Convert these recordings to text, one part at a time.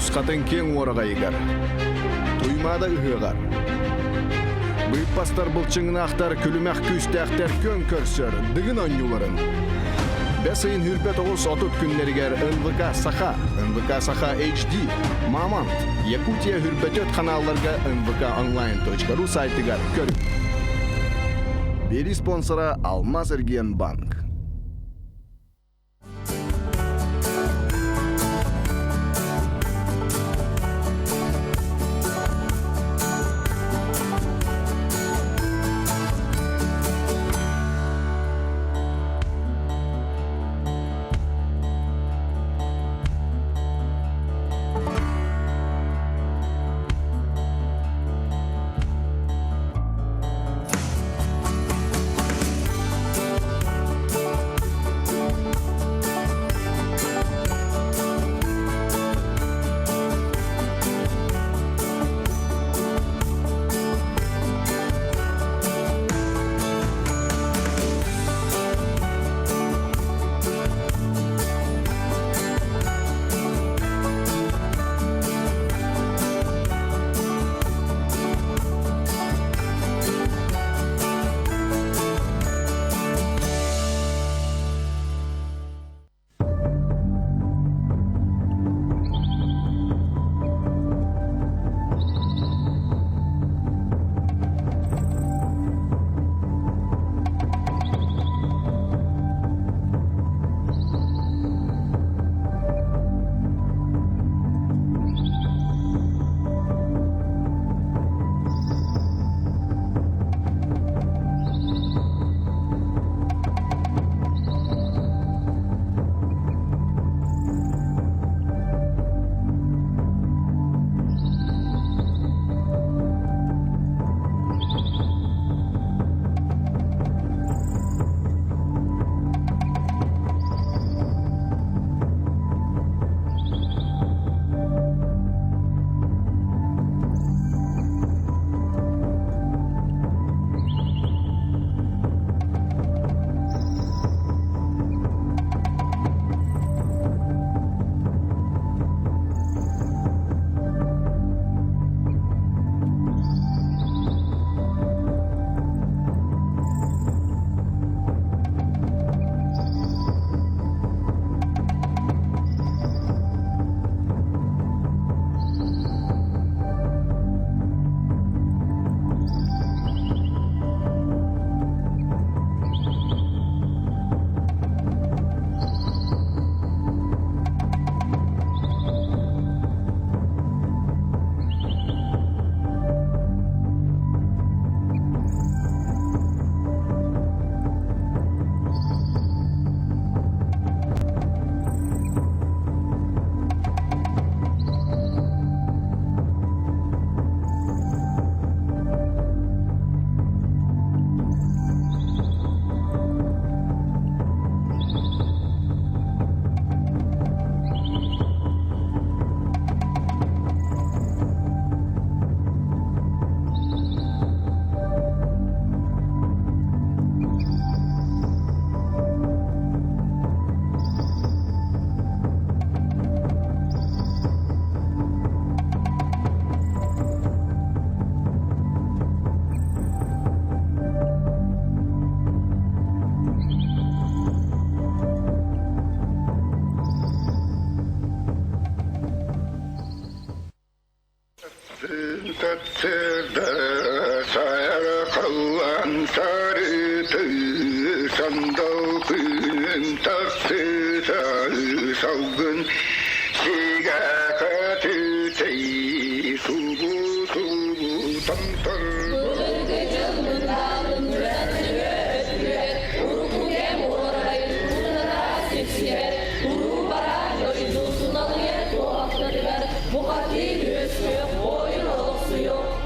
Тускатын кең ораға егер. Туймада үхеғар. Бұйпастар бұлчыңын ақтар, күлімәқ күсті ақтар көн көрсер, дығын анюларын. Бәсейін хүрбет оғыз отут күнлерігер НВК Саха, НВК Саха HD, Мамант, Якутия хүрбетет каналларға nvkonline.ru сайтыгар көріп. Бери спонсора Алмаз Эрген Банк.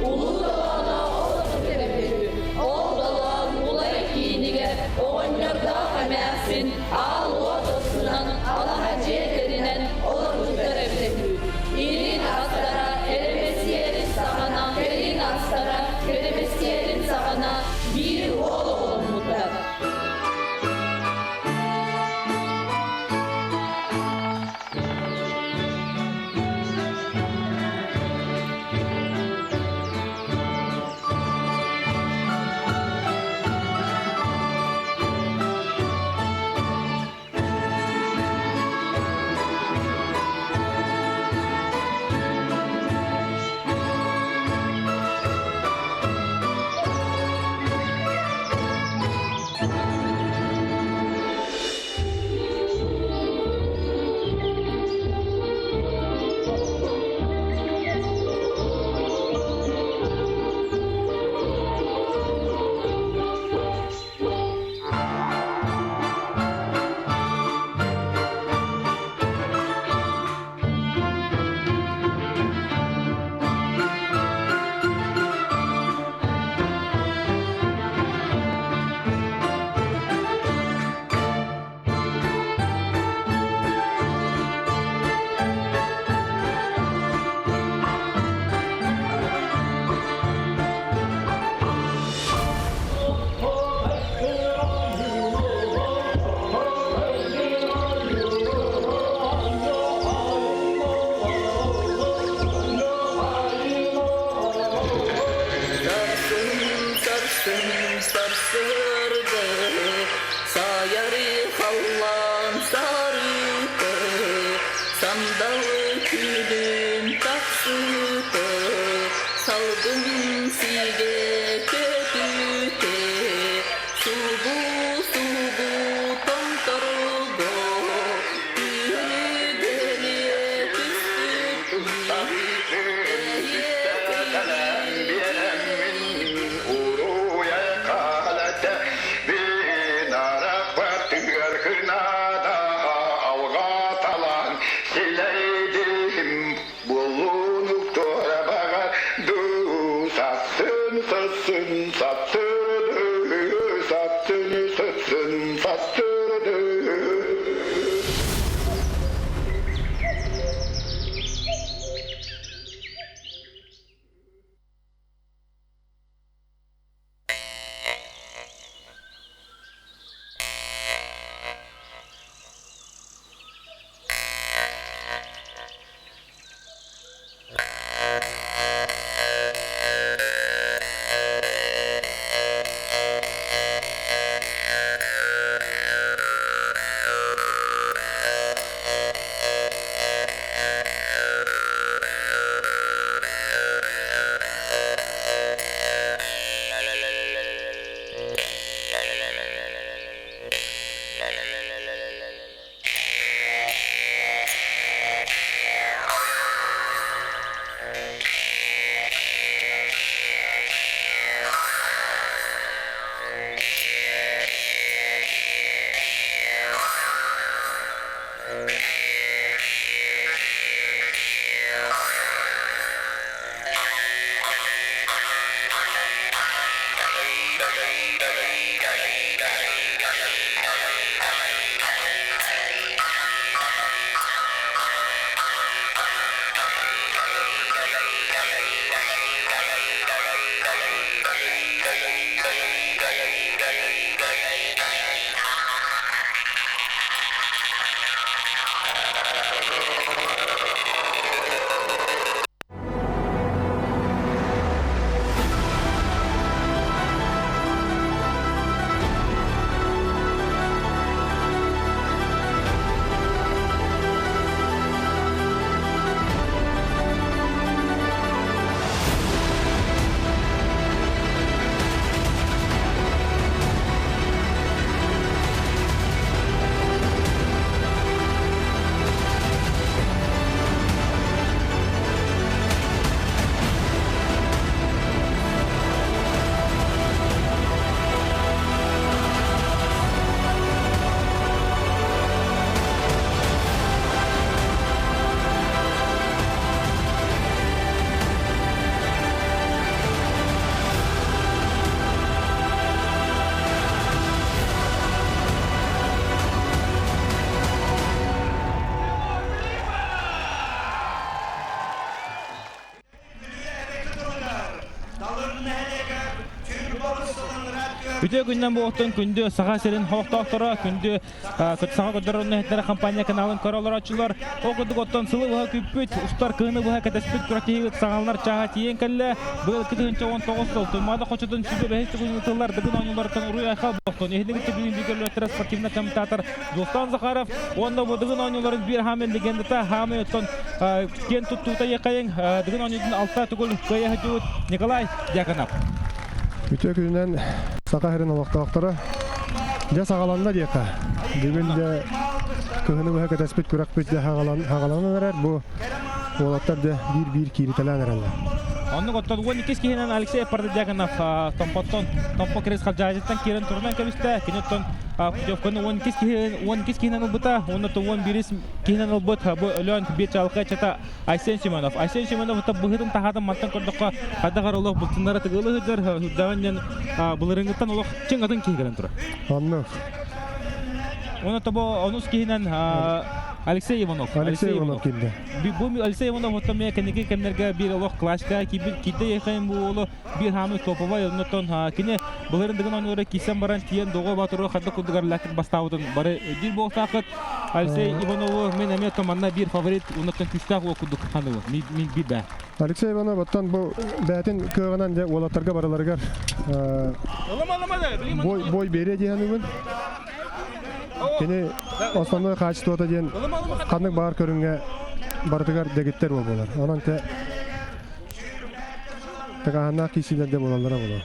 Ulu dağına olasın tepeleri, ol dalan Bütün günden bu oktun gündü sağa serin hoqtaqtara gündü sağa gödөрünü hetlere kampanya kanalın karalar açılar. O gündü oktun sılı bu küpüt ustar kını bu hakataspit kurativ sağanlar çaha tiyen kelle bu kıtınca 19 oldu. Mada qoçudun sübü beş gün tıllar dıgın oyunlar kan uruya xal oktun. Ehlilikte bugün bilgiler sportivna komentator Dostan Zakharov onda bu dıgın oyunların bir hamen legenda hamen oktun ken tuttuta yakayın dıgın oyunun altta tugul kaya hajut Nikolay Yakanov. Bütün günden Sakahirin oğlaktaktara ja sağalanda diyeka. Bugün de kıhını bu hakikaten spet kurak de hağalanır bu oğlaklar da bir kiriteler herhalde. Onu gottan 12 kişinin Alexey Pardayaganov tompo kres kaljajetten kiren turnan kebiste kinotton Putevkаны 12 kişinin albuta onu to 11 kişinin albuta bu ölön bir çalka çata Aysen Simonov da bıhıdın tahadan mantan kordoqa hadagar olaq bultunlara tıgılı hıdır davanyan bulırıngıtan olaq çıngatın kişilerin tura. Anlı. Onu to bu 13 kişinin Alexey Ivanov geldi. Bu Alexey Ivanov otomaya kendiki kendilerine bir olaq klasika kide yakayın bu olu bir hamı topova yolundan kine bunların dıgın onlara kisen baran tiyen doğu baturu hadda kudugar lakit bastavudun bari bir bu taqat Alexey Ivanov'u men eme tomanna bir favorit ondan küstaq o kuduk hanı min bir ben Alexey Ivanov battan bu bätin kığanan da olatarga baralargar boy bere diyanıgın kene Osmanlı kaçtı tuota diyen kanık bağır körünge bardıgar degitler bollar. Ondan te тагана кисилерде болалара боло.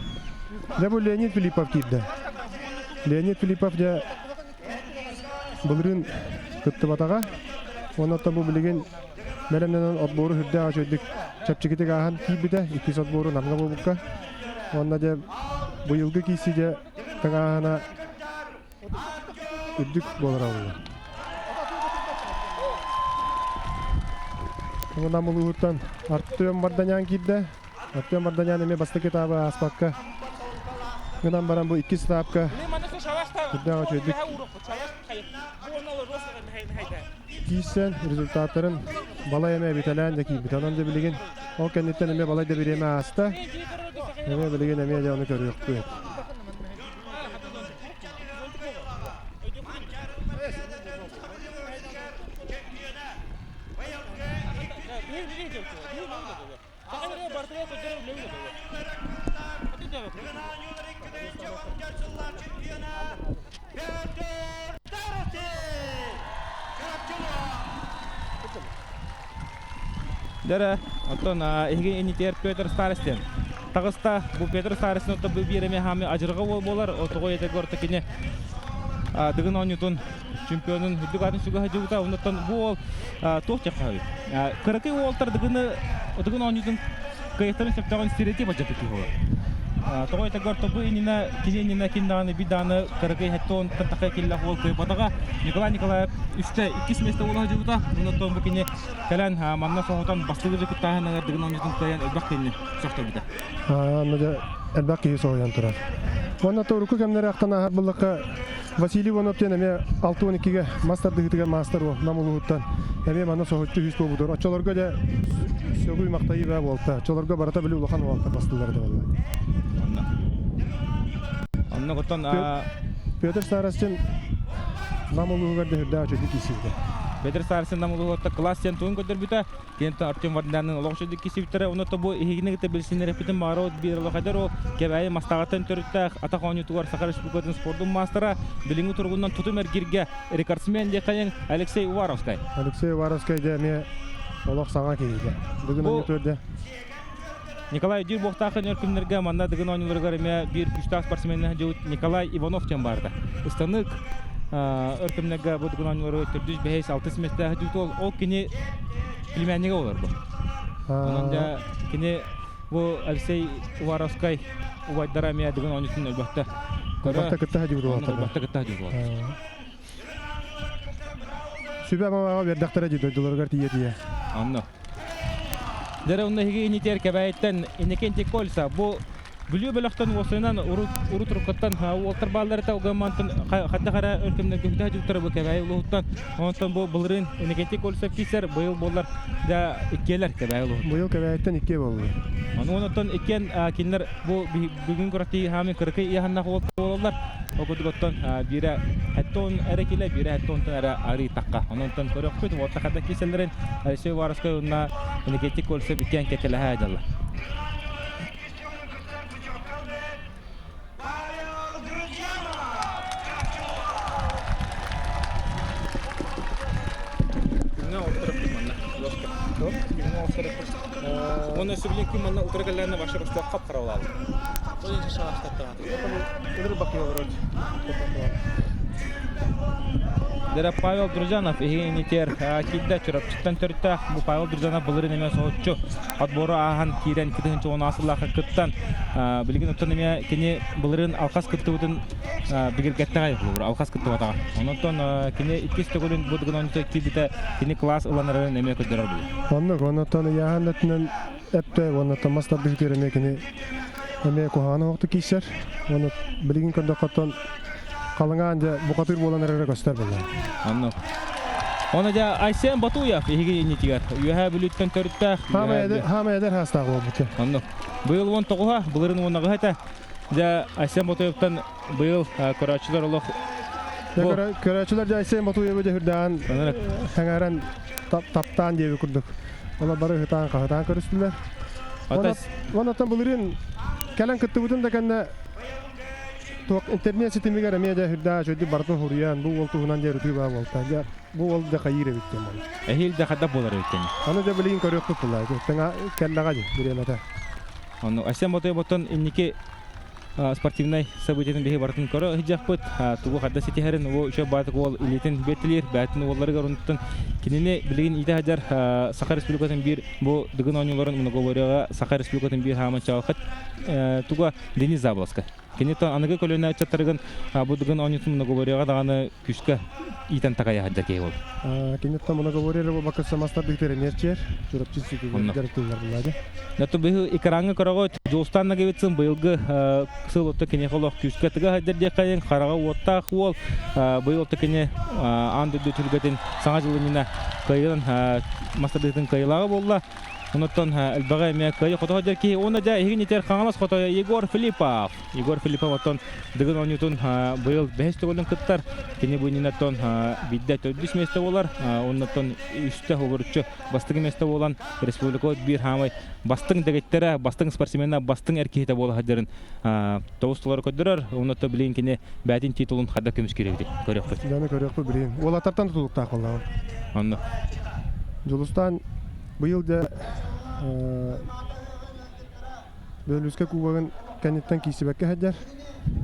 Да бу Леонид Филиппов кидде. Леонид Филиппов да булрын кытты батага. Онотта бу билеген меремнен отбору хүрдө ачыдык чапчыкыты гахан кибиде 200 отбору намга болбукка. Онда да бу жылгы кисиде тагана үддүк болара боло. Ондан булуттан Артем Марданян кидде. Артем Марданян эме басты кетабы аспакка. Гынан баран бу 2 стапка. Күддәгә чөйдек. Кисен результаттарын бала эме битәлән дә ки битәлән дә билеген. О кәннәттән эме бала да биреме аста. Эме билеген эме дә аны көрүк куйт. Дәре, оттон эге инитер Петр Старостин. Тагыста бу Петр Старостин отто бу биреме хами ажырга болар, отого эте горты кине. Дыгын онютун чемпионун хүддүгатын суга жугута, оттон бу тох чакай. Кыракы олтар дыгын онютун кайттарын септаган стереотип ажыты болар. Того эте горты бу инина киненина кинданы биданы кыракы хаттон такай килла хол кой батага Николай Николаев үстө 2 месте болар жугута, оттон бу кине калан манна соотан бастыгы кыттаган дыгын онютун каян элбак кине сохта биде. Анда элбак ки соян турар. Онда торуку кемнер актана буллыкка Василий Воноптен эме 6-12-ге мастер дыгытыга мастер ол намулуттан. Эме мана соотчу хүс болбудур. Очолорго да сөгүй мактайы ба болта. Очолорго барата биле улахан болта бастыларды валлай. Анна готтон Петр Старостин намулугарды хүрдө ачыды кисиде. Петр Старостин намулуготта класстен туун көдөр бүтө. Кенте Артем Варданын логшуды кисибиттер. Онотто бу ихигинегите билсинер репетин барот бирило кадар ол кебай мастагатын төрүттө атакону тугар Сахар Республикатын спорттун мастера билиңи тургундан тутумер гирге рекордсмен декайын Алексей Уваровский. Алексей Уваровский да ме олох сага кейде. Бүгүн өнөтөрдө Николай Дюрбохтахын өркүмнерге манда дыгын ойнуларга эме бир күчтө спортсменне жуут Николай Иванов тем барды. Ыстанык өркүмнерге бу дыгын ойнулары 405-6 метр жуут ол кини племянниги болор бу. Анда кини бу Алексей Уваровский увайдара ме дыгын ойнутун өлбөттө. Бахта кытта жуут болот. Бахта кытта жуут болот. Сүбө мага бердактара жүйдөлөргөр тие. Анна. Дәре онда хиге инитер кебайттан инекенти колса бу бүлү белактан осынан уру туркаттан олтар балларта угамантын хатта кара өркөмдө көктө жуттар бу кебай улуттан онтон бу булрын инекенти колса кисер быйыл боллар да иккелер кебай улу. Быйыл кебайттан икке болду. Онтон экен кинлер бу бүгүн көрөти хами кыркы яханна бололар. Окудуготтон бире хаттон эрекиле бире хаттон ара ари такка. Онтон көрөкпүт вот такада киселерин Алексей Варовский уна инекенти колса бикен кетеле хайдалла. Оны сөбленки манна утыргаларына башырыштап кап каралады. Oyuncu savaştattı. Ödür bakıyor. Дәре Павел Дружанов инитер килдә чурапчыктан төртә бу Павел Дружанов булырын эме соочу отбору ахан кирен киденче оны асыллаха кыттан билген оттоныме кини булырын алкас кыттыбытын бигергеттагай булыр алкас кыттыбатага. Онтон кини 2 стөгөлүн будгын ончо кибите кини класс уланарын эме көдөрөр бул. Онтон яхандатынан эпте онтон мастер бигереме кини эме коханы окты кисер. Оны билген көндө Қалыңан да бұқатыр болан әрі көстер болды. Анно. Оны да Айсен Батуев егей нетигер. Үйәһә бүліттен төрітті. Хама әдер хастағы ол бұты. Анно. Бұйыл он тоғыға, бұлырын онағы ғайта. Да Айсен Батуевтан бұйыл көрәтшілер олық. Көрәтшілер да Айсен Батуеві де хүрдән әңәрін таптан дейбі күрдік. Ола бары ғытан қағытан көрістілер. Онаттан бұлырын кәлін күтті бұтын да кәнді интернет сетимиге ремеде хүрдә жөді бартын хуриян бұл олтуғынан дер үтігі болта. Бұл ол да қайыр өттен бол. Әхил да қадап болар өттен. Аны да білейін көріқті бұлай. Тыңа кәллаға де біремеді. Онно асем ботой ботон инники спортивный событиятын беги бартын көрө хижакпыт. Тугу хадда сетихерин о еще батык ол илетин бетилер, бәтин олларга урунтун кинене билген иде хаjar Саха Республикатын бир бу дыгын ойнуларын многоворияга Саха Республикатын бир хамын чалкыт туга Денис Забласка. Кинето аныгы көлөнө чаттыргын бу дыгын ойнутун многоворияга даганы күскө итен такая хаjar кей бол. Кинето многоворияга бакы самастар диктере нерчер, журапчысы директор булады. Нато беги экрангы көрөгө Жолстанна гебетсин быйылгы сылотта кине холох күскө тыга хаjar декайын карага оттак бол быйылта кине анды дөтүлгөтүн саңа жылына кайын мастардытын кайлагы болла. Онотон элбага эме кайы хотоходер ки оны да эгин итер каңалас хотоя Егор Филиппов. Егор Филиппов отон дыгын ойнутун быйыл 5 голдун кыттар кине буйнинатон бидде 4 месте болар. Онотон үстө огурчу бастыгы месте болан республика бир хамай бастың дегеттере бастың спортсменна бастың эркете боло хадерин тоустулар көдөрөр. Онотон билин кине бәтин титулун хадда көмүс керекти. Көрөкпүт. Даны көрөкпү билин. Ол атартан тутулукта калган. Анны. Жолустан быйыл да бөлүскө кубагын кенеттен кийсибекке хаjar.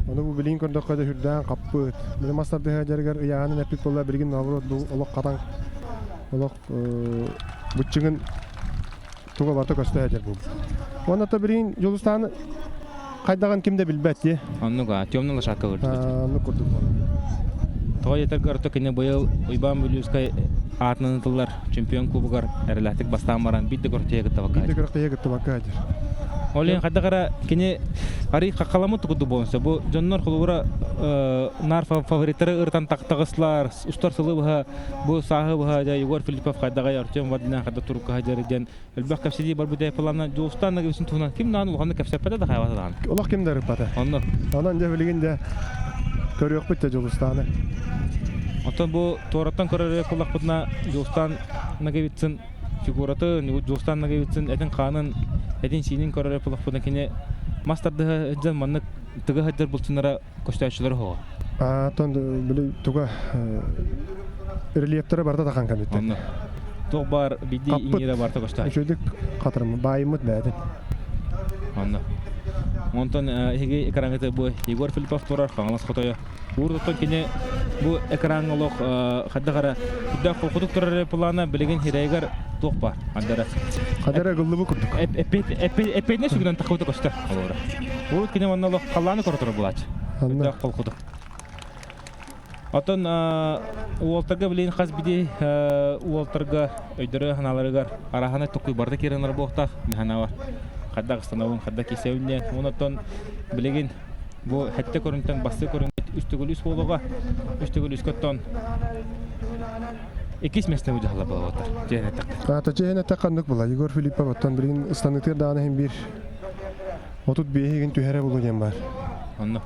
Оны бу билин көрдөккө да хүрдөн каппыт. Бир мастарды хаjarгар ыяганы напит болла бирген наоборот бу олок катаң. Олок бутчугун туга барта көстө хаjar бу. Онато бирин Жолустан кайдаган кимде билбет же. Аннуга темный лошадка көрдүк. Аны көрдүк. Той етер көрдік кені бұйыл ұйбан бөліскай атынан тылар чемпион кубығар әріләтік бастан баран бидді көртеге гітті баққа Бидді көртеге гітті баққа ажыр. Олен қадда қара кені ари қақаламы тұқыды болынса. Бұл жоннар құлығыра нар фавориттері ұртан тақтағысылар, ұстар сылы бұға, бұл сағы бұға, Егор Филиппов қаддаға, Артем Вадинян қадда тұруққа жәріден. Әлбәқ кәпседей бар бұдай палана Жолстанна кебесін туғынан кім нағын ұлғанды кәпсеппәді да қайваты дағын? Олақ кемдер ұппаты? Онан жа білігінде көріөк бітті Жолустаны. Отон бу тоораттан көрөрө кулак бутна Жолстан нагебитсин фигураты Жолстан нагебитсин этин канын этин синин көрөрө кулак бутна кине мастарды жан манны тыга хадар булчунара көстөчүлөр хо. Тон били туга рельефтері барда тақан кәметтен. Тоқ бар биди иңере барда көстөч. Үшөдік қатырымы байымыт бәдін. Анна. Онтон эге экранга бу Егор Филиппов турар каңлас хотоя. Урдотон кине бу экран олох хадда кара да кудук турар плана билеген хирайгар тоқ бар. Кадара гыллыбы курдук. Эпетне сүгүнөн такыты көстө. Алора. Бу кине манналык калланы көртөр булат. Да колкудук. Отон уолтарга билен хас биди уолтарга өйдөрө ханаларыгар арахана токуй барда керенер боктак механа бар. Хадда станавын хадда кесеүнне онотон билеген бу хатта көрүнтөн басты көрүнөт үстөгүлүс болгога үстөгүлүс көттөн экис месте үдө болот. Жена так. Ата жена такандык була. Егор Филиппов оттон билген станытыр дааны хем бир отут бейген түһәрә булган бар. Анна.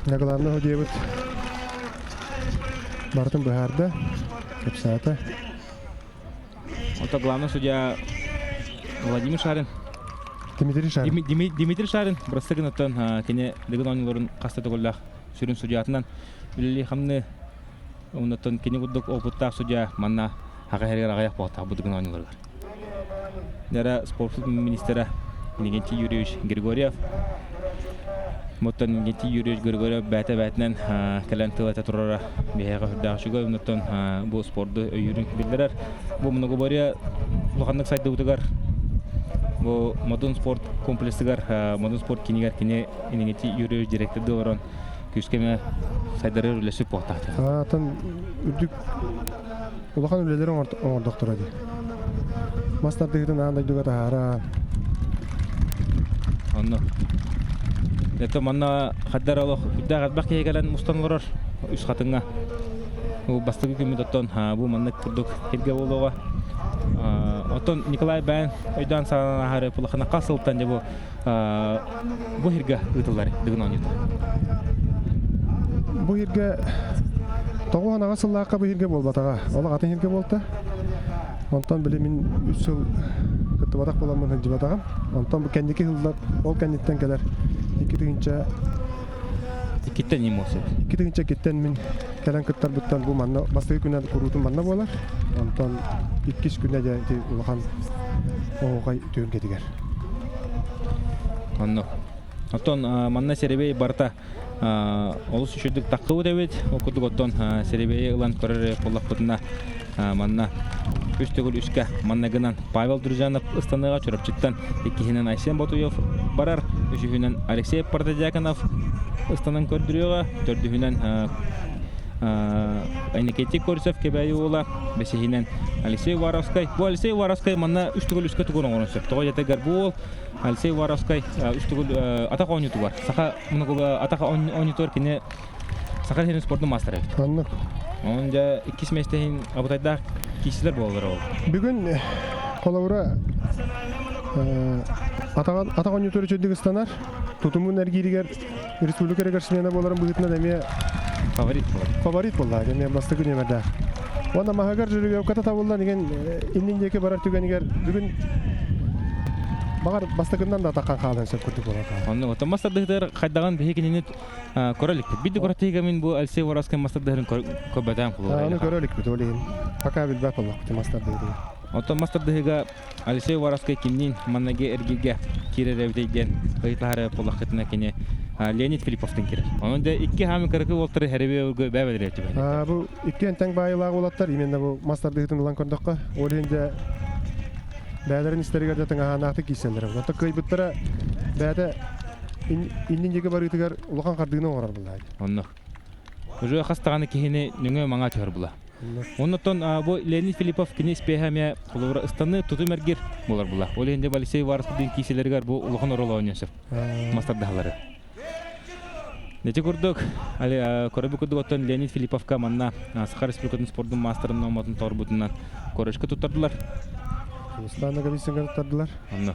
Наглавное hodiyebut Бартын быһарда кепсата. Это главный судья Владимир Шарин. Дмитрий Шарин. Брастыгынаттан кене дегин ойнуларын кастаты голлах сүрүн судьятынан билли хамны оннотон кене гуддук опытта судья манна хагайрер агаяк болта бу дегин ойнуларга. Нера спорт министры Никита Юрьевич Григорьев. Моттон Никита Юрьевич Григорьев бәтә-бәтнән калантылата турара бияга хурдашыга оннотон бу спортты өйүрүн билдерер. Бу много боря лоханнык сайтта утыгар. Бу модун спорт комплексыгар, модун спорт кинигар кине Никита Юрьевич директор дорон күскеме сайдары үлесип болта. Тан үдүк улахан үлелерин ордоктора ди. Мастардыгын андай дуга тахара. Анна. Это манна хаддаралох бидагат бакыйгалан мустанларар үс хатынга. Бу бастыгы көмөттөн бу манна курдук хирге болого. Отон Николай Бен ойдан сана хары пулахана касылтан деп бу хирге ытылар дегин онут. Бу хирге тогуна касыллакка бу хирге болбатага. Ол атын хирге болта. Онтон биле мин 3 жыл кытыбадак боламын хыжыбадагам. Онтон бу кендики хыллар ол кендиттен келер. 2 тыгынча Икиттен нем болса. 2 тыгынча кеттен мин келен кыттар буттан бу манна бастыгы күннән курутун манна болар. Онтон 2 күннә дә улахан оогай түйүн кетигер. Анно. Оттон манна серебей барта олус үшүдүк таккыбы дебет. Окудук оттон серебей ылан көрөр боллакпытына манна үстөгүл үскө маннагынан Павел Дружанов ыстаныга чурапчыттан иккисинен Айсен Ботуев барар, үчүһүнөн Алексей Пардадяконов ыстанын көрдүрүгө, төрдүһүнөн Айнекетик Корсов кебайула, бесихинен Алексей Воровской. Бу Алексей Воровской манна үстөгүл үскө тугурун орунсуп. Тога жетегер бул Алексей Воровской үстөгүл атака ойнуту бар. Саха муну атака ойнутор кине Саха херин спорттун мастері. Аннык. Онда 2 местен абытайда кишилер болдыр ол. Бүгүн колаура атака ойнутор чөдүк станар. Тутумун эргиригер республика регерсмена боларын бүгүтүнө деме фаворит болду. Деме бастыгы немеде. Онда махагар жүрүгө ката табылдан деген индиндеке барар түгөнүгер бүгүн багар бастыгынан да атакан калган сөп көрдүк болот. Онда отон мастардыгдар кайдаган бехекинет көрөлүк. Бидди көрөтөйгө мен бу Алексей Воровский мастардыгын көбөтөн кылуу. Аны көрөлүк бит ойлойм. Пока бил бак болот мастардыгы. Отон мастардыгы Алексей Воровский киндин маннаге эргиге киреревдейден кыйтлары болакытына кине Леонид Филипповтун кирер. Онда 2 хамы кыркы болтуру херебе бәбелер деп. Бу 2 тең байылагы болоттар. Именно бу мастардыгын улан көрдөккө. Оленде бәлерин истерге жатың анааты кисендер. Ота кыйбыттара бәдә индиндеге барытыгар улахан кардыгына орар булай. Онда. Уже хастаганы кихине нүңө маңа чөр була. Оннотон бу Леонид Филиппов кине спехаме кулура ыстаны тутумергер болар була. Оленде Алексей Воровский киселергер бу улахан оролоо ойносуп. Мастардыгалары. Нече көрдүк, али көрөбү көрдүк оттон Леонид Филипповка манна Саха Республикатын спорттун мастерын номатын торбутунан көрөшкө тутардылар. Устана комиссияга тутардылар. Онда.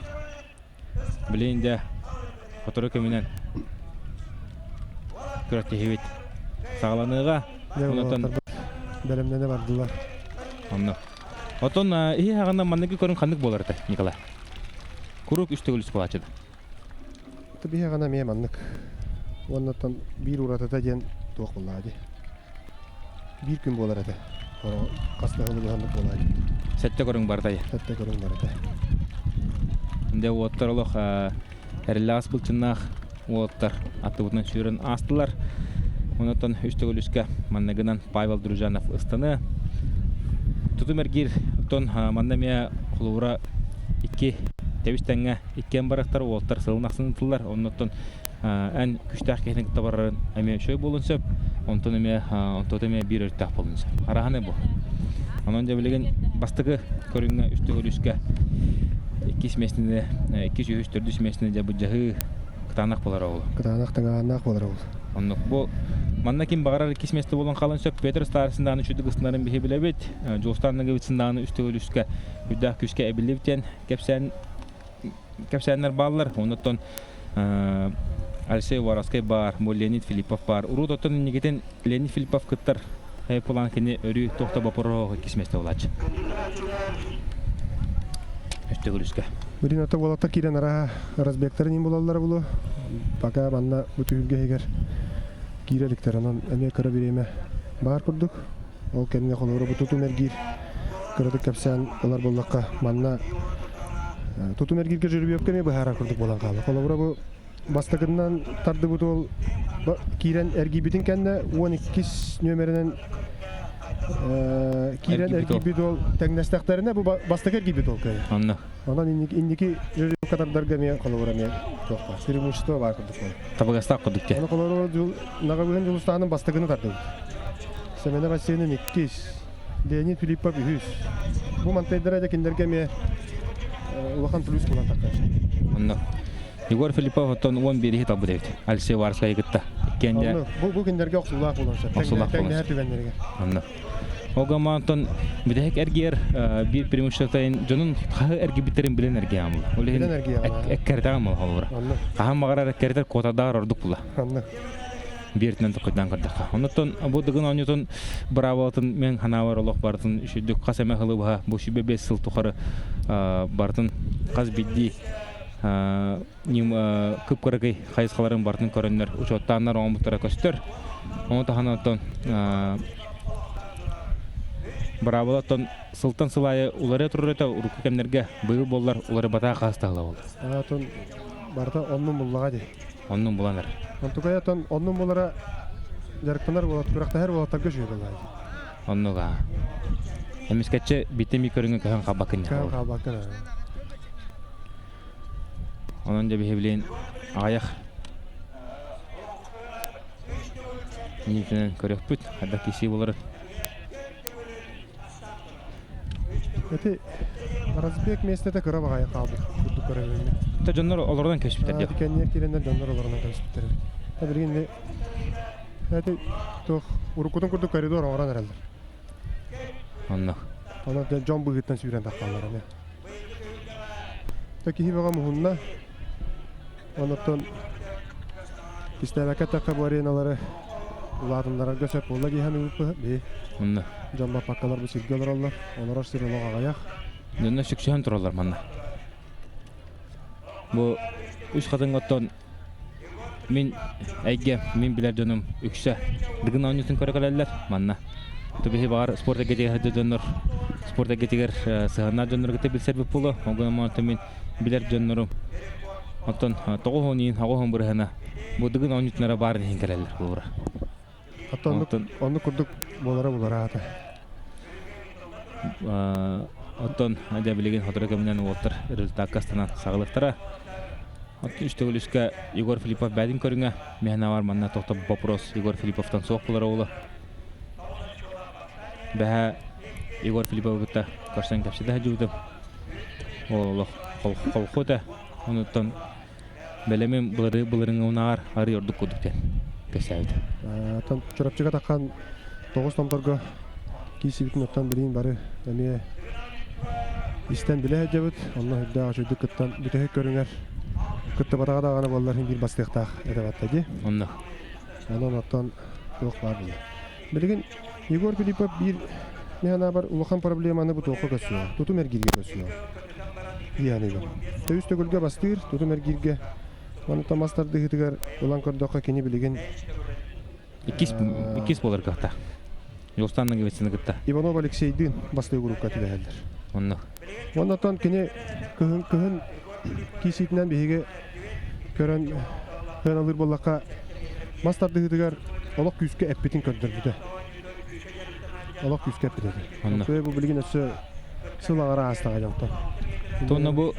Билинде фоторокө менен көрөтөйбүт. Сагаланыга онотон белемдене бардылар. Онда. Отон ии хаганда манныгы көрүн кандык болар эте, Николай. Курук үстөгүл үс болачыды. Табия гана мен маннык. Оннотон бир уратата ден ток булады. Бир күн болар эте. Кастагы булгандык болады. Сетте көрүң бардай. Сетте көрүң бардай. Инде оттарлык эрлас булчынак оттар атыбытын сүрөн астылар. Онотон үстөгүл үскө маннагынан Павел Дружанов ыстаны. Тутумергир тон маннаме кулура 2 тебистеңге 2 барактар оттар сылнаксынтылар. Онотон эн күчтәк кехнек табарын эме шөй болунсап, онтон эме онтотеме бир өртәк болунса. Араханы бу. Анан да билген бастыгы көрүнгө үстөгүл үскө 2 местинде 2-3-4 местинде бу жагы кытанак болар ол. Кытанактан анак болар ол. Оннук бу манна ким багарар 2 месте болон калын сөп Петр Старсындагы үчүдүк ыстарын бихи билебит. Жолстанныгы үтсүндагы үстөгүл үскө үддак күскө эбилиптен кепсәннәр баллар. Онтон Алексей Воровской бар, Леонид Филиппов бар. Урут оттон негетен Леонид Филиппов кыттар план кене өрү токто бапорого кисместе болачы. Үстөгүл үскө. Бүрин ата болоттар кирен ара разбектер ним болалар булу. Пока манна бүтүлгө эгер киреликтер анан эме кыра биреме бар курдук. Ол кемне колору бутутумергир кырдык кепсен алар боллакка манна тутумергирге жүрүп өпкеме бахара курдук болан калы. Колору бу бастыгынан тарды бутул кирен эргибитин кенде 12 нөмеринен кирен эргибитол теңнестектерине бу бастык эргибитол кай. Анна. Анан индики жүрүп катардарга мен колору мен токка. Преимущество бар курдук. Табагаста курдук те. Аны колору нагабыгын жулустанын бастыгыны тарды. Семене бассейнин 2 Леонид Филиппов 100. Бу мантайдара киндерге мен улахан плюс булан таккан. Анна. Егор Филиппов оттон 11 хит албы дейт. Алексей Воровской гытта. Кенде. Бу киндерге оксулак болонса. Теңнер түгеннерге. Анна. Огамантон бидек эргер бир преимуществотайын жонун хагы эрги битерин билен эрги амыл. Олен эккердагы амыл холура. Кахам магарар эккердер котадар ордук була. Анна. бертінен тұқыдан қырдыққа. Онытын бұдығын оңытын бравалатын мен ханавар олық бартын үшідік қас әмі қылы бұға бұл шүбе 5 сыл тұқары бартын қаз бидді күп көрігей қайысқаларын бартын көрінлер ұчуаттанлар оңбұттара көстер. Оңыты ханаваттан бравалаттан сылтан сылайы улары тұрыр өті ұрықы кәмдерге бұйыл болар улары бата қастағыла болды. Атын барта оннун буллага ди. Онның бұланар. Антукаятан оннун булара жарыктанар болот, бирок та һәр болоттар көчү булат. Оннуға. Эмискетче битеми көрүнгөн кахан кабакын. Кан кабакына. Онон жа бихеблин аяк. Нитен көрөкпүт, ада киши болор. Эти Разбек местете кыра багай калды. Куду көрөбүн. Та жоннор олордан көчүптөр жок. Кенне киренден жоннор олордан көчүптөр. Та биринде эти тох урукутун курду коридор оран эрелдер. Онно. Ана да жон бугыттан сүйрен такканлар эме. Та кихи бага мухунна. Онотон кистебекет такка бариналары уладынлар көсөп болла киһан үппү. Бе. Онно. Жонда паккалар бу сиргелер аллар. Онорор сирелога аяк. Жонно шүкшөһөн туралар манна. Бу үч кадыңготтон мен әйге мен билер жөнüm үксә. Дигин онютын көрәкәләләр манна. Төбе бар спорт әгәтегә җөннөр. Спорт әгәтегәр сыгына җөннөр гыты билсәр бу пулы. Огын монты мен билер җөннөрүм. Оттон тогоһонин хагоһон бирһәнә. Бу дигин онютнара бар хиңкәләләр булыр. Аттан онны курдук болара булара ата. Оттон әдә билеген хатырга менән ултыр результат кастынан саглыктыра. Ат үстөгүлүскә Егор Филиппов бәдин көрүнгә. Мехна бар манна токтоп вопрос Егор Филипповтан соқ булар улы. Бәһә Егор Филиппов гытта каршыдан капсыда җудым. Олох колхота онуттан белемем булырың унар ары йордук кудуктен. Кесәйди. Аттан чурапчыга таккан 9 томторго кисибитин оттан билин бары эме истен биле жабыт. Онна хидда ачыдык кыттан бүтөһө көрүңөр. Кытты батага да гана балдар бир бастыктак эдебаттаги. Онна. Анан оттан жок бар бул. Билген Егор Филиппов бир механа бар улахан проблеманы бу тоққа көсүө. Туту мергирге көсүө. Яны бу. Төстөгөлгө бастыр, туту мергирге. Аны тамастарды хитигер улан көрдөккө кени билген. Икис болар ката. Йостанның гебесini гытта. Иванов Алексейдин басты группка тиләлдер. Онна. Оннан кени кыһын киситнен биһиге көрөн алыр боллакка мастарды хитигер олок күскө эппитин көндөрдү. Олок күскө эппитин. Онна. Бу билген өсө сылаңара астага жактан. Тонна бу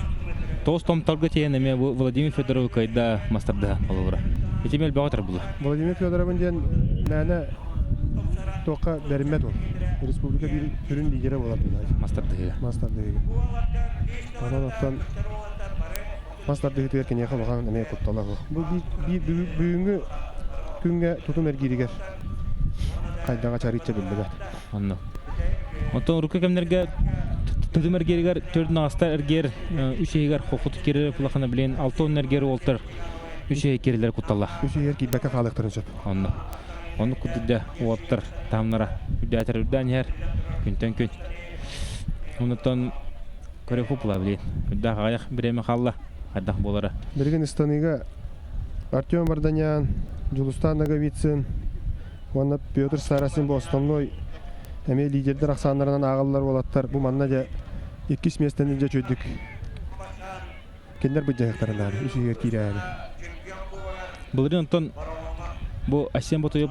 Тостом талгытен эме бу Владимир Федоров кайда мастарда болора. Этемел багатыр бул. Владимир Федоровын ден нәне тоққа бермет ол. Республика бир түрүн лидери болот булай. Мастарды. Анан оттан мастарды хитер кене калган эме коттала бу. Бу бүгүнгү күнгө тутум эргиригер. Кайдага чарыча билбеде. Анна. Онтон рука кемнерге тутум эргиригер төрдүн аста эргер үчегер хокут кере пулахана билен алтон эргер олтыр. Үчеге керелер куттала. Үчегер ки бака калыктырын сөп. Анна. Оны кудда олтыр тамнара үдәтер үдәнер күнтен күн. Онтон көре хупла билен. Үдә гаяк биреме халла. Адах болара. Берген станыга Артем Варданян, Жулустан Наговицын, Ванна Петр Сарасин бу основной эме лидердер аксандарынан агаллар болаттар. Бу манна да 2 местен же чөйдүк. Кендер бу жактарында үчегер кирәле. Булырын тон бу Асен Ботоеп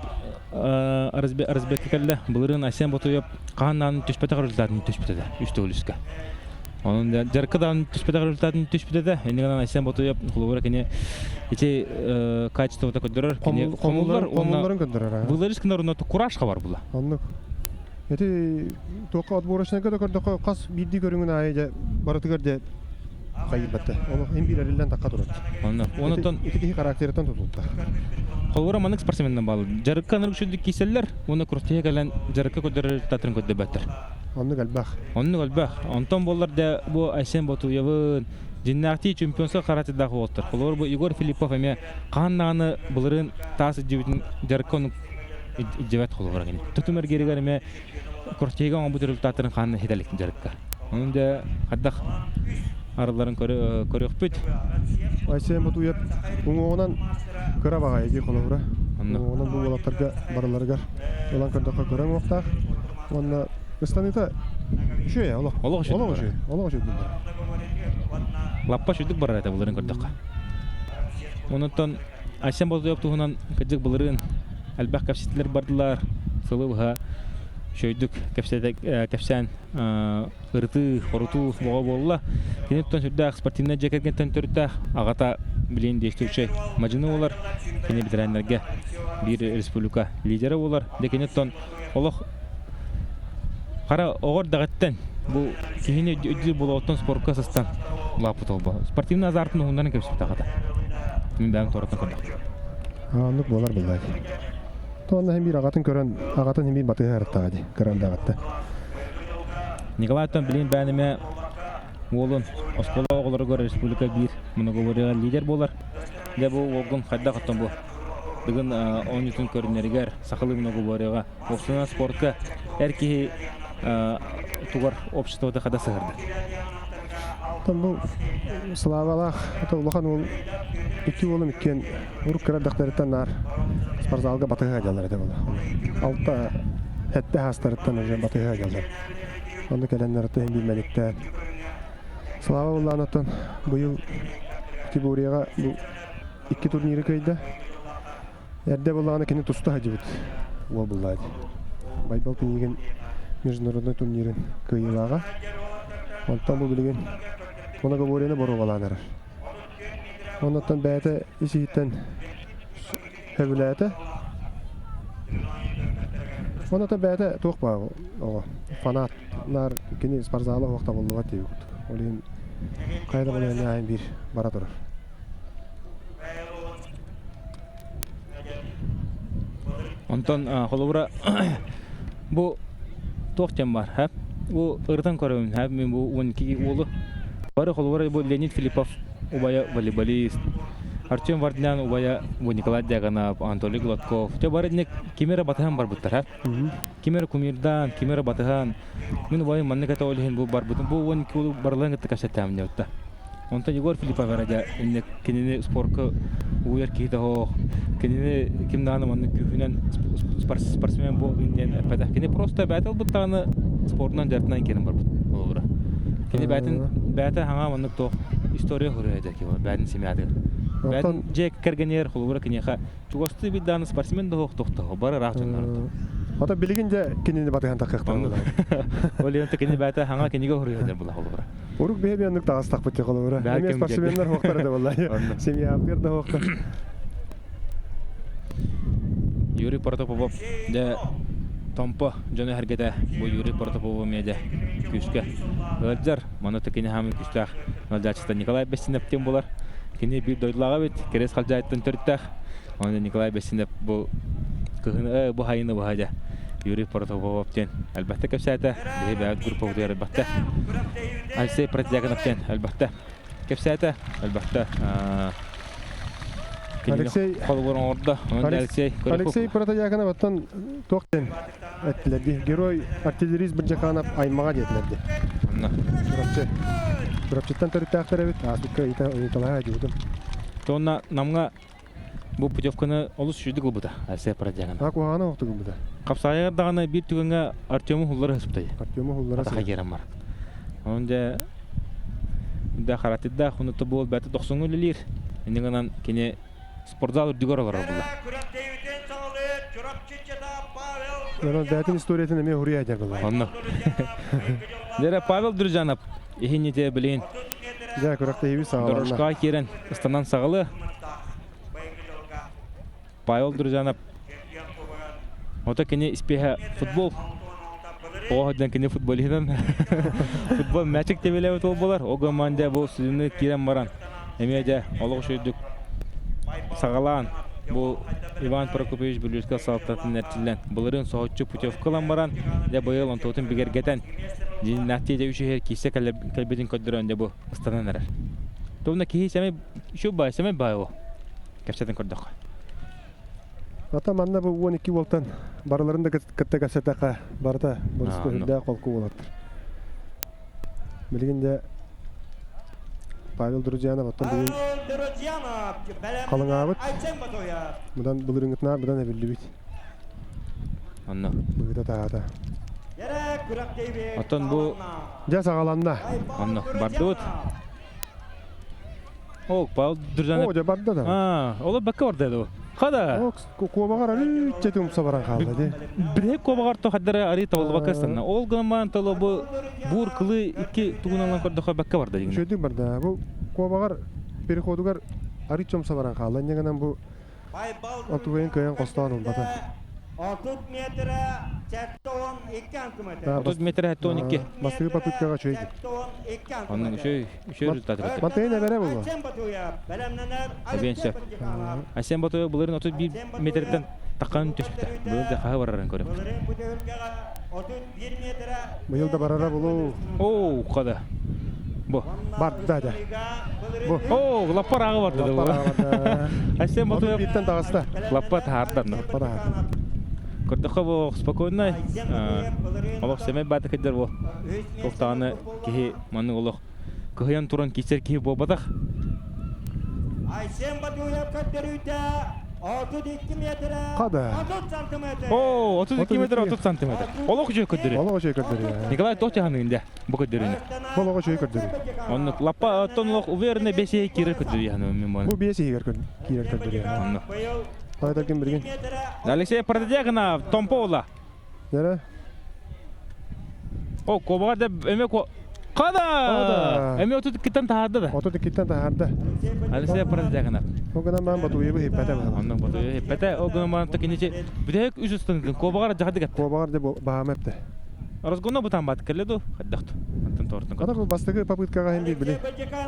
Арзбек келде. Булырын Асен Ботоеп каннан төшпәтә результатын төшпәтә. Үстө үлүскә. Onun da jarkadan tüspete rezultatını tüspete. Endiğinden Aslan Batu'ya kulübüre kene içe kaçtı da ködürür. Komulların ködürür. Bunlar iskinler onda kuraşka var bula. Anlık. Eti toqa atboruşuna kadar kördüğü kas bildi görünün ayıca baratıgar de kayıbattı. Onu en bir elinden takka durur. Ondan iki karakterinden tutuldu. Kulübüre manık sportsmenden bağlı. Jarkan rükşüldük kiseller onu kurtaya gelen jarka ködürür tatırın ködübetter. Onu galbaq. Ondan bollar da bu Aslan Batu'ya'nın Жиннакти чемпионса каратыдагы болтур. Олар бу Игорь Филиппов эме каннаны булырын тасы жибитин жаркон ижебет кылгыра кene. Тутумер керегер эме кортеган бу результаттарын канны хеделик жарыкка. Онда хаддак араларын көрөкпүт. Айсен бу туят уңоонан кыра бага эги колобура. Уңоонан бу балаттарга бараларга улан көрдөккө көрөң октак. Онна ыстаныта шөй олох. Олох шөй. Олох шөй. Лаппа шүдік барар әті бұлырын көрдіққа. Оныттан Айсен болды өптуғынан кәдік бұлырын әлбәқ кәпсеттілер бардылар. Сылы бұға шөйдік кәпсән ұрыты, қорыту бұға болыла. Кенеттен сүрдәқ спортивна жекерген тәнтөрттәқ ағата білейін дейстеуші мажыны олар. Кене бітірәнлерге бір республика лидері олар. Кенеттен олық қара оғыр дағаттен бұл кейіне өдді болуғыттан спортқа састан лапыт олба. Спортивный азартын оңдарын көпсіп тағады. Мен бәңі торатын көрдік. Анық болар бұлдай. Тоғанда hem bir ағатын көрін, ағатын hem bir батығы әріттағады, көрінді ағатты. Николаевтан білейін бәніме олын Оскола оғылары көрі республика бір мұнығылырыға лидер болар. Де бұл оғын қайда қыттан бұл. Бүгін 10 үтін көрінерігер сақылы мұнығылырыға оқсына спортқа әркеге туғар обществода қада сығырды. Бұл Славалақ, ұлақан ол 2 олым үткен ұрық кірадақтарыттан нар спарзалға батыға жалар әді бұл. Алта әтті хастарыттан батыға жалар. Онды кәләнлерді әм білмәлікті. Слава олағын оттан бұйыл Тибурияға 2 турнирі көйді. Әрді болағына кені тұсты хажы бүт. Ол бұллайды. Байбал пенеген международный турнирін көйілаға. Онтан бұл білген Ona говорено бороваланар. Оннан бәте иситтен хәвләте. Оннан бәте тоқпа о фанатлар кини спортзалы вакытта булуга тиеп. Олин кайда булган бир бара турар. Онтан холовра бу тоқтем бар, һәп. Бу ырдан көрөм, һәп мен бу 12 улы Бары холвара бу Леонид Филиппов, убая волейболист. Артем Варднян, убая Николай Дяганов, Анатолий Гладков. Те бары не кемера батыхан бар буттар, кемера кумирдан, кемера батыхан. Мен убая манныката олихин бу бар бутун. Бу 12 улы барлыгын кашаттам нетта. Онтан Егор Филиппов бараja инне кенене спортка уер киде хо. Кенене кимданы манны күфүнен спортсмен бу инден пада. Кене просто батыл буттаны спортнан жартынан кенем бар бут. Кене бәті хаңа мұнық тоқ история хүрейді ке, бәтін семяды. Бәтін жек кәргенер құлғыра кенеға чуғасты биданы спортсмен доқ тоқты, бары рақ жонларды. Ота білген жа кенені батыған таққықтан бұлай. Ол енті кене бәті хаңа кенеге хүрейді бұла құлғыра. Ұрық бәйбе анық тағыз тақ бұтте құлғыра. Әме спортсменлер хоқтары да бұлай. Семья абгер да хоқтар. Юрий Протопопов Томпо жаны әргеті бұл Юрий Протопова меде күшке өлдер. Мұны кені хамын күштақ нөлдәчісті Николай Бессинептен болар. Кені бір дойдылаға бет, керес қалжайттың түрттақ. Оны Николай Бессинеп бұл күхіні бұл хайыны бұл хайда. Юрий Протоповтен әлбәтті көпсәті. Бейбі әд группа бұдыр әлбәтті. Алексей Протягановтен әлбәтті көпсәті. Әлбәтті Алексей Протяганов оттан тоқтен әттілерді. Герой артиллерист бір жақанап аймаға жетілерді. Бұрапчеттен түрітті ақтар әбет, асыққа италаға әдеудім. Тоғына намға бұл путевканы олыс шүйді қылбыда, Алексей Протяганов. Ақ оғаны оқты қылбыда. Қапсағайырдағаны бір түгінге Артему Хуллары ғысыптайды. Артему Хуллары ғысыптайды. Атақа керем бар. Онда қаратыда құныты бол бәті 90 өлілер. Ендігінен кене спортзал үрдігер олар бұлда. Оның бәтін историятын әме ұрия әдер бұлда. Онны. Дәрі Павел Дүржанов, ехенете білейін. Дәрі күріқті ебі сағаларына. Дұрышқа керен ұстанан сағылы. Павел Дүржанов. Ота кене іспеха футбол. Оғадан кене футболидан. Футбол мәчік тебелі өт ол болар. Оға маңда бұл сүзіні керен баран. Әмеде олық шүйдік сағалан. Бұл Иван Прокопьевич Бүлюшка салтатын әртілден. Бұлырын соғытшы путевкалан баран. Де бұйыл он тоғытын бігергетен. Нәттейде үші кейсе кәлбетін көддірі өнде бұл ұстанан әрір. Товна кихи сәме şu бай сәме бай о. Кәпсәтен көрдік. Ата манна бу 12 волттан бараларында кытта кассетака барда бурысты хүндә колку булат. Билгендә Павел Друзьянов оттан бүгін қалың абыт. Бұдан бұл үріңітна, бұдан әбілді бит. Анна. Бұғыта тағата. Оттан бұл... Жас ағаланна. Анна. Барды өт. О, Павел Друзьянов... О, жа барды да. Олар бәкке барды еді о. Қада? Куабағар әрі жеті ұмса баран қалды. Бірек куабағар тоқадары әрі тавылы бақастанна. Ол ғанман талы бұл бұр қылы икі туғынан көрдіға бәкке барды деген. Шөйдік барды. Бұл куабағар переходугар әрі ұмса баран қалды. Негенен бұл отуғайын көйен қостаған ұлбады. 30 метр чаттон 2 сантиметр. 30 метр 12. Бастығы попыткаға чөйді. Оның үші результаты көтір. Мантайын әбәрі бұл. Әбенші. Әсен батуы бұларын 31 метрден таққанын төспіті. Бұлыр да қағы барарын көрем. Бұйыл да барара бұлу. Оу, қада. Бұ. Барды да. Оу, лаппар ағы барды да бұл. Әсен батуы Биттен тағыста. лаппа тағардан. Көрдіққа бұл спокойнай. Олық сәмей бәті кәдер бұл. Тоқтағаны кеге мәнің олық. Көхиян тұран кесер кеге бұл бадақ. Ayşem Batu'ya kadarıydı. 32 metre. Қада? 30 santimetre. О, 32 метр 30 сантиметр. Олық жөй көдері. Олығы шөй көрдірі. Николай Тоқтағаныңінде бұл көдеріне. Олығы шөй көрдірі. Оны лаппа оттон олық уверіне бесе кері көдері яғын мен бұны. Бұл бейесі кейер көрдірі. Оны. Қайда кем бірген? Алексей Продедегінов, Томпоула. Нері? О, кобаға деп әме Қада! Әме отыды кеттен тағады да. Отыды кеттен тағарды. Алексей Продедегінов. Оғынан баған бату ебі хеппәті бағам. Оның бұты хеппәті, оғынан баған тәкенеше бүдек үз үстіңдің кобағара жағады кәтті. Қобағар деп бағам әпті. Разгонна бұтан баты кәледі о, қаддақты. Антын торытын Қада бұл бастығы попыткаға хем бейт білі.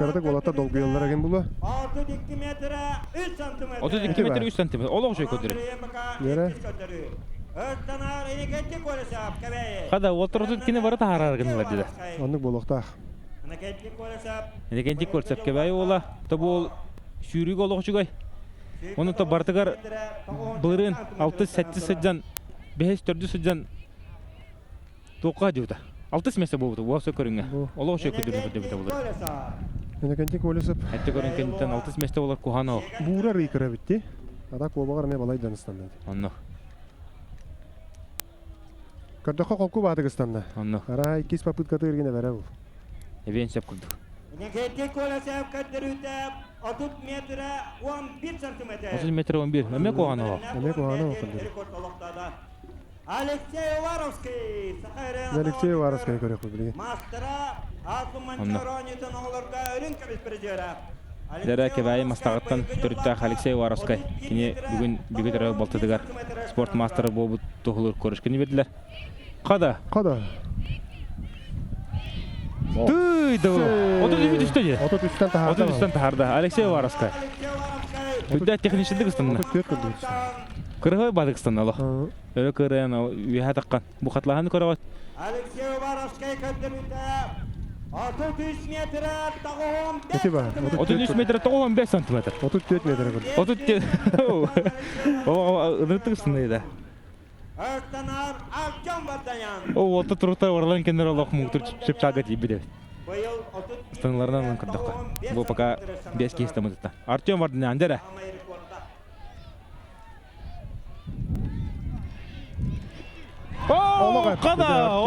Көрдік олатта долғы еллар әген бұлы. 32 metre 3 santimetre. 32 метр 3 сантиметр. Олық жөй көдері. Нері? Öztanar eniketli kolisap kebeye. Қада, олтыр отыр кені бары тағар арғынылар деді. Онық болуқтақ. Eniketli kolisap. Енекентик көрсеп кебәй ола. Табы ол сүйрігі олық жүгай. Оны та бартығар бұлырын 6-7 сәджан, 5-4 сәджан тоққа деуді. 6 месте болуды, уақсы көріңе. Олық жөй көдері көдері бұлыр. Енекентик олысып. Әтті көрін кенттен 6 месте олар кухана ол. Бура рейкіра бітті. Ада қобағар не балай даныстан деді. Онны. Көрдіққа қолку бадығыстанда. Онны. Ара 2 попыткаты ергене бәрі бұл. Эбен сеп курдук. Eniketli kolisap kadarıydı. 30 metre 11 santimetre. 30 метр 11. Эме кухана ол. Әме қоғаны оқылды. Алексей Варовский. Алексей Варовский көрек бұл білген. Мастера Алтуманчаронитын оларға өрін кәбіс біржері. Дәрі кебәйі мастағыттан түріттәқ Алексей Варовскай. Кені бүгін бігітері балтыдығар спорт мастері болу тұғылыр көрішкені берділер. Қада? Қада? Түйді ол. 33 түсті де? 33-тен тағарды. 33-тен тағарды. Алексей Варовскай. Үдді технишілді қыстанына. 34 көрді. Кырғай бады қыстанына алық. Өрі кырғайын үйе таққан. Бұл қатылағаны көрі Алексей Варовский көндірді. 33 метр тағуым 5 Өте ба? 33 метр 15 сантиметр. 34 метр көрді. 34. Ол ұрыты қыстында еді. Öztanar Alcan Vatayan. О, отты тұрғыта орлан кендер олақ мұңтыр чүп чағы дейбі деп. Быйыл 32 Станларынан он кырдыққа. Бұл пока без кейсті мұдытта. Артем барды не андері? О, қада!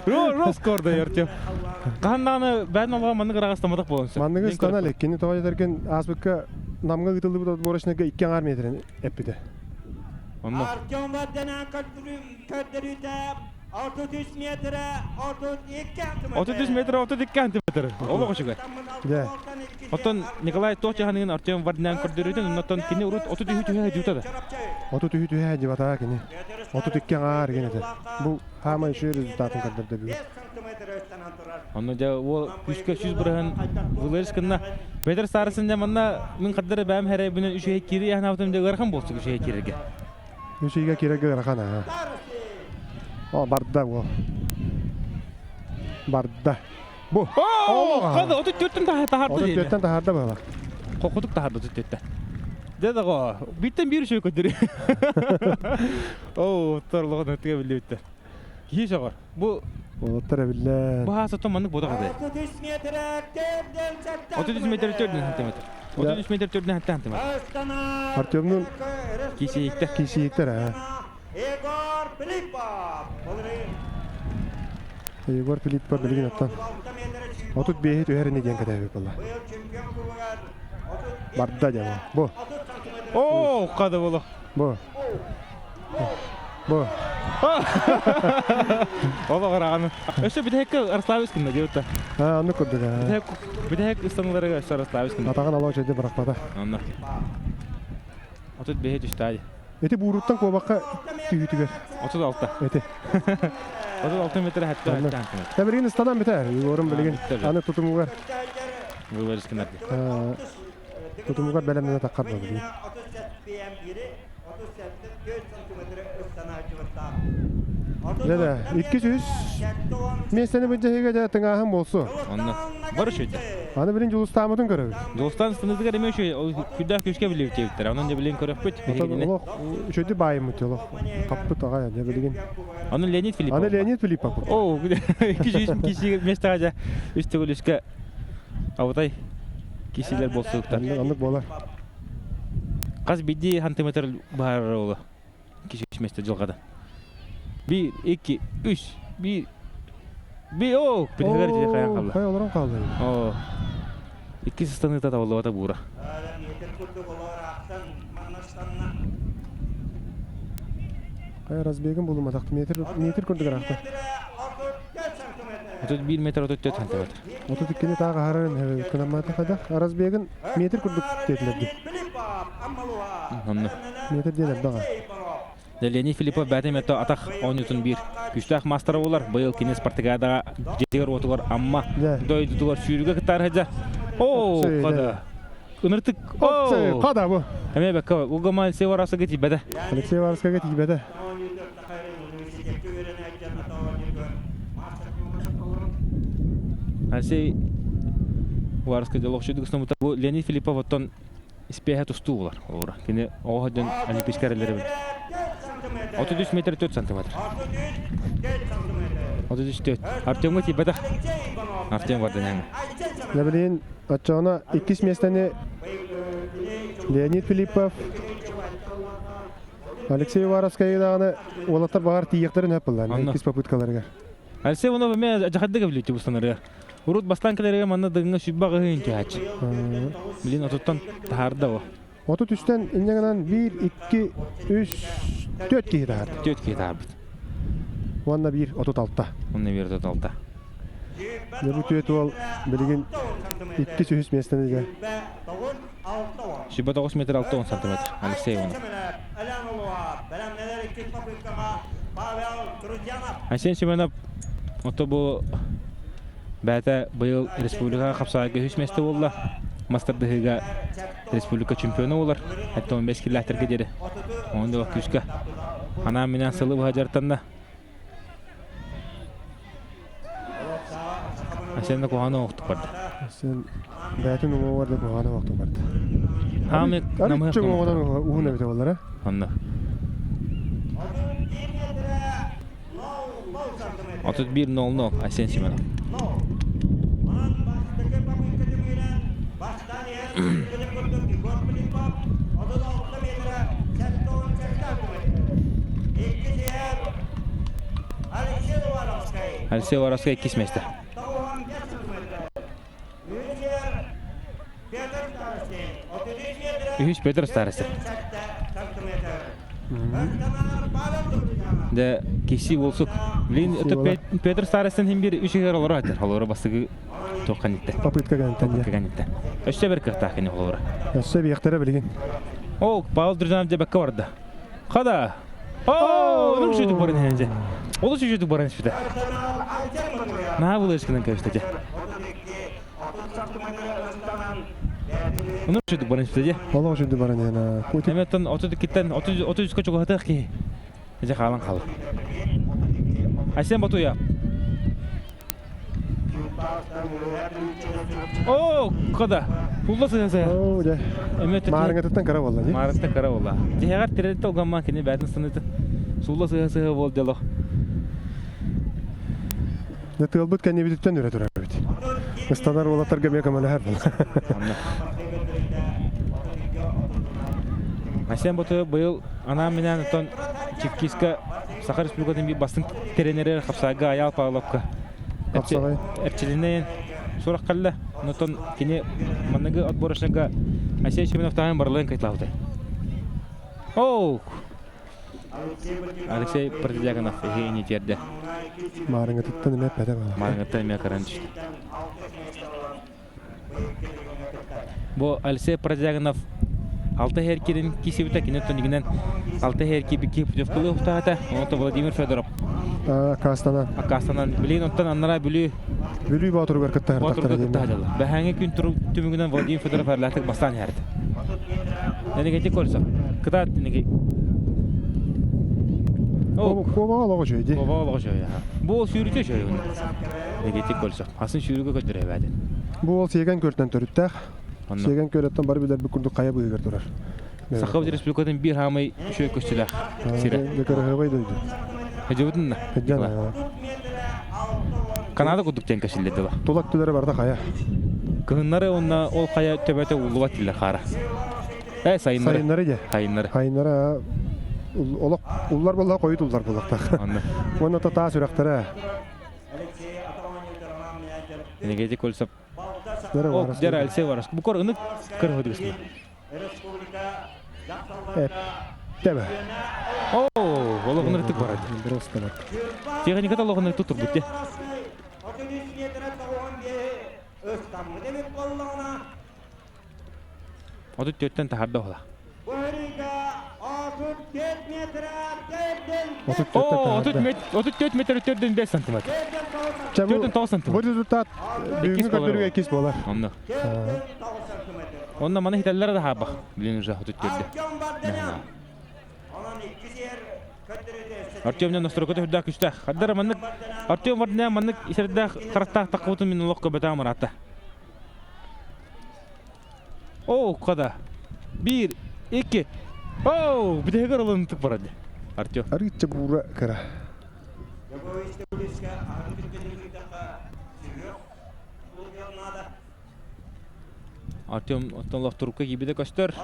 Рос көрді Артем. Қандағаны бәдін олға маңны қырағастамадық болыңсы. Маңнығы стана леккені тоға жетерген асбыққа намға ғытылды бұд борашынығы 2 аңар метрін әппіді. Alcan Vatayan köndürüldü. 33 metre 32 santimetre. 33 метр 32 сантиметр. Олы қошыға. Де. Оттан Николай Тоқчағанығын Артем Вардинан көрдіруден, оннаттан кені ұрыт 33 түйе жүйтады. 33 түйе әді батаға кені. 32 аңар кенеді. Бұл хама үші результатын көрдірді бүгін. 5 santimetre Öztanar turar. Онны жа ол күшке 100 бұрығын ғылырышқынна. Бәдір сарысында мұнна мен қаддары бәм әрі бүнен үші кері яғын автомда ғырған болсы үші кереге. Үшіге керегі ғырақана. О, барды ол. Барды. Bu. Qada 34-тен тахарды Onu deydi. götten taharda bağlar. Qoquduk tahardı 34-тен. Dede go. Bitten bir şey kötür. Oo, torluğun ötüge bildi. Hiç var. Bu Olatlara billah. bahasa tomanlık boda qada. 33 metre 33 metre 4 santimetr. 33 metre 4 santimetr. Artyom'un Kişilikte. kişilikler ha. Egor Filipov. Igor Filipov bilgin attan. Otut behi tüherine gen kadar yok valla. Barda jama. Bu. Oo, qada bolo. Bu. Bu. Ola qarağаны. Öşe bir de hek Arslaviskinde diyordu. Ha, onu kurduk ha. Bir de hek istanlara Arslaviskinde. Atağın Allah şeyde bırakmadı. Anla. Otut behi düştü hadi. Eti buğruttan kovakka tüyü tüger. 36. Eti. 36 metre hatta Anladım. santimetr. Tabirin istadan biter. Igor'un bilgin. bitti be. Anı tutumu var. Bu veriskinler. Tutumu var belemden takar da bilgin. 37 Ne de 200 mesene bence hege de tыңahın bolsu. Anla. Barış ödü. Anı birinci ulus tamudun görüyor. Dostan sınızı kadar şey küdah köşke biliyor tevitler. Onun da bilen körek büt. Ola şöyle bayım mutlu. Kapı tağa ya ne bilgin. Onun Leonid Filipov. Anı Leonid Filipov. Oo, 200 kişi mestaga üstü gülüşke avutay kişiler bolsulukta. Anlık bolar. Qaz biddi santimetr bahar oğlu. Kişi mesta jolqada. 1 2 3 1 o bir haber diye kayan kaldı. Hay olarak kaldı. Oo. İki stanıta da oldu ata buğra. Hay razbegin bulunmadı. Metre kurduk rakta. 1 metre 34 santimetr. 32'ni tağı hararın kınamadı kadar. Razbegin metre kurduk dedilerdi. Anna. Metre diyeler dağa. Leonid Filipov bәтем etto атақ 10 Ньютон 1. Күштақ мастера олар. Быйыл кинес Спартакиадаға жетегер отугар амма дойду тугар сүйрүгө кытар хажа. О, қада. Ыныртык. О, Qada bu. Әме бәкка, угамал севарасы кети бәді. Alexey Varskaga tibede. Алсей Варска делокшудук снамута. Бу Leonid Filipov оттон испеха тусту олар. Олар. Кини оғадын олимпийскар элери. 33 метр 4 сантиметр. 34. Артемга тибеді. Артем барды нәңі. Ne bileyim açığına 2 mesene Leonid Filipov Alexey Varskaya dağını olatar bağır tiyeklerin hep bunlar. Anla. 2 poputkalarga. Алсей оны мен жахаддыга билет бустанырга. Урут бастанкаларга манна дыңга шүббага хын чач. Билин ототтан тахарда о. 33'ten inceğinden 1, 2, 3, 4 kişi daha. Төт ки табыт. Vanda 1, 36'ta. Онны бер тоталта. Ne bu tüyet ol bilgin 2 sühüs mesene Шүбба 9 метр 6 сантиметр. Алексей оны. Асен Семенов ото бу бәтә быйыл республикага капсаага хүчмәсте булды. Мастerdыгыга республика чемпионы булар. Хәтта 15 километрге деді. Онда вак күскә. Ана менән сылы баҗартанда. Асенне куганы октук барды. Sen bәтін оңы vardı bu hana vakti vardı. Хамы намы. Çok oğlan uğuna bite var ha. Анна. 31-00 Асен Семенов. Алексей Воровский 2 месте. Üç Peter Starısı. De kişi olsuk. Bilin Peter Starısın hem bir üç yer olur atar. Olur basığı tokan itti. Попытка гантан ya. Tokan itti. Öşte bir kırtak ne olur. Össe bir yaktara bilgin. O Paul Durcan de bakka vardı. Kada. Oo, onu çocuk barın hence. Onu çocuk barın işte. Ne bu eskiden kaçtı. Onu çocuk barın işte. Allah şimdi bana ne na. Hemen 32'den 30 kaç oldu ki. Nece kalan kaldı. Aysen Batu ya. О, када. Пулла сыгаса. Оо, де. Эметти. Маарыңатыттан кара болла, де. Марытта кара болла. Дегар терете огамма кини бәтин сыныты. Сулла сыгаса бол дело. Не тылбыт кәне битүттен үрә турар бит. Ыстанар болаттарга мека мәләһәр бул. Асен бото быйыл ана менен тон Чекиска Саха Республикатын би бастың тренері хапсага аял палапка. Хапсагай. Эрчилинен сурак калла. Нотон кини манныгы отборышнага Асен Шеменов тагын барлыгын кайтлауды. Оу! Алексей Продягонов не терде. Маарыңатыттан эме пәдә бала. Маңытта эме каранчы. Бу Алексей Продягонов алты херкиден кисибите кинеттен игенен алты херки бики путевкулы уктата. Онто Владимир Федоров. Кастана. Акастанан билин оттан аннара бүлү Бүлүй батыргар кытта Батырга кыттадылар. Бәһәңе күн туру түмүгүнөн Владимир Федоров арлатык бастан ярды. Неге тек колса. Кыдат неге. О, Кова алга жойди. Ова жая. Бу сүйрүтө жая. Неге тек колса. Асын сүйрүгө көтөрө бәден. Бу ол сеген көртөн төрүттәк. Анна. Сеген көрөттөн бар билер бүкүрдү кая быйгар турар. Сахав Республикадан бир хамай шөй көстүләр. Сире. Бекер хавай дойду. Хәҗәвүдүннә. Хәҗҗана. Канада кудуктен кешеләде ла. Тулак түләре барда кая. Кыһыннары онна ол кая төбәтә улуга тилләр хара. Сайыннары. Сайыннары же. Сайыннары. Хайнара олак уллар болла койут уллар болактак. Анна. Оны та сүрәктәре. Неге тек колса. Дәре О, барасы. дәр Алексей Варас. Бу кор ынык кыр ходыгысына. Дәбә. О, ологын рытык барады. Просто бар. Техникада ологын рытык тур бутте. Отут төттен тахарда ола. О, отут 4 метр өтөрдөн 5 сантиметр. Төрдөн 9 сантиметр. Бу результат бүгүнкү көтөрүгө экис болар. Онда. Онда мана хиталлар да хаба. Билин уже отут төрдө. Артемнен настройка төрдө күчтө. Хаддар маннык Артем вардына маннык исердә каракта такутун мен локко бета марата. О, када. 1 2. О, бидегер алынтып барады. Артем. Арыча бура кара. Артем оттанлах турукка кибиде көстөр.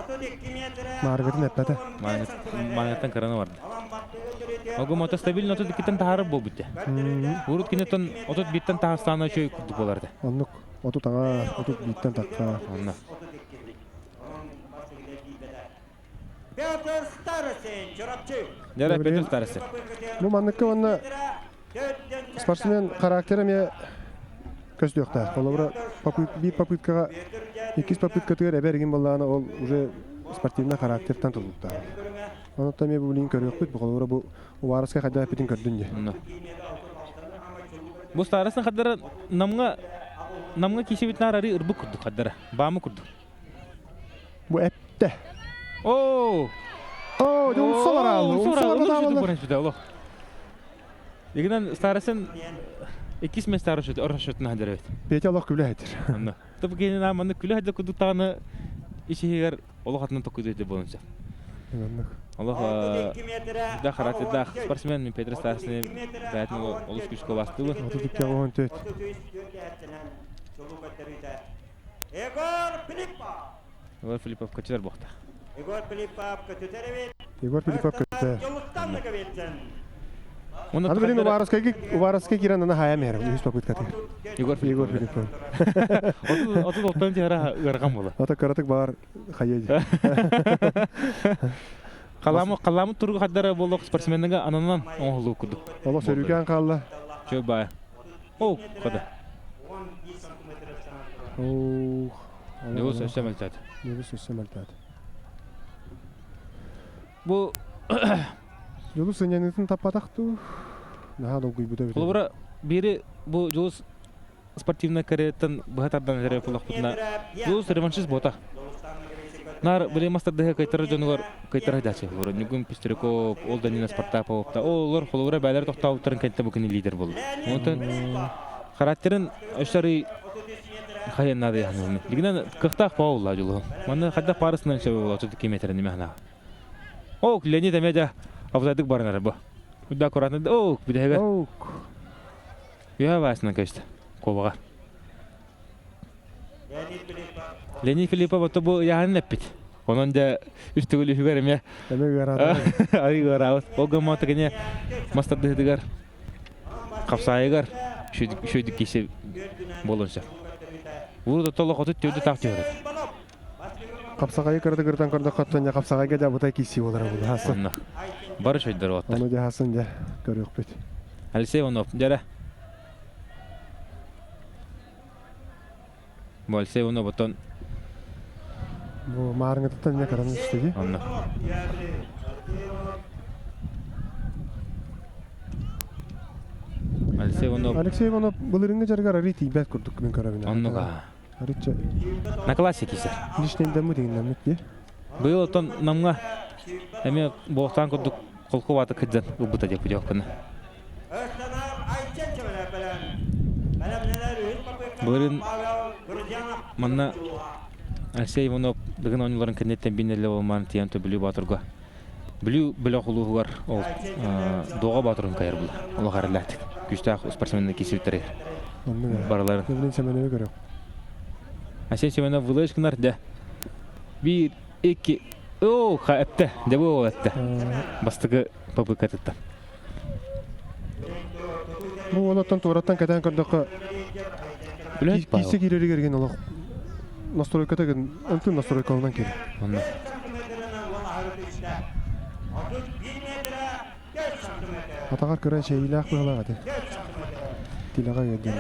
Маргатын эппете. Маңаттан караны барды. Огом ото стабильно отут китен тахарып болбутте. Урут кинетон отут биттен тахастана чөй курдук боларды. Оннук отут ага, отут биттен такка. Онна. Петр Старосин, чорапчы. Дәре Петр Старосин. Бу манныкка онна спортсмен характері ме көстөкта. Олора бир попыткага, экис попыткага эберген болланы ол уже спортивный характертан тулукта. Оны та ме бу лин көрөкпүт, бу олора бу вараска кайда петин көрдүн. Онна. Бу Старосин хаддара намга кишибит нарары ырбы курдук хаддара. Бамы курдук. Бу эпте. О! О, жолса баралы. Дегенен Старосин 2 места орашытына хаддара бит. Петя Аллах күле айтыр. Онна. Топ кенен аманы күле хадда курдуктаны ишегер олохатынан токуйду деп болонча. Аллах да характерда спортсмен мен Петр Старосин бәтин олус күчкө бастыбы. Отутукка он төт. Егор Филиппов. Егор Филиппов көчөр бокта. Егор Филиппов көтөтөрөбүт. Егор Филиппов көтө. Жолуктан кебетсен. Аны билин вараска кирен ана хая мер. Үз попыткаты. Егор Филиппов. Оту оттан жара ырган боло. Ата каратык бар хаяди. Каламы тургу хаддара болдук спортсмендерге ананан оңолуу курду. Ола сөрүгөн калла. Чөй бая. О, када. О. Него сөсөмөлтат. Него сөсөмөлтат. Бу Жолу сынянытын таппадакту. Наха долгуй буда бит. Колбура бери бу жолус спортивный карьердан бахатардан жере фулахпутна. Жолус реваншист бота. Нар билемастар деге кайтара жонугар кайтара дачы. Лора Нигун Пестеряков, Олданина Спартаковта. Олар колбура байлар токтоп турган кентте букини лидер болду. Онтон Характерин өшөрү хайяннады яны. Дигинен кыхтак паула жолу. Мана хадда парысынан чөбө болот 30 км немехна. О, Леонид Амедя авзадык барнар бу. Уда аккуратно. О, бидега. Оу. Я вас на каст. Колга. Леонид Филиппов вот бу яһан леппит. Онон да үстүгүл үгөрөм. Эме гарада. Ари гараут. Ога мотогене мастардыгар. Капсайгар. Шөйдүк кисе болонса. Урда толок отут төдү тактыгыр. Капсагай кырды кырдан кырда каттан капсагайга да бутай киси болар бул. Хасын. Анна. Бары шөйдөр отта. Аны да хасын да көрөк бит. Алексей Иванов, жара. Алексей Иванов потом. Бу марыңыттан не караны иштеги. Анна. Алексей Иванов булырыңга жаргар арити бет курдук мен карабына. Аннуга. Арича. На классике исе. Лишненден му дегенден метти. Быйыл отон намга эме боктан курдук колку баты кыджан убута деп жоккана. Бырын манна Алексей Иванов деген ойнолорун кенеттен бинеле болман тиен төбүлү батырга. Билүү хулуугар ол дога батырын кайыр бул. Ол каралат. Күчтак спортсменне кесилтер. Барларын. Мен семене көрөк. Алексей Иванов вылышкынар да. 1 2 О, хапта. Деп болотта. Бастыгы папыкатта. Бу олоттан тураттан катан көрдөккө кисе кирери керген олок. Настройката ген, антын настройкалынан кер. Анна. Атагар көрөн шейлак кылагаты. Тилага келген.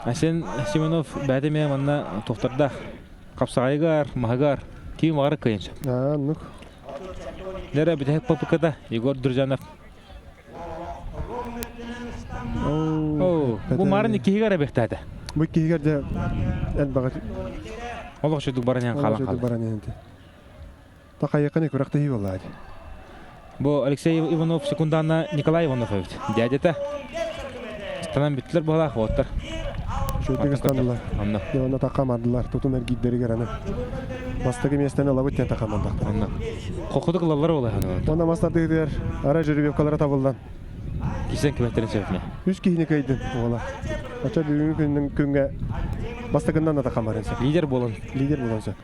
Асен Симонов бәдеме манна тоқтарда капсайгар, магар, ким агар кыйынча. Нук. Лера битек попыкада Егор Дружанов. О, бу марын икигер бектады. Бу кигер де эл багат. Олох шөдүк баранян халан кал. Такай якын көрөктө хи болду. Бу Алексей Иванов секундана Николай Иванов өт. Дядята. Станан битлер бала хоттар. Шөйдүк станалар. Анна. Яна такамадылар. Тутун эргиддерге раны. Мастаги местен лабыттен такамадыктар. Анна. Кокудук лалар болай аны. Онда мастардыгдар ара жүрүбөккалара табылдан. Кисен кеметтерин сөйфне. 3 кийини кайдын ола. Ача бүгүнкү күнгө бастыгындан да такамарын. Лидер болон. Лидер болонса.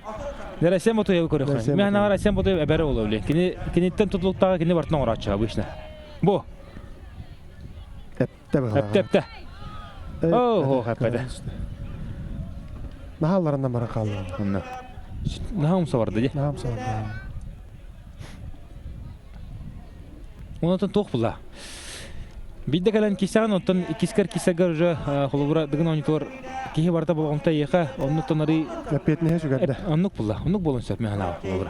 Нера сен мотоя көрөк. Мен ара сен мотоя эбере болобли. Киниттен тутулуктагы кини бартынан орача обычно. Бу. Эптепте. О, хаппада. Нахалларынан бара калды. Анна. Нахам саварды же. Нахам саварды. Онотон тох була. Бидде калан кисан онтон кискер кисагар уже холура дыгын онтор кихи барда болгонта яха онотон ари Япетне жүгөрдө. Оннук була. Оннук болон сөп мен ана холура.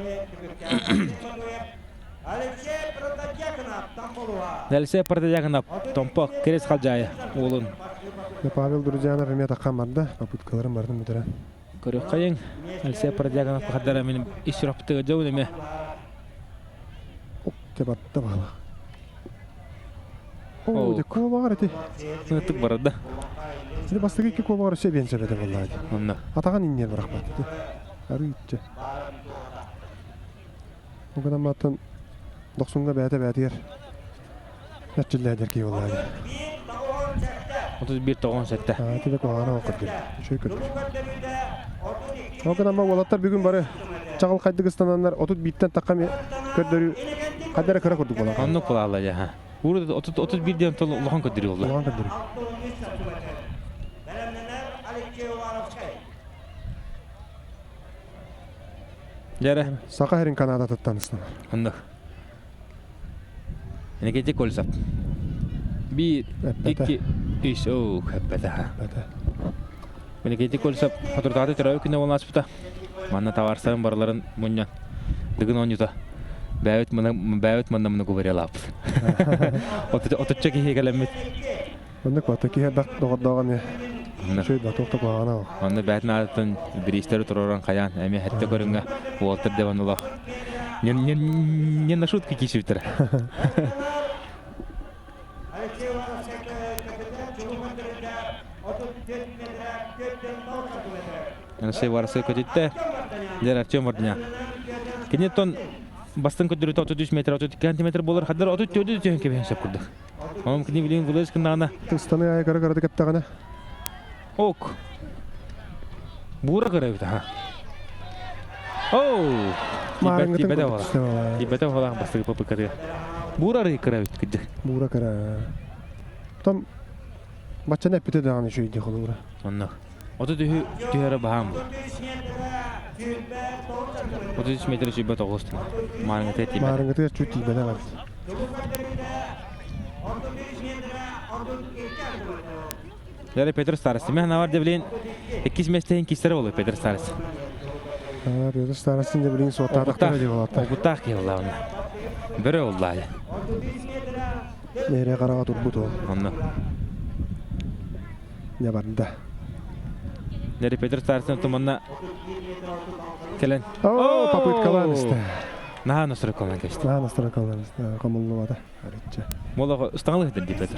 Алексей Продяганов томпок керес халжая олун. Павел Дружанов эме такамарды, попыткаларым барды мутара. Көрөк кайын Алексей Продяганов кадара менин ишраптыга жау неме. Тебатта бала. О, де кобагар эти. Нытык барда. Сине бастыгы ки кобагар себен себеде боллады. Онна. Атаган иннер баракпат. Арыйтчы. Огадан маттан 90-га бәтер. Нәтчелдер ки боллады. 31-97. Тебе когана окуп. Шөйкөт. Огадан ма болаттар бүгүн бары чагыл кайдыгыстанандар 31-тен таккам көрдөрү кадара кыра курдук болот. Оннук була алла жа. Урда 31-ден тол лохан көдүрү болду. Лохан көдүрү. Жара. Сакахерин Канада таттаныстан. Оннук. Энекети колсап. 1 2 3 о хаппада. Энекети колсап хатырдады төрөй күнө болмаспыта. Манна таварсарын барларын мунья. Дыгын онюта. Бәйт мына мына говорилап. Оточча ки хегелемит. Онда квата ки дак догдоганы. Шөй да токтоп калгана. Онда бәтнатын биристер туроран каян эми хатта көрүнгө Уолтер Деванулах. Не на шутки кишиптер. Анасы барысы көтетті. Дер Артем Вардыня. Кенеттон бастын көтөрүтө 33 метр, 32 сантиметр болар. Хадар 34 түйін кебен сап курдук. Onun kini bilin bulayız kındağına. Istanı ayakara karada kaptağına. Ok. Buğra karayı ha. Oh. Tibete ola. Tibete ola bastı papı karaya. Buğra karayı kıcık. Buğra kara. Tam Baçan hep bite dağını şu idi kolu bura. Anlık. O da tüyere baham bu. 33 metre şübet oğustun. Marıngıtı tibete. Marıngıtı şu tibete var. Dari Peter Starası. Ben var devleyin 2 mesleğin kisleri oluyor Peter Starası. Ha, Peter Starası'nın da bilin soğukta taktar ediyor olarak. Okutak ya Allah onu. Böyle oldu hali. Nereye karağa turbut ol. Anlık. Ne var da? Dari Peter Starası'nın tumanına gelen. Oo, papıt kalan işte. Naha nasıl kalan geçti. Naha nasıl kalan işte. Kamullu vada. Harikçe. Mola ıstanlık edildi Peter.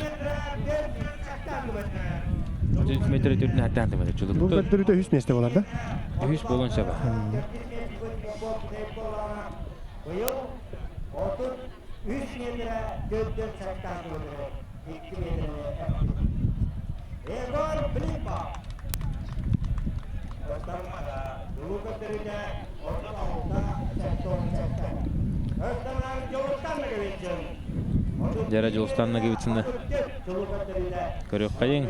33 metre türüne hatta anlamadı çocuk. Bu bedleri de hüs mesle olar da. Hüs bolon şaba. Jara Jolstan'la gibisinde. Görüyor kayın.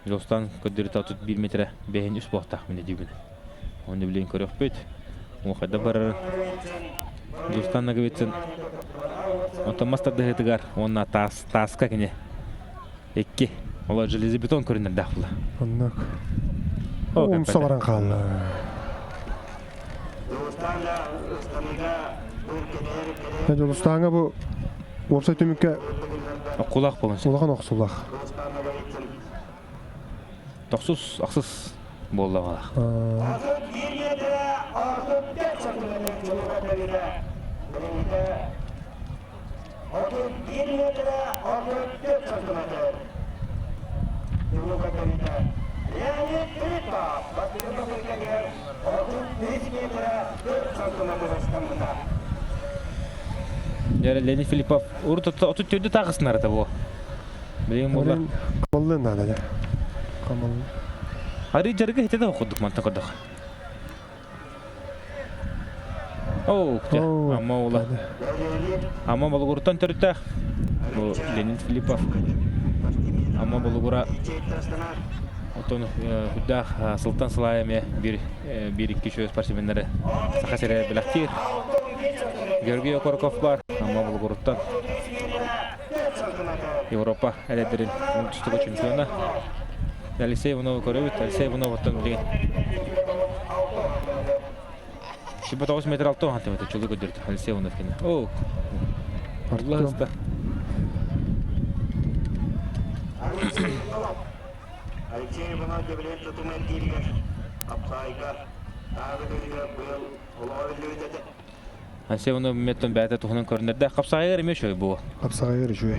Jolstan ködürü tatut 1 metre behin üst boğ tahmin ediyor. Onu bilin görüyor büyüt. O kadar barar. Jolstan'la gibisinde. Otomasta da hıtıgar. Ona taska kine. Ekki. Ola железо beton körünler dağılı. Anlık. Oğum savaran kallı. Ne Jolstan'a bu website tümükke kulak bolun. Sulağın oqsulaq. Toksuz, aksız bolda bala. Jara Leni Filipov urta 34 tağısınlar da bu. Benim bolla. Kamallı nada ya. Kamallı. Hari jarga hete de okuduk mantan koduk. Ama ola. Ama balugurtan törütte. Bu Lenin Filipov. Ama balugura Oton hudda Sultan Salayem'e bir iki şöyle sportsmenleri sakasere bilaktir. Georgiy Korkov var ama bulguruttan Avrupa elederin uluslararası şampiyonu. Alexey Ivanov koruyor, Alexey Ivanov ottan bilgen. Şimdi 9 metre 6 santimetre çoluk ödürdü Alexey Ivanov kene. Oh. Allah hasta. Alexey Ivanov devlet tutumu ettiğiler. Apsayga. Ağabeyler bu yıl olabilir dedi. Alexey Ivanov metten beyte tohunun körünlerde kapsaya girmiyor şöyle bu. Kapsağa yeri şöyle.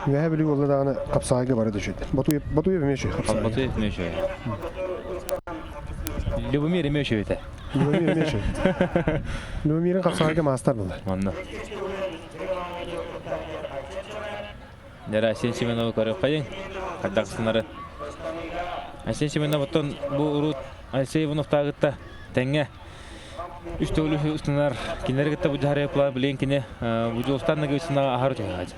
Ve bile oldu dağını kapsağa gibi düşürdü. Batu yapmıyor şöyle kapsağa. Batu yapmıyor şöyle. Lubomir yapmıyor şöyle de. Lubomir yapmıyor şöyle. Lubomir'in kapsağa gibi master bunlar. Anladım. Jara Asen Simenov koruyor kayın. Kaddaqsınları. Asen Simenov ottan bu urut Alexey Ivanov tağıtta tenge. Üç tövlü üstüner. Kinleri gitti bu cahre yapılar bilen kine. Bu Jolstan'la gibisinde ahar tüyü hacır.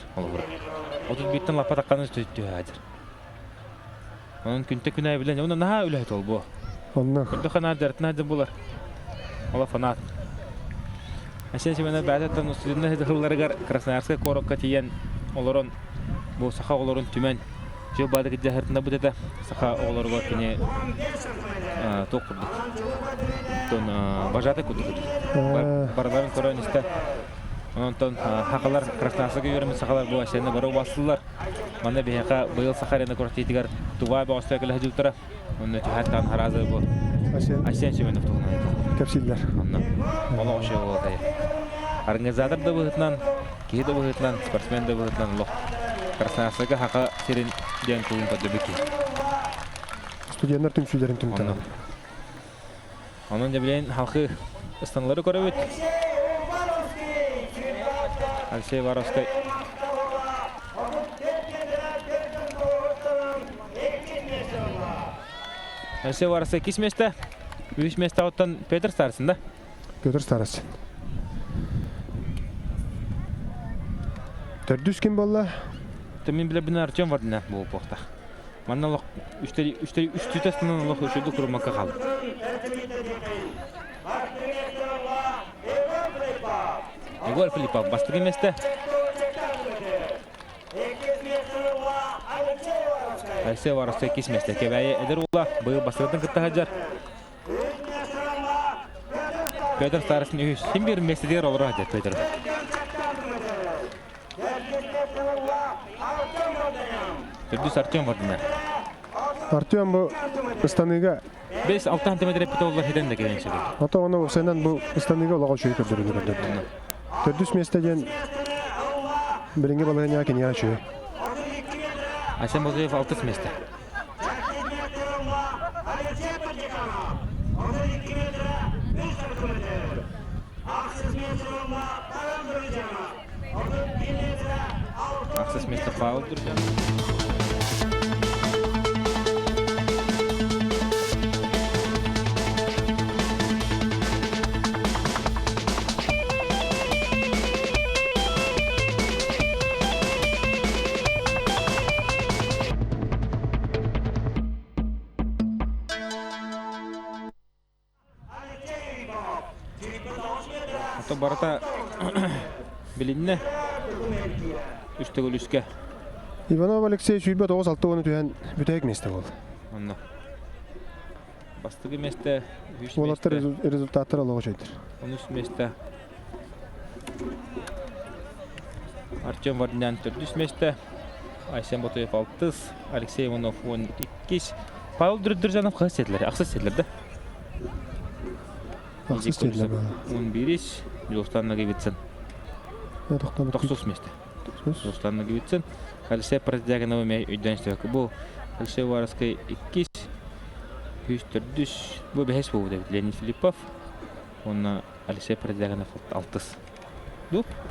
31'ten lapa takkanın üstü tüyü hacır. Onun künte künay bilen. Ona naha ülhet ol bu. Anlık. Künte kanar dertine hacır bular. Ola fanat. Asen Simenov bәдеттен üstüne hızlıları gar. Krasnoyarsk'a korokka tiyen. Olorun bu saha olorun tümen. Şu badık cahırtında bu dede. Saha olor var kine. Tok kurduk. Ton bajata kurduk. Barların koran işte. Ondan hakalar Krasnoyarsk'a yürümüş sahalar bu aşağıda barı bastılar. Bana bir haka bıyıl saharında korktu itigar. Tuva bir ostaklı hacı utara. Onun için hatta harazı bu. Aşağı Simenov tuğunaydı. Kapsiller. Anladım. Ona o şey oldu ya. Organizatör da bu hıtnan Кихи да бұғытлан, спортсмен да бұғытлан лох. Красавсыға хақа серин ден кулын көдді Студенттер түмсүйлерин түмтана. Onun da bilen halkı ıstanları görüp Alsey Warovskiy Alsey Warovskiy kismeste 3 meste ottan Peter Starsında. Peter Stars. Tördüs kim bolla? Temin bile bina Artyom vardı ne bu poqta. Manna loq 3 tütesinden loq üçüdü kurmakka qaldı. Igor Filipov bastı meste. Alsey Warovskiy kismeste kebaye eder ola bu bastırdan kıtta hajar. Peter Stars'ın üç kim bir mesleği olur hajar Peter. Tördüs Artyom vardı ne? Artyom bu ıstanıga 5-6 santimetre pita olur heden de gelen şey. ata onu senden bu ıstanıga olağa şöyle kördürüldü. Tördüs mestegen birinci balığı yakin ya şöyle. Aşam Bozoyev 6 meste. Aksız meste faul durdu. Barata bilinne üstte gülüske. Ivanov Alekseyevich Ülbe 9-6 onu tüyen bütek meste oldu. Anna. Bastığı meste 3 Olatta meste. rezultatlar olağa şeydir. 13 meste. Artyom Vardinan 4 meste. Aysem Botoyev 6, Alexey Ivanov 12. Pavel Durdurjanov kaç setler? Aksız setlerdi. Aksız setler bana. 11. Yolstan'la gibitsin. Ya doktan 9 meste. Yolstan'la gibitsin. Alsey Prazdyaganov me üddençte bu. Alsey Warovskiy 2. 3-4. Bu 5 bu da Leonid Filipov. Ona Alsey Prazdyaganov 6.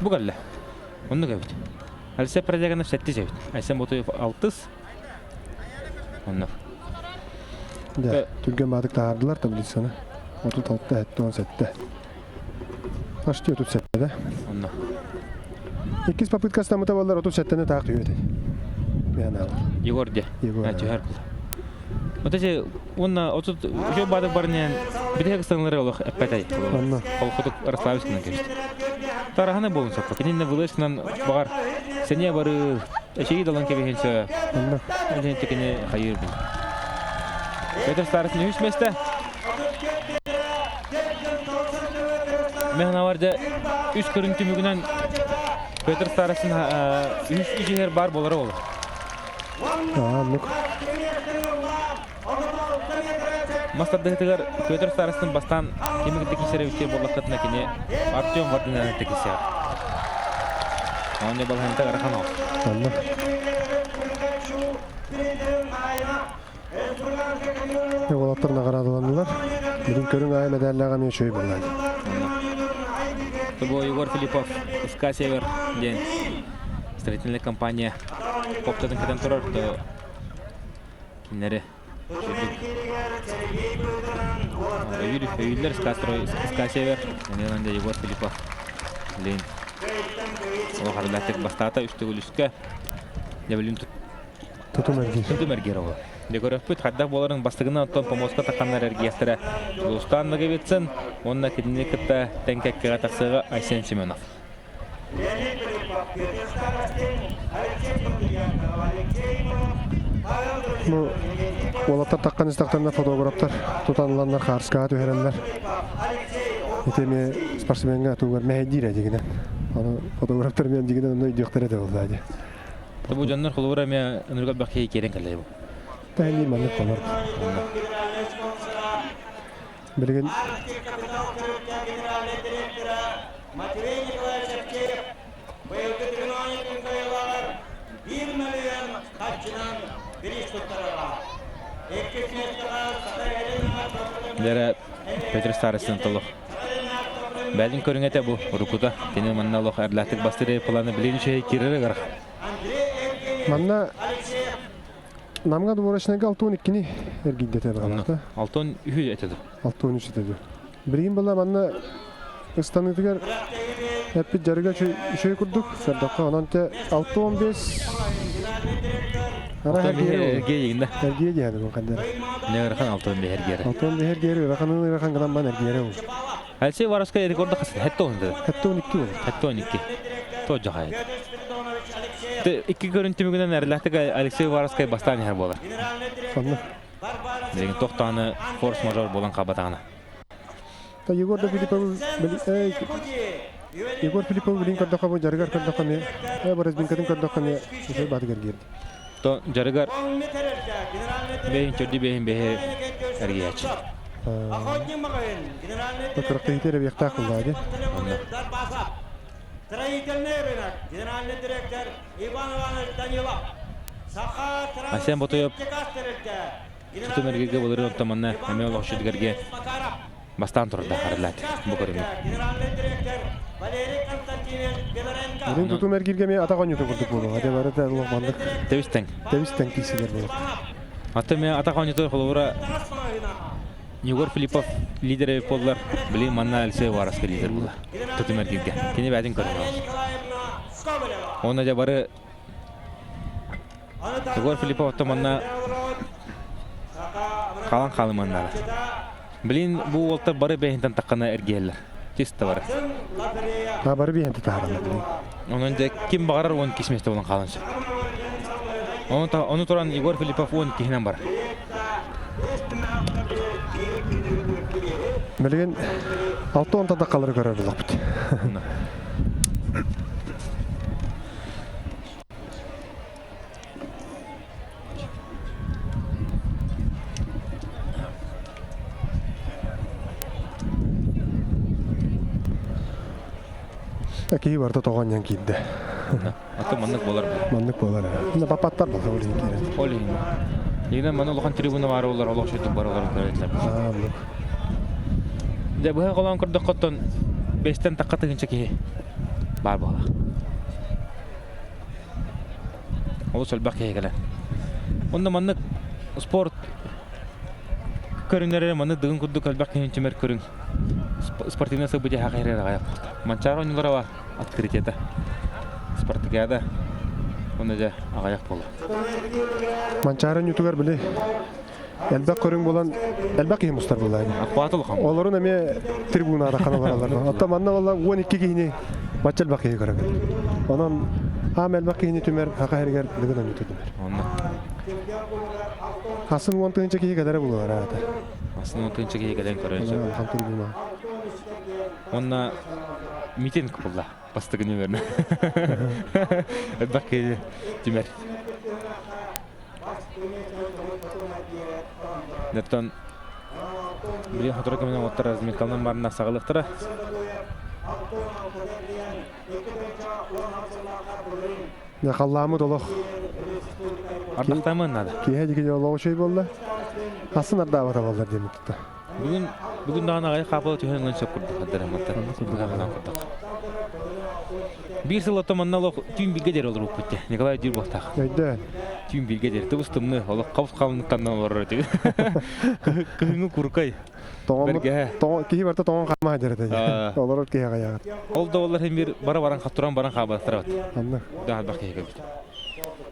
Bu galle. Onu gibit. Alsey Prazdyaganov 7 gibit. Aysem Botoyev 6. Onu. Ya Türkmen badık da hardılar tabi sana. 36'da etti 17'de. Başlıyor 37'de. Onu. İkiz papıtkasında mutavallar 37'de takip ediyor. Yani Igor de. Igor. Ha, çöher bu. Otaca ona 30 şu badık barınen bir de kısanları olur epetay. Anla. Olxuduk Araslavski'nden geçti. Tarahana bolun sapı. Kendine vılışından bağır. Seneye barı eşeği dalan kebehense. Anla. Öyle tekine hayır bu. Peter Stars'ın 3 meste. Mehna vardı 3 kırıntı mügünen Peter Stars'ın 3 her bar boları olur. Anlık. Mastadda hıtıgar Peter Stars'ın bastan kemikdeki serevişler bollakatına kine Artyom Vardinan'ın tekisi var. Onunla balhanita garakan ol. Anla. Olatlarına karadılandılar. Birin körün ayı medalyagan yaşıyor bunlar. Bu Igor Filipov, SK Север ден строительная компания Коптадан кадан турар то кинлери Öğüller SK Север Неланда Igor Filipov Лен Ол харылатык бастата үстө үлүскө Дебелин Tutum эргер ол. Дегорөппүт хадда боларын бастыгына оттон помоска таканнар эргиестире. Улустанныгы битсин, онна кидини кытта тенкекке атаксыга Айсен Семенов. Bu olatlar takkan istaklarında fotoğraflar tutanılanlar karşıya tüherenler. Etemi sportsmenga tuğar mehedire diginen. Onu fotoğraflar men diginen onu idiyoktere de oldu hadi. Bu canlar kulubura me nurgal bakıya keren kalay bu. Tahli manlık olur. Bilgin Матвей Николаевич Аптеев, боевой Петр Старостин толық. Бәлін көріңете бұл рукута. Тені манналық әрләтік бастыры планы білейін үші керері қарақ. Манна намга дворачнага 6-12-ни эргиддете барамата. 6-3 етеді. 6-13 етеді. Бірген бола манна ыстанытыгар әппет жарыга үшөй күрдік. Сәрдаққа онанте 6-15 ара Әрге егінді. әргие дияды бұл қандары. Не қарақан 6-15 әргері. 6-15 әргері, рақанын рақан қадан бан әргері ол. Әлсей вараска рекорды қасын. Хәтті оңды. 7-12 ол. Хәтті 12. Тоқ жаға еді. Iki görüntümünden erləhtik Alexey Varaskay bastani her bolar. Anlı. Деген тоқтаны форс мажор болан қабатағына. Та Егор Филиппов билин каддақа бу жаргар каддақа ме. Барас бин кадын каддақа ме. Үсөй бадыгар келди. То жаргар бейін чөрді бейін бейі әргейәч. Та кыракта хитері бияқтақ қылды. Строительный рынок, генеральный директор Иван Иванович Данилов. Асен Ботоев Sütü mergege bolary ontamanna әме олақ шүдгерге бастан тұрды қарылады бұл көрінген. Бүгін тұту мәргерге ме атаған еті құрдық болу. Әде бары да ұлық бандық. Тәвістен кейсілер болу. Аты мен атаған еті қолуыра Егор Филиппов лидері болылар. Білейм манна Алексей Вараска лидер болы. Тұту мәргерге. Кені бәдін көрінген. Оны да бары Егор Филиппов отаманна қалан қалыманнары. Білейін бұл олтар бары бәйінтен таққана әргейлер. Тесті бары. Бары бәйінті тағыраны. Оның да кем бағарар оны кесместі болын қаланшы. Оны тұран Егор Филиппов оны кейінен бар. Білген 6-10 тада қалары көрер бұлақ бұд. Әкей барды тоғаннан кейді. Аты маннық болар бұл. Маннық болар. Бұнда папаттар болса олейін кейді. Олейін. Егінен маны ұлған трибуна бары олар, олақ шөйтіп бары оларын көрәйтілер. Де бұға қолан күрді қоттан 5-тен таққа тығынша кейі бар болақ. Ол сөлбақ кейі кәлі. Онда маннық спорт көрінері маны дығын күрді көлбақ кейін чемер көрін. Спортивный события хақайрера ғаяқ болды. Манчар ойнылары бар, открытиеті. Спартакиада, оны да ағаяқ болды. Манчарын ютугар біле, әлбәк көрін болан, әлбәк ең мұстар болды. Ақуаты ұлған. Оларын әме трибунада қаналаралар. Атта манна болла 12 кейіне матч әлбәк кейі көрі. Онан ам әлбәк кейіне түмер хақайрегер дығынан юту түмер. Асын 10-тыңынша кейі кәдәрі болуар ағата. Асын 10-тыңынша кейі кәдәрі көрінші. Онна митинг болды, басты күні берні. Әлбәк кейі түмер. Дәттен білген қатыры көмінен оттар разметкалынан барына сағылықтыры. Қалламы долық. Ардақтаймын нады. Кейі олығы шөй болды. Асын арда авара болдар демі тұтты. Бүгін дағын ағай қапылы түйенің сөп күрді. Bir сыл отаманна лох түйін білге дер олар өкпетте. Николай Дюр болтақ. Өйді. Түйін білге дер. Тұбыстымны олық қауыс қалынықтаннан олар өтегі. Күхіңі күркай. Кейі барта тоңын қама әдерді. Олар өт кейі ғаяғыр. Ол да олар hem bir bara-baran қаттыран баран қабаттыр өт. Анны. Дағал бақ кейі көбіт.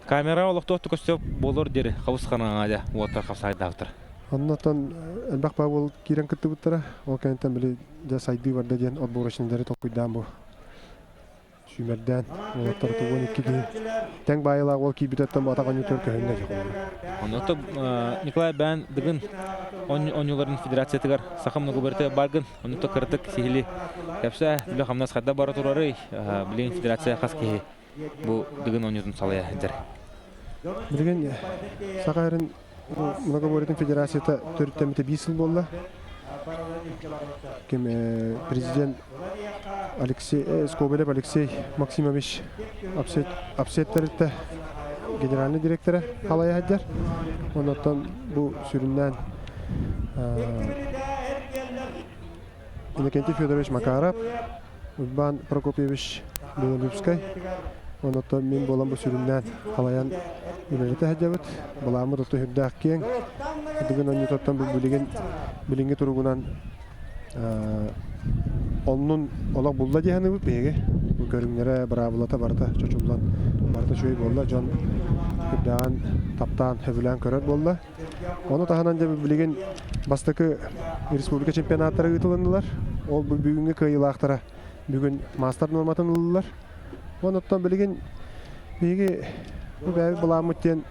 Камера олықты оқты көстеп болыр дері. Қауыс қанан ада. Уаттар қапсайдағытыр. Аннатан әлбәқ ба ол кейрен күтті бұттыра. Ол кәнеттен білі жа сайды барды ден от борышындары тоқуйдан бұл. Сүймерден, олаттар туғын 2 кейі. Тәң байылақ ол кей бүтеттен батаған өтөр көхінне жоқ. Онаты Николай бән дығын ойнуларын федерациятығар сақымны көбірті барғын. Онаты кірдік сейілі кәпсі білі қамнас қадда бары тұрары білген федерация қас кейі бұл дығын ойнудың салая әдір. Білген сақайрын мұнаға бөретін федерацията төрттеметі 5 жыл болды. Президент Скобелев Алексей Максимович Апсеттерді генеральный директоры қалай әддер. Онаттан бұл сүрінден Иннокентий Федорович Макаров, Ульбан Прокопьевич Белолюбскай. Онотто мен болам бу сүрүннән халаян үлелете хаҗабыт. Буламы тотто хүрдәк кең. Дигән аны тоттан бу билинге тургунан оннун олак булда дигәне бу беге. Бу көрүңнәре бравлата барда чочуллан барда шөй болла жон хүрдәгән таптан хөбүлән көрөр болла. Оны таханан да билеген бастакы республика чемпионаттары үтүләнделәр. Ол бу бүгүнгү кыйлактара бүгүн мастер норматын алдылар. Оныттан билеген беге бу бәй буламыттен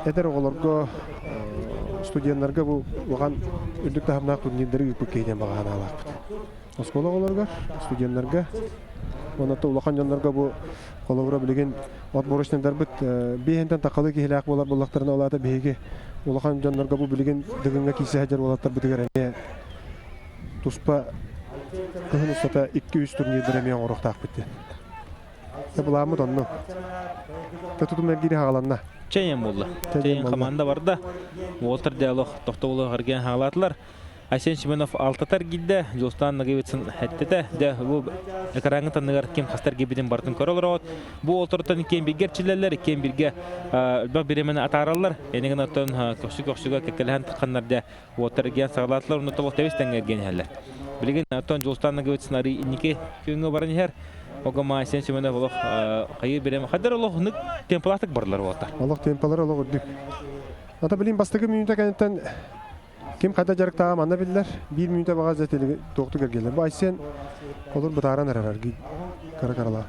эдер оголорго студентларга бу оган үдүк тахамнак турнирлери үпүп кейден багана алат. Оскола оголорго студентларга онотто улахан жандарга бу колобура билеген отборочндар бит бейенден такалы килак болар булактарына алата беге улахан жандарга бу билеген дигинге кисе хаҗар болаттар битигер эме туспа кыһын устата 200 турнирлер эме орохтак битти. Буламы тонну. Тотутум мергири хагаланна. Чейен болду. Чейен команда барда. Уолтер диалог тохтобулу гарген хагалатлар. Айсен Шименов алтатар гидде, Жолстан Нагевицин хеттете, де бу экранга таныгар кем хастар гибиден бартын көрөлөр. Бу олтортон кем бигерчилерлер, кем бирге өлбөк беремен атаралар. Энеген оттон көксүгө кекелен тыкканнарда уолтерген сагалатлар уну толук тебестен келген хәлләр. Билген оттон Жолстан Нагевицин ари инике күнгө барын хәр. Огама Айсен Шименов олох кайы беремен хадыр олох нык темплатык барлар болтар. Олох темплалар олох үрдүк. Ата билин бастыгы минута кенеттен кем кайда жарыктаа манда биллер 1 минута бага жетелиги токту кергенлер. Бу Айсен колор бутаран арар каракарала.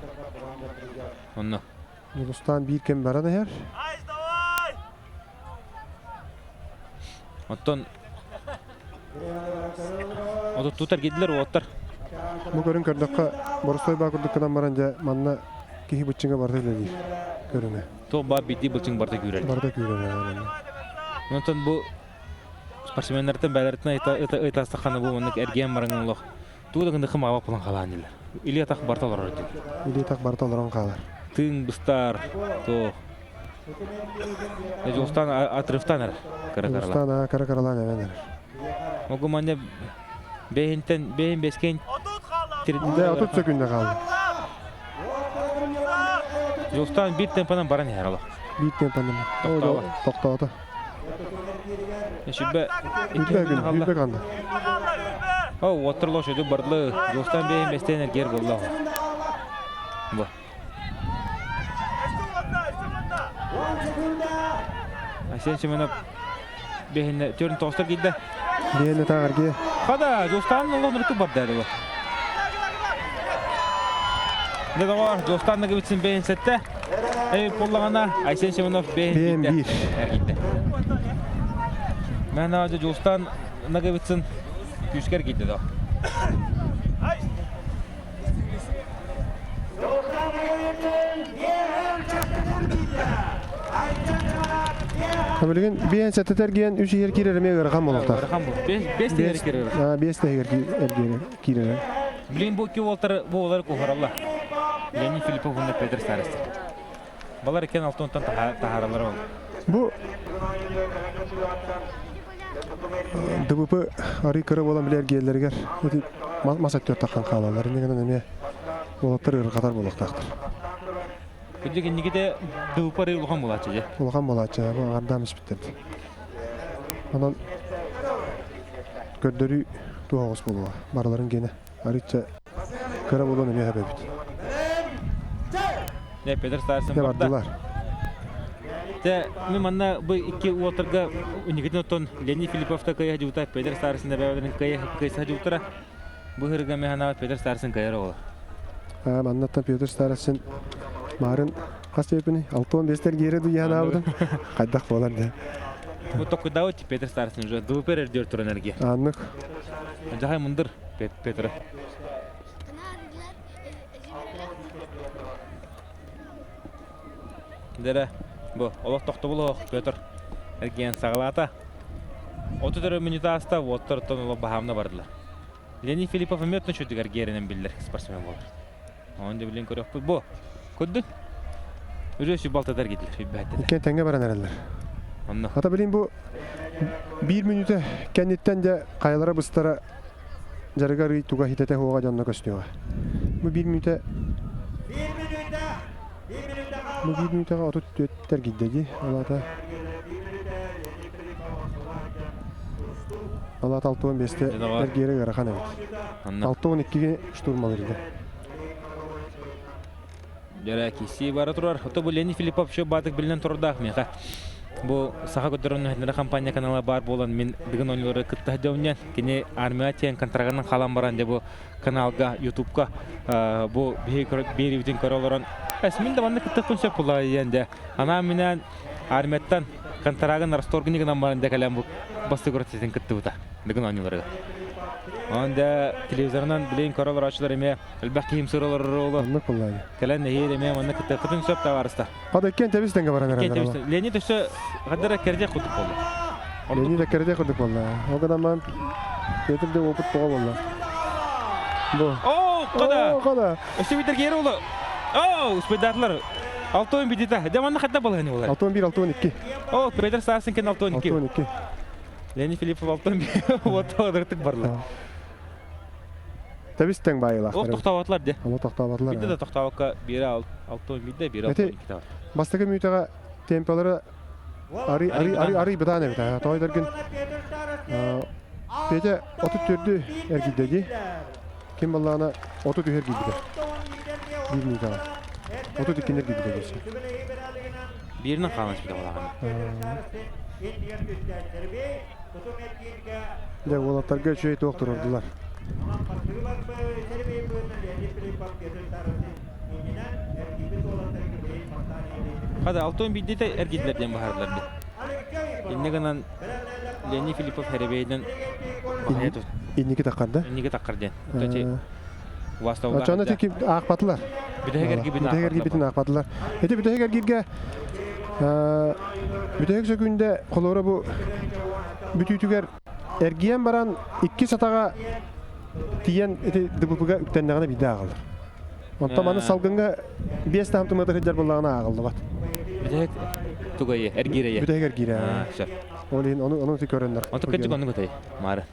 Онно. Жолстан бир кем барады хер. Оттон Ото тутар гидлер оттар. Бу көрүн көрдөккө Боростой бакырдыкынан баранжа манна кихи бычыңга барды эле көрүнө. То ба биди булчиң барда күрөр. Барда күрөр. Онтон бу спортсмендерден бәләртне ыйтастаканы бу моны эрген барыңын лох. Туудагында кым абак булан калган дилер. Илия так барталар ди. Илия так барталар калар. Тың быстар то. Жолстан атрыфтан каракарала. Жолстан каракарала нәмәләр. Могуманда бейин бескен тирдә 30 секундда калды. Жолстан бир темпанан баран яралар. Бир темпанан. Токтоды. Шибе Үтбе канды. О, отырлош өдү барлы. Жолстан бейин бестен гер болду. Бу. Айсен Шименов бейин төрүн тостар кийди. Бейин тагырге. Када Жолстан олонурку барды бу. Недавар Жолстан Нагевицин бейин сетте. Поллагана Айсен Шименов бейин кийди. Мен ажы Жолстан Нагевицин күшкер кийди да. Билген бейин сеттер ген 3 ер кирерме гарган болуктар. 5 тегер кирер. 5 тегер кирер. Билин бу ки Волтер бу олар кохаралла. Леонид Филиппов уны Петр Старост. Балар экен алтонтан тахаралар бол. Бу ДВП ары кыры болан билер геллергер. Масаттер таккан калалар. Негенен эме болоттар ыргатар болуктактыр. Күдеген нигеде ДВП ары улган болачы же. Улган болачы. Бу ардам испиттер. Анан көддөрү туагыс болуа. Барларын гене. Арыча кыра болон эме хабебит. Не Петр Старост барда. Те мен манна бу iki уотерга уникетен тон Леонид Филиппов та кая жута Петр Старост да бәвелен кайса жутара. Бу хырга механа Петр Старост кайра ола. Маннаттан Петр Старост марын кастепини 6-15 гере ду яна алдым. Кайдак болар да. Бу токудаут Петр Старост уже дупер эрдер тур энергия. Аннык. Жахай мундыр Петр. Дера бу олох токтобулу Петр эрген сагалата 34 минута аста Уолтер тонло бахамна бардылар. Леонид Филиппов метн чөтүгөр геренен билдер спортсмен болду. Онда билен көрөк бу. Көддү. Үрөшү балтадар кетилер фиббатта. Кен теңге баран эрелер. Онно. Ата билин бу 1 минута кенеттен де кайлара быстара жарыга рый туга хитете хуга жанна көстөга. Бу 1 минута бу 1 минутага отут төттер гиддеги. Алата 6-15-те эргере гарахан эбит. 6-12-ге штурмал ирди. Жара киси бара турар. Ото бу Леонид Филиппов шо батык билен турдак меха. Бу саха көдөрөнү компания каналы бар болан мен деген ойлору кытта жөннен кене армия тен контрагынан калам баран деп бу каналга YouTube'га бу берибитин көрөлөрөн эсмин да баны кытта концепт булай энде. Ана менен армияттан контрагын расторгнигынан баран деп калам бу басты көрөтсен кытты бута деген ойлору. Анда телевизордан билен көрөлөр ачылар эме элбак кийим сыралар болу. Аннык булай. Келен эме маны кытта кытын сөп табарыста. Када кен тебистенге баран эрелер. Леонид өсө кадара керде кутуп болду. Леонид керде кудук болду. Огадан мен кетирде опыт бого болду. Бу. Када. Өсө битер кери болду. Успедатлар. 6-10 бидита. Деманна катта болгон болар. 6-11, 6-12. Петр Сарсын кен 6-12. 6-12. Леонид Филиппов 6-11. Вот одыртык барлар. Тебистен байыла. Токтоптатлар де. Аны токтоптатлар. Бидде да токтоптка бири 6-10 бидде, бири 12 бар. Бастагы минутага темпалары ари битане бит. Тойдерген Пете 34 эргидеги. Ким баллана 34 эргидеги. 1 минутага. 32 эргидеги. Биринен калмаш бит булаган. Де волаттарга чөй токтурдулар. Хада 6-10 бидде эргидлерден бахарлар бит. Иннегенен Леонид Филиппов херебейден бахетов. Инники такканда. Инники таккарден. Төти вастаулар. Ачана теки акпатлар. Бидегер гибитин акпатлар. Эти бидегер гирге бидегер сөкүндө колора бу бүтүтүгер эргиен баран 2 сатага тиен эти дыбыпыга үктендагына биде агылды. Онта маны салгынга 5 тамтымыда хыджар боллагына агылды бат. Бидегер тугай эргирее. Бидегер гире. Олин onu көрөндөр. Ото көчүк аны көтөй. Мары.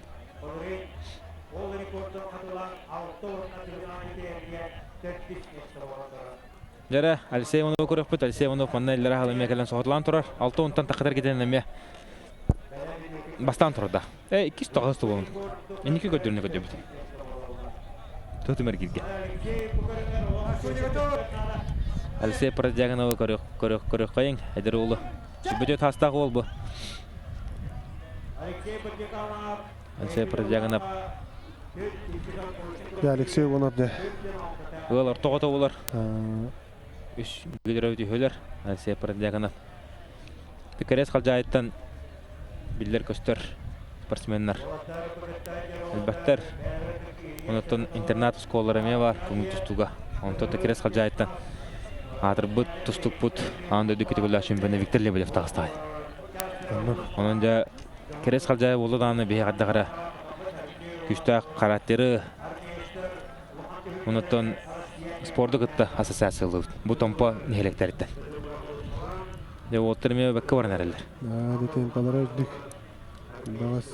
Жара Алексей Иванов көрөкпөт. Алексей Иванов манна элдер халы мекелен сохотлан турар. 6-10-тан такыдар кетен эме. Бастан турда. 2 тогосту болду. Эники көтөрүнө көдөбүт. Төтүмөр кирге. Алексей Продяганову көрөк кайын. Эдер улу. Сүбөтө тастагы болбу. Алексей Продягонов. Алексей Иванов де. Олар тогото болар. Үш гидер өтүлөр. Алексей Продягонов. Текерес калжайттан биллер көстөр спортсменнер. Албаттар. Онотон интернат школалары ме бар, көңүлтүстүгө. Онто текерес калжайттан атыр бут тустук бут. Анда дүкүтүгүлөр чемпионы Виктор Лебедев тагыстай. Онунда керес калжай болду даны бейгаддагара. Күчтө караттыры. Онотон спорттук ытта ассоциациялык. Бу томпо нехелектерден. Де отурме бекке баран эрелер. Детен калары үздүк. Багас.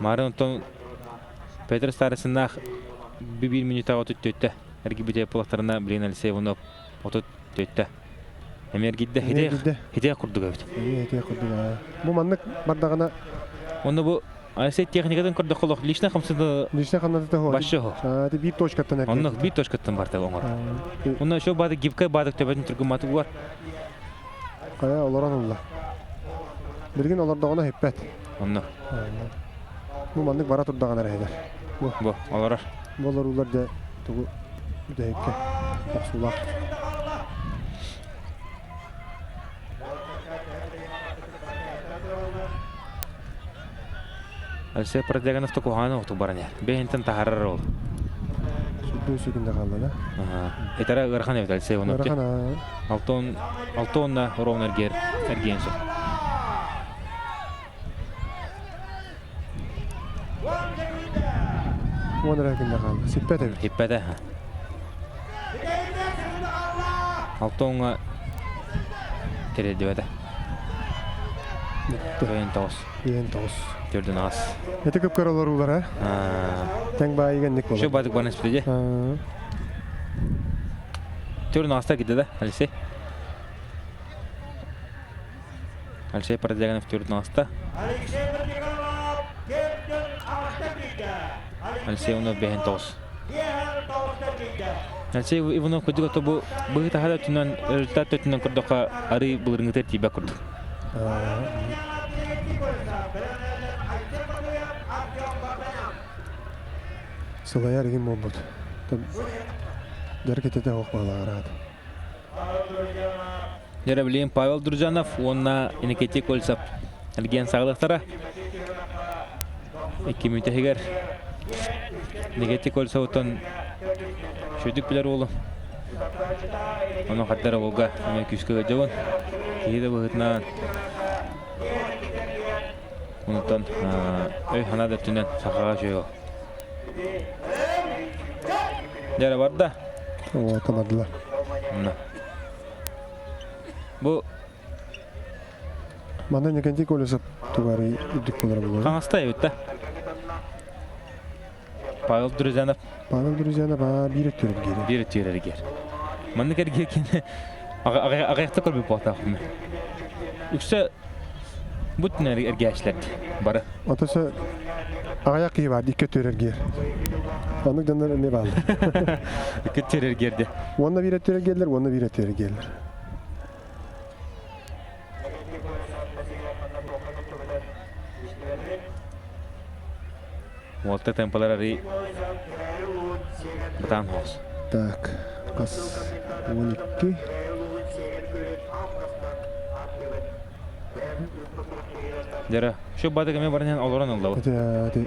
Марын тон Петр Старысынах 1 минутага отут төттө. Эргибите плактарына билен Алексей Иванов отут төттө. Эмергидде хиде курдуга бит. Хиде курдуга. Бу маннык бардагына. Онда бу Алексей техникадан курдук колок. Лично хамсында хо. Башы хо. Ати 1 точкаттан эрген. Онда 1 точкаттан барда оңор. Онда шо бады гибка бадык төбөтүн түргүм матыгы бар. Кая олоран улла. Билген олордагына хеппет. Онда. Бу маннык бара турдаган эрелер. Бу олорар. Болор улар да тугу дейке. Оксулак. Алексей Продягонов токуhana оту бараня. Бехинтен тахарар ол. Судду сүгүндө калды да. Этара гархан эбит Алексей Иванов. Гархан. Алтонна ровно эргенсо. Монра кинде калды. Сиппете. Хиппете. Алтонга кередебеде. Бейін тоғыз. Бейін тоғыз. Төрден ас. Эти көп көрөлөр улар, Тең байыгенник болар. Şu badık bana spide. Төрден аста gitti de Alsey. Alsey Parajaganov төрден аста. Alsey onu beyін тоғыз. Alsey Иванов көдігі тобы бұғы тағада түнен результат өтінен күрдіға ары бұлырыңғытыр тейбі күрдік. Сылаяр егін мол бұд. Дәркететі оқпала арады. Жара білейін Павел Дружанов, онына инекеті көлсап әлген сағылықтара. 2 мүтігер инекеті көлсап отын шөдік білер олы. Оның қаттары олға күскіге жауын. Кейді бұғытынан Онықтан өй ханады түнен сақаға жөй ол. Жара бар да? О, тамадылар. Бұл Манда некенде көлесіп туғары үдік болар болар. қаңыста өтті. Павел Друзянов. Павел Друзянов бирет көріп кері. Бері түйерері кер. Манны кәрге кені ағаяқты көрбей болта ақылме. Үксі бұттын әрге әшілерді бары. Отасы ағаяқ кейі барды, икі төрер кер. Оның жандар не балды. Үкі түйерер керді. Онына бирет төрер келдер, онына бирет төрер келдер. Олты темпалар әрі бұтан хоз. Так, қас 12. Жара, şu badık eме барынан олоран олды. Әті,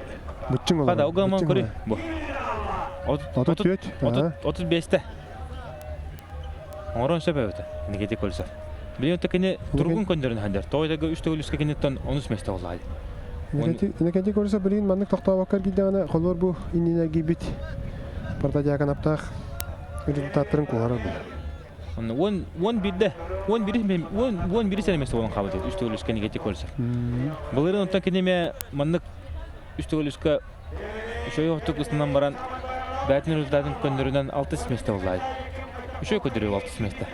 бұтчың олар. Қада, оғаман көрі. Бұл. 35-те. Оңырын сөп әуіті. Негеде көлсі. Білен өтті тұрғын көндерін әндер. Тойдағы 3 төгіліске кенеттен 13 месте олайды. Инекенде көрсө билин маннык токтоо бакар гидегана колор бу иннеги бит. Партадиаган аптак результаттарын колорор бу. Он бирде. Он бири сенемесе болон кабыл дейт. 3 төгүлүскө негети көрсө. Буларын оттан кенеме маннык 3 төгүлүскө шой оттук ысынан баран бәтин результатын көндөрүнөн 6 месте олайды. Шой көдөрүп 6 месте.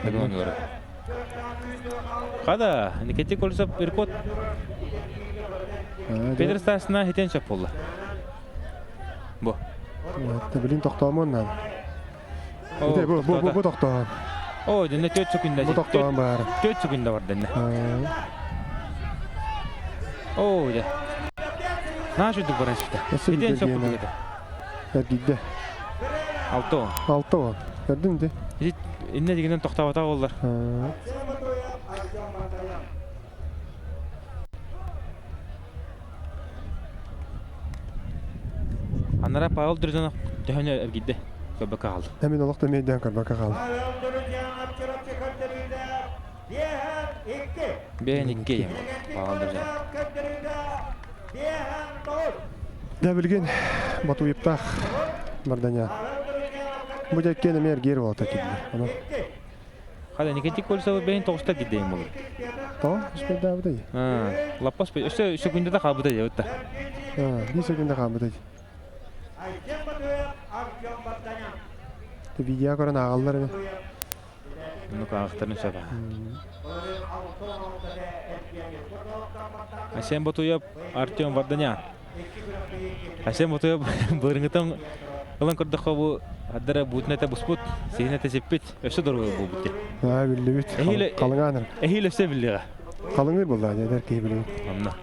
Када негети көрсө иркот Педер стасына хетен шап болды. Бу. Билин токтоомон нан. Бу токтоом. О, дене 4 секундда. Бу токтоом бар. 4 секундда бар дене. О, де. Нашыдык бар эсипте. Хетен шап болды. Эргидде. 6. Көрдүң де? Инне дегенен токтоп ата болдур. Анара Павел Друзянов төһөнө эргидде. Көбөкө калды. Эмин олокто мейден көрбөкө калды. Бен 2 Павел Друзянов. Да билген Батуевтах Марданя. Бу жеккен эмер гер болот экенди. Када никети көрсө бен 9-та гидейм болду. То, испеда буда. Лапас бе өсө секундда калбыда жөттө. 1 секунда калбыда. Ты видео көрөн агаллар эме. Ну кактырын сөбө. Асен Батуев, Артем Варданян. Асен Батуев бырыңытан ылан көрдөх бу аддара бутнета буспут, сигнете сеппит, өсө дорго бу бутте. Билбит. Калыңаныр. Эхил өсө билега. Калыңыр болду, дер кей билет. Амна.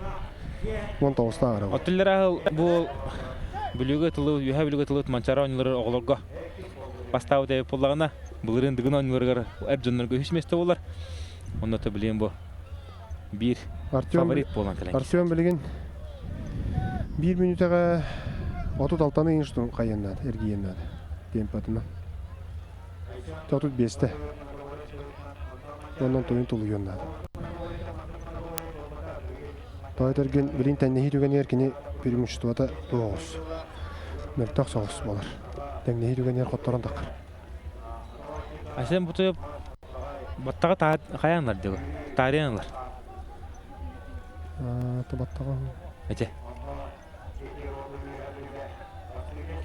19-та ара. Оттуллара бу Бүлүгө тылып манчара ойнолору оголорго бастабы деп боллагана булырын дыгын ойнолорго эржоннорго хүчместе болар. Онда билем бу бир фаворит болгон келен. Артем билген 1 минутага 36-таны инштун кайыннат, эргиеннат. Темпатына. 35-те. Ондан тоюн тулуйоннат. Тойтерген билин теннехи түген эркини преимуществото 9. Мертак соғыс болар. Теннехи түген ер котторон такыр. Асен Батуев баттага каянлар деп. Тарыянлар. Табаттага. Эте.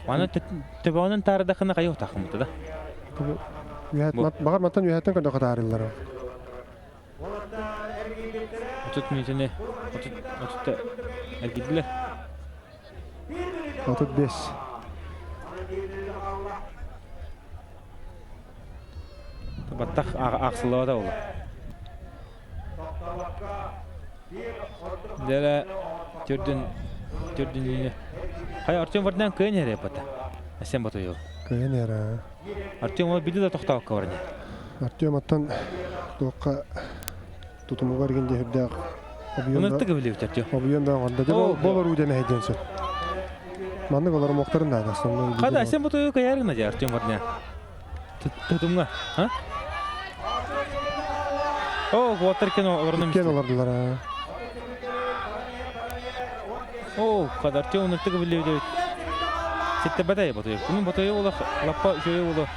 Мана төбөнүн тарыдакына кайык такымды да. Багар маттан үһәттен көндө катарылар. Отут минутыны отут эргидлер. 35. Баттак аксылыда ул. Дәле төрдүн. Хай Артем вардан кыйын репата. Сен батыйы. Кыйынера. Артем ол биде да токтап калган. Артем аттан тоққа тутумуга кергенде хәбдә Уны тыгып Артем. объемда ганда болар үдән әйдәнсә. Манны голар моктарын да асын. Када сен батыйы каярына Артем вардан. Тутумга, ха? О, ватеркен орным. Кен олардылар. О, када Артем уны тыгып билебит. Сетте бадай батыйы. Кунун батыйы ола лаппа жөйө ола.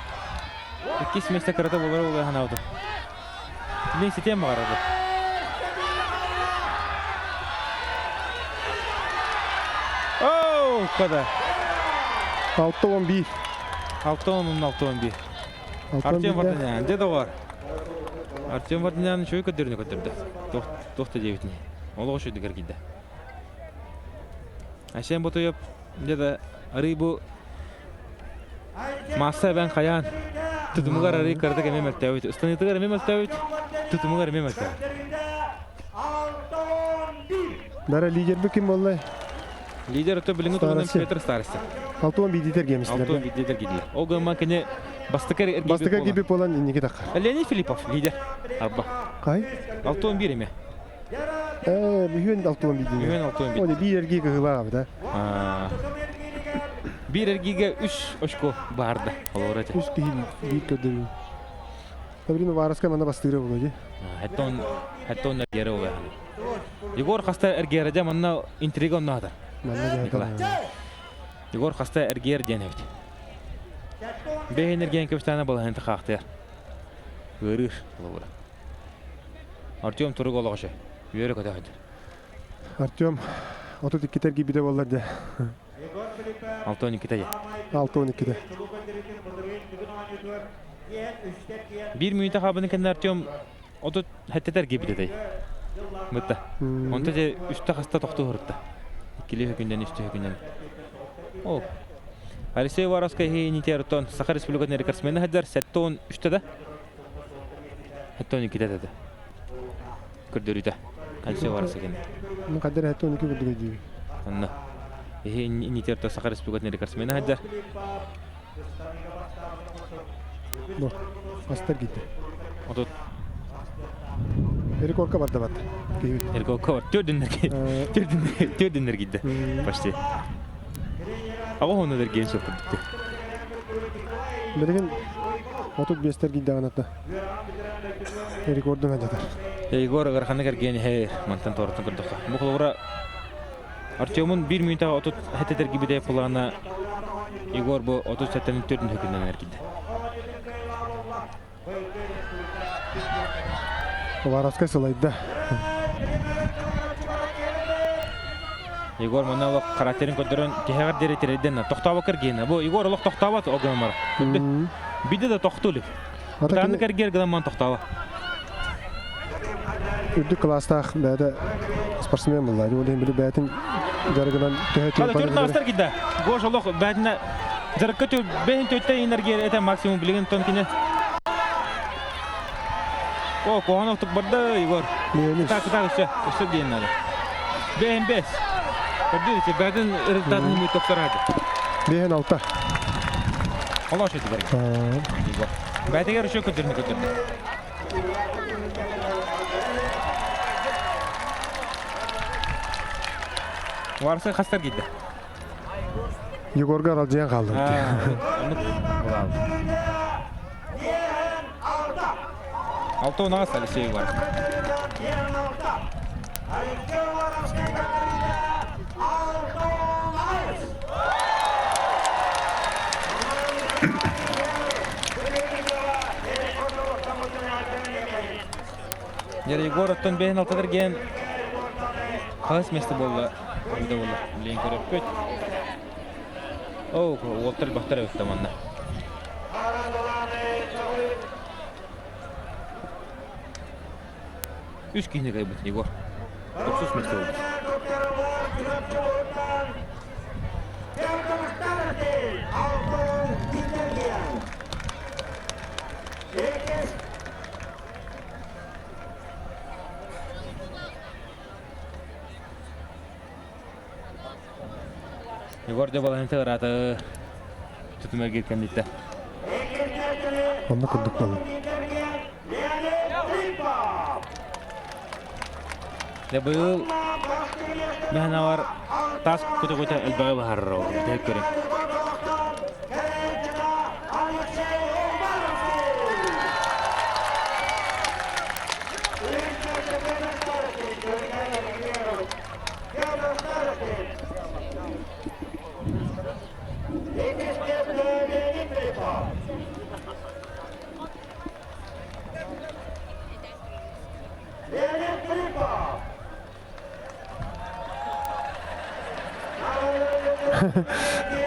Ikis месте карата болар ола ханауды. Мен сетем барады. О, када. 6-11. 6-11. Артем Вартанян, деде бар. Артем Вартанян шөй көтеріне көтерді. Тоқты дебітіне. Олығы шөйді кіргейді. Әшен бұты еп, деде арыбу маса бән қаян. Тұтымығар арый кәрді кәме мәлтәуіт. Ұстанетігар әме мәлтәуіт, тұтымығар әме мәлтәуіт. Дара лидер бі кім болай? Лидер өті біліңі тұғынан Петр Старосты. 6-11 дитер гемістілер. 6-11 дитер гейділер. Ол ғылма кәне бастықар әргейбі болан. Бастықар гейбі болан неге тақ? Леонид Филиппов, лидер. Абба. Қай? 6-11 еме. Үйен 6-11 дейін. Үйен 6-11. Оде бір әргей қығылаға да. Bir ergiga 3 очко барды. Олар әте. 3 кейл бейт көдірі. Табрина вараска мана бастыры болады. Хәттон әргері олай. Егор хаста әргері манна интрига оннады. Егор хаста әргері ден әвді. Бейін әрген көпстаны бұл әнті қақтыр. Өрір. Артем тұры қолағышы. Үйері көті әді. Артем, отут иккетер гибиде боларды. 6-12'de. 6-12'de. Bir minüte kabını kendi Артем otut hetteter gibi dedi. Mıtta. Onda da üstte hasta toktu hırtta. İkili hükünden üstte hükünden. O. Alexey Varaskay heyiniteruton Sakha Respublikası'nın rekortmeni hadar 7-13'te de. 7-12'de dedi. Kürdürüde. Alexey Varaskay. Ne kadar 7-12 kürdürü diyor. Anna. Heyiniteruton Sakha Respublikası'nın rekortmeni hadar. Bu. Astar gitti. Otut. Erik Orka vardı. Erik Orka var. Tördünler gitti. Başta. Ama onu da genç oldu. Birikin otut bester gitti anlattı. Erik Orka'dan acıdır. Igor Garxan'a gelgeni her mantan tortun kırdık. Bu kolora Artyom'un 1 minüte otut heteter gibi de yapılana Igor bu 30 setlerin tördün hükümden erkildi. Varaska sılaydı. Igor mana karakterin kodron keher deretereden toxtaba kirgeni. Bu Igor uluq toxtaba o gömür. Bir de toxtuluk. Tanı kerger gılaman toxtaba. Ürdü klasta bäde sportsmen bollar. Olayın bile bätin jargıdan töhötü yapar. Hadi turna gitti. Goş uluq bätine jargıtı behin tötte enerji ete maksimum bilgin tonkine. O kohana tutup barda Igor. Tak işte. İşte diyenler. Behin 5. Gördünüz bätin rezultatını mı topsaradı. Behin 6. Allah şöyle berek. Igor. Bätiger şu kötürünü kötürdü. Varsa kastar gitti. Igor'ga alacağın kaldı. Altı ona asal şey var. Yeri Igor attın behin altıdır gen. Қағыз месті болды. Өйді болды. Білейін көріп көт. Оу, олтыр бақтар өтті маңда. Үш кейіне қай бұд, Егор. 90 месті болды. Егор де баланы тығыраты түтімер кеткен дейді. Онда күрдік болды. Де бұл мәна бар тас көте-көте әлбәғі бағар ол. Дәйіп көрем.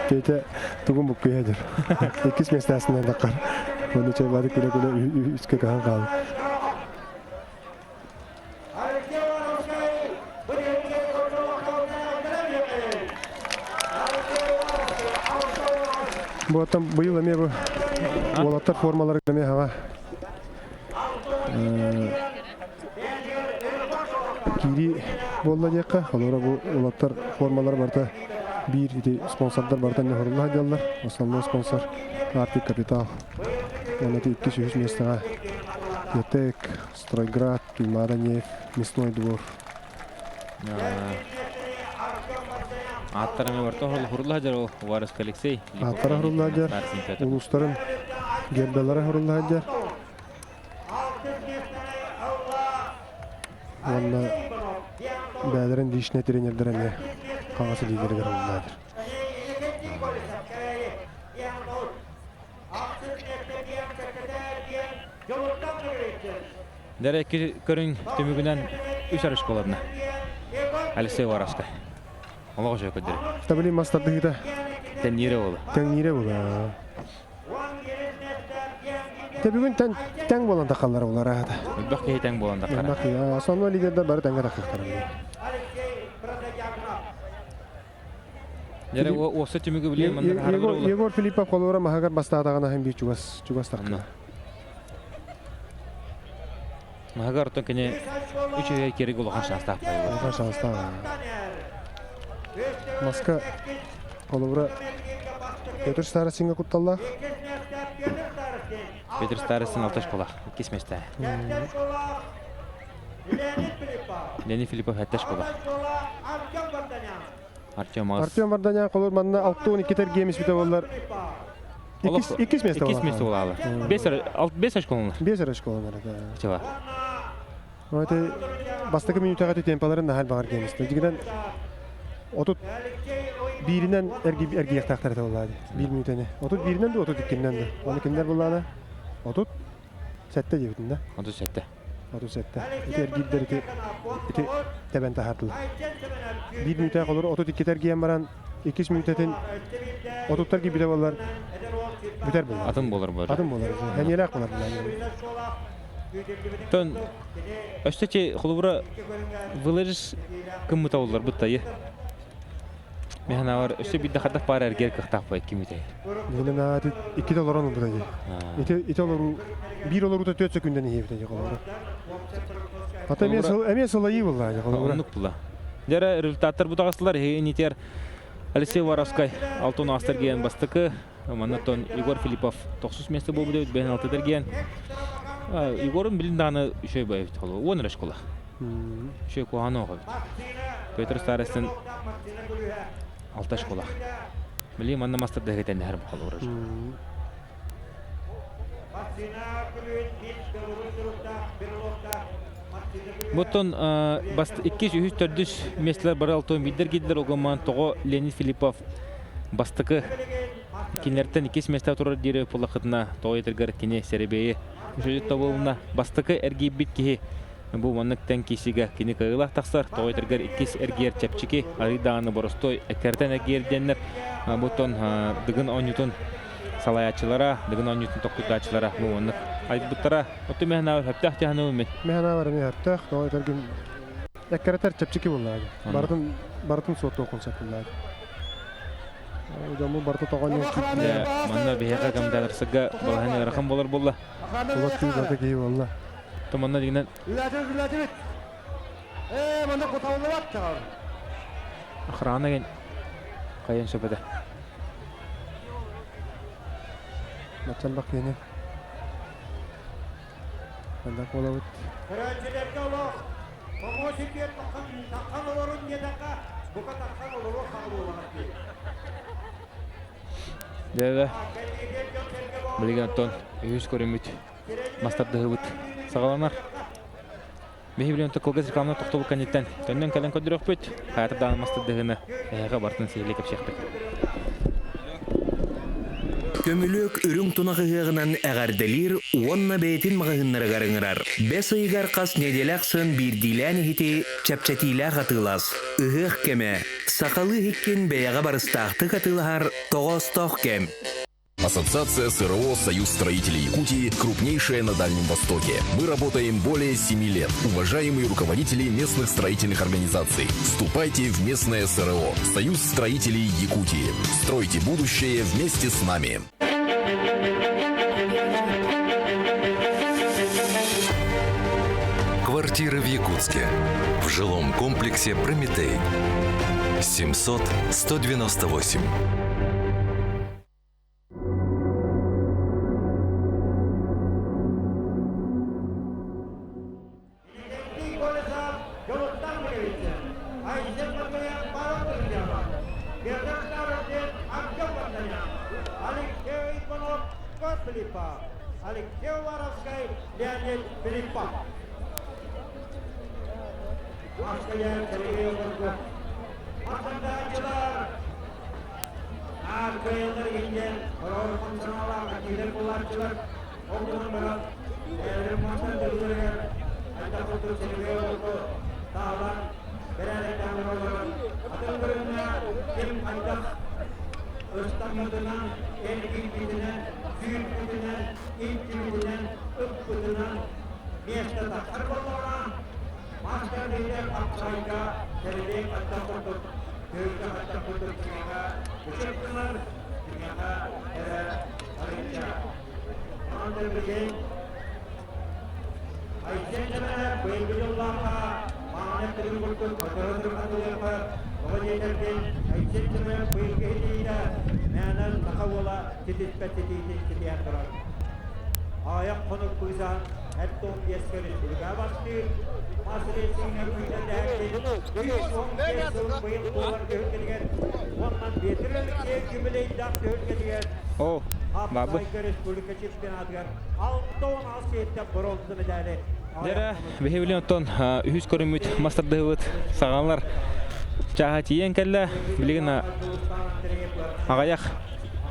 Кейте тугун букку ядер. 2 местасынан дақар. Оны чайбады күле-күле үске каған қалды. Bu аттан быйыл эме бу олаттар формалары эме хага. Кири болла дияққа. Олора бу олаттар формалары барта bir sponsorlar bardan ne horullah ediyorlar. Основной sponsor Arctic Capital. Onati 200 местага. Етек, Стройград, Тюльмаданев, Мясной двор. Аттарымен барта хорулlah ediyor o Varis Alexey. Аттара хорулlah ediyor. Ulusların gerbeleri horullah ediyor. Valla bәлерін дейшіне тренердеріне қағасы лидерлер олдадыр. Дәрі көрін түмігінен үш арыш қоладына. Алексей Вараска. Олығы жай көдері. Табілі мастарды ғида Тәннері олы. тәңнере бола. Тебігін тәң болан тақалар олар ағады. Үдбақ кейі тәң боланда қара. Основной лидердер бары тәңге тақықтар. Дәрі осы түмігі білейін мұндар харғыр олы. Егор Филиппов қолуыра мағагар бастағадағына hem бей чугас тақты. Мағагар ұттан кәне үш өйе керек олған шанстақ байы. Олған шанстақ. Маска қолуыра Петр Старосинға құтталлақ. Петр Старостин алташ қолақ. Кесместі. Леонид Филиппов әтташ қолақ. Артем Варданян қолуыр манна 6-12 тәргемес біті олар. 2 месті олар. 2 месті олар. 5 аш қолынлар. 5 араш қолынлар. Чева. Өте бастықы минутаға темпаларын нахал бағар кеместі. Дегіден отут биринен эрги яқтақтар да болады. 1 минутаны. Отут биринен де, отут иккеннен де. Оны кімдер болады? Отут сәтті дебітін да. Отут сәтті. Отут сәтті. Ити эргиддер ити тәбән тахартылы. 1 минутаға қолыр, отут икки тәргейен баран 2 минутатын отуттар кебіде болар. Бүтер болар. Атын болар болар. Атын болар. Әнелі ақ болар. Тон өстече құлыбыра вылырыш кыммыта олар бұттайы. Мен авар өсте бидде хадах пара эргер кахтах бай кимите. Менен аты $2 олду дайы. Ите олору 1 олору 4 секунданы ебде колор. Ата эме солайы булла колор. Онук була. Дера результаттар бутагыслар нитер Алексей Воровской алтын астырген бастыкы, манатон Егор Филиппов 90 месте болду деп бен алты дерген. Егорун билинданы шөй бай толу. Он раш кола. Шөй куано го. Петр Старостин алташ кола. Мили манна мастер дегетен хер болор. Бутон баст 200-300 местler бар алтын бидер гидлер огоман того Леонид Филиппов бастыкы кинерттен 2 месте турар дире полахытна тойтергер кине серебее жүзет табылына бастыкы эргибит ки Бу манныктан кисиге кини кыгылах тахсар тойтыргар иккис эргер чепчики ариданы боростой эккертен эргерденнер бутон дыгын онютун салаячылара дыгын онютун токкутачылара бу маннык айбыттара оту мехна хаптах жаһаны үмит Механа бар не хаттах, но этергин эккертер чепчики буллага. Бартын соту концептуллага. Жаму барты тогон де манна бега камдаларсыга баланы ракам болор болла Улат кийди кийи болла. то манна дигенен Мында котаулап чыгар. охрана ген кайын сөбөдө Начальник кийини. Мында колабыт. Öğrencilerge olaq. Помощникер таққан оларын недақа. Бұқа таққан олары қағылы олағат дейді. деде билген тон үз көрөмүт мастардыгыбыт сагаланар бехибилен токолгаз рекламна токтолук канеттен төннөн кален көдүрөкпүт хаятырдан мастардыгыны эга бартын сейле кепшектик Көмүлөк үрүң тунагыгынан әгәрделир, уонна бейтин мағыгыннары гарыңырар. Бес ыйгар қас неделяксын бирдилән хити чәпчәтилә қатылас. Ыгық кеме, сақалы хиккен бәяға барыстақты қатылар, тоғыз-тоқ кем. Ассоциация СРО «Союз строителей Якутии» крупнейшая на Дальнем Востоке. Мы работаем более 7 лет. Уважаемые руководители местных строительных организаций, вступайте в местное СРО «Союз строителей Якутии». Стройте будущее вместе с нами. Квартиры в Якутске. В жилом комплексе «Прометей». 700-198. Алексей Воровской, Леонид Филиппов. Москвая Сергей Бургов. Атандачылар. Аркаялар келген, құрауыр қонсаналар, әкелер боларчылар. Оңдығын барат, әрі мақтан дүрлерген, айта құлды Сергей Бургов. Тағылар, бір әрекетен олар. Атын біріне кем қайдақ. Östanmadığından, erkekliğinden, büyüklüğünden, ilkiliğinden, ıppıdığından, miyeste takar bollarına, maskerliğinde kapsayga, terbiye katta kurduk, köyde katta kurduk dünyaya, uçaktılar, dünyaya, arayınca. Andır bir gün, Ayşenlere, Beybilullah'a, Mahmetlerin kurduk, fotoğrafı katılıyor, Oğuzlardan Ayşenlere, Beybilullah'a, Mənan taxawala titipetiti tiyatrar. Ayak konuk kuysan etto yeskeri bulga bastı. Masresi'ne kuyda derdi. 110 yıl dolar götürgen. Ondan betirillikle gümüleydak götürgen. о бабы Afrika Respublika Çempionatı 6 Asya'da bronz medali. дере бехибилен тон үз көрөмүт мастардыгыбыт сагалар чаха тиен келле билген агаяк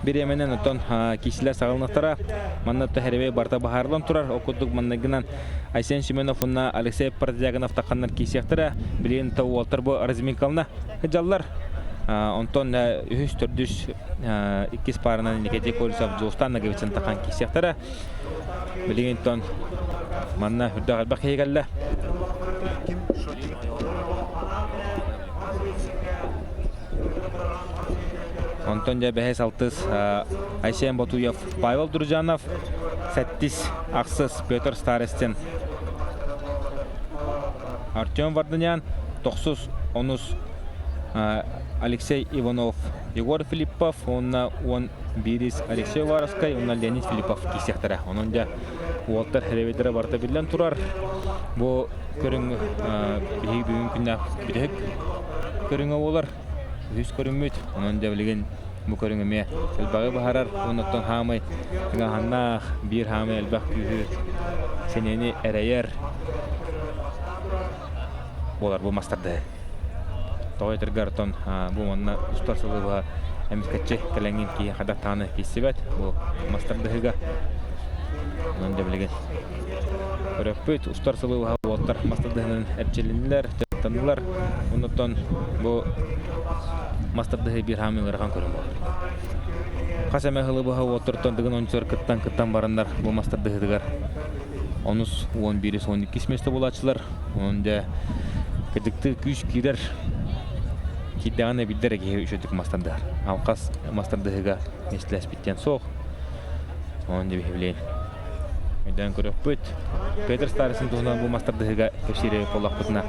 биременен отон кисилер сагалныктара маннатта херебе барта бахарлан турар окудук маннагынан Айсен Семеновна Алексей Партизагонов таканнар кисектера билген та Уолтер бу разминкална жаллар онтон үз төрдүс иккис парынан никете колсап жостан нагевичен такан кисектера билген тон манна хүрдөгөр бакыйгалла Антон Дебехес Алтыс, Айсен Батуев, Павел Дружанов, Сәттис Ақсыз, Петр Старестен, Артем Варданян, Тоқсус Онус, Алексей Иванов, Егор Филиппов, он Бирис Алексей Воровской, он Леонид Филиппов кисектері. Onun da Уолтер Хереведері барта білен тұрар. Бұл көрің бүгін күнде бітік көріңі олар. Үз көріңмейді. Onun da білген bu körüngeme elbağı baharar ondan hamay hanna bir hamay elbaq kühü seneni ereyer bolar bu mastarda toyter garton bu manna ustasılığı emsketçe kalengin ki hada tanı kisibet bu mastarda higa ondan bilgen көрөппүт устар сылыга болтар мастардыгын эрчелинлер танылар онтон бу мастардыгы бир хамын ырган көрөм болар касаме хылыбы отуртон дыгын ончор кыттан барандар бу мастардыгыгар онус 11-12 месте болачылар онда кедикти күч кирер киданы билдереге үшөтүк мастардар алкас мастардыгыга местелес биттен соқ онда бихилен Мидан көрөппүт Петр Старысын тугунан бу мастардыгыга кепсире болакпытына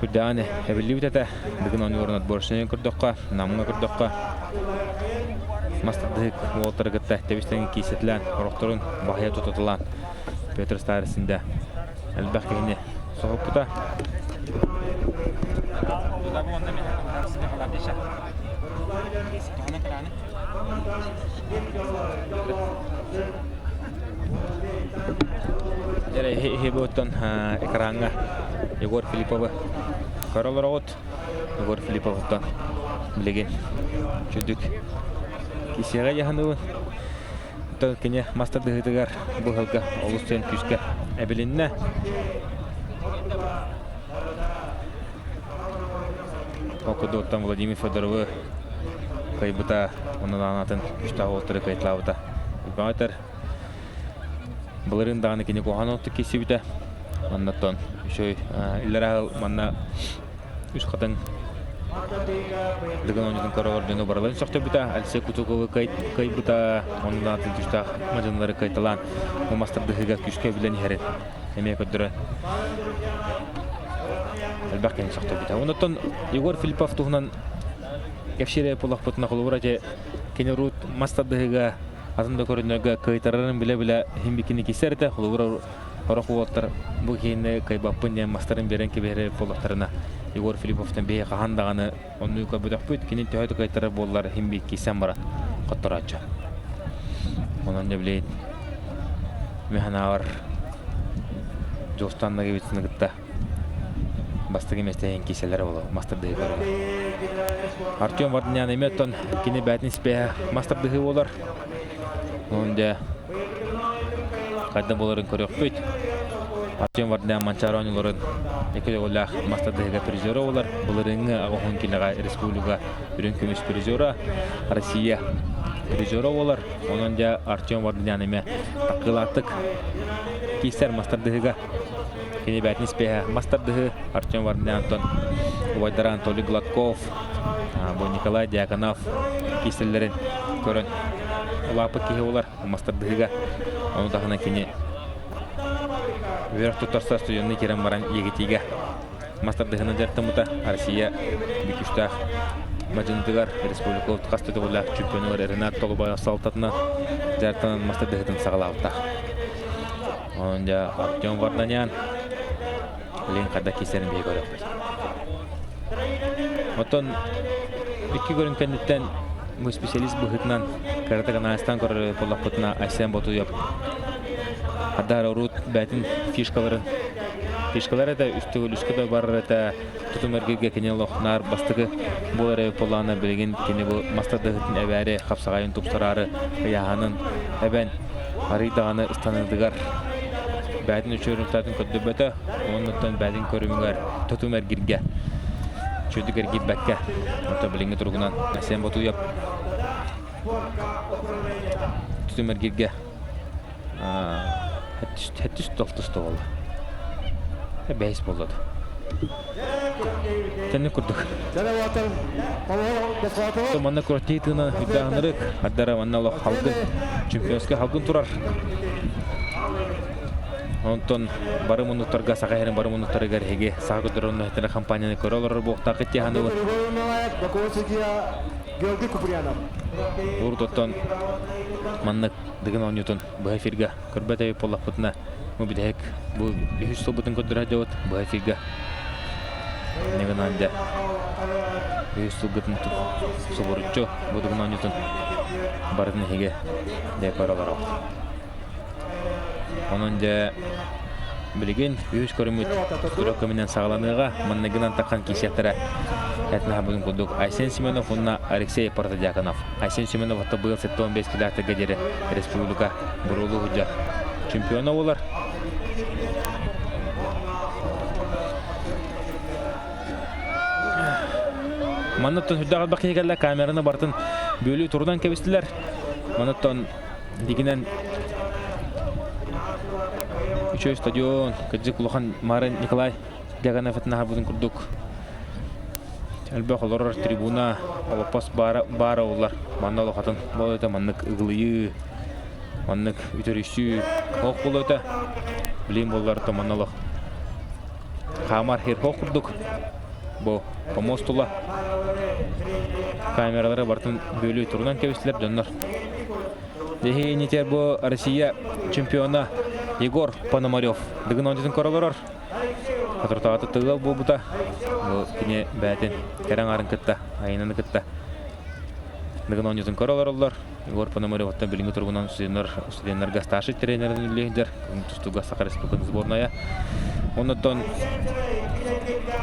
Күдәне әбилибитәтә дигән аннорнат боршын күрдәккә намга күрдәккә мастардыгы волтыргытта тәбистән кисетлән рохторын бахая тотылган Петр Старысында әлбәккәне соғыпта Jadi hebutan ekrannya Егор Филиппова Каролорот Егор Филипповтан билеген чүдүк кисеге яхануу токене мастардыгыгар бу халга олустен күскө эбилинне окудоттан Владимир Федоровы кайбыта онун анатын үчтагы олтыры кайтлабыта баатар Буларын дагы кине коханотты кесибите. Аннаттан шөй илерал манна үш катын дигән онын карар дөне барларын сакта бита. Алсе кутугы кайбыта ондан атын түштә маҗанлары кайталан. Бу мастардыгыга күшкә белән хәрәт. Әмә көдөрә. Әлбәттә сакта бита. Оннан Егор Филиппов тугынан кепшире полакпытна кулурате кинерут мастардыгыга Азында көрүнөгө кайтарарын биле химбикини кисерде хулура орохуоттар бу кейне кайбаппын мастарын берен кебере полактарына Егор Филипповтан бие кахандаганы онну көбөдөкпүт кини төйдө кайтарып боллар химбик кисен барат которача онон деблейт механавар жостандагы битсингитта бастыгы местен киселер боло мастарды көргөн Артем Варднян эметтон кини бәтниспе мастарды болар онда кайда боларын көрөкпөйт Артем Варднян Манчаронлорун экеле олах мастардыга призеры болар буларыңы агон кинага республика бүрүн күмүс призеры Россия призеры болар онда Артем Варднян эме такылатык кисер мастардыга кини бәтниспе мастарды Артем Варднянтон Вайдар Анатолий Гладков бу Николай Дьяконов киселерин көрөн лапы кие олар мастардыга onu da kini верх туtarsa студенный керем баран егетиге мастардыгына жартымыта Россия бикүштах мажындыгар республикалык кастыдыгылар чемпионлар Ренат Толубаев салтатына жартынан мастардыгын сагалабыта онда Артем Варданян лен када кесерин бей көрөкпөй отон икки көрүнкөндүктөн бу специалист быхытынан карате канастан көрө полапытына Айсен Ботуев адар урут бәтин фишкалары да үстүгүлүскөдө бар это тутумергеге кенелох нар бастыгы булары полана билген кене бу мастардыгын эбәре капсагайын тупсарары яханын эбен аридаганы станыдыгар бәтин үчөрүнтатын көдөбөтө оннотон бәтин көрүмүгөр тутумергирге чөдүгөр гиббекке ото билинге тургунан Айсен Ботуев тутумергирге Хэттиш толтусто болду. Бейс болду. Тэнэ курдук. Манна куртитына үдәнрек аддара маннала халкы чемпионска халкын турар. Онтон бары мунуттарга сагайрын бары мунуттарга heге сагыдырын хэтер компанияны көрөлөр бокта кеттяганы. Георгий Куприянов. Урдотон маннак деген онютон бу эфирге көрбөтөй поллапытына мубидек бу үч собутун көдөрө жот бу эфирге негенанде үч собутун соборчо бу деген онютон бардын хеге де көрөлөр. Онунда билген үч көрүмүт көрөкө менен сагаланыга маннагынан таккан кисеттер Этна будем кудук Айсен Семенов на Алексей Портодяконов. Айсен Семенов это был 15 километров гадере республика Бурулугуджа. Чемпиона олар. Манаттан хүддағат бақи келді камераны бартын бөлі тұрдан кебістілер. Манаттан дегінен үшөй стадион кәдзік ұлыған Марин Николай Дегана фетнахар будын күрдік. Әлбәқ олар трибуна олапас бара олар. Манна олақатын бол өте маннық ұғылыйы, маннық үтеріші қоқ бол өте. Білейм болар өте манна олақ. Қамар хер қоқ күрдік. Бұл помостула. Камералары бартын бөлі тұрынан кәбістілер жонлар. Дехе нетер бұл Россия чемпиона Егор Пономарев. Дығын оңдетін кораларар. Қатыртағаты тұғыл бұл бұта. Бұл кіне бәтін кәрің арын күтті, айынаны күтті. Дығын оңдетін коралар олар. Егор Пономарев оттан білінгі тұрғынан студентлерге старший тренерін үлейдер. Тұстуға Саха Республиканы сборная. Оныттан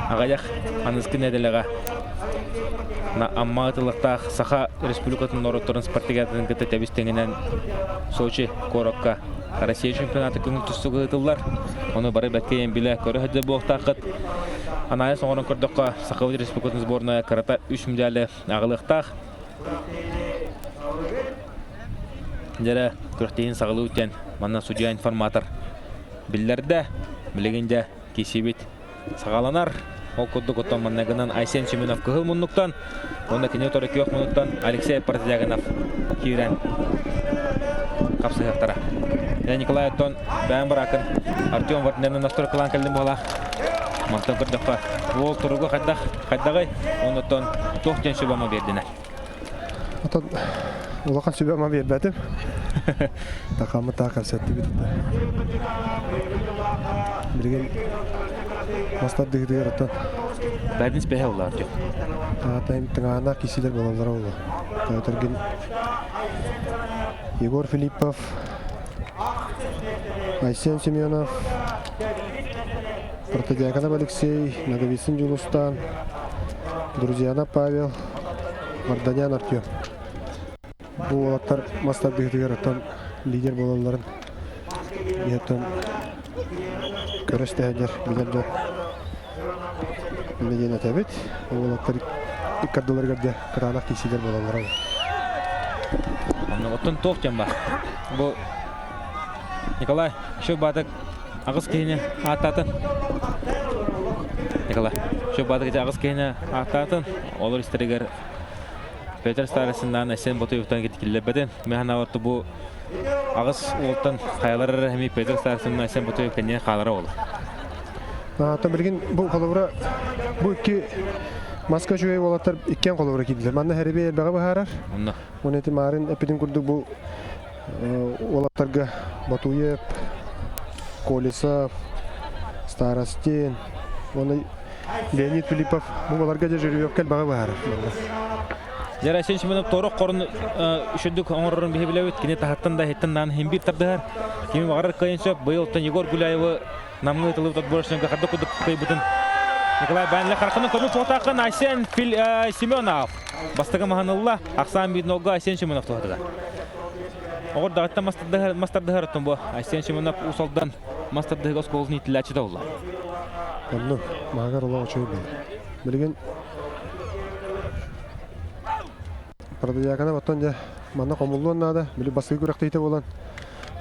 ағаяқ анызкін әділіға. Амма атылықтақ Саха Республикатын орыттырын спартигатының күтті тәбістеңінен Сочи Корокка Россия чемпионаты күңіл тұстығы ұтылар. Оны бары бәткейен білі көрі хөдді болықтақыт. Анайы соңырын көрдіққа Саха Республикатын сборная карата 3 медалі ағылықтақ. Дәрі күріқтейін сағылы өтен манна судья информатор. Білдерді, білігінде кесебет сағаланар. Ол күрдік оттан маннағынан Айсен Семенов күхіл мұнлықтан. Онда кене өтірі күйек мұнлықтан Алексей Партизаганов кейрен қапсы хақтара. Николай Оттон бән баракын Артем Ватнернен настор кылан кәлдім бола. Мақтан күрдіққа ол тұрғы қайдағай. Он Оттон тоқтен сөбама бердіне. Оттон олақан сөбама бербәдім. Тақамы тақ әпсәтті бітті. Білген мастар дегідегер оттон. Бәрдін спәйе олар жоқ. Тыңағына кесілер болалар олы. Тәуітірген Егор Филиппов, Айсен Семенов, Протодиаконов Алексей, Наговицын Жулустан, Друзьяна Павел, Варданян Артем. Бұл олаттар мастар дегідегер оттон лидер болаларын. Еттен көрістәдер білерді. Медиана тәбет. Ол олаттар иккардыларғарды қыранақ кесілер болалар. Оттон тоқтен ба. Бұл Николай, шо бадық ағыз кейіне аттатын. Николай, шо бадық ағыз кейіне аттатын. Олар істерігер Петр Старысындан әсен бұты өқтан кеткелі бәден. Мен аварты бұл ағыз олттан қайалары әмей Петр Старысындан әсен бұты өткеннен қалары олы. Ата білген бұл қолыбыра, бұл үкі Маска жүйе олаттар иккен қолыбыра кейділер. Манна әребе әлбәға бағарар. Оны әті марын әпеден күрдік бұл олаттарға Батуев, Колесов, Старостен, оны Леонид Филиппов, бұл оларға да жүрі өккел баға бағарар. Жара Айсен Семенов торық қорын үшіндік оңырырын бейі білі өт, кене тахаттан да хеттен наны хембир тардығар. Кеме бағарар қайын сөп, бұйылттан Егор Гуляевы намғы ұтылып отборышынға қарды күдік қай бұтын. Николай Бәнлі қарқының көрін тоқтақын Айсен Семенов. Бастығы мағанылла, ақсан бейдің олға Айсен Семенов тоқтыға. Оғыр дағыттан мастардығар ұттын бұл. Айсен Семенов ұсалдан мастардығы осколын етілі әчі да олла. Онның мағар олаға чөй бұл. Білген Парадиякана баттан жа манна қомылу оннады. Білі басығы көріқті еті болан.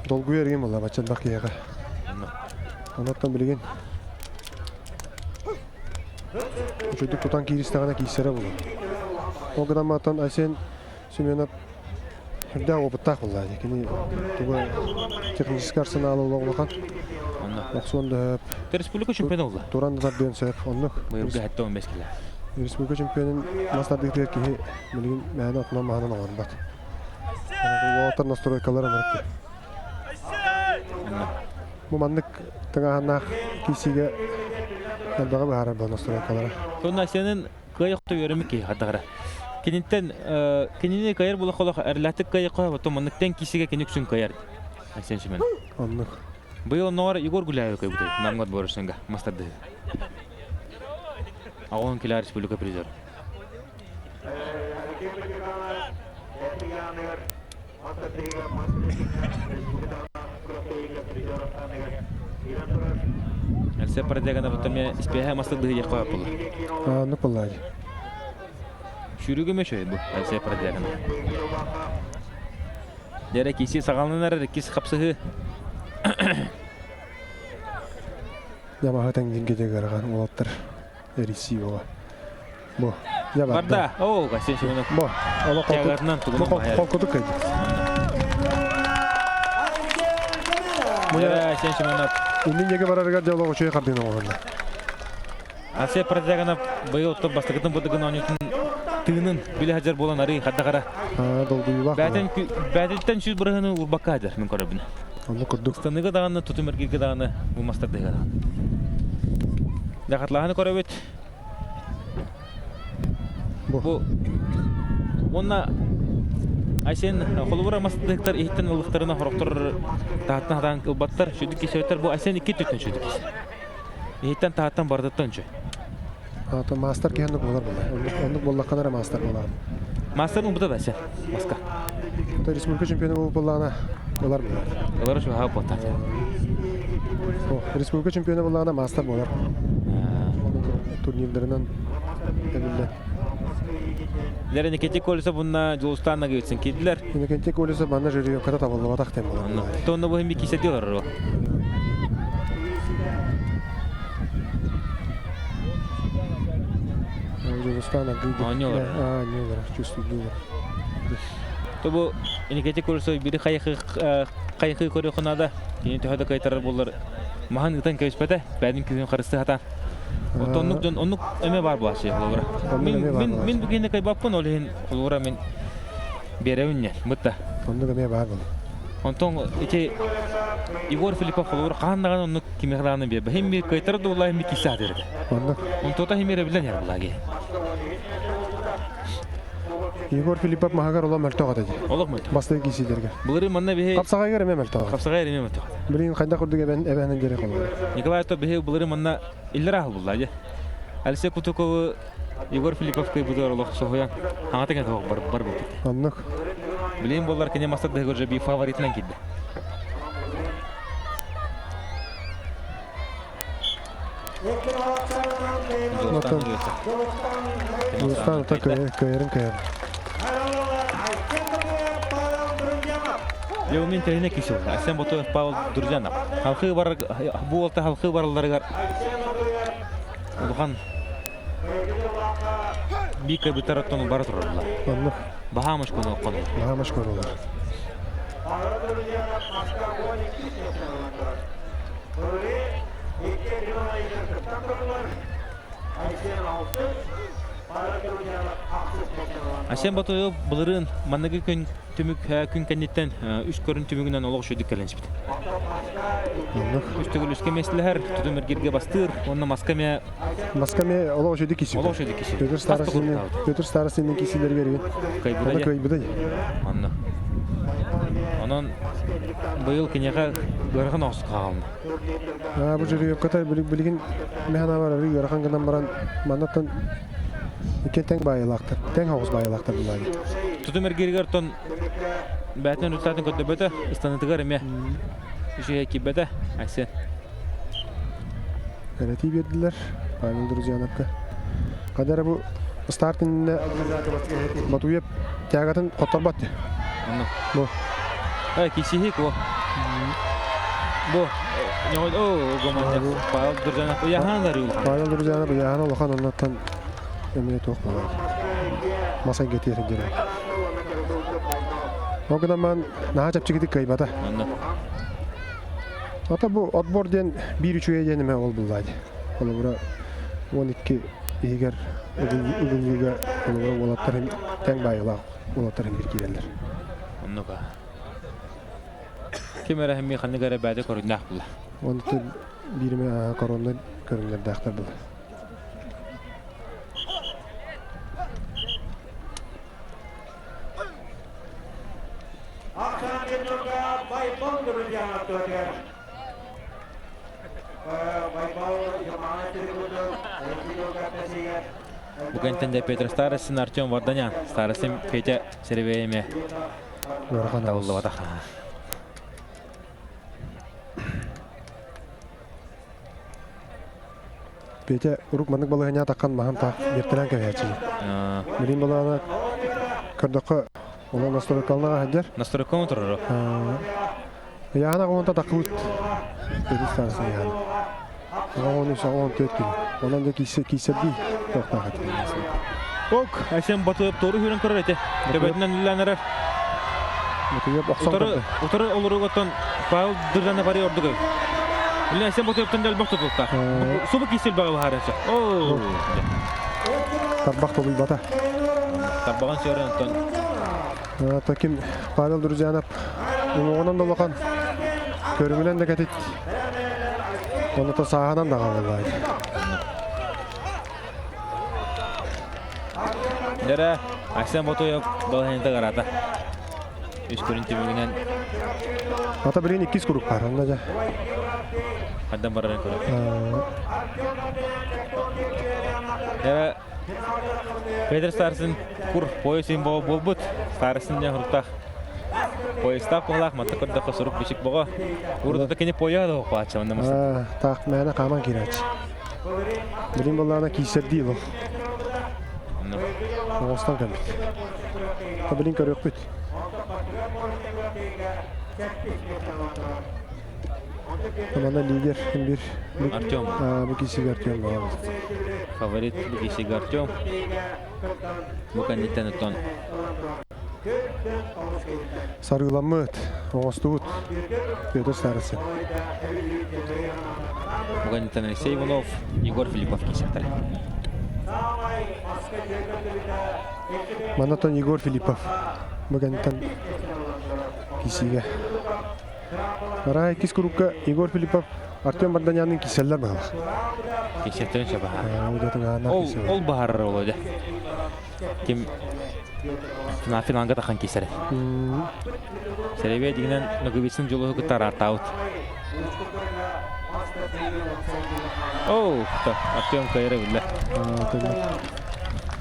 Долгу ерген болла бачан бақ еға. Онаттан білген Üçüncü tutan kiristağına kiysere bulur. O kadar matan Aysen Semyonov hırda opıttaq bulur. Kini tuba teknik arsenalı olağan. Oxsonda Respublika çempionu oldu. Turan da dön söp onluq. Buyurdu hatta 15 kilo. Respublika çempionun masterlikler ki bilgin məna atma mahanan alan bat. Bu otar nastroykalara var. Bu manlık tağana kisiga Әлбәға бағарар бұл настройкалары. Тонна сенің қайықты өрімі кей қадағыра. Кенеттен кенені қайыр бұл қолық әрләтік қайық қойып, томанықтен кесіге кенік сүн қайыр. Айсен Семенов. Анық. Бұл оңғар Егор Гуляевы қай бұдай, намғат борышынға, мастарды. Ағуын келі республика призер. Әлсе Парадиякана бұттаме іспеға мастырдығы ек қойып бұлы. Анық бұллады. Çürügüme şöyle bu. Ayşe Pradyagan. Dere kisi sağalnanar kis kapsığı. Yamaha tengin gece garagan olattır. Erisi ola. Bu. Ya Barda. Oo, kaçın şunu. Bu. Ola Çağırından tuğunu bayar. kolkudu kaydı. Dere sen şunu. İndin yege barargar jawla koçuya kardın oğlanda. Ayşe Pradyagan bayı otup bastıktan bu dıgın oynatın. Tığının bile hacer bolan arı hatta kara. Ha dolduyu bak. Bәдеттен шүз бұрағыны урбаққа адыр, мен көрібіні. Onu kurduk. Станыға дағаны, тұтым әргерге дағаны, бұл мастардығы дағаны. Дақатлағаны көріп өт. Бұл, онна Айсен қолы бұра мастардығықтар ехттен ұлықтарына құрықтыр тағаттан адағын ұлбаттар, шөдік кесе өттер. Бұл Айсен 2 түттен шөдік кесе. Ехттен тағаттан бардаттан шө. Ата мастер кендік болар бұлар. Ондық боллаққанара мастер болар. Мастардың бұда да Айсен, басқа. Республика чемпионы болып болағына болар бұлар. Олары шо хау боттар. Республика чемпионы болағына мастер болар. Турнирлерінен әбілді. Ләріне кетек колеса бұнна Жолустанға өтсін кеділер. Кенекенте колесі банда жүрген қата табылды батақ тем болар. Тонны бұл хембе кесе дейлер ол. Жолустан агылды. Не олар? Не олар, чувствуйды олар. Тобу инекете көрсө бири кайхы көрө хонада кини төһөдө кайтарар болар. Махан ытан көйспөтө, бәдин күн карысы хатан. Отоннук жон оннук эме бар башы болора. Мен бүгүнө кайбаппын олен олора мен беребинне мытта. Ондук эме бар бол. Онтон ичи Игорь Филиппов олора кандаган оннук кимегданы бе. Хем бир кайтар да улай ми киса дерди. Ондук. Онтота хемере билен яр булаги. Игорь Филиппов махагар ола мөлтөг атады. Олок мөлтө. Басты кисилерге. Булары манна бе Капсага кер эме мөлтөг. капсага эреме мөлтө. Билин кайда курдук эбенен жере калды. Николай то бе булары манна иллер ахыл буллаги. Алексей Кутуков Игорь Филиппов кай будар олох сохоян. Хаңатыга тог бар бу. Ондук. Билин болар кине мастак да көржө би фаворитнан кидди. Жолустан та кайрын кайр. Мен тренер кишил. Асен Ботоев Павел Дуржанов. Халкы бар бу олта халкы барларга. Улхан бика битараттан бар туралар. Ондук. Бахамыш кону кон. Бахамыш көрөлөр. Асен Ботоев буларын маннагы күн түмүк күн кеннеттен 3 көрүн түмүгүнөн олог шөдүк келенчбит. Ондук. Үстөгүл үскө меслехер түтүм эргерге бастыр, онна маскаме Маскаме олог жөдүк киси. олог шөдүк киши. Петр Старостин кисилер берген. Кайбуда. Кайбуда. Анна. Анан быйыл кинега гыргын оксук калды. Бу жүрүп ката билген механа бар, ярхан гынан баран манаттан икен тең байылактыр. Тең хогуз байылактыр булар. Түтүм эргерге тон бәтен үтсатын көтөбөтө, станытыгар эме. Ише кибете, Айсен. Гарати бердилер. Павел Друзьяновка. Кадары бу стартында Батуев тягатын коттор батты. Анна. Бу. Кисихик о. Бу. Гоман. Павел Дуржанов яхандар ул. Павел Друзьянов яхан олхан оннаттан эмне ток болар. Маса кетер дер. Огда ман наа чапчыгыдык кайбата. Анна. Ата бу отборден 1-3 эдеме ол булдайды. Олора 12 егер үгүнгүгө олора болаттар тең байыла болаттар бир кирелер. Аннага. Кемера хемми ханныгара бәде көрүнәк була. Онты бириме корона көрүнөр дактар бул. Akşam geliyorlar, Baybol duracağına dönüyor. Baybol zamanı durdu. Geliyorlar pesiye. Бүгінтінде Петр Старостин, Артем Варданян. Старостин Петя Серебееме. Ярхан Дауылды ватаха. Пете урук маннык балыгыня таккан махан так бертелен кәвәчи. Билин балана кырдыкка Ona настройкалына хаҗар. Настройка утырыр. Яна гонта такут. Перестарсын яна. Оны шагон төткүн. Онан да кисеби токта хатыр. Ок, Айсен батып тору хүрен көрөр эте. Төбөтүнөн үлләнерер. Мутуеп аксан. Утары олоруготтон Павел дыржана бари ордугы. Үллән Айсен батыптан дәл бак тотулта. Субы кисел багы харача. О! Тарбак тобул бата. Тарбаган сөрөнтөн. Таким Павел Друзянов онан да лакан көрүмүнөн да кетет. Оны та саганан да калды. Дәре Айсен Ботоев балайында карата. Үч көрүнтү бүгүнөн. Ата бирин 2 куруп бар, анда да. Аддан барар көрөт. Дәре Петр Старсын кур поясын болбут. Старсын я хуртах. Пояста колак мата көрдө косуруп бишик бого. Урда да кене поя да окпачы анда маса. Так, мена каман кирач. Бирин балана кисерди ло. Остан кем. Та бирин көрөк бит. Тамана лидер бир Артем. Бу киси Артем бар. Фаворит бу киси Артем. Бу кандидаттан тон. Сарыламыт, оңостуут. Петр Старсын. Бу кандидаттан Алексей Иванов, Егор Филиппов кисеттер. Манатон Егор Филиппов. Бу кандидаттан кисиге. Мара кис курукка Егор Филиппов, Артем Барданянын киселлер бар. Кисеттерин шабаха. Ол Ол бахар олоды. Ким на финалга тахан кисере. Серебе дигенен ногубисын жолу кытар артаут. Оу, Артем кайры биле.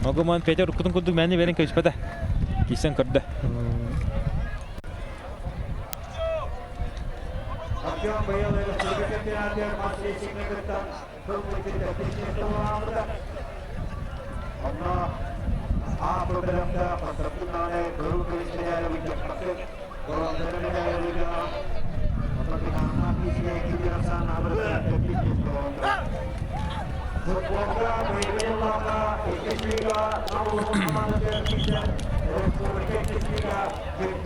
Ногуман Петер кутун кудук мәни берен көчпәдә. Кисен кырды. Артем быйыл республика чемпионаты массовый кыттан кылмыкта тешнештамамында. Онна А программда пасапунаны көрүп келиштерер үчүн коронавирус үчүн Онна бизге кирасан абырда топик. Футболда быйылга экинчига намулманды республика чемпионаты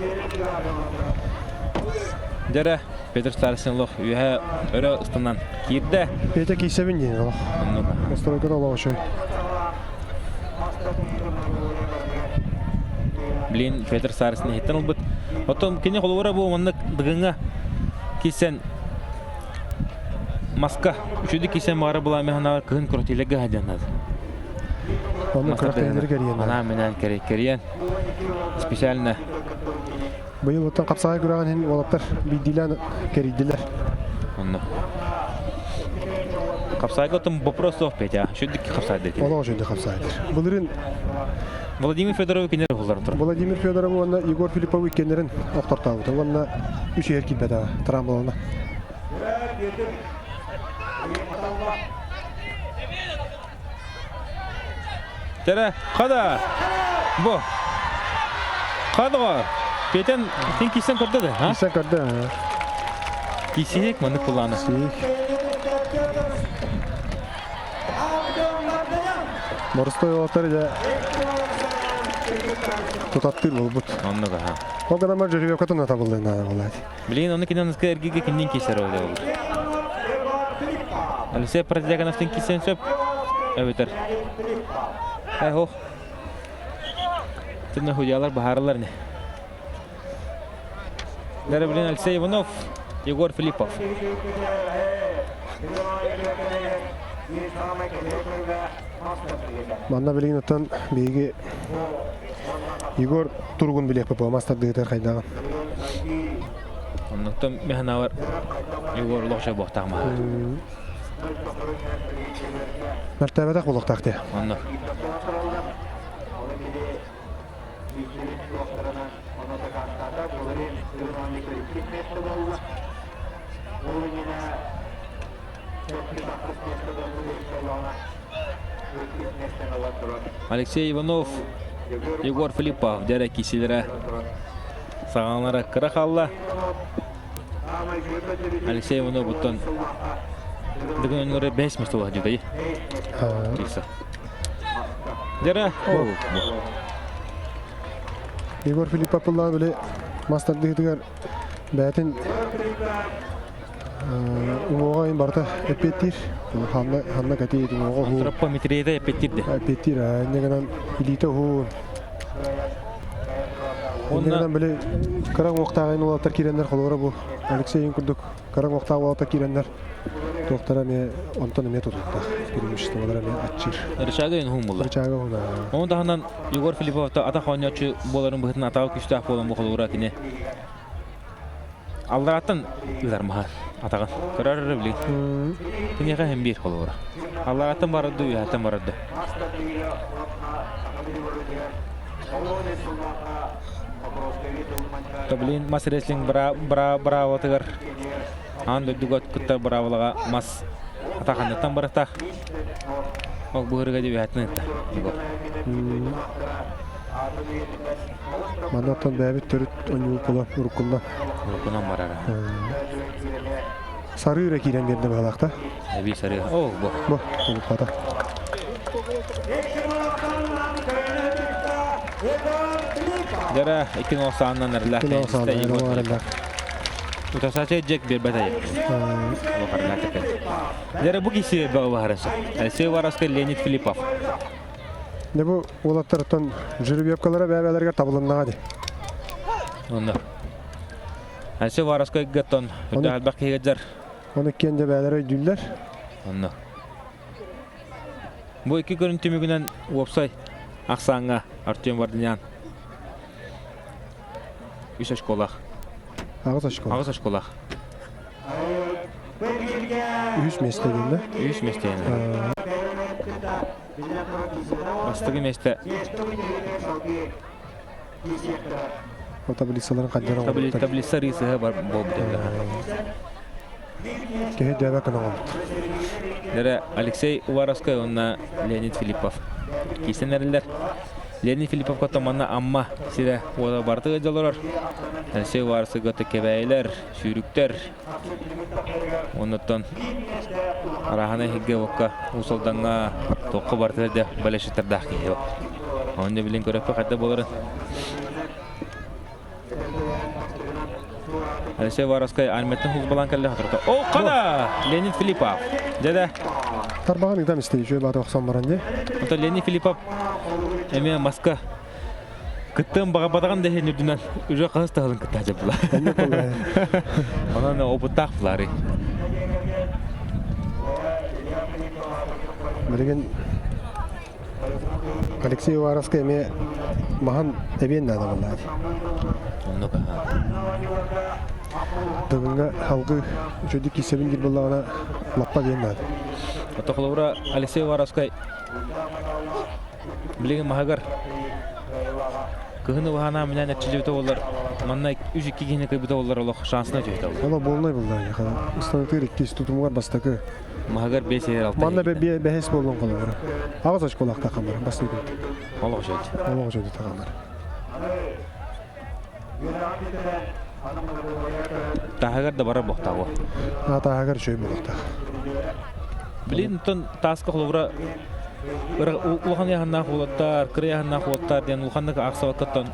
Дәре Петр Старсын лох үһә өрө ыстынан кирде. Петя кисебин ден ал. Настройка да лошой. Блин, Петр Старсын хиттен бут. Потом кине холора бу маннык дыгынга кисен маска. Үчүдү кисен бары була механа кын кротилеге хадянат. Оны крактелер керген. Ана менен керен. Специально Быйыл оттан капсага көргөн хин олаптар бидилен керидилер. Онно. Капсайга там вопросов Петя. Шүдүк капсайды. Ола ошонда капсайды. Булырын Владимир Федоров кинер булар тур. Владимир Федоров онда Егор Филиппов икенерин октортабы. Онда 3 ер килбеда трамболна. Тера, када. Бу. Када. Петен сен кисен көрдө да, ха? Кисен көрдө. Кисек маны кулланы. Борстой олаттары да тутаттыр болбут. Оннога, ха. Ол кадамар жүрүп катына табылды нана болот. Блин, оны кинен эргиге кинден кисер олды ол. Алексей Продягановтын кисен сөп. Өбөтөр. Хо. Тына хуялар бахарлар не. Дәре блин Алексей Иванов, Егор Филиппов. Манна билген оттан беги Егор Тургун билек попа мастардыгытар кайдаган. Оннуктан механавар Егор лоша бохтагма. Мәртәбәдә кулыктакты. Онно. Алексей Иванов, Егор Филиппов, дәрі киселері сағанлары кірі қалла. Алексей Иванов бұттан бүгін өнері 5 мұстылығы жеді. Дәрі, Егор Филиппов бұллан біле мастардығыдығар бәтін ұңоға ең барда әпеттір. Ханна кәте еді ұңоға ғу. Траппа метрейді әпеттірді. Әпеттір, әнегінен илиті ғуын. Әнегінен біле қараң оқтағайын олаттар керендер қолуыра бұл. Алексейін күрдік қараң оқтағы олаттар керендер. Тоқтара ме онтаны мет отуттақ. Керемішті олара ме атчыр. Рычага ең ғуын бұлда. Рычага ғуына. Оның дағынан Егор Филипповта ата қауынятшы боларын бұғытын атағы күшті ақ болан бұқылуыра кене. Алдараттан ұзар маған атаған. Көрар білі. Кенеға hem bir қолуыра. Алдараттан барады, үйәттен барады. Таблин мас реслинг браво тығыр. Ан дөйдігіт күттар браволыға мас атақандықтан барықтақ. Ол бұғырға деп үйәттен ұтты. Манаттан бәбет төріт өңі ұпылы ұрыққындан. Ұрыққындан барара. Сары үрі кейлен берді бағалақта. Әбей сары. О, бұ. Бұ, ұлықпада. Дәрі 290-нан әрләқ. Утасачы джек бер бәтәйі. Дәрі бұ кейсі бәғі бағарасы. Әлсей вараска Леонид Филиппов. Не bu olatlardan jüri yapkalara beraberler tabulunnağa di. Onda. Әлсей вараска гаттон. Үтті әлбәқ кейгеджер. Onu kendi beraber ödüller. Onda. Bu iki görüntü mügünen Uopsay Ақсаңға Артем Вардинян. Үш ашқолақ. Ağız aşkı. Ağız ашқолақ. Üç mesleğinde. Үш местейін. Бастығы месте. O tablisaların kadar Таблица рисыға бар болып деді. Kehe deve kanal. Дәрі Алексей Уваровскай, онна Леонид Филиппов. Кейсен әрілдер. Леонид Филиппов көттіманна амма сирі ода бартығы жалырар. Алексей Уваровскай көтті кебәйлер, шүйріктер. Оннаттан арахана хигге оққа ұсылданға тоққы бартығы да бәлешіттерді ақиды. Онда білін көріпі қадда боларын. Алексей Уваровскай Альметтің хұзбалан кәлі қатырға. О, қада! Леонид Филиппов. Деді. Tarbağın idam isteyi şöyle batı oksan baran diye. Ото Леонид Филиппов эме маска кыттым бага батаган дехен үрдүнөн уже кыз тагын кытта жабыла. Анан опуттак булары. Bilgin Alexey Уваровский эме махан эбен надо vallahi. Оннука. Дыгынга халкы жөдү кисебин кил буллагана лаппа ден надо. Ото Хлаура Алексей Уваровский билеген махагар кыгыны бахана менен нәтижелі олар манна 3-2 гене кайбыта олар олох шансына жойта. Ала болмай булдай. Станотыр иккис тутумугар бастакы. Махагар 5 ер алты. Манна бехес болгон калар. Агыз ашколакта камар бастык. Олох жойт. Олог жойду тагамар. Тахагар да бара боқтагы. Ата агар жой болокта. Билин тон таска Хлаура улхан яханна хулаттар, кыре яханна хулаттар ден улханны аксавакаттан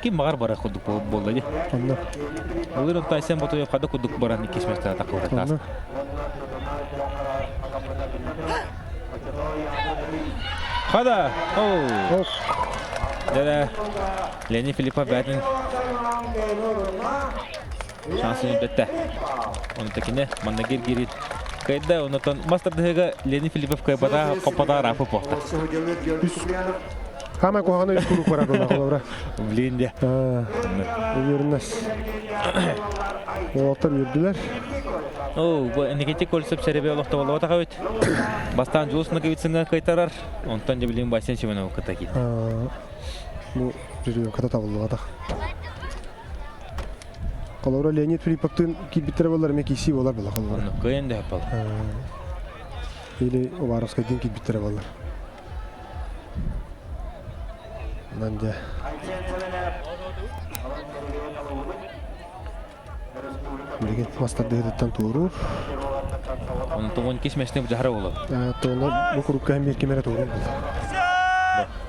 ким магар бара кудук болду ди. Анна. Улыр тайсен бото када кудук бара ни кисместа такылды тас. Хада. О. Дәлә Леонид Филиппов бәтин шансын бетте. Оны текине манна гиргирит. Кайда онотон мастардыга Леонид Филиппов кайбада попада рапы покта. Хама кохана үч курук бара болду. Блинде. Уверенность. Олаттар үрдүлөр. О, бу энергетик колсеп серебе олокта болду ата кайт. Бастан жолусуна кебитсинге кайтарар. Онтон же билин басен чемена кытаки. Бу жүрү ката табылды ата. Колора Леонид Филипповтун кибиттер болар эме киси болар бала колора. Оны кыйын да хапал. Или Уваровская дин кибиттер болар. Нанде. Деген мастарды эдеттен тууру. Оны тоғын кесмесіне бұл жахара болу. Тоғына бұл құрупқа әм еркемері тууру.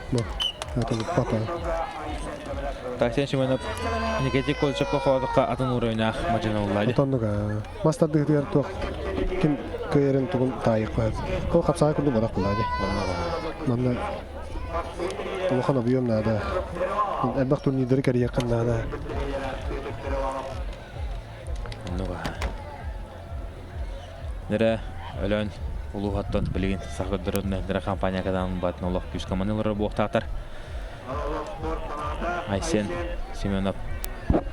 Бұл. Это вот папа. Так сен шуменіп, Никетик Колчапқа қоғадыққа атын ұрайнақ мажына олайды. Отандыға. Мастарды эдеттер туақ. Кем көйерін туғын тайық қойады. Ол қапсаға күнді бодақ болады. Манда Улахан объем надо. Әлбақ турнирдері кәрі яқын надо. Нері өлін ұлу хаттан білген сақыдырын нәдірі компания каданын батын олық күз командалары бұқтақтар. Айсен Семенов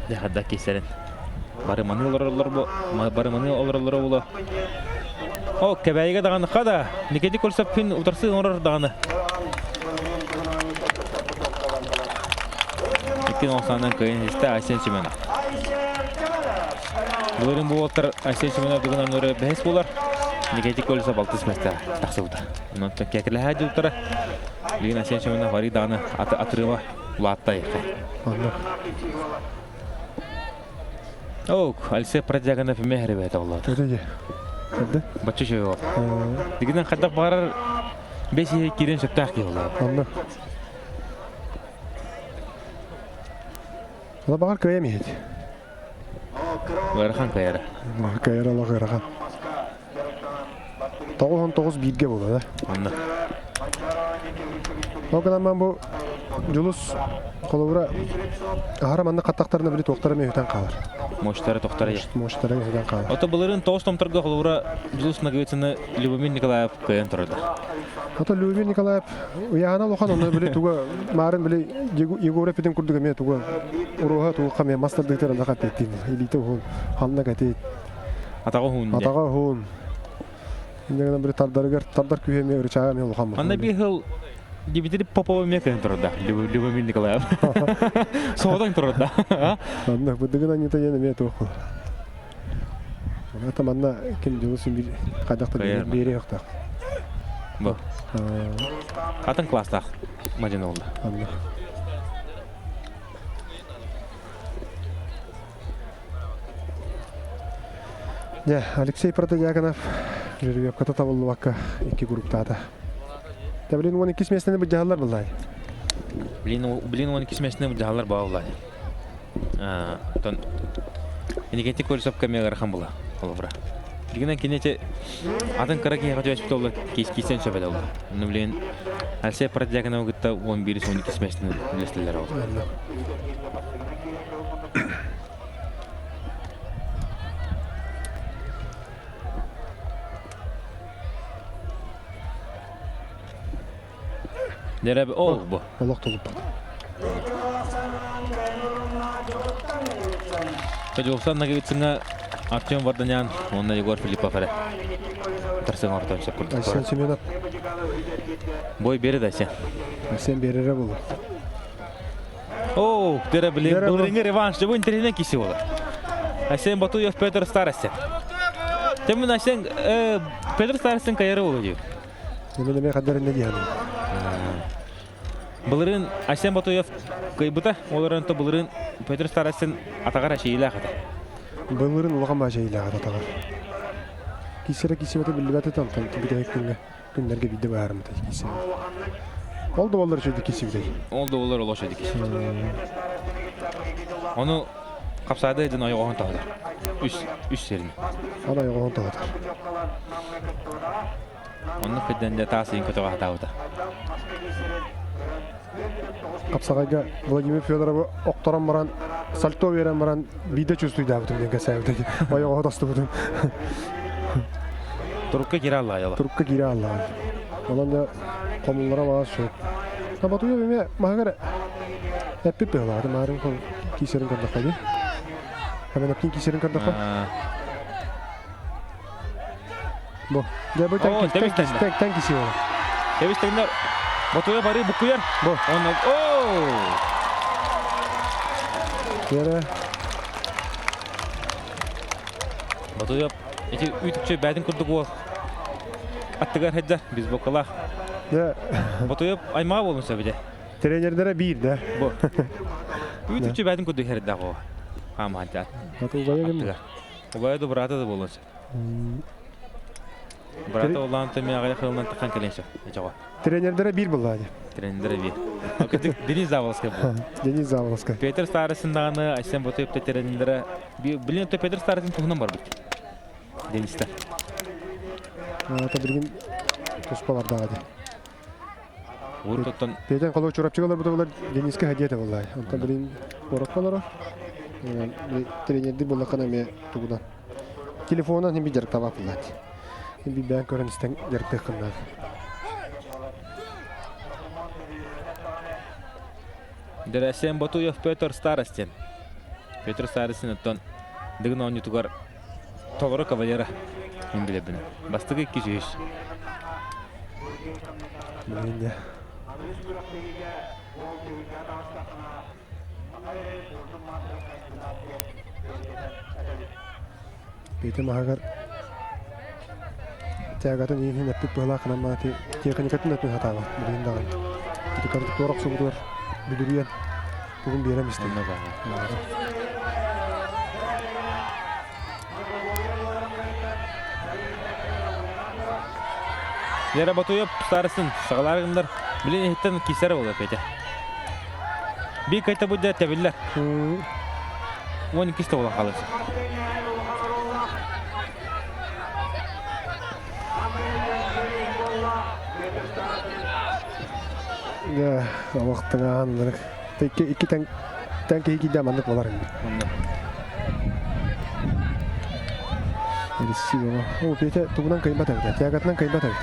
дәқадда кесерін. Бары маны оларылары олы. О, кәбәйіге дағаныққа да. Никети Колсаппин ұтарсы орыр дағаны. Еккен олсандан көйін есті Айсен Семенов. Бұлырын бұл оттар Айсен Семенов дұғынан өрі бәйіс болар. Никети Колсап алтыс мәсті тақсы бұда. Онын кәкірлі әді ұттары. Білген Айсен Семенов вари дағаны атырыма ұлатта еқі. Оук, Алисе Прадиаганов мәхірі бәйті олады. Өреге. Әді? Бачы шөй олады. Дегенен қадақ бағарар 5 ек керен сөпті әқи олады. Анна. Ола бағар көйе мейді. Ғайрахан кайары. Кайыр ала ғайрахан. 9-19 бирге болады. Онда. Оғынан мен бұл жұлыс қолуыра ағара манна қаттақтарына білі тоқтары мен өтен қалар. Моштары тоқтары ек. Моштары өтен қалар. Ота бұлырын 9 томтарға қолуыра жұлыс нағыветіні Любомир Николаев көйен тұрды. Ота Любомир Николаев ұяғана лоқан оны білі туға марын білі Егорепеден күрдігі мен туға ұруға туға қаме мастардықтарында қат еттейді. Елейті ұғын, халына кәтейді. Атаға хуын. Атаға хуын. Индегенен білі тардар күйеме ұрычаға мен лоқан бұл. Анда бір хыл дебитеріп Попова мен көйен тұрды. Любомир Николаев. Соғыдан тұрды. Анда бұдығын анета ені мен туық. Это манна кем жылысын бір қайдақты бере өқтақ. Бұл. Атын кластақ мадина олды. Анда. Алексей Протодиаконов жүріп өпката табылы баққа 2 групптады. Білін 12 месінені бұл жағалар бұлай? Білін 12 месінені бұл жағалар баға бұлай. Никети Колсап кәме ғарқан бұла. Білгенен кенете атын қара кене қату әшіпті олар кейсен сөбәді олар. Оны білген Алексей Протодиаконов ғытта 11-12 месінені үлестілер олар. Нерәбі ол бұ? Олық толып бады. Жоқсан нағывитсіңа Артем Варданян, онына Егор Филиппов әрі. Тұрсың ортан сөп күрді. Айсен Семенов. Бой береді Айсен. Айсен берері болу. Оу, дәрі білем, бұл реңі реваншты бұл интернетен кесі болы. Айсен Батуев Петр Старостен. Темін Айсен Петр Старостен кайыры болу дейі. Емелеме қадарын не дейін? Бұлырын Айсен Батуев көйбіті, оларынты бұлырын Петр Старостен атағар әшейілі ақыды. Бұлырын ұлған ба әшейілі ақыды атағар. Кесері кесебеті білі бәті тамтан, бітәйік күндерге биді бәрімді кесері. Олды олар шөйді кесебеті? Олды олар олар шөйді кесебеті. Оны қапсайды едін айығығын тағыды. Үш серін. Аны айығығын тағыды. Оны күдденде тағысыйын көтіға тағыды. Қапсағайға Владимир Федоровы оқтаран баран, сальто верен баран, биді чувствуйды бұтым денге сәйбіді. Айығы отасты бұтым. Тұрыққа кері алла айалы. Тұрыққа кері алла. Оланда қомыллара бағас шөп. Батуя беме мағағар әппеп беғылады. Мағарын қол кейсерін көрдіқ қайды. Әмен әпкен кейсерін көрдіқ қой. Бұл. Бұл тән кейсі ол. Кәбістігінде Батуя бары бұққыяр. Бұл. Оны... Ооо! Кері. Батуев эти үтүкчө бәдин курдук ол. Аттыгар хеджа биз бокала. Да, Батуев аймага болмуса биде. тренерлері бір, да. Бу. Үтүкчө бәдин курдук хердак о. Амантат. Батыл бая кем? Аттыгар. Убай да брата да болмуса. Брата олан теми агай кылынан такан келенче. Эчого. Тренерлері бір болады. Тренер би. Окетик Денис Заволский бу. Денис Заволска. Петр Старосындагы Асен Батуевте тренерлери билин то Петр Старосын тугунан бар бит. Дениста. Ата бірген тұспалардағы де. Уртоттон Петен қолы чурапчығалар бұда бұлар Дениске хадиеті болады. Онтан бірген қораққалары. Тренерді болаққан әме туғыдан. Телефонан hem bir жарық табап болады. Hem bir бән көрін істен жарық қынады. Асен Батуев Петр Старостин. Петр Старостин оттон дыгын он ютугар толору кавалера. Мен билебин. Бастыгы 200. Білген де. Петен мағағар тәғатын ең әппіп бұғыла қынама теканикатын өтін хатаға. Білген дағын. Теканикат торақ сұғыдыр. Бүдірген. Бүгін берем істейін. Лера Батуев Старосын сағаларыңдар білен ехттен кесері болды Петя. Bir kayta bu da tebiller. 12 işte olan kalırsa. Ya, вақыттың ағанлырық. Iki tank iki damanlık olar şimdi. Erisi baba. O Pete tuğundan kayınbat evde. Tiyagatından kayınbat evde.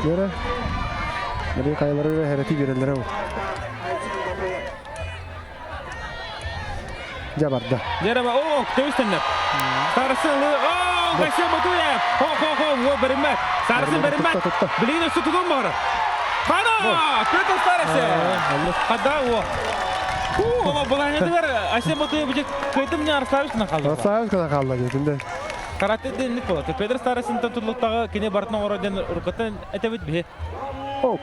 Yere. Nereye kayaları ve hereti verenlere o. Jabarda. Yere bak. Oo, dövüştenler. Sarısılı. Oo, Asien Batuyev. Ho, berinmez. Sarısı berinmez. Bileğin üstü tutun mu? Hana! Peter Sarısı. Hadi o. Ama bulan yediler. Asien Batuyev bıcak kayıtım ne arasavuşuna kaldı. Arasavuşuna kaldı getinde. Karate denlik болады. Peter Старосын тұтылықтағы кене бартына орайден ұрқаттан әтәбет бе. О,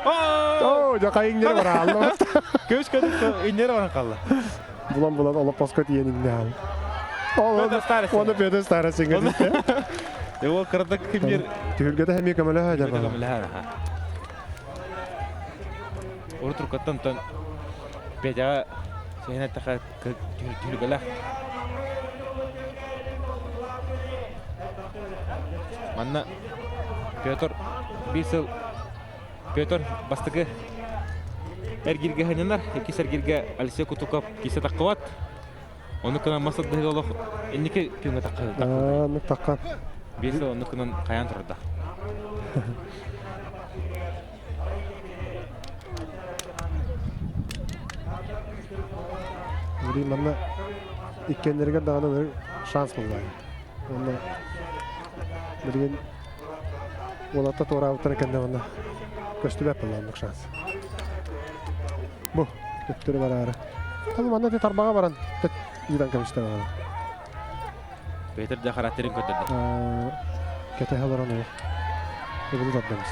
жақа еңдері бар алды. Көз көдік еңдері баран қалды. Бұлан олап басқа тиеніңді алды. Peter Старосын. Оны Peter Старосын көдікті. Ол қырдық кімдер... Түхілгеді әме көмілі әдер бар. Ұры тұрқаттан тұн Петяға сен әттіға түхілгілі. Манна Петр бисыл Петр бастыгы әргирге ханянар, екес әргирге Алексей Кутуков кесе таққылат. Оны күнан масылды олық енеке күйіңе таққылат. Нүк таққан. Бисыл оны күнан қаян тұрды. Үрей манна иккендерге дағаны бір шанс болды. Оны білген олатта тура ауыттар екенде оны көсті бәп болды ондық шанс. Бұ, көптері бар әрі. Табы манна те тарбаға баран, тәт үйдан көмісті бағаны. Петр де характерін көтірді. Кәте қалар оны ол. Өбілі заддамыз.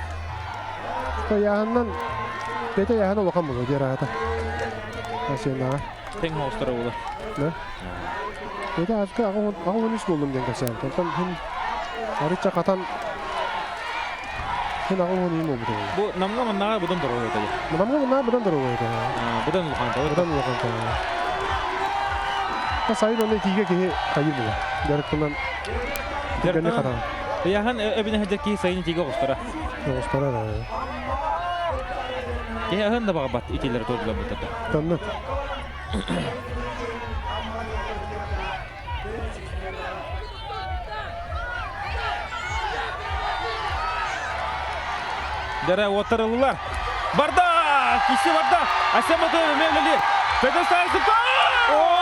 Яғаннан, Пете яғаны олақан болды, дер ағата. Асен аға. Тең хоғыстары олы. Ne? Pete azkı ağı önüş buldum den kaçan. Ondan hem arıça katan hem ağı önüyüm oldu. Bu namga mannağa budan duru oldu. Namga bunlar budan duru oldu. Budan ulkan da. Budan ulkan da. Ha sayın onu ikiye ki kayıp bu. Gerçekten ben ne kadar. Yahan ebine hacak ki sayın tiga ostara. Ostara da. Yahan da babat ikileri topladı bu tadı. Tamam. Dere oturulular. Barda! Kişi barda! Asien Batuyev mevlili. Peter Sarısı.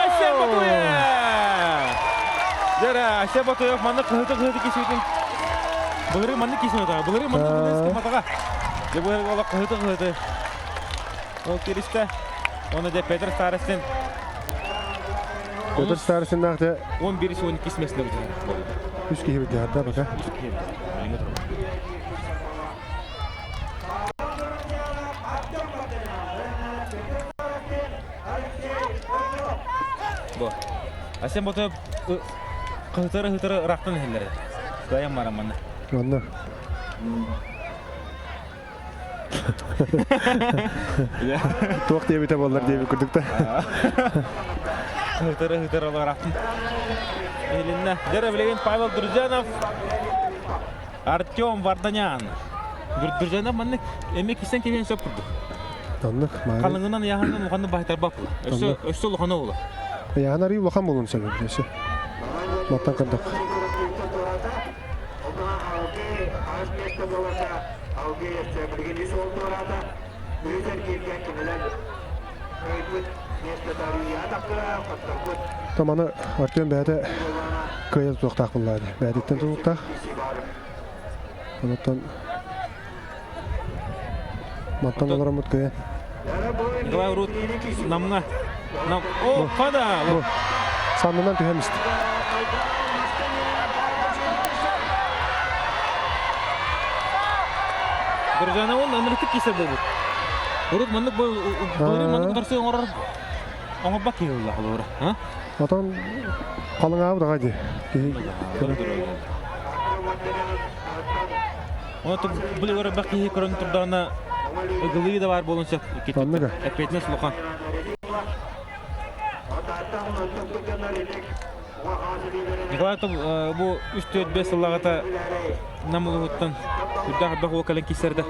Asien Batuyev! Dere Asien Batuyev manı kıhıtı kişi için. Bıgırı manı kişi otağa. Bıgırı manı kişi otağa. De bu ola kıhıtı. O kirişte. Onu de Peter Sarısın. Kötür starısında 11-12 mesle bu. 3 kişi bitti hatta baka. Bu. Asem botu hıtırı raktan hillere. Dayan var amanna. Ondan. Tuğ diye bite bollar diye bir kurduk da. Hıtırı olarak. Elinne. Jere bilegen Pavel Durjanov. Artyom Vardanyan. Durjanov manne emek isen keben söp kurdu. Ondan. Kalыңынан яғынан ұғаны байтар бап. Өсі ұлғаны олы. Яғын арый улахан болуын себеп. Маттан кырдық. Tamana Artyom bәді көйел тұқтақ бұллады. Бәдеттен тұқтақ. Онықтан маттан олар мұт көйен. Николай Урут намға. О, қада! Сандынан түйемісті. Durjanov'un ömürlük keser bu. Urut mandık bu mandık tarsı orar. Ona bak ya Allah Allah. Ha? Atan қалың абы dağa di. Ona tu bili orar bak ki körün turdağına gılığı da var bolunca. Anlaga. Epeytine sulukan. Nikolay tu bu 3-4-5 yıllarda namılı huttan Udah bak o kalian kiserde.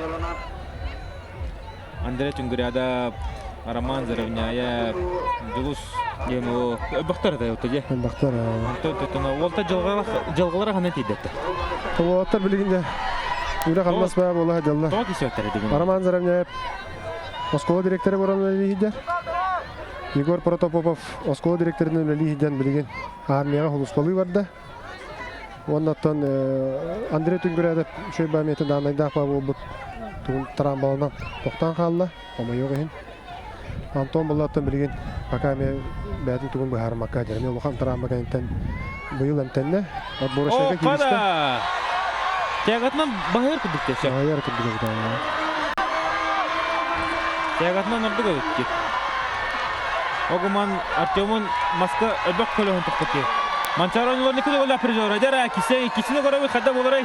Andre Tungurada Araman Zaravnyaya Julus Yemo Bakhtar da ötece. Bakhtar. Totona Volta jalgalara hanat idette. Volta bilginde Ura kalmaz baba vallahi Allah. Toki sökter degen. Araman Zaravnyaya Moskova direktörü boranlı lider. Igor Protopopov Moskova direktörünün lider bilgin armiyaga huluspalı vardı. Ondan Andre Tungurada şöyle bamiyeti danayda apa bu trambaldan toqtan qaldı. Ama yok ehin. Anton Bollat'tan bilgin pakame bädin tugun bu harmakka derme olgan trambaga enten bu yıl entenne. At boruşaga kirişte. Tegatman bahir kuduk dese. Bahir kuduk da. Tegatman ordu götü. Oguman Artyom'un maska öbek kolon toqti. Mancharonlar ne kadar lapır jora. Jara ikisini göre bir kadam olarak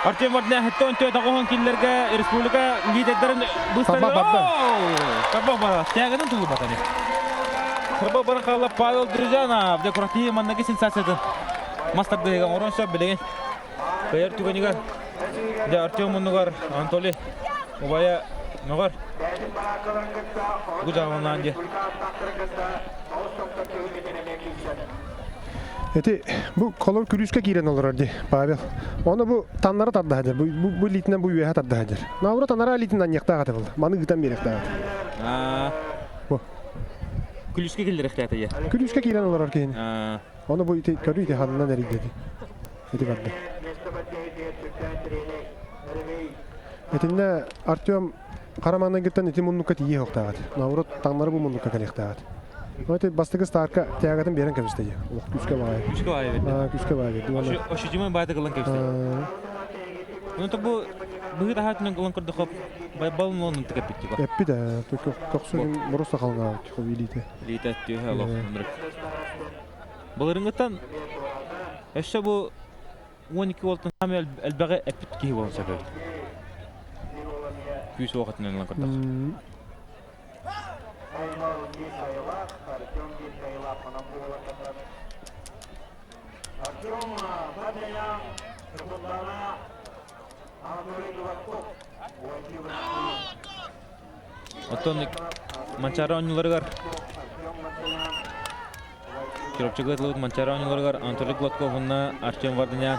Artyom Vardanyan hatta önce taqohan killerge respublika liderlerin bustları. Sabah bana. Tegadan tulu batani. Sabah bana kala Pavel Durjanov dekoratiy mannaki sensasiyadan. Master degan oranşa bilegen. Bayar tuganiga. De Artyom'un nugar Anatoly Obaya nugar. Bu jamandan je. Eti bu kolor kürüske giren olur ardı Pavel. Onu bu tanlara tadda hadir. Bu litinden bu üyehe tadda hadir. Navra tanlara litinden yakta katı buldu. Manı gıdan bir yakta katı. Bu. Külüske gelir ihtiyatı ya. Kürüske giren olur ardı. Onu bu iti körü iti hadından erik dedi. Eti vardı. Etinde Artyom Karaman'dan gitten iti munnukat iyi hokta katı. Navra tanlara bu munnukat kalikta katı. Öte bastığı starka teyagatın beren kemisteydi. Oh küske var. Küske var evet. Küske var evet. O şucumun bayda kalan kemisteydi. Onu da bu daha hatının kalan kurdu hop. Balın onun tıkıp bitti bak. Eppi de. Toksun Moros'ta kalan ağabey. Çok iyiydi. Lidet diyor Allah ömrük. Balırıngıtan eşya bu 12 voltun hamil elbege epit ki olan sebep. Küs vakitinin kalan kurdu. Otonik mancara oyuncuları var. Kiropçıgıtlık mancara oyuncuları var. Anatoly Glatkov'unla Artyom Vardanyan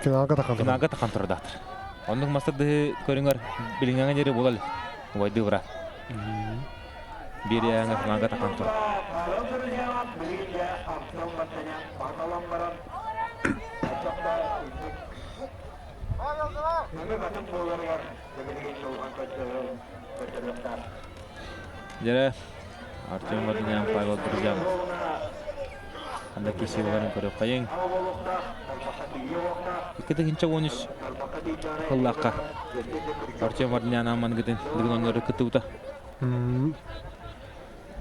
Finalga takan turdadır. Onun masterdı körünger bilingen yeri bolal. Vaydı vura. Bir yana finalga takan tur. Jere Artyom Vardanyan Pavel Durjanov. Anda kesiyorların körüp kayın. İkide hinçe 13 Allah'a. Artyom Vardanyan aman gidin. Digin onları kıtıvda.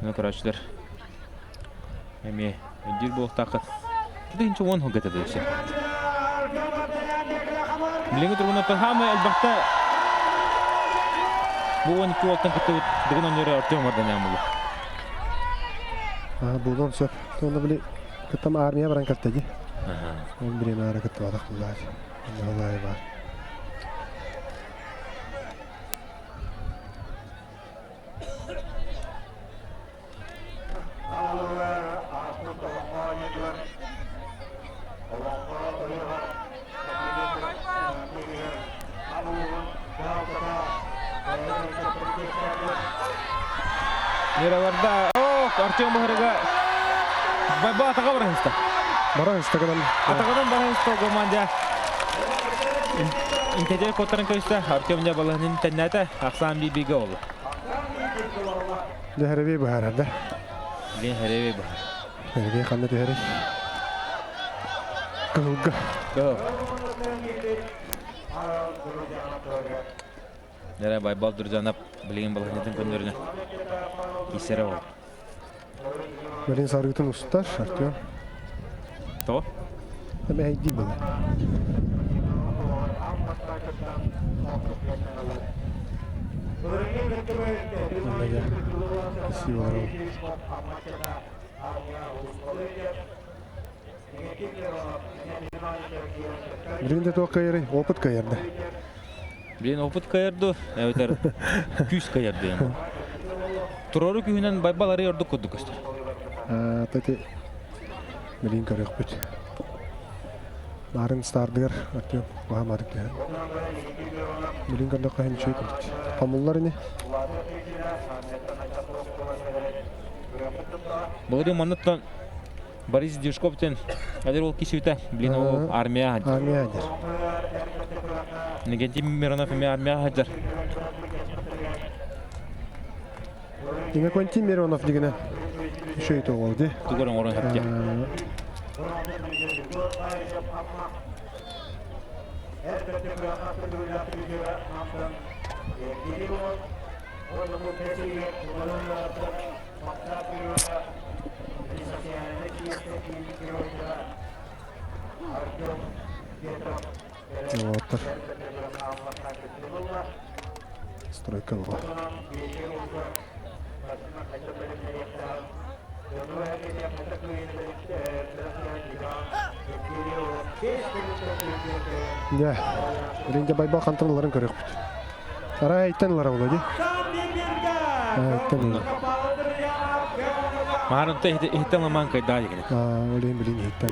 Ne karşılar. Emi ödül bu takıt. İkide hinçe 10 hıgıt ediyor işte. Bilingi durgun hamı elbette bu 12 volttan kıtıvda. Digin onları Artyom Vardanyan bulu. Bulon söp. Onu bile kıtam armiya baran kaltaji. On bir mara kıtı vadak bunlar. Vallahi var. Nere varda. Artyom Bahırga. Bay atağa var hasta. Baran istakadan. Atağadan var hasta komanda. İntece kotaran kayısta Artyom'da balığının tennete aksan bir bilgi oldu. Deherevi bu herhalde. Bilin herevi bu. Deherevi kandı deherevi. Kılgı. Go. Nere bay bal durcanap bilin balığının konduruna. İsere oldu. Berin sargıtın ustar Artyom. To? Tabii heydi bu. Kesiyorlar o. Birinde de o kayarı, oput kayardı. Bilin oput kayardı. Evet küs kayardı yani. Turoruk yühünden bay baları yorduk kuduk işte. Tati Birin karık büt. Barın stardıgar Artyom. Bahamadık ya. Birin karık kahim şey kurduk. Pamullar ne? Благодарю манаттан Борис Дюшковтен. Адер ол кишивте. Блин ол армия. Armiya hacer. Негенти Миронов армия хаджар. Yine Quentin Mironov digine şey to oldu. Тугоран орон хапке. Вот. Стройка была. Ya, birinci baybal kantarların körük büt. Ara aytanlar oldu. Aytan. Маарынта ихталаман кайда дегене. Олен билин aytan.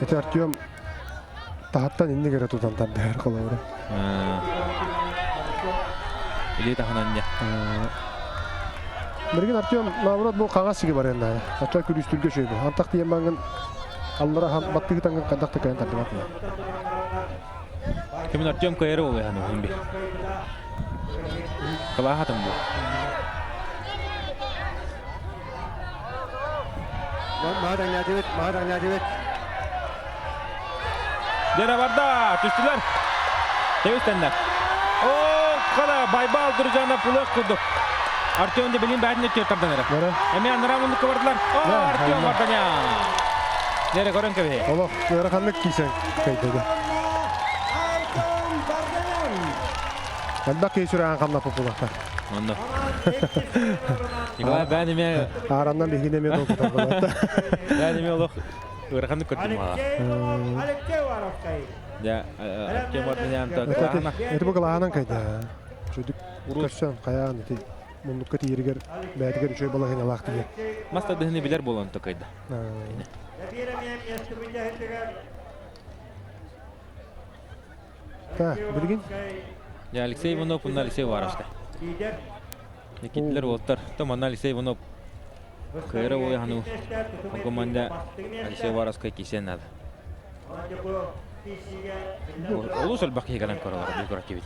Это Artyom tahattan indi göre tutanlar değer kolay. Или таханан я. Birgin Artyom namurat bu kağız gibi var yani. Hatta külüstürge şey bu. Antak diye bangın Allara ham battığı tangan kadakta kayan tardimat mı? Kimin Artyom kayarı oluyor hani himbi. Kalahatım bu. Mahadan Yacibek. Dere varda düştüler. Tevistenler. Kala baybal duracağına pulak kurduk. Artyom da bilin bədin ötüyor tardan era. Emi andıramındık kıvardılar. Artyom Vardanyan. Nere görün kebi. Allah, yarakanlık giysen kaydıydı. Bak geçiren kanla populaklar. Onda. İkala ben emi. Arandan bir gidemiyor da okutan. Ben emi oluk. Yarakanlık kötüm ha. Ya Artyom Vardanyan da kahana. Eti bu kalahanan kaydı. Çocuk kaçsan kayağın eti. Munduk kati yeriger, bəydiger üçöy bala hene laqtı ge. Masta dihini biler bolan tokayda. Ta, bilgin? Ya Alexey Ivanov, bunlar Alexey Varashka. Nikitler oltar. Tamam Alexey Ivanov. Kayra oy hanu. Komanda Alexey Varashka kişen adı. Олус өлбақ егелен көрілер, декоративит.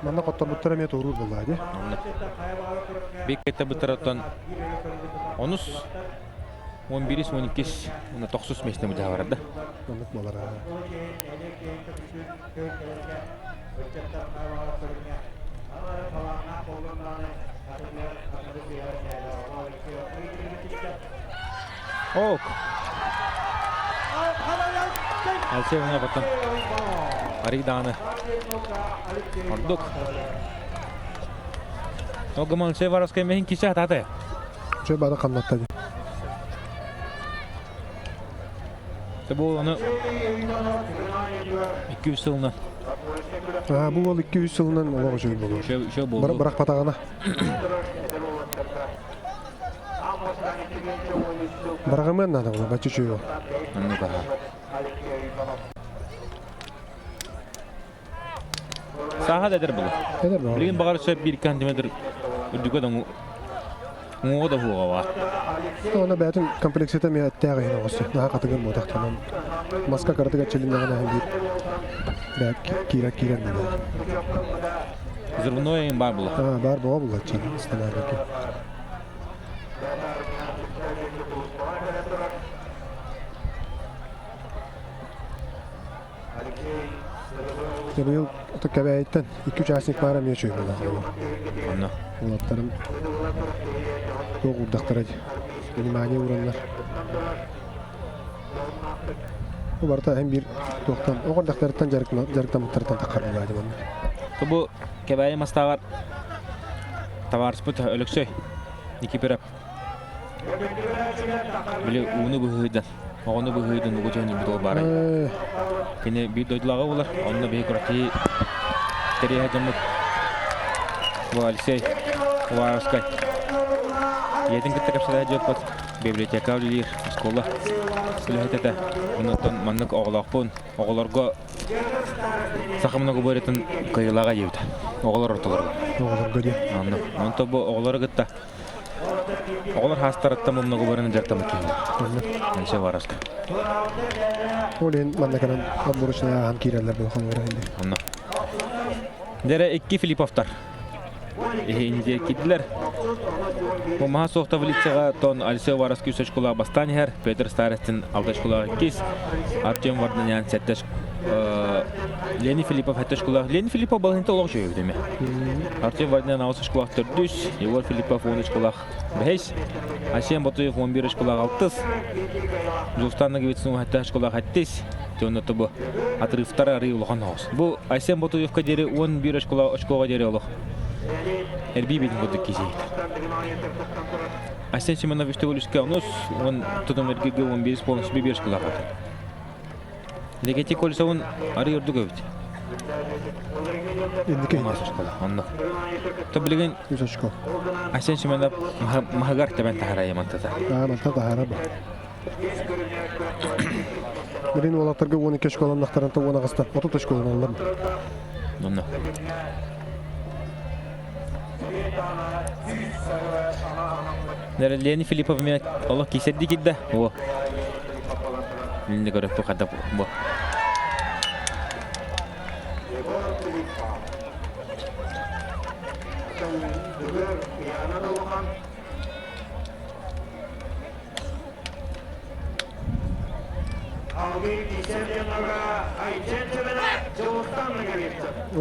Манна коттор буттара мет урур булла ди. Бек кетті бұттараттан 11-12 оны 9 месіне мұда барады. Маннык малара. Ок. Әлсе өңе баттан. Ариданы. Ордук. Огыман Шеваровскай мехин кише атады. Чөй бада каннатта ди. Бұл оны 200 жылына. Бу бол 200 жылынан олого жөй болу. Шо болды. Бірақ патагана. Барагымен надо было, бачу чөй. Анны бара. Саха дедер бұл. Эдер бу. Билген бағар сөп 1 сантиметр үрдүгөдөн оңо да хуга бар. Она бәтин комплексите ме аттага хина осы. На катыгын мотактан. Маска картыга челиндагана хинди. Бәк кира мына. Взрывной бар бұл. Бар бу булла чын. Станарки. Бұл ото кәбәйттен 2 участник бара ме чөй була. Анна. Улаттарым тоқ урдақтар adi. Внимание уранlar. Bu barda hem bir toqtan, o qardaqlardan jarıqtamıtlardan taqarlı adi bana. Bu kebayi mastağar tavar sput ölüksöy. Iki pirap. Bile unu bu hıydan. Onu bu hıydan bu jani bir bara. Kene bir doydulağı olar. Onunla bir kurati teriye hacamlık. Bu Alisey. Bu Araskay. Yedin gitti kapsada hacak bat. Biblioteka öyleyir. Skola. Sülühetete. Ondan manlık oğlak bun. Oğlarga saqamına göböretin kıyılağa yevdi. Oğlar ortalarga. Oğlar gadi. Anladım. Ondan bu oğlara gitti. Oğlar hastarattan bununla göbörenin jartamı kiydi. Neyse var aska. Olen mandakanan abburuşuna ham kirerler bu xonora indi. Anladım. Dere 2 Filipovtar. İnce gittiler. Bu maha soğukta Vilitsaga ton Alisey Varaski 3 kulağı bastan her. Peter Starestin 6 kulağı 2. Artyom Vardanyan 7. Leni Filipov 7 kulağı. Leni Filipov balığında olaq jöyü deme. Artyom Vardanyan 6 kulağı 4. Yegor Filipov 13 kulağı 5. Asyen Batuyev 11 kulağı 6. Zulstanlı Givitsin 7 kulağı 7. Jonatı bu atrıftara arı olğan ağız. Bu Asyen Batuyevka deri 11 kulağı 3 kulağı deri olaq. Erbi bedin koduk kişi. Aslen Şimanov işte oluşka onus, on tutum ergege 11 polnus bir kulağı kaldı. Legeti kolisa on arı yorduk övdü. Indike. Masaj kulağı, anla. Tabligen Yüzüşko. Aslen Şimanov mahagar temen taharaya mantata. Manta tahara bu. Birin olatlarga 12 şkolanın aktaranta ona qasta. 30 şkolanın alırım. Anla. Leni Filipov men Allah keseddi giddi. O. Lini görüp bu kadar bu.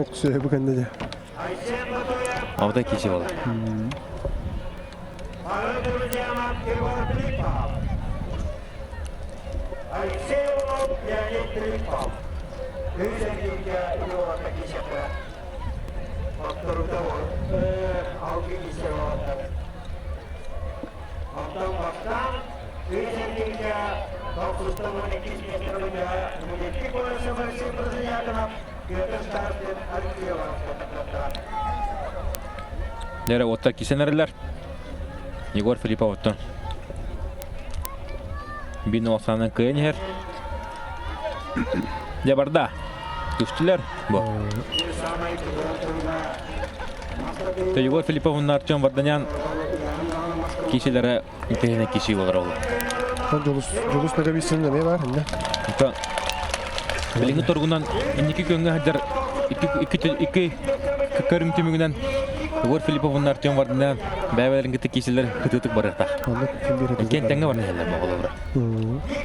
Oksuya bu kende de. Avda kişi var. Nere otta kisenerler. Yegor Filipov ottan. Bino osanın kıyın her. Жабарда. Күштілер бұл. Егор Филипповна Артем Варданян кишелері интернет киши болар ол. Жолус нагабисин неме бар инде. Билинги торгунан инники көнгө хадар iki көрүм түмүгүнөн Егор Филипповна Артем Варданян бәбелеринге кишелер күтүтүк барыктак. Кен теңге бар нелер болор.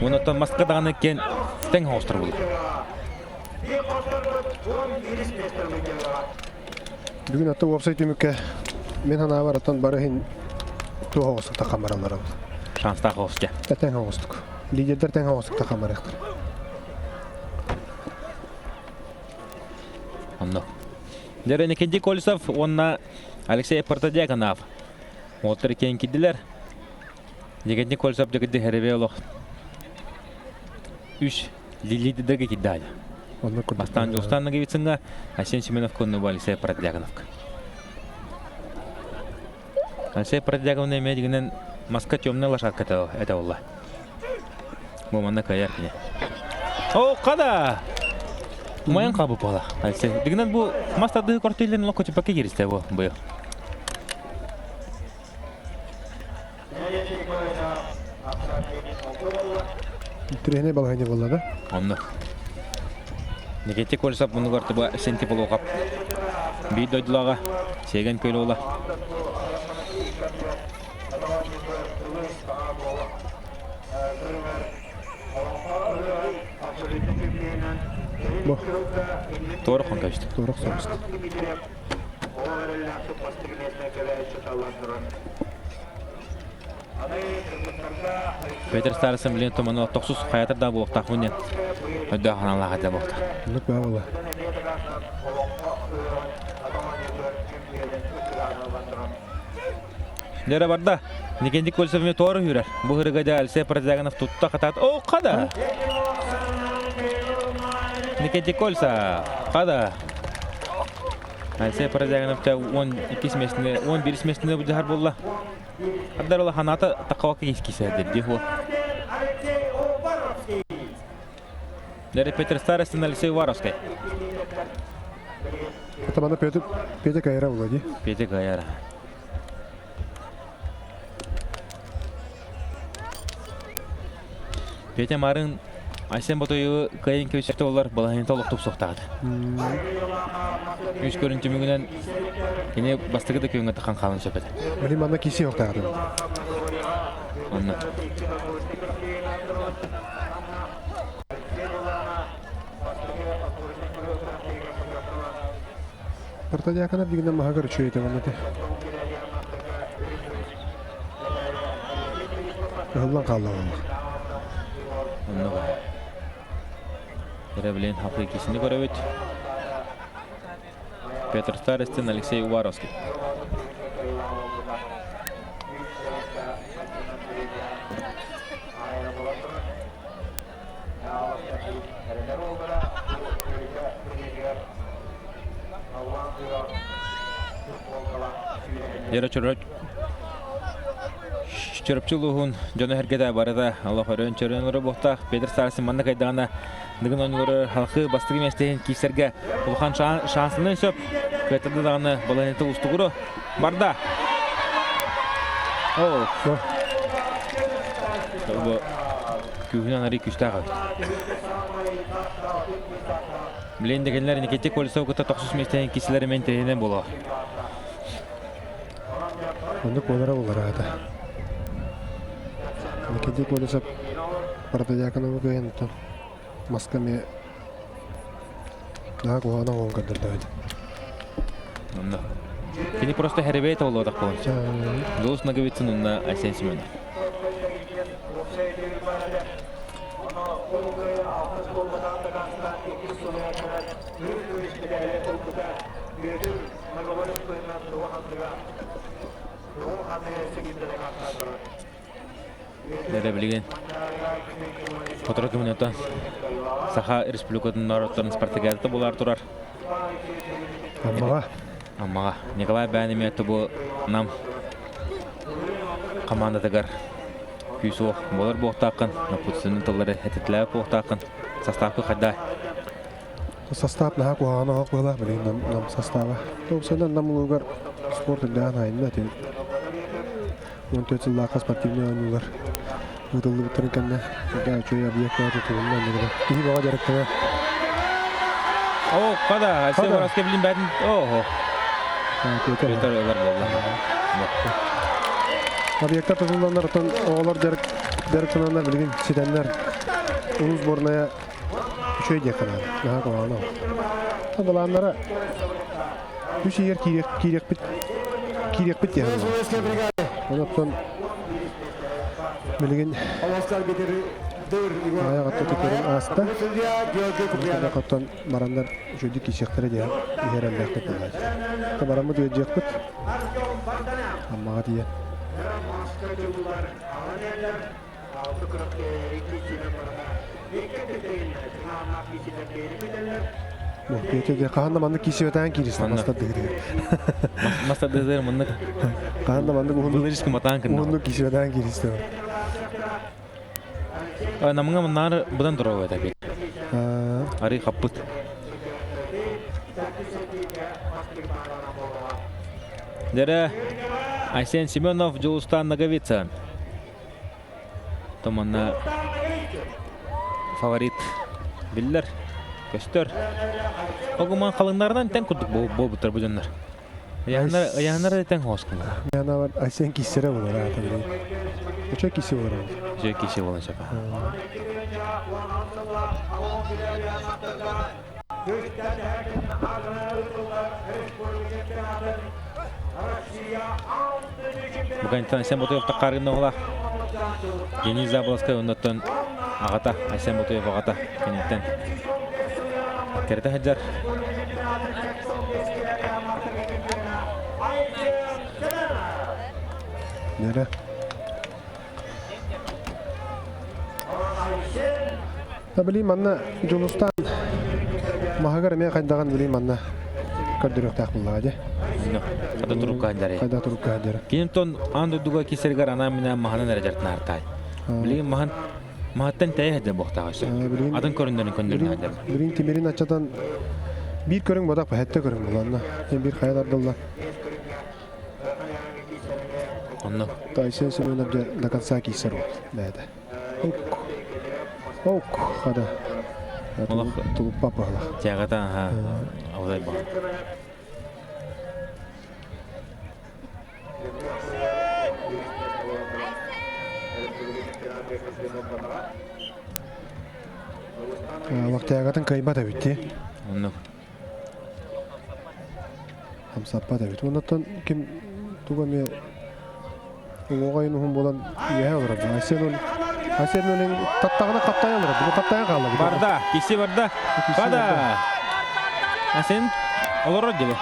Онотон Москвадагы кен тең хостер болду. Бүгін атты веб-сайт үмікке мен хана бараттан бары хин туа хоғыстықта қамаралар алды. Шанста хоғыстя. Тән хоғыстық. Лидердер тән хоғыстықта қамар ектір. Онно. Дәрі Никентий Колесов, онна Алексей Партадяканов. Олтыр кен кеділер. Никентий Колесов дегіде хәребе олық. Үш лидерге кедді. Бастан Устанна Гевицинга, Асен Семенов коннубу Алексей Партадяковка. Алексей Партадяков имеет дегенен маска темная лошадка это улла. Буманна каяркине. О, када! Моян кабы пола. Алексей дегенен бу мастады кортелен локоти паке гиристе бу бу. Трехне балгайне болла да? Онно. Никентий Колесов мұны көрті бұл сенті бұл оғап. Бейді ойдылаға сеген көйлі ола. Торық он көшті. Торық соғысты. Петр Старысын білен томаны тоқсыз қаятырда бұл оқтақ мұнен. Өдді ақаналаға да болды. Нүк бә ола. Дәрі барда, Никентий Колесовмен торы үйрер. Бұл ғырғада Алексей Партадяканов тұтта қатады. О, қада! Никентий Колесов, қада! Алексей Партадяковта 11 смесінде бұл жағар болла. Қаддар ола қанаты тақауаққа кескесі әдерде ол. Дәрі Петр Старостин, Алексей Варовский. Атаманы Петя Кайра Влади. Петя Кайра. Петя Марын Айсен Батойы кайын көсетті олар балайын толық топ соқтағады. Үш көрінті мүгінен кене бастығы да күйіңі таққан қалын сөпеді. Білім анда кесе оқтағады. Онна. Партадяканов дегеннен мағағыр үші еті ғанады. Ғылдан қалды ғылды. Онна ба. Еребілен хақы кесіне көрі өт. Петр Старостин, Алексей Уваровский. Ера чөрөпчүлүгүн жана хергеде барыда Аллах өрөн чөрөнөрү бохта Петр Старостин манна кайдагана дыгын онлору халкы бастыгы местен кисерге улхан шансынын сөп кайтады даганы баланеты устугуру барда. О, бу күнөн ари күстагы. Билен дегенлер Никентий Колесов кыта 9 местен киселери мен теренен боло. Онды колара олара ата. Никентий Колесов Партадяканову кайынты. Маскаме да коғана оң кадырдайды. Онда. Кені просто хәребейт олу одақ болыншы. Жолыс нагавитсын онна Айсен Семенов. Дәрі білген Фотора коммунетан Саха Республикатын народтарын спартакиадаты болар тұрар. Аммаға. Николай бәнеме әтті бұл нам командадығар күйсі оқ болар боқтақын. Напутсының тылары әтетләіп боқтақын. Составка хадда. Состав наха куана хак была, блин, нам состава. То сенен нам лугар спорт да на инна те. Он то цела спортивный лугар. Удалlı битиркенде. Да, чөй объектлар тутулган негде. И бага жарыктыгы. О, када, Айсе Бараске билин бәдин. Ого. Петер олар болду. Объекттар тутулгандар оолар жарыктанандар билген сиденler. Улус борная чөй декана. Наха куана. Табаланнара үш егер кирек бит яһан. Онотон билген аяк атты текерин аста. Каттан барандар жөдү кичектер дия. Игерелдекте булат. Табарамы дия жекпит. Аммага дия. Петеге каханда манды кисебетен киристе маста дегде. Маста дезер мынны. Каханда манды Булырышкы матан кын. Онду кисебетен киристе. Намыңа мыннары будан турабы да бек. Ари хаппыт. Дера Айсен Семенов Жолустан Наговицын. Томанна фаворит биллер. Көстөр. Огуман қалыңдарынан тән күрдік болбытыр бұдынлар. Аяғынар тән хоскын. Яна бар Айсен кисере болар атады. Оча кисе болар. Жö кисе болан шақа. Бұғанитан Айсен Ботоевта қарғында ола. Денис Заболоскай ондаттан ағата, Айсен Ботоев ағата кенеттен. Керді хаджар. Нere? Da bileyim anna Julustan Mahagar me kaydagan bileyim anna Kadıryok takmılla hadi. Kada turup kahdari. Kayda turup kahdari. Kinton andu duga kisergar anamina mahana nerejart nartay. Bileyim mahattan taya hajar bohta haşa. Adın köründörün köndörün hajar. Bileyim timerin açadan bir körün bodak hatta körün bulanna. Hem bir hayal ardallah. Onno. Aysen Semyon abca Nakansaki isar oldu. Neydi? Ok. Hadi. Tulup papalah. Jagata ha. Avday bağ. Vakti agatın kayba da bitti. Onno. Hamsappa da bitti. Ondan kim tuğamaya oğayın uhum bolan yaha olur. Aysen'in tattağına kaptaya olur. Bu kaptaya kaldı. Barda. Kisi barda. Bada. Aysen olur gibi.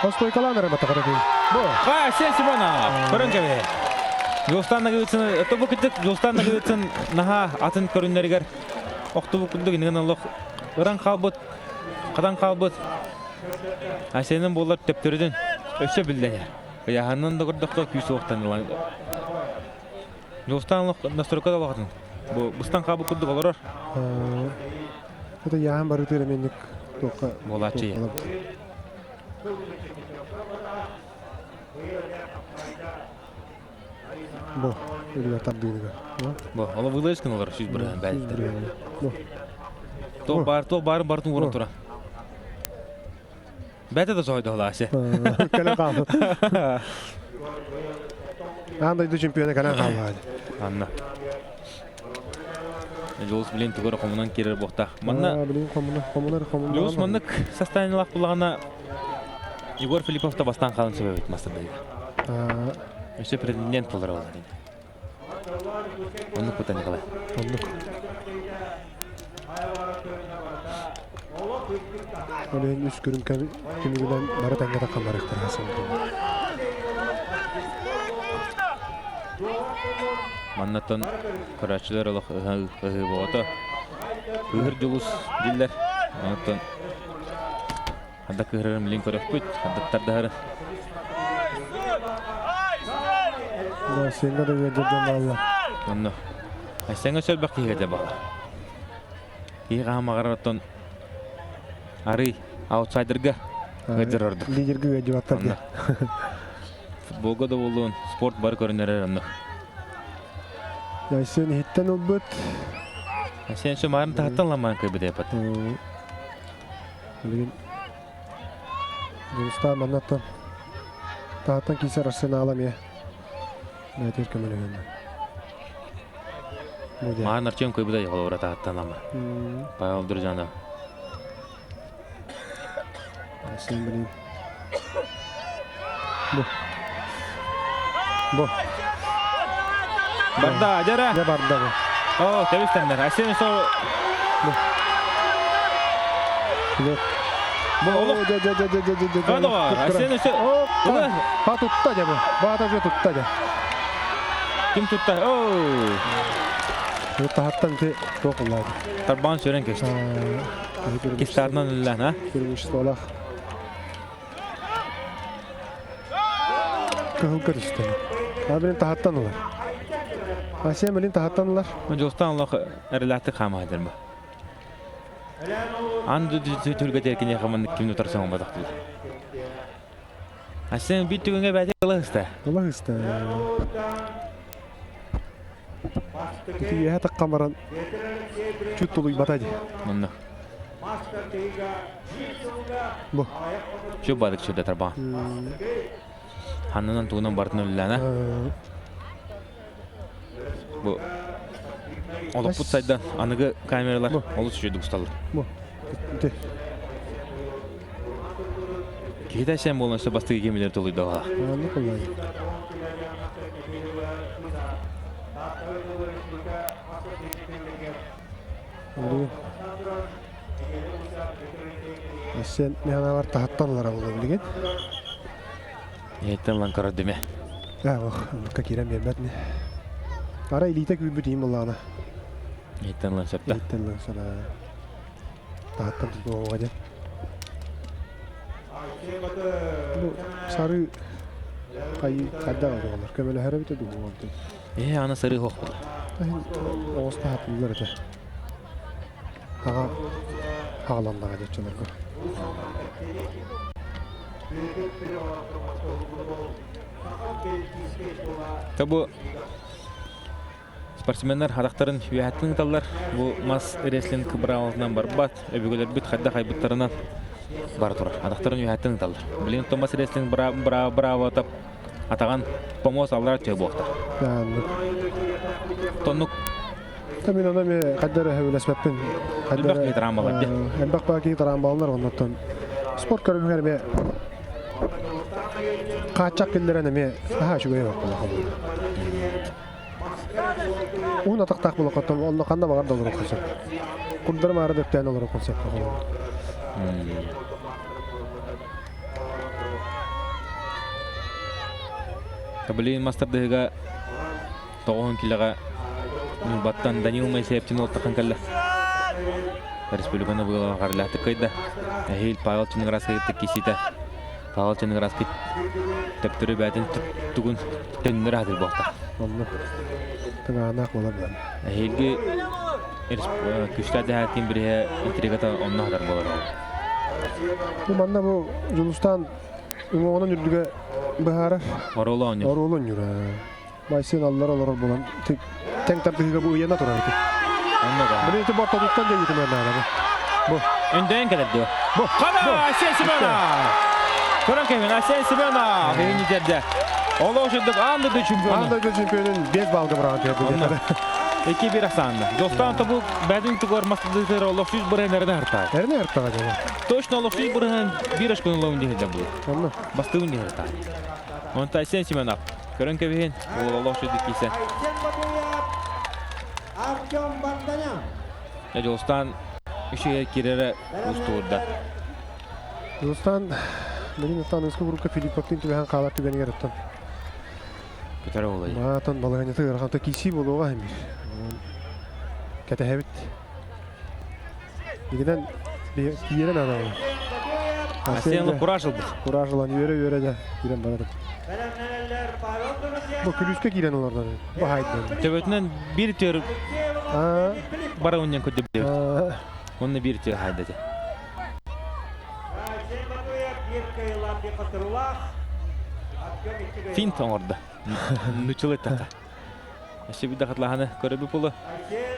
Ostoy kalanır mı takara değil? Bu. Aysen Simona. Körün gibi. Jolstan'da gitsin. Topu kütük. Jolstan'da gitsin. Naha atın körünleriger. Oktubu kütük. İndiğin Allah. Iran kalbut. Kadan kalbut. Aysen'in bollar teptörüdün. Öşe bildiler. Yahanın da gördükte küsü oktan ilan. Jolstan'lık nasırıka da vaktin. Bustan kabı kütük olur. Bu da yahan barı töremenlik. Bolatçı ya. Bu. Öyle tatlıydı. Bu. Ola vılayışkın olur. Süz bırağın belki. Bu. Toq barın vurun tura. Bәті de soydu ola aşı. Kale kaldı. Andaydı çempiyona kale kaldı hadi. Anna. Жолус билен түгөр комунан керер бохта. Манна билен комунар. Жолус маннык состояниялак булагана Егор Филиппов та бастан калын себеп этмасты дейди. Өсө претендент болор алар. Онук бутан калай. Онук. Olen üst görünken kimiden bari tanga takkan barıktır Hasan. Mannatan kuraçlar olaq boğata. Kıhır Jolus diller. Mannatan hadda kıhırın milin köröp küt. Hadda tardaharı. Ya senga da verdirden Allah. Onno. Aysenga sölbek kihede bağa. Иға хамағараттан ары аутсайдерға ғыдыр ордық. Лидерге ғадиваттар де. Футболға да болуын спорт бар көрінері ұрынық. Яйсен хиттен ұлбыт. Сен шо мағарын тағаттан ламан көбі де епат. Білген жұмыста маннаттан тағаттан кейсер арсен алам е. Мәтер көмілігенді. Мағарын арчен көбі де еғыл ұра тағаттан ламан. Бағал дүр жаны. Арсен білейін. Бұл. Барда, жара. Не барда бұл. О, тәбістендер. Әсен сол... Бұл олық. Қады бар. Әсен сол... Ба тұтта де бұл. Бағата жө тұтта де. Кім тұтта? Оу. Тағаттан те жоқ ұллайды. Тарбан сөрен кешті. Кестарынан үллән, а? Көрмішті олақ. Көхілкі түсті. Абелин тағаттан олар. Асия білін тағаттан олар. Жоқстан олақ әріләтті қама әдір ма? Анды түргі теркіне қаманды кімді тұрсан оң бадақ дейді. Асия бит түгінге бәді қылы ұста. Олақ ұста. Еға таққан баран чүт тұлы батады. Мұнды. Бұ. Шо бадық шөді тарбан. Ханынан туғынан бартын өлілән, а? Бұ олық бұт сайдан анығы камералар олы сүреді ұсталыр. Бұ. Кейді әшен болын өсі бастығы кемелер толыйды оға. Анық олайды. Сен мені бар тағаттан олар болуын деген. Еттен лан қарар деме. Ох, мұнқа керем бермәдіне. Ара илейті көбі дейім олағына. Еттен лан сөпті. Еттен лан сана тағаттан тұту оға деп. Бұл сары қайы қадда қалды олар. Көмелі әрі біті дұғы олды. Ана сыры қоқ бұл. Оғыз тағаттылар өте. Аға ағаландаға деп чалар көр. Табу спортсменнер хадақтарын үйәттің талар. Бұл мас реслинг бұрауызынан барбат. Өбігілер бүт қадда қайбыттарынан бар тұрар. Хадақтарын үйәттің талар. Білген Томас реслинг бұрау атап атаған помоз алар төй боқтар. Тоннук Мен ona қаддары әуелесмеппін. Әлбақ кейтаран балады. Әлбақ бағы кейтаран балынар оннаттан. Спорт көрімгер ме қатшақ келдеріне ме аға шүгөй бақ болақ олар. Оғын атақтақ болақ оттан, онда қанда бағар да олар оқылсақ. Құлдарым ары дөктән олар оқылсақ бақ олар. Кабілейін мастардығыға 9 килоға баттан Данил Майсеевтин олтақын кәлі. Республиканы бұйылған қарылақты қайда. Әйіл Павел Чынығырас қайытты кесейді. Павел Чынығырас қайт төптірі бәдін түгін төнінер адыл боқты. Онны тыңа анақ бола білем. Әйілге күштәді әткен бірі интригата онна адар болар. Бұл манда бұл Жұлыстан ұмағынан үрдіге бұхары Оролы оңыр. оролын үрі. Байсен аллар олар болан. Тәң тартығыға бұл ұяна тұрар еті. Бұны еті бар тұтықтан жай етім әрді. Бұл. Үнден кәдерді. Бұл. Қада! Асен Семенов! Көрін кәмен, Асен Семенов! Үйін жерде. Олау жүрдік андыды чемпионы. Андыды чемпионын 5 балғы бұраған тәрді. 2-1 ақсанды. Достан табу бәдің тұғыр мастыдықтары олау сүз бұрын әріне әртайды. Әріне әртіға жағы. Точно олау сүз бұрын бір ашқын олауын дегелден бұл. Онны. Бастығын дегелден. Онта Асен Семенов. Көрін кәбейін. Олау жүрдік кейсен. Артем Бонданян. Жолстан үшіге керері ұсты ұрды. Жұлыстан Бүгін ұстан ұсқы бұрыққа Филипповтың түбән қалар түбәні керіптен. Көтәрі олай. Маатан балығанеті ұрғанта кейсі болуға әмір. Кәті әбіт. Егеден кейерен анауы. Асенлі құрашыл бұл. Құражылан өре де керен барадым. Бұл күліске керен олардан. Бұл хайдын. Төбетінен бір төр бара өнен көтіп деу. Onu bir tüy haydadı. Ayşen Batuyev bir kıyılan bir kısırulak. Артем икки Финт орда. Нучылы тата. Еще bir дақатлағаны көріп бұлы. Ayşen,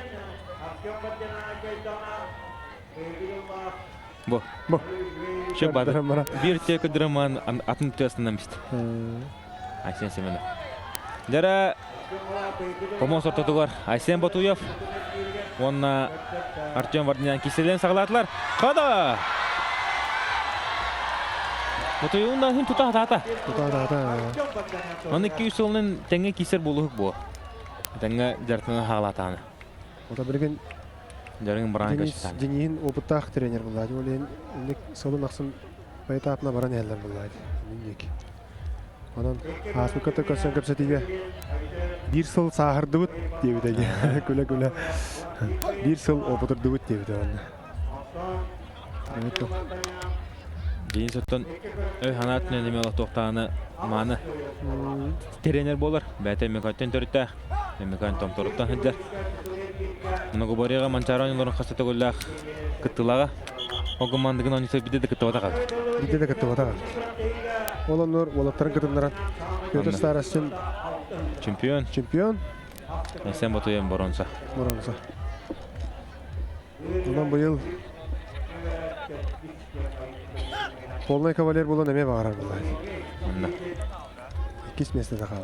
Артем Бадена Кайдана. Кыйгылылак. Бұ. Şu бады. Кадырам бара. Bir tüy көдіріман атын түйасынан бісті. Айсен Семенов. Дара помос ортатуғар Айсен Батуев. Онна Артем Вардинян кеселен сағылатылар. Қада! Батуевундан хин тұта ата. Оны 200 жылының тәңе кесер болуық бұл. Тәңе жартының хағалатаны. Ота бірген Жарыңын баран Денис көшітаны. Денихин опыттақ тренер болады. Ол енді солын ақсын байтапына баран әлдер болады. Міндек. Онан Асмыкаты көсен көпсетіге bir сыл сағырды бұд дебідеге. Күлі-күлі. Bir сыл опытырды бұд дебіде оны. Денис оттан өй ханатынан емелі тоқтағаны маны тренер болар. Бәті мекаттен төрітті. Мекаттен томторыттан хыджар. Мұны барыға Манчарониларын қастаты көлләқ күттілаға. Оғымандығын онысы бидеді күттівата қалды. Бидеді күттівата қалды. Olan nur, olapların kıtımlaran. Götür Staras'ın Чемпион. Sen Batuyev Boronsa. Boronsa. Ondan bu yıl Polnay kavaler bulan emeğe bağırar bunlar. Onda. İkisi meslede kaldı.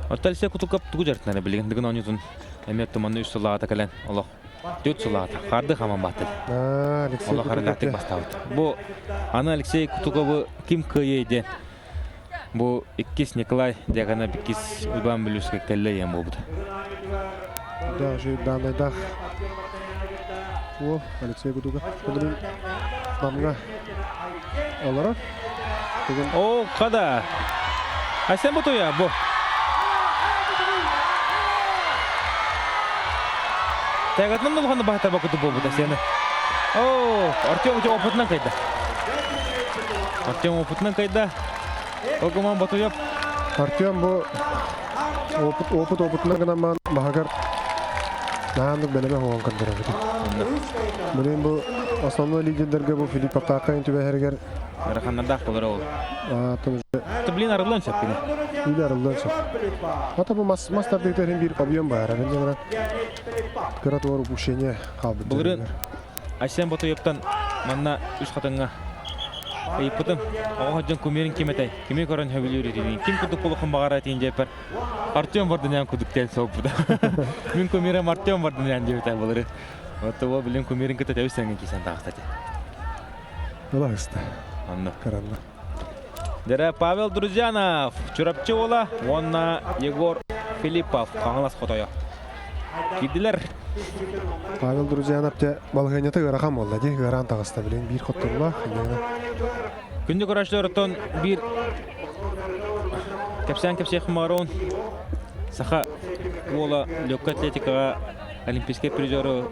Оттал се кутукап тугу жартнары билген дигин онютун эмет туманны 3 сылаата келен олох 4 сылаата харды хаман баттыл. Алексей Олох харлатык бастабыт. Бу аны Алексей Кутукову ким кыйеде. Бу иккис Николай дегана бикис Иван Билюске келле ем болду. Да, же данайдах. О, Алексей Кутуков. Bunun damga olarak. О, када. Айсен Батуев бу. Тәгатнын болғаны бахтар бақыты болу да сені. О, Артем опытынан қайда. Артем опытынан қайда. Оғыман Батуев. Артем bu опытынан ғана мағагар нағандық бәлеме оған қандырады. Бұлен бұл основной лидерлерге бұл Филипп Аптақайын түбәхергер. Раханнардақ болар ол. Ты блин арылан шапкini. Үйді арылдан шап. Ата бұл мастардегтерін бір объем бар. Кырат ору пушене қалды. Бұлырын Айсен Батуевтан манна үш қатынға айыппытым. Оғаджан көмерін кеметай. Кеме көрін хөбілер ерейін. Кем күдік болуқын бағара тейін жайпар. Артем Вардынян күдіктен соғып бұда. Мен көмерім Артем Вардынян жайпар бұлыры. Отты ол білен көмерін күтті өсіңген кейсен тағыстады. Ола ұсты. Анны. Каранна. Дәрі Павел Друзянов, Чурапчы ола, онна Егор Филиппов, қаңылас қотайы. Кеділер. Павел Друзянов те балғайнеті ғарақам олды. Де ғаран тағыста білен бір қоттырла. Күнді көрәшілеріттен бір кәпсен қымағарауын сақа ола легкая атлетикаға олимпийский призеры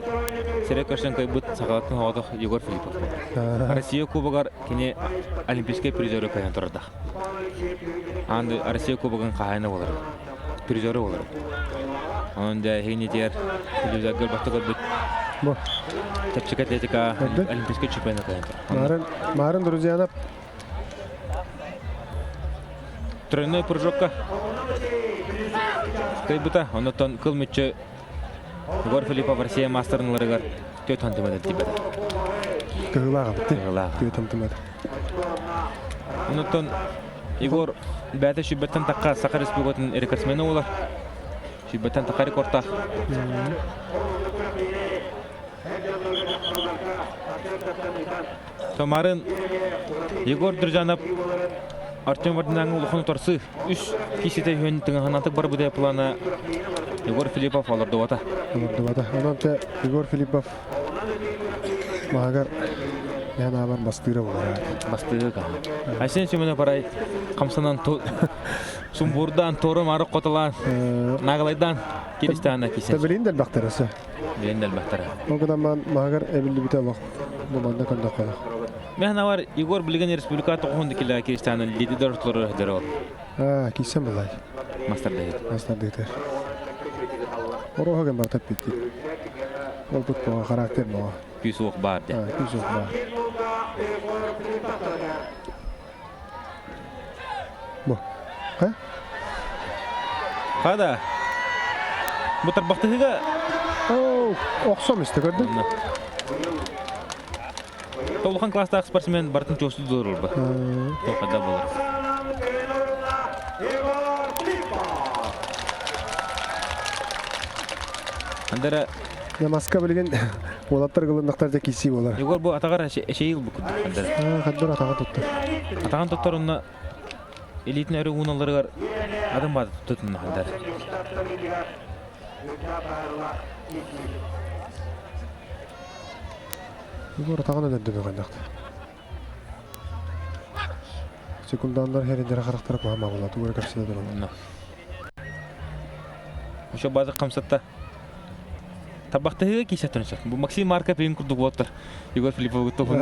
Серек көрсен көйбіт сақалатын оғадық Егор Филиппов. Россия кубығар кене олимпийский призеры көйен тұрдық. Анды Россия кубығын қағайны болар. Призеры болар. Онда хейнетер телевизор бақтығы бүт. Тәпшік атлетика олимпийский чемпионы көйен тұр. Марын Друзянов. Тройной прыжокка. Көйбіта, онытан кыл мүтчі Егор Филиппов Россия мастерныларыгар төт антымады тибеді. Кығылаға бітті. Төт антымады. Онытан Егор бәті шүббеттен таққа Сақа Республикатын рекордсмені олар. Шүббеттен таққа рекордтақ. Томарын Егор Друзянов Артем Вардынаңы ұлықыны торсы. Үш кесеті хөнтің ғанатық бар бұдай планы Егор Филиппов алырды вата. Онан те Егор Филиппов мағагар яна абар бастыра болар. Бастыра каға. Айсен сөмені парай қамсанан сумбурдан торым арық қотылан нағылайдан келістіғана кесен. Білейін дәл бақтарасы. Білейін дәл бақтары. Оғыдан мағагар әбілді біте лақ. Бұманда қанда қадақ. Мен var Егор білген республикаты қоғынды келі келістіғана лиді дұрыстылары дәрі ол. Кейсен болай. Мастер-дейт. Мастер-дейтер. Ороһаген бар таппит. Ол бут бо характер бо. Күсүк бар де. Күзөк бар. Бо. Ха? Хада. Бу тарбактыгы Оу, оксом исте көрдүң? Толхан класстагы спортсмен бартын чөсү дурул ба. Токада болор. Андара Я маска билген олаттар кылындактар да киси болар. Егор бу атагар шейил бу күндө. Андара. Хаддар атага тутты. Атаган тоттарына элитин өрү уналарыгар адам бар тутун андара. Егор атаган өддөбө кандакты. Секундандар херендер характар кама болот. Тугур капсыда дурам. Ошо база камсатта табактыгы кисетөнсө. Бу Максим Марков эң курдук болоттор. Егор Филиппов тофун.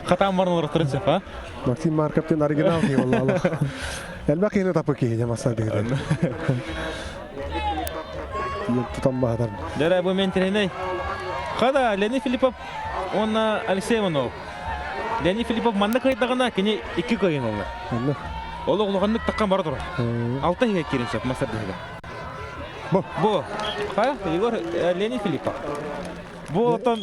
Хатам барылар турчу, а? Максим Марковтен оригинал ки валлах. Элбак эне тапы ки жамаса деген. Тутам бадар. Дара бу мен тренер. Хада Леонид Филиппов, он Алексей Иванов. Леонид Филиппов манда кайдагана кене 2 койын олар. Ол оглуганны таккан бар тур. 6 хиге киринсеп мастер-дейт. Бу. Ха, Егор Леонид Филиппов. Бу тон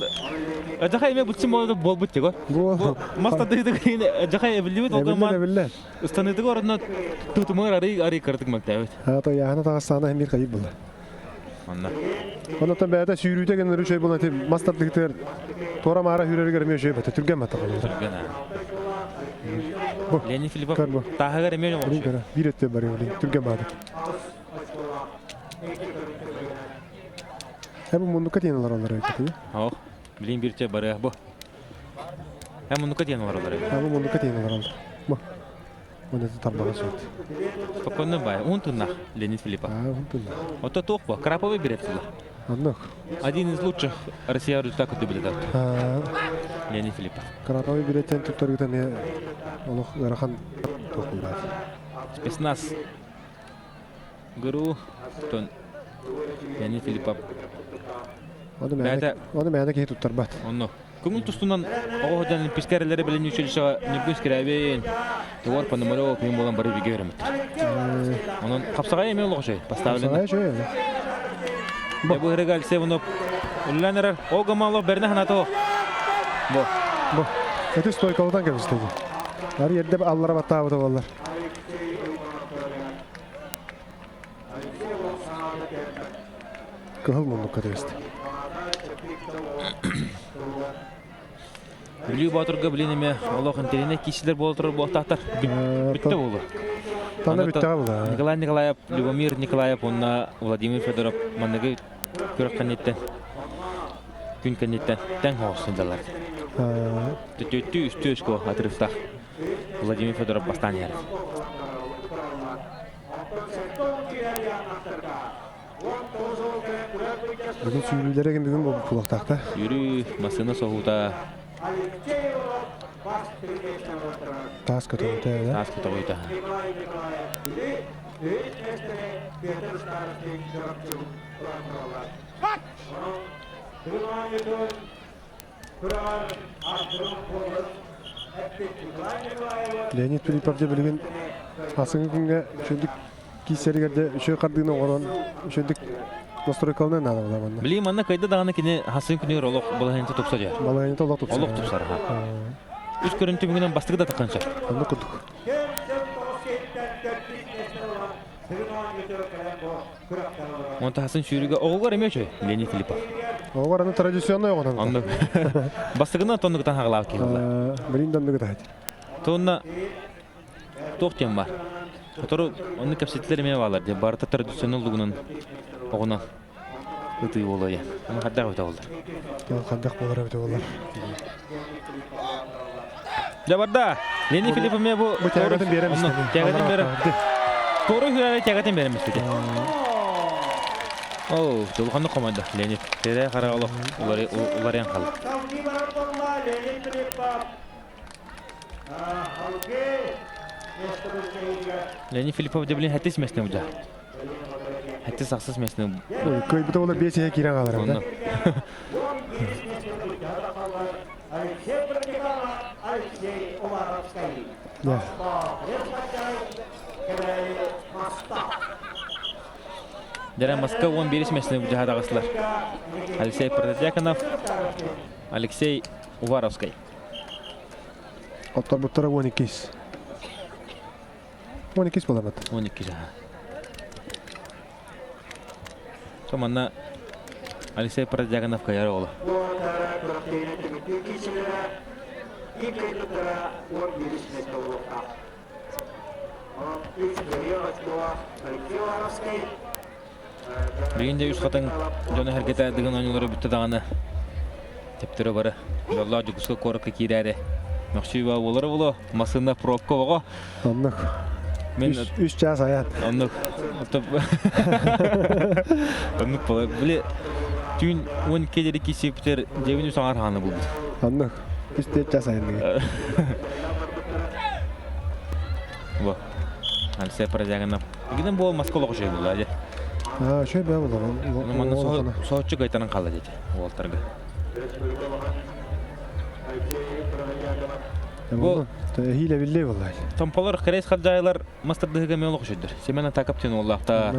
жахай эме бутсым болбут Егор. Бу мастер-дейт кене жахай билбит олгаман. Станыдыгы ордуна тутумар ари кырдык мактабыт. Ата яна тагысана эмир кайып болду. Анна. Онотон бәдә сүйрүтә генә рүшәй була тип мастер-диктер тора мара хүрәргә мөҗәй бәтә түргә мата калды. Леонид Филиппов тагыгар эме болчу. Бир өтте бар юлы түргә мата. Һәм мундука тиенләр алар әйтте. Ох, билин бирче бары бу. Һәм мундука тиенләр алар. Һәм мундука тиенләр алар. Бу. Монда тарбага сот. Спокойно бай. Он тунна Леонид Филиппов. Вот это топа. Краповый берет сюда. Один из лучших россиян так вот билет. Леонид Филиппов. Краповый берет тен туттаргы не Аллах рахан токулат. Спецназ. Гуру тон Леонид Филиппов. Оны мәне ки туттарбат. Онно. Күңүл тустунан огодан пискерлери белән үчелеше нибүс кирәбен. Товар по номеру мен болан бары бигерем. Онон капсага эме олгошой поставлен. Бу регаль севонуп. Улланер огамало берне ханато. Бу. Это стойкалдан кебистеги. Ар yerде аллара батабы болар. Кыл муну кадест. Билүү батырга билинеме Аллах интернет кишилер болотур боктактар. Бүтте болду. Тана бүтте болду. Николай Николаев, Любомир Николаев, онна Владимир Федоров мандагы көрөк канеттен. Күн канеттен тең хоосундалар. Төтөттү үстөшкө атырыфта. Владимир Федоров бастан яры. Бүгүн сүйрүүлөргө бүгүн бу кулактакта. Юрий машина согута. Таска тота. Таска тота. Леонид Филиппов деп билген асыңы күнгө шөндүк кисергерде үшө кардыны орон шөндүк настройкалны надо было. Билим анда кайда даганы кине хасын күнүр олок балаһынчы тупса жа. Балаһынчы олок тупса. Олок тупсар. Үч көрүнтү бүгүнөн бастыгы да таканча. Анда курдук. Монта хасын шүрүгө огугар эмечи Леонид Филиппов. Огуар аны традиционный огонан. Анда бастыгына тоннук тан хаглап кийди. Бириндандыгы да. Тонна токтем бар. Котору онны капситлер эме балар деп барта традиционалдыгынан огуна өтүй болой. Аны кадак өтө болду. Кадак болор өтө болор. Жабарда Леонид Филиппов ме бу тягатын беремиз. Тягатын берем. Тору хүрәле тягатын беремиз диде. О, жолганды команда Леонид. Тере карагалы улар ян калды. Леонид Филиппов де билен хәтис мәсне буда. Хәтис аксыз мәсне. Көй бит олар 5-ге кирен алар да. Алексей Уваровский. Да. Дәрә Москва 11 мәсне буда хадагыслар. Алексей Протодяконов, Алексей Уваровский. Оттар буттара 12. 12 болар бат. 12 жа. Томанна Алексей Протодяконов каяр олы. Бейінде үш қатың жоны әркеті әдігін ойнылары бүтті дағаны тептері бары. Жолла жүкіскі қорыққа кейдәрі. Мақшыйба олары болу, масына пробка оға. Аннық. Мен 3 час аят. Аннық. Аннық болы. Біле, түйін 12 кедері кесек бітер, жебін үс аңар ханы бұл. Аннық. 3 час аят. Бұл. Алексей Протодяконов. Гиден бұл Москва оқы жай бұл, әде. Şöyle ben bulalım. Zamanla soğutçu kaytanın kaldı dedi. Voltarga. Bu hile billi vallahi. Tompalar kreis xadjaylar masterdığıga meyol koşudur. Semena takapten Allah'ta.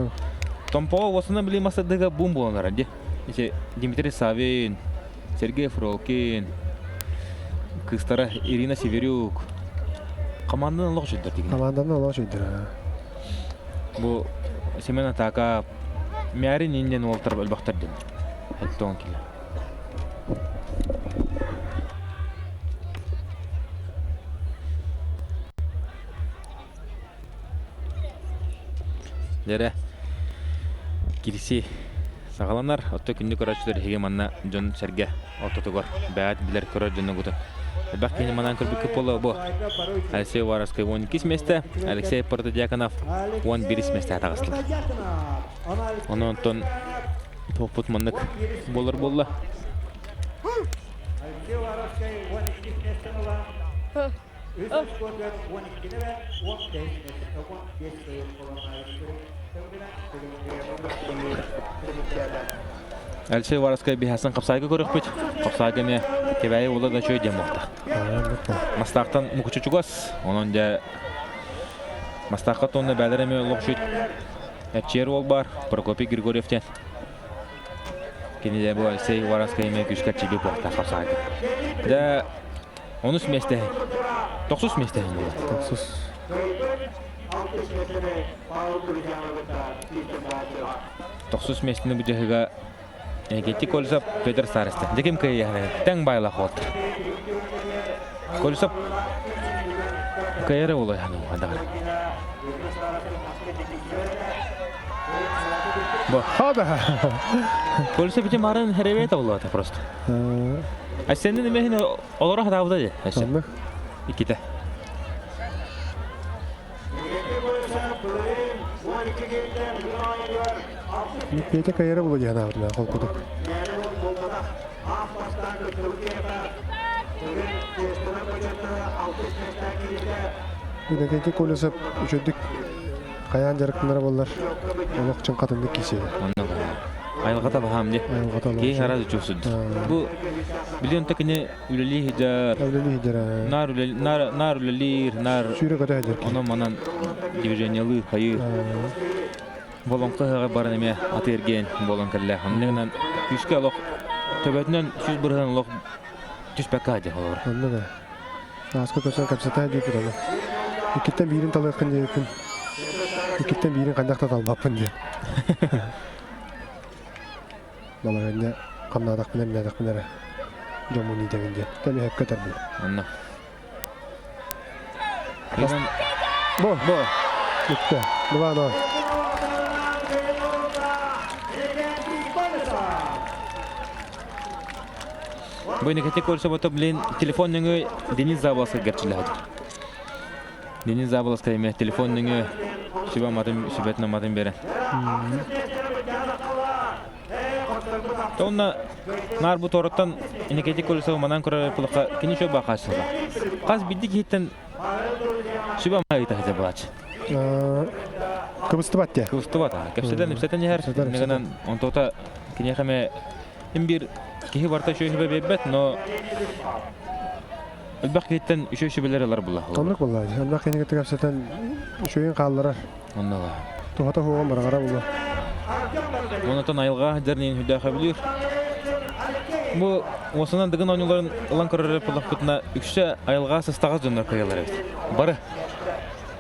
Tompova osuna bile masterdığıga bum bolanlar adi. İşte Dmitri Savin, Sergey Frokin, kızlara Irina Severyuk. Komandan Allah koşudur digin. Komandan Allah koşudur. Bu Semena takap Мяrin инден олтар бөлбақтар ден. Әтті оң келі. Дәрі келесі сағаланар. Отты күнді көрәшілер хегеманна жон сәрге ортотығыр. Бәәд білер көрәр жонны құты. Әлбәқ кені манан көрбі көп болы бұл. Алексей Уваровский 12 месті, Алексей Протодяконов 11 месті атағыстылар. Оны онтон тоқпыт мұнық болыр болы. Алексей Уваровский 12 месті ола. Үсіс көрдер 12 небе 15 месті. 15 Алексей Уваровский бихасан қапсайғы көрік бүт. Қапсайғы ме кебәйі олы да шөй дем оқты. Мастақтан мұқычы чуғас. Оның да мастаққа тонны бәлірі ме олық шөйт. Әтчер ол бар. Прокопий Григорьевтен. Кенеде бұл Алексей Уваровский ме күшкәт чебе боқта қапсайғы. Да 13 месті. 9 месті. 9 местini bu jehga Getty Kolsap Peter Sarasta. Dekim kay tang bayla khot. Kolsap kayara olay hanu adagar. Bo Hada. Kolsap je maran hereveta olata просто. А сенин мехин олора хадавда же. Аннық. Иките. Peki kayara bulacağını avırma kolkudu. Bir de keki kolusap üçündük kayan jarıkınlara bollar. Olaq için katındık kişi. Ayılgata baham de. Ki haradı çöksüd. Bu milyon tekini üleli hicar. Evleli hicra. Nar ülelir, nar Sürü kadar hicra. ona manan divijenyalı hayır. Bolonqa baran eme atergen bolonqalla. Ondan küçük aloq töbetinden süz burhan aloq düşbekade olur. Anladı. Askı kösen kapsata deyip durdu. İkitten birin talayıqın deyipin. İkitten birin qandaqta talbapın de. Bala bende qamnadaq bilen nadaq bilen. Jomuni deginde. Tabi hep katar bu. Anna. Bu. Bitti. 2-0. Bu ne kadar kolsa bota bilen telefon nöngü Deniz Zabalska gerçiladi. Deniz Zabalska eme telefon nöngü şiba matın şibetna matın beren. Tonna nar bu torottan ne kadar kolsa manan kora pulqa kini şoba qaşıga. Qaz bidik hitten Шиба майта хәзер булач. Кыбысты батте. Кусты бата. Кепседен ипсетен яһар. Негенен онтота кинехеме имбир кихи барта шөйбе бебет, но Элбак кеттен үшөшү белерлер була. Тонлык булла. Элбак кенеге тегәпсәтен шөйен каллары. Оннала. Тухата хуган барагара булла. Монотон айылга дернин хүдә хәбилер. Бу осынан дигән ойнларын улан көрәр булак кытна үкшә айылга сыстагы җоннар кыялар. Бары.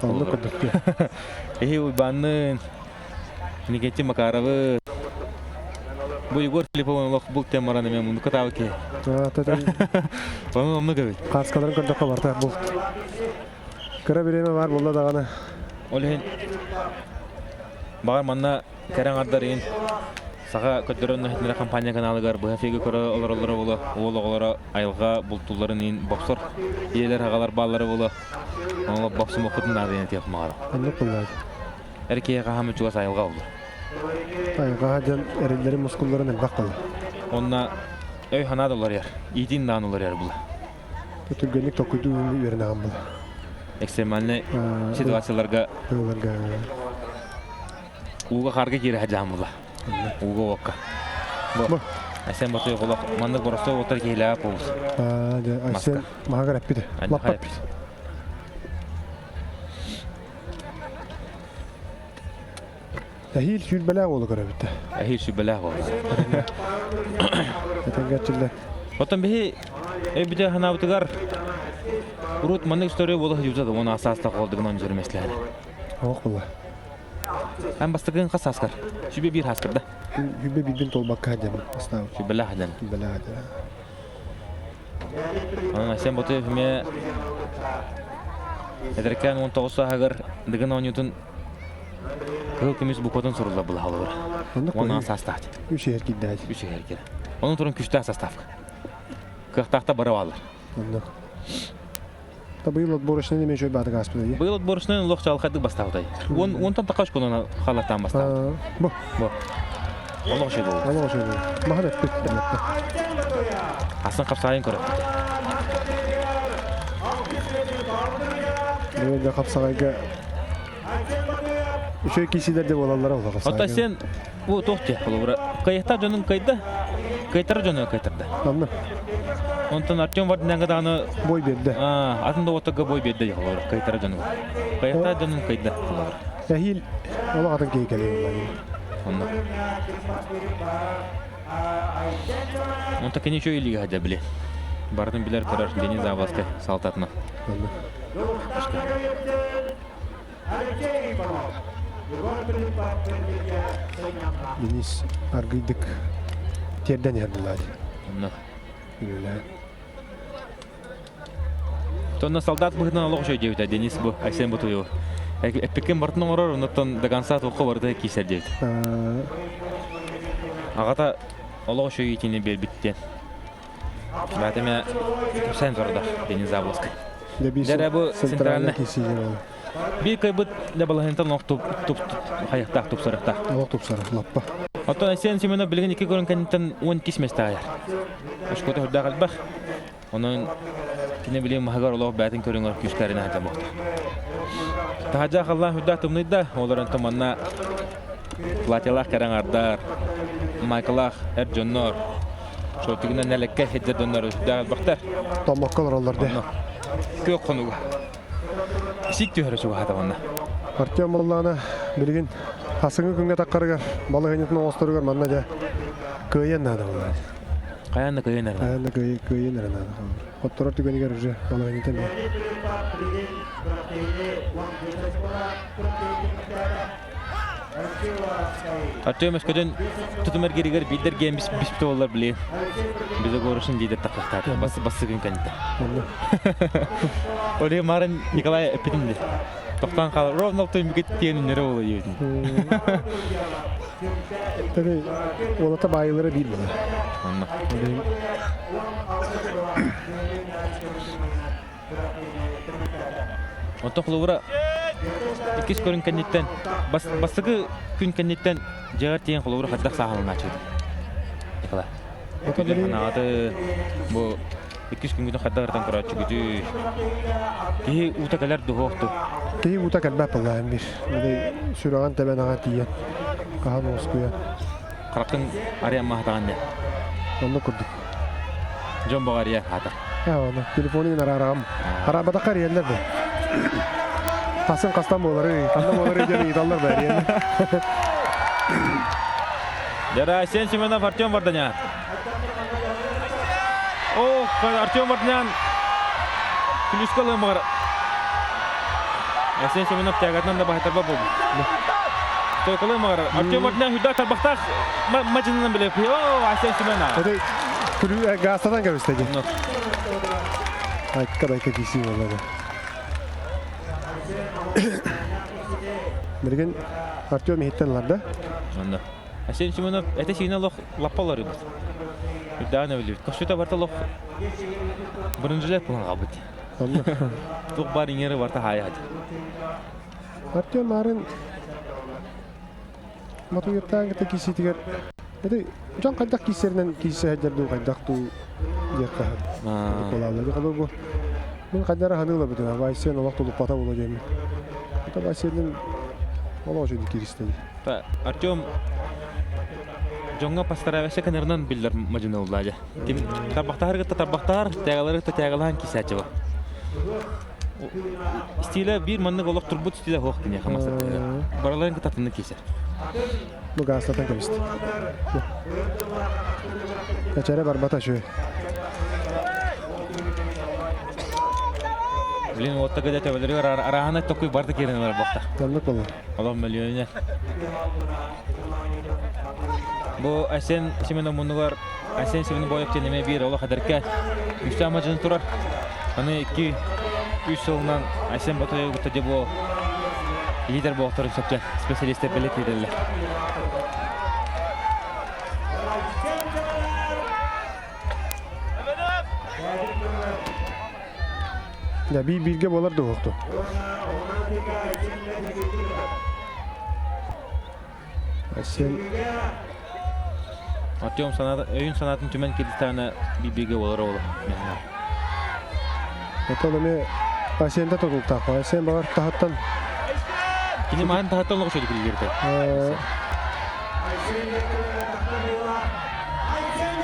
Тонлык кытты. Уйбанны Никите Макаровы. Бу Егор Филипповын лох бул темараны мен муну кытабы ки. Оны много бит. Каскаларын көрдө каларта бул. Кыра береме бар булла даганы. Олен Багар манна керен ардарын сага көтөрөн хетнер компания каналыгар бу феге көрө олорлары боло. Оологолора айылга бултуларын ин боксор иелер агалар баллары боло. Оны боксом окутун арын теп мага. Тонлык булла. Эркеге хамы чугас айылга болду. Айылга жан эрелдери мускулларын элбак калды. Онна өй ханадылар яр. Идин данылар яр бул. Төтүлгөнлүк токуйду үйренаган бул. Экстремальный ситуацияларга уга харга кире хаджам була. Уга окка. Бу. Асен батый голок мандык боросто отыр келап болс. Асен мага рапиде. Лаппа. Әхил шүл бәлә олы көрәбітті. Әхил шүл бәлә олы. Әтәнгәтчілді. Отын бейі өйбіде ханабытығар ұрут мандық история болы жүзады. Оны асаста қолдығын он жүрмеслері. Оқ бұла. Әм бастығын қас аскар. Шүбе бір аскарда. Шүбе бірден толбаққа әдем. Шүбе бәлә әдем. Бәлә әдем. Оның әсен бұты өфіме әдіркен 19 ағыр дығын ойнютын Кыл кемис бу котон сурулла була алыр. Оны состав. Үш ер киддәди. Үш ер кир. Оның турын күчтә составка. Кыхтакта барып алыр. Онда. Та быйыл отборочный неме жой бады гаспыды. Быйыл отборочный лох чалхады бастаудай. Он там такаш конона халаттан бастау. Бу. Аллах шеду. Аллах шеду. Махадат бит. Асан капсайын көрөп. Быйыл капсагайга Үшөй кисилерде болалар олар. Ота сен бу тохте болура. Кайта жонун кайда? Кайтар жонун кайтарды. Тамны. Онтон Артем Вардинага даны бой берди. Атында отога бой берди олар. Кайтар жонун. Кайта жонун кайда олар. Әхил ола атын кейкеле олар. Онда. Онта кене чөй лига хада биле. Бардын билер көрөр Денис Заводский салтатына. Денис аргыйдык терден ярдылады. Тонна солдат быгынан алог жой дейт Денис бу Айсен бутуй. Эпекен бартын орор, онтон даганса тоқы барды кисер дейт. Агата алог жой итине бел биттен. Бәтеме сен зорда Денис Заводский. Дәрә бу центральный Bir kaybıt da balahıntan tup hayakta tup sarıkta. Аллах туп сарык лаппа. Ата сен семена билген ике көрүнкәнтен 10 кисместә аяр. Ашкота хурда галбах. Onun kine bileyim mahagar Аллах бәтин көрүнгөр күчкәренә хәтә бакта. Таҗа Аллах хурда тумныйда оларын таманна платилах караңардар. Майклах Эрҗоннор. Шотыгынан нәлеккә хәддә доннар хурда галбахтар. Тамаккалар аларда. Көк конуга. Сик төһөрөсү хатаванна. Артем Алланы билген хасыңы күнгә таккарыгар балыгынытын остырыгар манна да көйен нада булар. Каянда көйенер. Каянда көйен нада. Оттор түгенигер уже балыгынытын. Артем эскеден тутумер геригер бидер гем бис доллар биле. Бизе горышын диде таккатар. Басы күн кәнтә. Оле марын Николай Эпидинде. Токтан кал ровно тоймгет тиеннәре болу йөдүн. Таbii olata bayıları değil mi? Anla. Отохлура икис көрүн кеннеттен бастыгы күн кеннеттен жагар тиен холура хаддак сахалына чыгды. Николай. Нады бу 2 gün kadar kuraçı güdü. Ki utakalar duhoktu. Кей ута кәлбәп булган бир. Менә сүрәгән тәбән ага тиен. Каһан оскуя. Кыракын ария махтаганда. Онны күрдүк. Жон багария хата. Оны телефонын арарам. Арабада карыялар бу. Тасын кастан болары, кандай болары деп идаллар бар енді. Дара сен Семенов Артем Варданян. О, Артем Варданян. Плюскалы мар. Сен Семенов тягатнан да бахтар бабу. Тойкалы мар. Артем Варданян хүдә тарбахтак мачыннан белеп. О, Сен Семенов. Эти күрү гастадан кебестеди. Айткадай кекиси болду. Мерген Артем хиттенларда. Анда. Сен Семенов это сигнал лапалар иде. Хүдәне белеп. Кошута барталох. Биринҗелек булган габыт. Анда. Тук бар иңере барта хаят. Артем арын матуйттан гыта киситигер. Эти жан кайдак кисернен кисе хәдердү кайдакту якка. Колалар калыбу. Мен кайдара ханылы бит. Вайсен вакыт улуп пата боло дем. Это Вайсенин моложе дикиристеди. Артем Jonga pastaravese kenarından biller majına olacak. Tim tabaktar gıta tabaktar, tegaları gıta tegalan kisacı var. Stile bir manlık olak turbut stile hoş diye hamasa. Baraların gıta tını keser. Bu gazlatan kebist. Kaçara barbata şu. Bilin otta gıda tebeleri var. Arahana tokuy barda kirin var bakta. Tanık olur. Allah milyonlar. Bu Asen Semenov munugar Asen Semenov boyap teneme bir ola kadarka müstamacını turar. Hani 2-3 yılından Asen Batoya gıtta de bu lider bu aktarı sapca spesialiste belet liderler. Ya bir bilge bolar da yoktu. Asen Atıyorum sanat, oyun sanatın tümen kedistana bir bilgi olur oğlu. Otalame Asen'de tutuldu takma. Asen bağır tahattan. Kini mahan tahattan oğlu şöyle bilgirdi.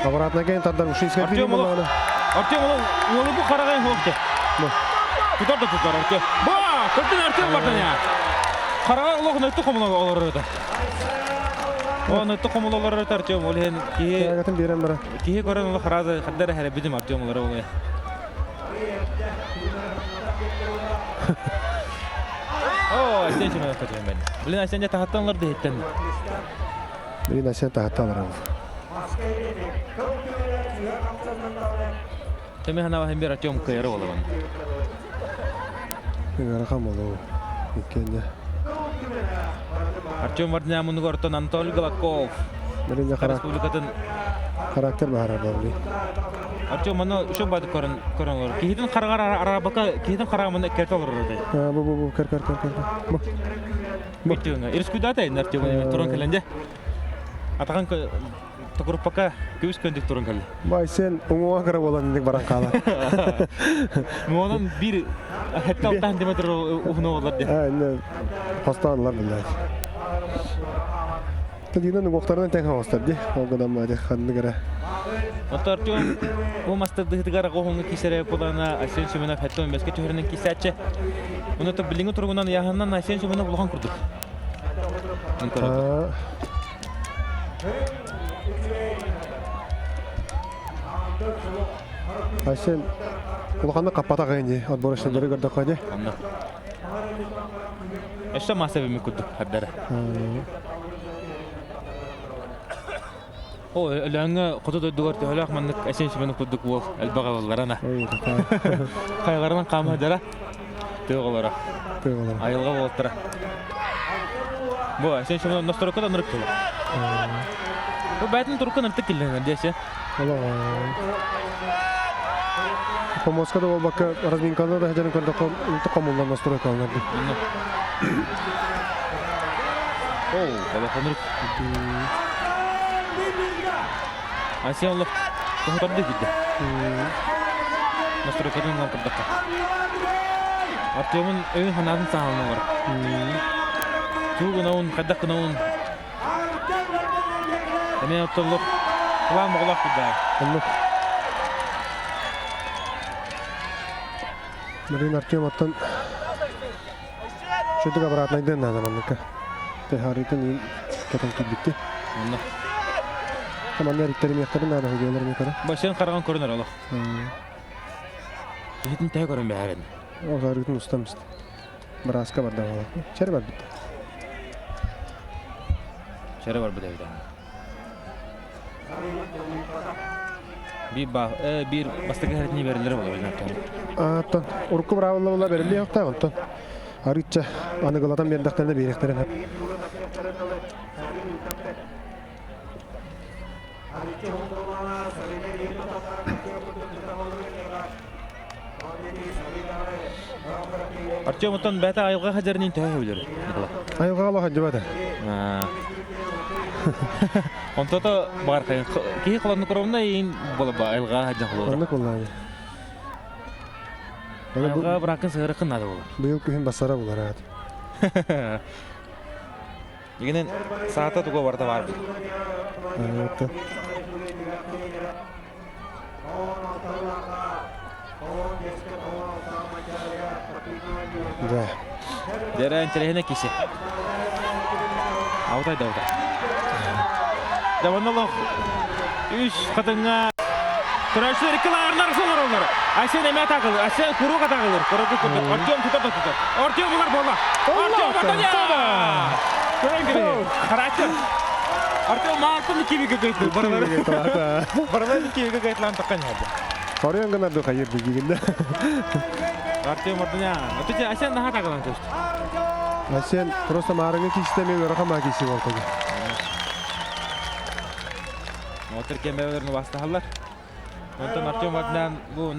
Avaratna gen taddan uşinskay biri Artyom bolağına. Artyom oğlu bu karagayın hoğdu. Tutar da tutar Artyom. Ba! Kötün Artyom vardan ya. Karagay oğlu nötü komuna olur da. O nötü komuna olur da Artyom oğlu hen ki Yagatın biren bara. ki koran oğlu karazı kaddara hele bizim Artyom oğlu oğlu. Oh, Asen Semenov kaçırım ben. Bilin Asen'ce tahattanlar da hetten. Birin Asen tahattan aram. Temi hana hem bir Artyom kıyarı oğlu bana. Bir rakam olu. İkkende. Artyom Vardanya Munugorton Anatoly Galakov. Birin de Respublikatın karakter bahar arabali. Artyom mana şu badı koran olur. Kihidin karagar arabaka kihidin karagamında kert olur orada. Bu kar. Bu. Bitiyorlar. İrskudata iner Artyom turun kalınca. Atakan takurupaka göğüs köndük turun kalın. Bay sen umuğa kara olan dedik baran kala. Muğanın bir hatta 6 cm uhunu olur diye. Ha ne hastaneler billahi. Tadinin doktorundan tek hasta diye. O kadar mı diye kandı gara. Hatta Artyom o master dıhtıgara kohunu kisere yapılana Asen Semenov hatta meske tühürünün kisatçı. Onu da bilingi turgundan yahandan Asen Semenov buluhan kurduk. Asen ulakanda kapata kayınca atboruşta geri gördük hadi. Anladım. Eşte masabimi kurduk haddara. O langa kutu da duvar tehlak manlık Asen Semenov kurduk bu elbağalarına. Kaygarından kama haddara. Tığalara. Ayılga boltara. Bu Asen Semenov nostroka da nırık tulu. Bu bayatın turukka nırtık killenler diyese. Allah. По Москве был бака разминкада да хаджан кан таком улдан настрой калнар. О, бала ханыр. Асия Allah. Tuhtardı gitti. Настройкадан кырдыкка. Артем'un ön hanadın sağlamı var. Tuğun kaddak kınavun. Hemen oturlup kulağım oğlak bir daha. Анну. Марин Артем аттан шөтүк обратнайдан надо манныка. Техаритен ин кетен кибитти. Онда. Тамандар иттерим яктарын надо хөгөлөр мекара. Başın karağın көрінер олық. Жетін тәй көрін бәрін. О, зарытын устамыз. Браска бар да бала. Чер бар бит. Şere var bu devde. Bir bastık hareketini verirler olur oynarken. Аттан урку бравылла була берилди якта онтон. Арыча аныгыладан бердактарына беректерен хеп. Артем оттан бәті айылға хәдерінен тәй өлер. Айылга ала хаҗыбада. Онтото бар қайын. Кей қыланы көрімді ең болы ба айылға хәден қылы. Онны куллайды. Айылға бірақын сығыры қынады болы. Быйыл күһүн басара булар ат. Егенен саата туға барда бар бұл. Ата. Да. Дәрән телехіне кесе. Аутай. Даваналық үш қытыңа тұрашылар икіларынар солар олар. Әсен әме тағылыр, әсен құруға тағылыр. Артем тұтап. Артем бұлар бола. Артем Артаня! Көрін кері. Қарачын. Артем мағылтын кемеге көйтті. Бараларын кемеге көйтілан тұққан еді. Хорыян гана ду хайыр дегенде. Артем Артаня. Өтіде әсен наға тағылан көшті. Асен просто марыңы кистеме өрқама киси болду. Отыр кембәләрне бастыһалар. Онтан Артем Артанян бу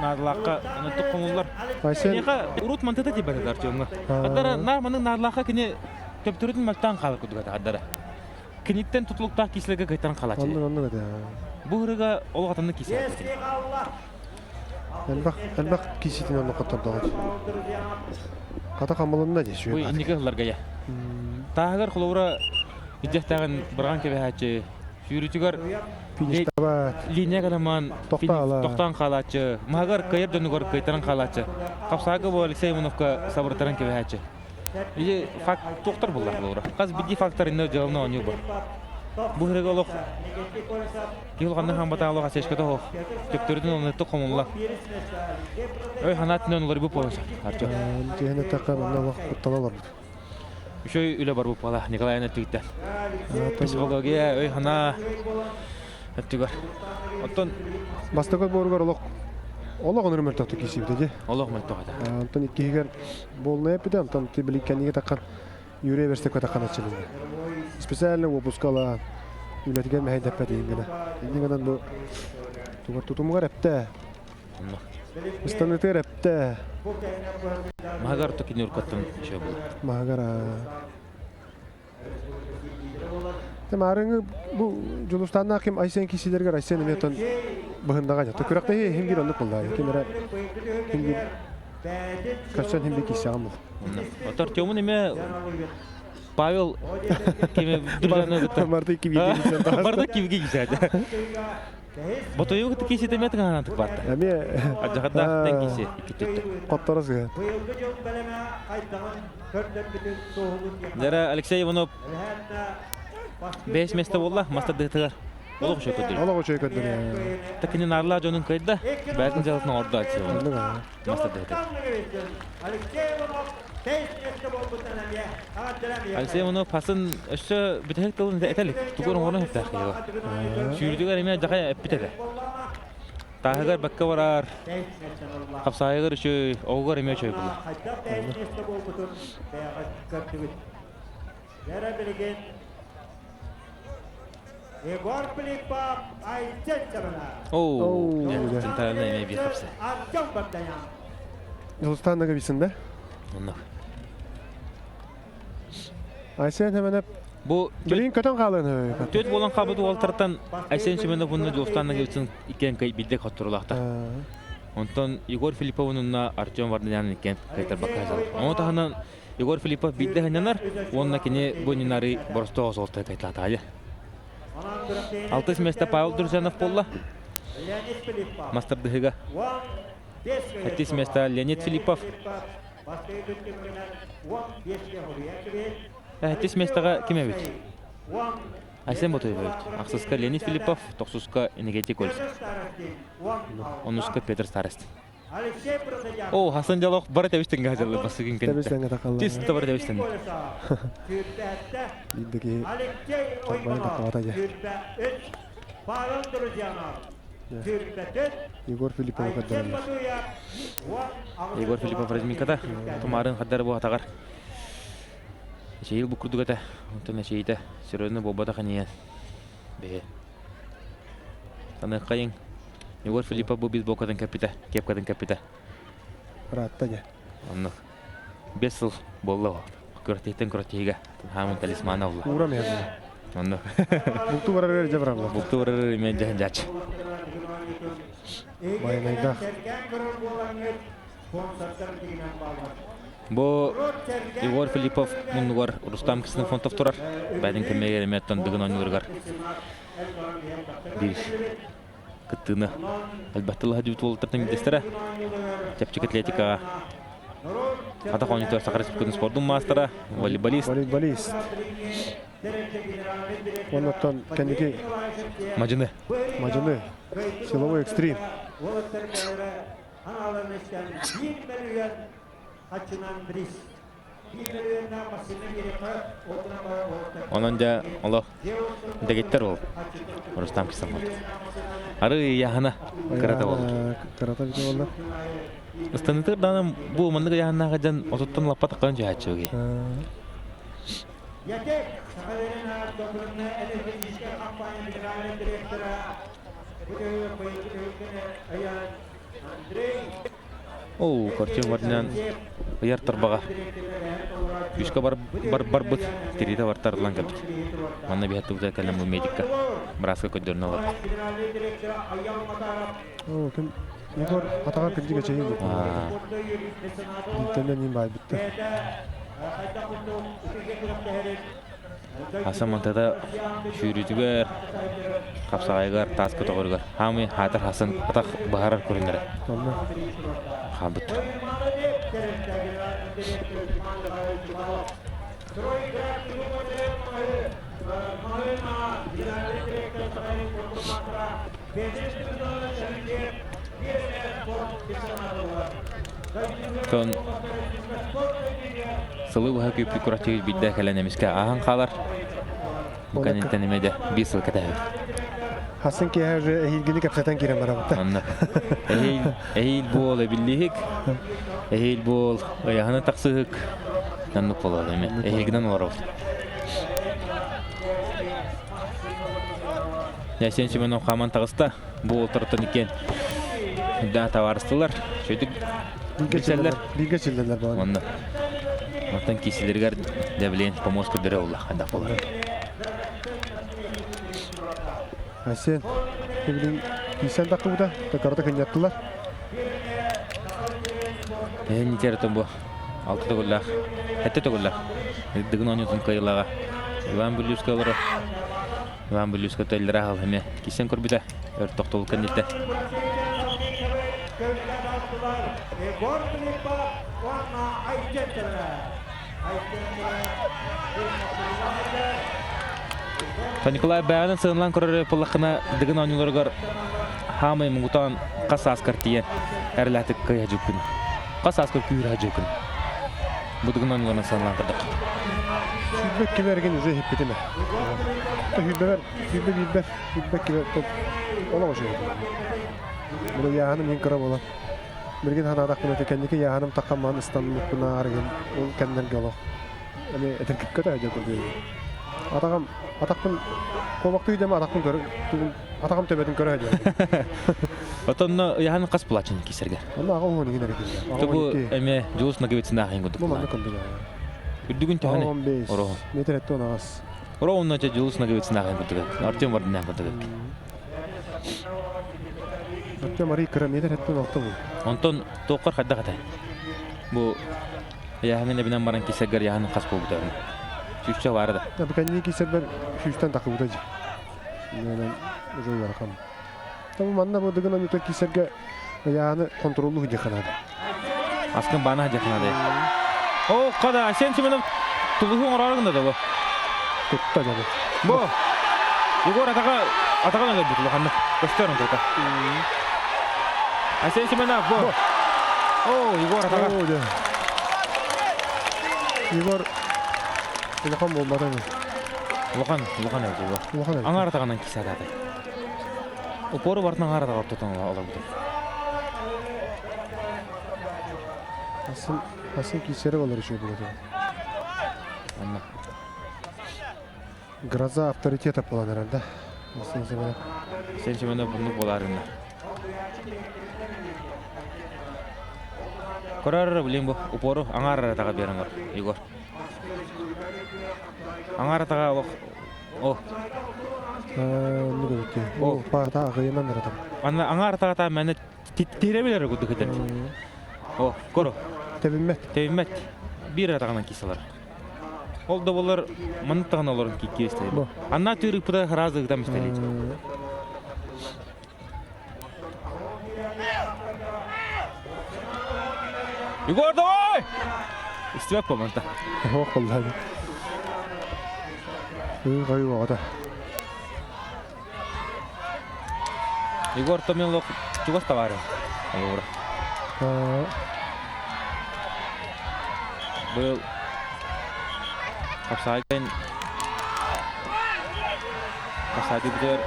нарлакка онтук комуллар. Асен Нега урут мантата дип барады Артемга. Адара нарманың нарлакка кине төптүрүн мактан калып кудуга адара. Киниттен тутулуктак кислеге кайтан калачы. онны да. Бу хырыга олгатынны кисе. Элбак киситин онны коттордогу. Ката камылында Бу дешүү. индиге хыларга я. Тагыр хулура идехтаган барган кебехачы. Жүрүтүгөр Пинистаба линия галаман токтан калачы. Магар кайып дөнүгөр кайтаран калачы. Капсагы бу Алексей Ивановка сабыртаран кебехачы. Иде факт токтор булар булар. Каз биди фактор инде жалны оню бар. Бу херге олох. Килганны хамбата алга сешкете хо. Төптөрдүн оны токомулла. Ой ханатнын олар бу пояс. Арчо. жене такан онна вакыт талалар. Üşöy üle bar bu pala Николаевна tüytten. Psikologiya öy hana öttügör. Ottun Бастыгы боргор олок. Олок оныр мөртөктү кисибди же. Олох мөлтөг ада. Антон иккигер болны эпиде антон тибиликкенге такан юре берсе такан ачылды. Специально выпускала үлетген мәйдәппә дигән. Дигән бу тугар тутумга рәптә. Устаны терәптә. Магар токинер коттун üşö бул. Магара. Темарыңы бу жулустанна ким айсен кисилерге айсен метон быһындага жата. Күрәктә химгир онны куллар. Кимера химгир качан химби кисәм. Отор тёмун эме Павел кеме дураны бутта. Марты киби кисәм. Барда кибиге кисәде. Ботойу гыты кисете мет гана тык барта. Әме Ажагада тен кисе икетте. Коттарызга. Дара Алексей Иванов 5 место болла, маста дытыгар. Олох üşö көтүл. Ала гочой көддөр. Такини нарла жонун кайда, бәтин жалытын орда атсы. Маста дытыгар. Алексей Иванов пасын өшө бүтек тылын этелик. Тугор орун хептак. Шүрдүгөр эме жага эппитеде. Тагыр бакка барар. Капсайгыр üşö огор эме чөй бул. Егор Пилипов, Айсен Чабана. Оу, центральный эме бир капса. Артем Бабдаян. Жулустанга бисинде. Онда. Айсен hemen hep Бу билин көтөн калын. төт болон кабыды олтыртан Айсен Чеменов буну Жустанга кебсин икен кай бидде коттурулакта. Онтон Егор Филипповна Артем Варданян екен кайтар бакказал. Онтан Егор Филиппов бидде ханянар, онна кине бонинары борсто осолта кайтатая. 6 место Павел Друзянов болла. Мастер дыга. 5 место Леонид Филиппов. 5 местага ким эбит? Айсен Ботоевич. Аксыска Леонид Филиппов, токсуска Энергетик Ольс. Онуска Петр Старост. О, Хасан Жалох бар тавиштен газелы басыгын кен. Табыстан такалла. Чисто бар тавиштен. Бидеги чабай такавата я. Павел Друзянов. Егор Филиппов каддар. Егор Филиппов разминкада. Тумарын хаддар бу атагар. Шейл букурдугата. Онтон шейте серьезно бобада хания. Бе. Таныкайын. Егор Филиппов бу бизбокадан капита, кепкадан капита. Ратта я. Онно. 5 жыл болду. Көртейтен көртейге. Хамын талисманы алла. Урам я. Онно. Букту барар жабрам. Буктур мен жач. Байнайда. Бу Егор Филиппов мунгар Рустам кисин фонтов турар. Байдын кемегер меттон дыгын ойнургар. Бир. Кыттыны. Албатты ладжут волтартын дестера. Тепчик атлетика. Ата хонитор Сахарский спортун мастера, волейболист. Волейболист. Оннан кендики Мажыны. Силовой экстрим. Онан да Аллах дегеттер ол. Рустам кисин фонтов. Ары яхана карата болду. Карата болду. Станытыр данам бу мандыга яханага жан ототтон лаппа таккан жаачыгы. Ятек Сахалина Докторна Энергетическая компания генеральный директора Аян Андрей. О, Артем Варданян яр тарбага. Юшка бар бут. Тириде бар тарлан капит. Манна бихаттыгда калам бу медикка. Браска көдөрнө алат. Генеральный директор Аян Матаров. О, ким Егор атага кирдиге чейин. Интернет ним бай битте. Хасан Монтада шүрүтүгөр, капсагайгар, тас көтөгөргөр. Хамы хатыр Хасан атак баарар көрүнөр. Хабыт. Тон сылы буга көпү куратыгы бидде каленемиске ахан калар. Букан интернемеде 5 жыл катабы. Хасын ки хәр ehilgini капсатан кирем барабытта. Анна. Ehil бол биллихик. Ehil бол аяхана таксык. Танып болот эме. Ehilгинен олар. Ясен чименов хаман тагыста бул тартын экен. Да таварстылар. Шөйдүк Билгечелер бар. Онда. Артан киселергер дәблен помощь бере улла хада болар. Асен билин кисен такуда карата кыняттылар. Ни теретен бу. Алты төгүлләр. Хәтта төгүлләр. Дигин онютун кыйлага. Иван Булюскалар. Иван Булюска телләр ал һәме. Кисен көрбүдә. Өр токтолук кандидат. Егор Филиппов, Ванна Айченкова. Николай Бәянын сыгынлан көрөрө пуллакына дигин ойнуларгар хамай мугутан касаскар тиен әрләтик кыя жүкүн. Касаскар күйрә жүкүн. Бу дигин ойнуларына сыгынлан кырдык. Фидбек киберген үзе хеппетеме. Фидбек кибер топ. Ола ошо. Бу яһаным мен кыра бола. Бирген ханадак менен текенники яһаным таккаман Истанбулдуна арген. Ол кеннен гало. Эме этен кыта жакырды. Атакпын колмакты үйдеме атакпын көрүп атакам төбөдүн көрө жай. Отонно яһаны кас булачын кисерге. Аны ага оңон иген эрекин. Тобу эме жуус нагыбытсына хин гудук. Бу мана кондо. Үдүгүн төхөне. 15. Оро. Метр этте онагас. Оро онноча жуус нагыбытсына хин гудук. Артем Варданян гудук. Ötke Marie Kramer ettin oldu bu. Онтон тоққар қадда қатай. Бұл яғымен әбінен баран кесегер яғының қас болу дәрін. Сүйшчі бары да. Ya bu kendi kisler ben şuştan takı bu da. Yani uzun var kam. Tabi manna bu dıgın onu kislerge yani kontrollü hücre kanadı. Аскын бана жақынады. О, қада, сен семенім тұлғын орарығында да бұл. Tutta canım. Бұл. Егор атаға нөлі бұл тұлғанды. Көстерін тұлға. Сен семенім бұл. О, Егор атаға. Oo ya. Igor Ulakan bolmadan mı? Улахан өте бұл. Ulakan evet. Аңар атағаннан кесі атады. Опоры бартынан аңар атаға тұтан олар бұды. Asıl kisleri olur şu burada. Анна. Graz'a авторитета falan herhalde. Nasıl zaman? Сен семенім бұлдық боларында. Көрәрі білем бұл. Опоры аңар атаға беріңір, Егор. Аңар атаға о. Ne demek ki? O parta ağayemen nerede? Аңар атаға та мәні теремелері күдік етеді. О, көрі. Tebimmet. Тәймәт бір атағынан кесілер. Ол да болар мұнттағын оларын кестейді. Анна түрік бұда разығыдан мүстелейді. Егор, давай! İstivap bu manta. Oh vallahi. Gayı vada. Егор, то мен лох чугас товарен. Егор. Был Капсайден Капсайды бітер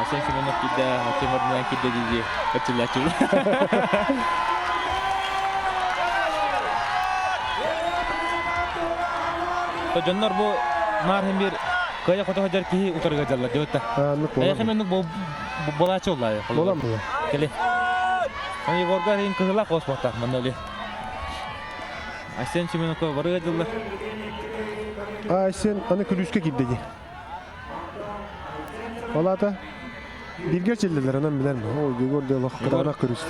Асен Семенов кидді, Атем орнынан кидді дейді Өтіләчіл Жоннар бұл нархын бір Кая қота қоджар кейі ұтырға жалар деп өтті Аяқы менің болачы олай Болам бұл. Келі Егорға ең кығыла қос бақта мұнда өлі Асен Семеновқа барыға жалар Sen anı külüske gitti. Valla da bilger çeldiler anam bilen mi? O Igor de Allah kadar külüst.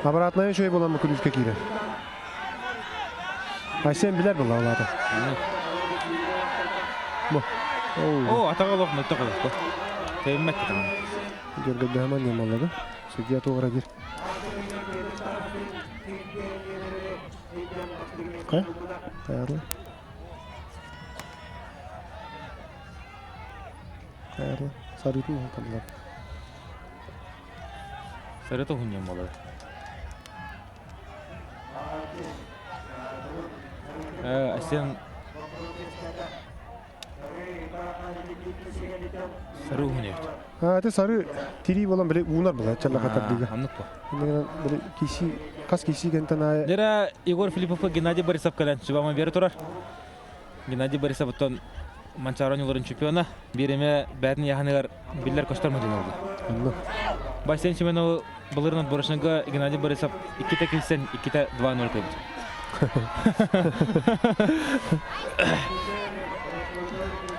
Aparatnaya şöyle bulan mı külüske girer? Sen biler mi valla da? Bu. O atağa lok mu atağa lok. Teyimmek tamam. Görgüde hemen yamalladı. Sütüye toğra gir. Kaya? Kayarlı. Kayarlı. Sarıtın mı kaldılar? Sarıtı hunyam olur. Sen sarı hunyam. Ha, te sarı tiri olan böyle uğunar mı? Çalla katar diye. Anlık bu. Böyle kişi, kas kişi genten ay. Dera Igor Filipov Геннадий Борисов калан чубама бери турар. Геннадий Борисов тон Манчарон уларын чемпионы. Береме бәрін яғанығар биллер көштер мәден oldu. Басен Семенов былырынан борышынға Геннадий Борисов 2-те келсен 2-те 2-0 көйді.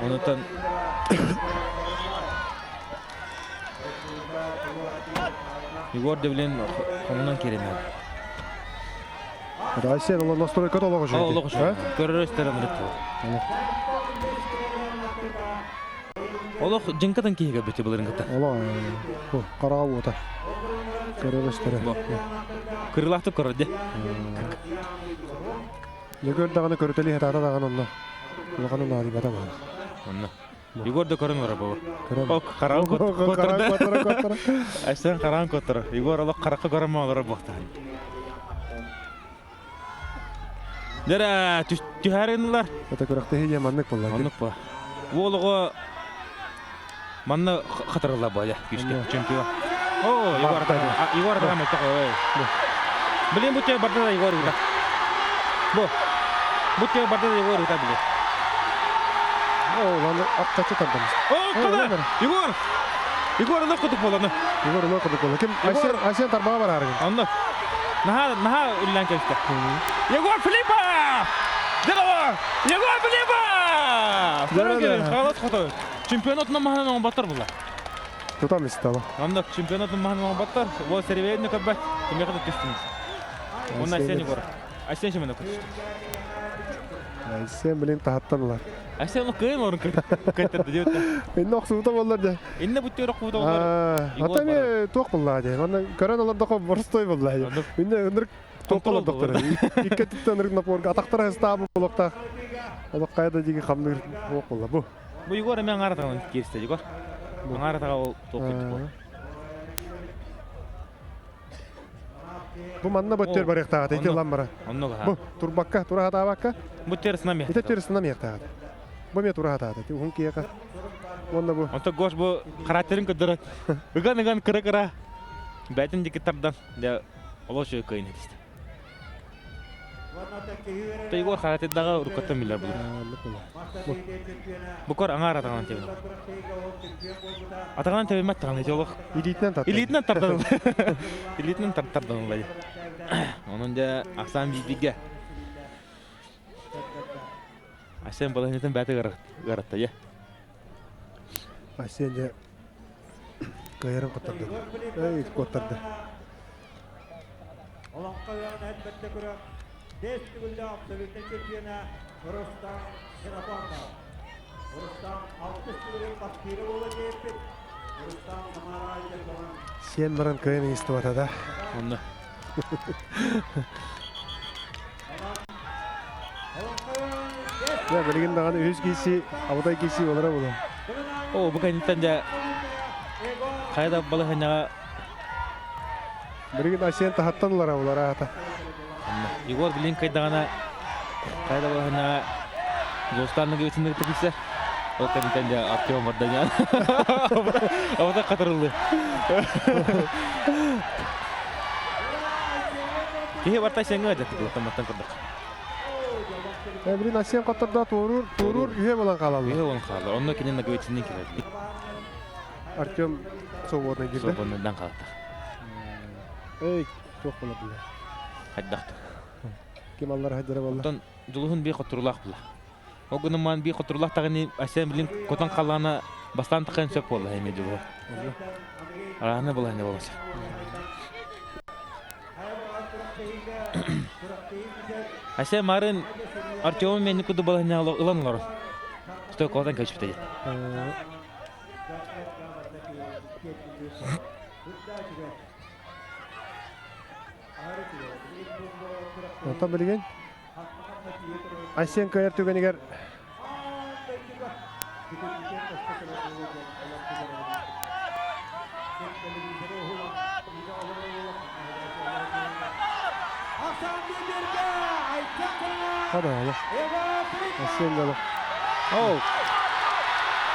Онытан Егор Девлен қомынан керемеді. Aysen Allah настройка da Allah'a şöyle. Allah'a şöyle. Görürüz teremlet. Allah cınkadan kiye beti bulurun kata. Allah. Bu karağı ota. Görürüz terem. Kırılaktı kırıldı. Ne gördü dağını körüteli hetara dağını onunla. Kulağının nadi bata var. Onunla. Егор да көрін ора бау. Көрем. О, қарауын көтірді. Котыра. Әштен қарауын көтірі. Егор олық қараққа көрінме олары бұқты. Дәрі түхәрінлер. Это көріқті хейе маннық болар. Маннық ба. Олығы манны қатырылар бәлі. Күшке. Чемпион. О, Егор атаға. Егор атаға мәтті қой. Білен бұтте барды да Егор ұйда. Бұтте барды да Егор ұйда біле. О, lan atkaçı tardınız. О, қада! Егор! Егор ұлық құдық боланы. Егор ұлы қыдық болы. Кім? Aysen тарбаға бар арығын. Anladım. Naha ulan kesti. Егор Филиппов! Делова! Егор Филиппов! 0-0. 1-0. Халат қоты. Чемпионатынан маханан он батыр бұлар. 1-0. Егор Филиппов! Делова! Егор Филиппов! 1-0. Егор Филиппов! 1-0. Егор Филиппов! 1-0. Tutam istalo. Анда чемпионатын маханман баттар, ол сервейден көрбәт, кемеқі түттістіңіз. Оны Асен Егор. Асен шемен өкіт. Сен білен тахаттанылар. Асен оны қиын орын көттерді деуітті. Инне оқсуыта болар да. Инне бүттері қуыта олар. Атаме тоқ болла де. Оны көрен оларда қо борстой болла де. Инне үндірік тоқ болар доқтыры. Икке тіпті үндірік напорға. Атақтар әстабы болуқтақ. Олық қайда деге қамдыр оқ болла. Бұ. Бұл Егор әмен аңаратаған керісті, Егор. Аңаратаға ол тоқыдық бол. Бұ манна бөттер бар еқтағат, ете лам бара. Бұ, турбаққа, турағата баққа. Бүттері сынам еқтағат. Ете тері сынам еқтағат. Бұ ме турағата, ұғын кейеқа. Онда бұ. Онта гош бұл қаратерін көдірі. Үган кірі-кіра. Бәтін декеттардан. Олау шөй көйін етісті. Егор қаратердағы ұрқаттан милар бұл. Бұқор аңар атағанан тебін. Атағанан тебін мәт тағаны ете олық. Илетінен тартардан олай. Оның да ақсан бейбеге. Асен баланетін бәті ғаратта, е? Асен де қайырын қоттарды. Әй, қоттарды. Олаңқа өңін әдбәтті күрі. Десті күлді абсолютный чемпионы Рустам Шерапанов. Рустам 60 күлін бақпирі болы кейіппет. Рустам Самара айтырдығын. Сен бұрын көйін есті батада. Онды. Я білген дағаны өз кейсі, абыдай кейсі олара болу. О, бұл кәнеттен де қайда балы қайнаға. Білген Асен тахаттан олара олара ата. Егор білен қайдағана қайда балы қайнаға достарының көбесіндегі тәкесі. Ол кәнеттен де Артем Варданян. Абыда қатырылды. Кеге бартай сәңі әдетті бұлықтаматтан көрдік. Білген Асен қаттарда туырur үйе болан қалалы. Үйе болан қалалы. Онына кенен көбесінден келеді. Артем соғуына келді. Соғуындан қалады. Эй, жоқ бола біле. Хайдақты. Кем аллар хайдара болла. Оттан жылығын бей қоттырулақ бұла. О күніман бей қоттырулақ тағыны Асен білін көтан қалағына бастан тақайын сөп болла әме жылығы. Арағына бұл әне болмаса. Асен марын Артемі мені күді бұл әне ұлан олар. Стой қолдан көшіп тәде. Онта білген? Асен көйер түгенігер. Hadi oğlum. Aslen oğlum. Оу.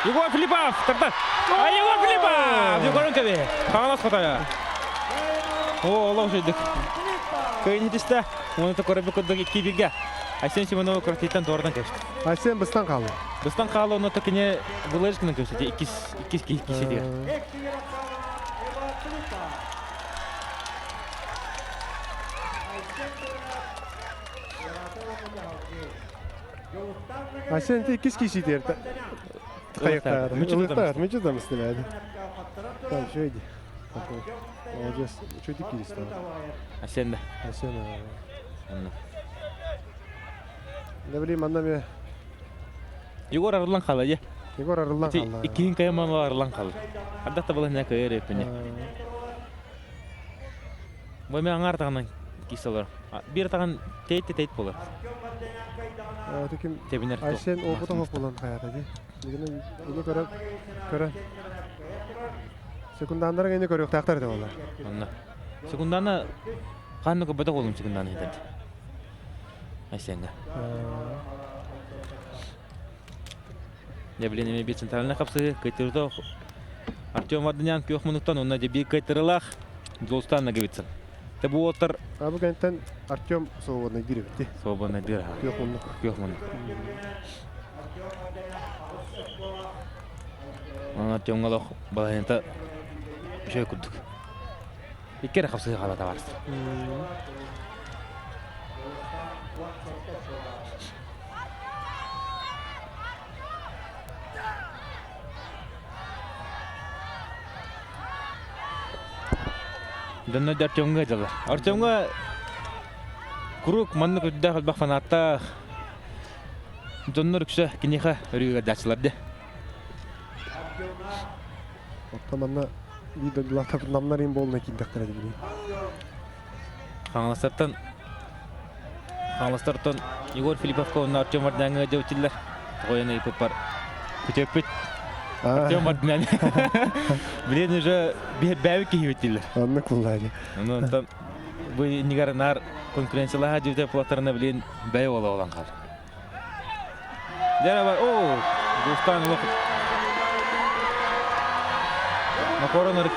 Егор Филиппов, тарта. Егор Филиппов! Егорын көбе. Қағалас қотая. О, олау жөйдік. Көйін етісті. Оны да көріп көдігі кейбеге. Асен Симонова көртейтен doğrudan көшті. Асен быстан қалды. Быстан қалды, оны да кіне бұлайшқынан көшті. Икис кейсе Асен те икис киши дерді. Қайықтағады. Мүчіді мысты бәді. Там шөйді. Молодец. Шөйді келісті. Асен да. Асен. Ne bileyim anlamıyor. Егор арылан қалды, е? Егор арылан қалды. Иккейін кайыманға арылан қалды. Аддақты бұл әне көйер епіне. Бойме аңар тағынан кейсі олар. Bir tağın teyit болар. Тебинер. Айсен опыта хоп болан каята ди. Дегенде эне көрө. Секундандарын эне көрөк тактар деп алар. Анна. Секунданы канны көбөдө болум секунданы айтат. Айсенге. Явление бит центральный капсы кайтырдо. Артем Варданян 5 минуттан онна деби кайтырылах. Жолстан нагыбытсын. Те бу отыр. Абы кенттен Артем свободный бирди. Свободный бир. 5 минут. 5 минут. Артем галах балайнта шөй күдүк. Иккер капсы калата барс. Дөннө Артемга жалар. Артемга круг манны көддә хәлбә фанатта. Дөннөр күсә кинеха өрүгә дәчләрдә. Оттаманна видео латап намнарын болна кидек кара диби. Хаңластартан Егор Филипповка онна Артем Мардаңга җәүтилләр. Гойны иппар. Күтәпет. Артем Мардаңга. Билен уже бәвик киһүтилләр. Анны куллайды. Онтан бу нигарнар конкуренцияларга җүдә платарына билен бәй ола олан кал. Дәра бар. О, Густан вакыт. Макоронор.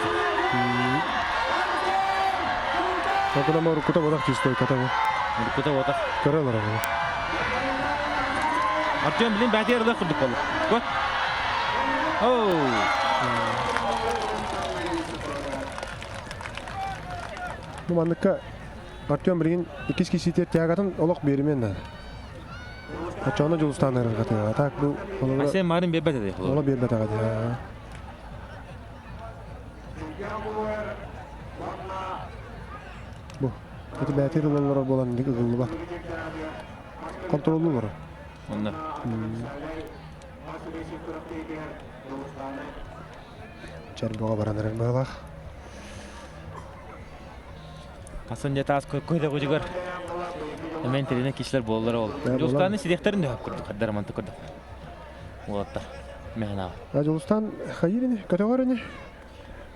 Тогда мы руку-то вот так чистой катаго. Руку-то вот так. Көрәләр аны. Артем билен бәтерле курдык болу. Кот. О. Ну манныка Артем билен икис киситер тягатын олок бермен. Ачаны жолстаныр катага. Так бу Асен марын бебет де. ола бербет ага. Бу эти бәтер уллар болан ник ылы бар. Контроллы бар. Онда. Чарбога бараныр байлах. Касан жатас көйдө көжүгөр. Мен терене кишилер болдылар ол. Жостаны сидектерин дөп курдук, каддарманты курдук. Улаттар. Механа. Жолстан хайрыны категорияны.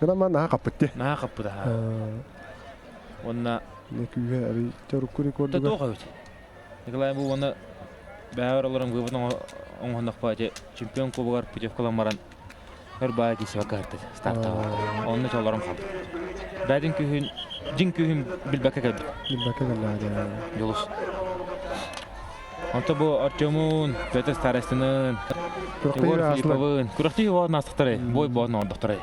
Гана мана капытты. На капыда. Онна Некүе аби төрүккү рекорду. тоо көт. Николай бу оны бааларым гыбын оңондок баje чемпион кубогар путевкалан баран. Хөр баа кисеп карты старта. Онны чолорум калды. Бәдин күһүн, жин күһүн билбәккә кәдди. Билбәккә галлада. Жолус. Онта бу Артемун, Петр Старостинын, Егор Филипповын, Курахти его настыктары, бой бодна ордоктары.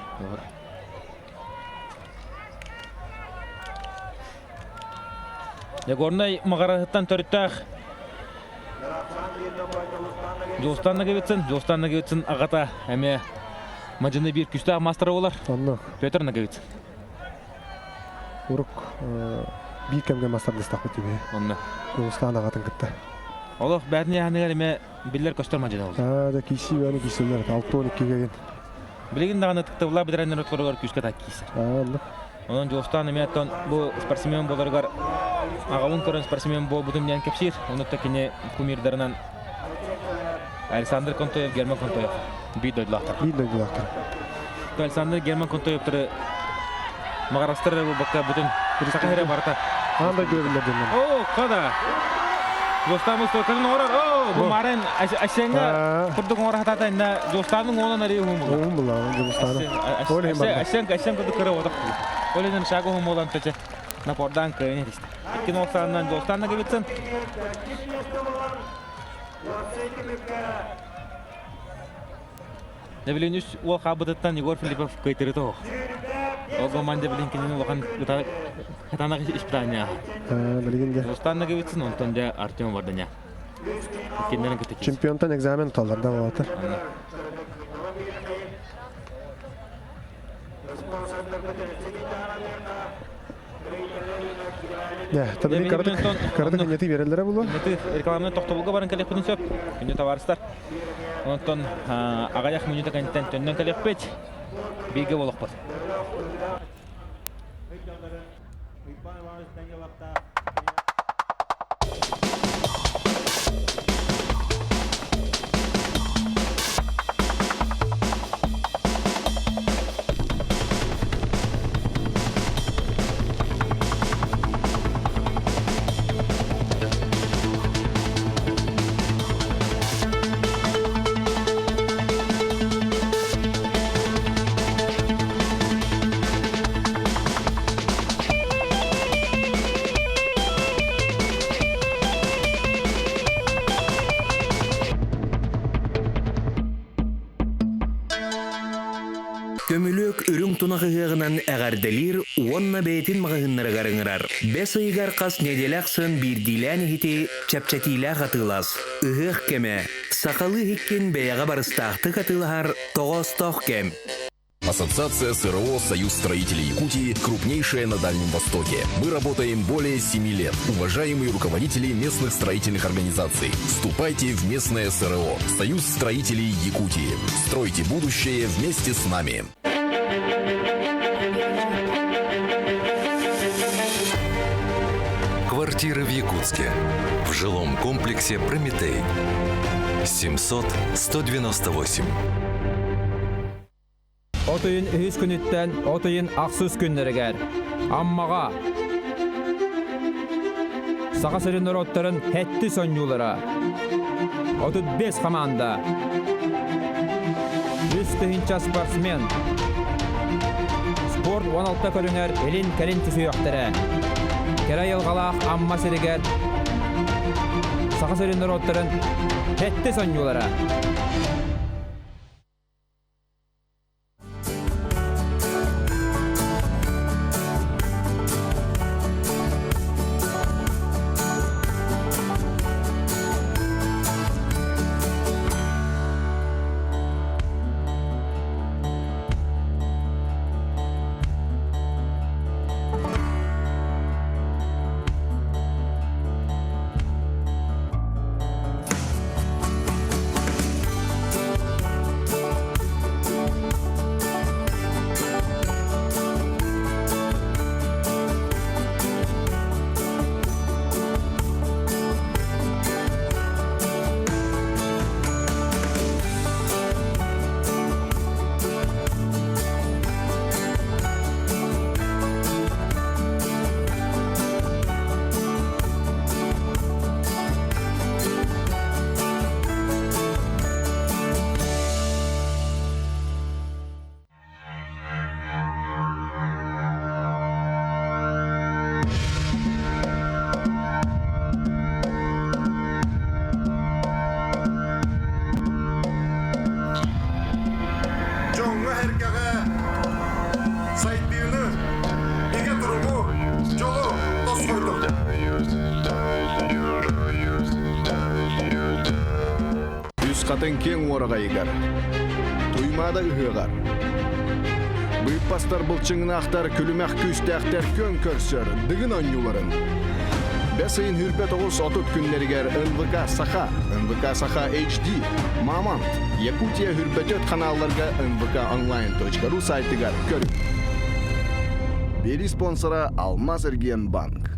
Егорнай магараттан төрттәк. Жолстанна кебетсин агата, әме Маҗыны бир күстә мастер булар. Онно. Петр Нагевич. Урук бир кемге мастер дистак бит бе. Онна. Жолстан агатын кытта. Аллах бәрне яһнеге ме биллер көстөр Маҗыны булды. Да киши ваны кишелер 6-12 ген. Билеген дагы тыкты була бидрәннәр отларга күскә такис. Онно. Онан Жолстан эметтон бу спортсмен буларга агавын көрөн спортсмен бу бутын ян кепсир. Оны такине кумирдәрнән Александр Контоев, Герман Контоев. Бидойлахтар. Александр Герман Контоев тыры магарастыры бу бакка бутын сакыра барта. Анда göbүлөр ден. О, када. Жостамыз токын орар. О, бу марын ашенга курдук орахата инде Жостамдын оңон ари хум. Оң була Жостан. Ашен курдук кыра одак. Олен шагы хум болан тече. На пордан кыйны дисте. Икки ноктандан Жостамга кетсен. Ne bileyim o kabıdıktan Егор Филиппов kayıtırı da o. O zaman da bileyim ki ne olan katana ispanya. Bilgin Dostlarına gitsin ondan da Artem vardı ya. Kendilerine kötü. Çempiyondan egzamin tutarlar da var. Ya tabii karadık niyeti verirler bu. Niyeti reklamını toktobulga barın kalep kudun söp. Şimdi tavarıslar. Ondan ağayak minüte kanitten tönden kalep pet. Bilgi oluk bas. Көмүлөк үрүң тунагыгынан әгәрделир уонна бейтин магыгыннары гарыңырар. Бес ыйгар кас неделяксын бирдилән хити чапчатилә гатылас. Ыгык кеме сакалы хиккен бәяга барыстакты гатылар тогосток кем. Ассоциация СРО «Союз строителей Якутии» крупнейшая на Дальнем Востоке. Мы работаем более 7 лет. Уважаемые руководители местных строительных организаций, вступайте в местное СРО «Союз строителей Якутии». Стройте будущее вместе с нами. Квартиры в Якутске. В жилом комплексе «Прометей». 700-198. Отойын үхіс күніттен, отойын ақсыз күннерігер. Аммаға. Саға сөрін ороттарын хетті сонюлара. 35 команда. 100 спортсмен. Спорт 16 көріңер елін кәрін түсі өқтірі. Кәрі елғалақ амма сірігер. Саға сөрін ороттарын хетті сонюлара. Қатын кен орыға егер. Туймада үхіғар. Бұйпастар бұлчыңын ақтар күлімәқ күстәқтер көн көрсер дығын анюларын. Бәсейін хүрбет оғыз отут күннергер НВК Саха, НВК Саха HD, Мамант, Якутия хүрбетет каналларға nvkonline.ru сайтыгар көріп. Бері спонсора Алмаз Эрген банк.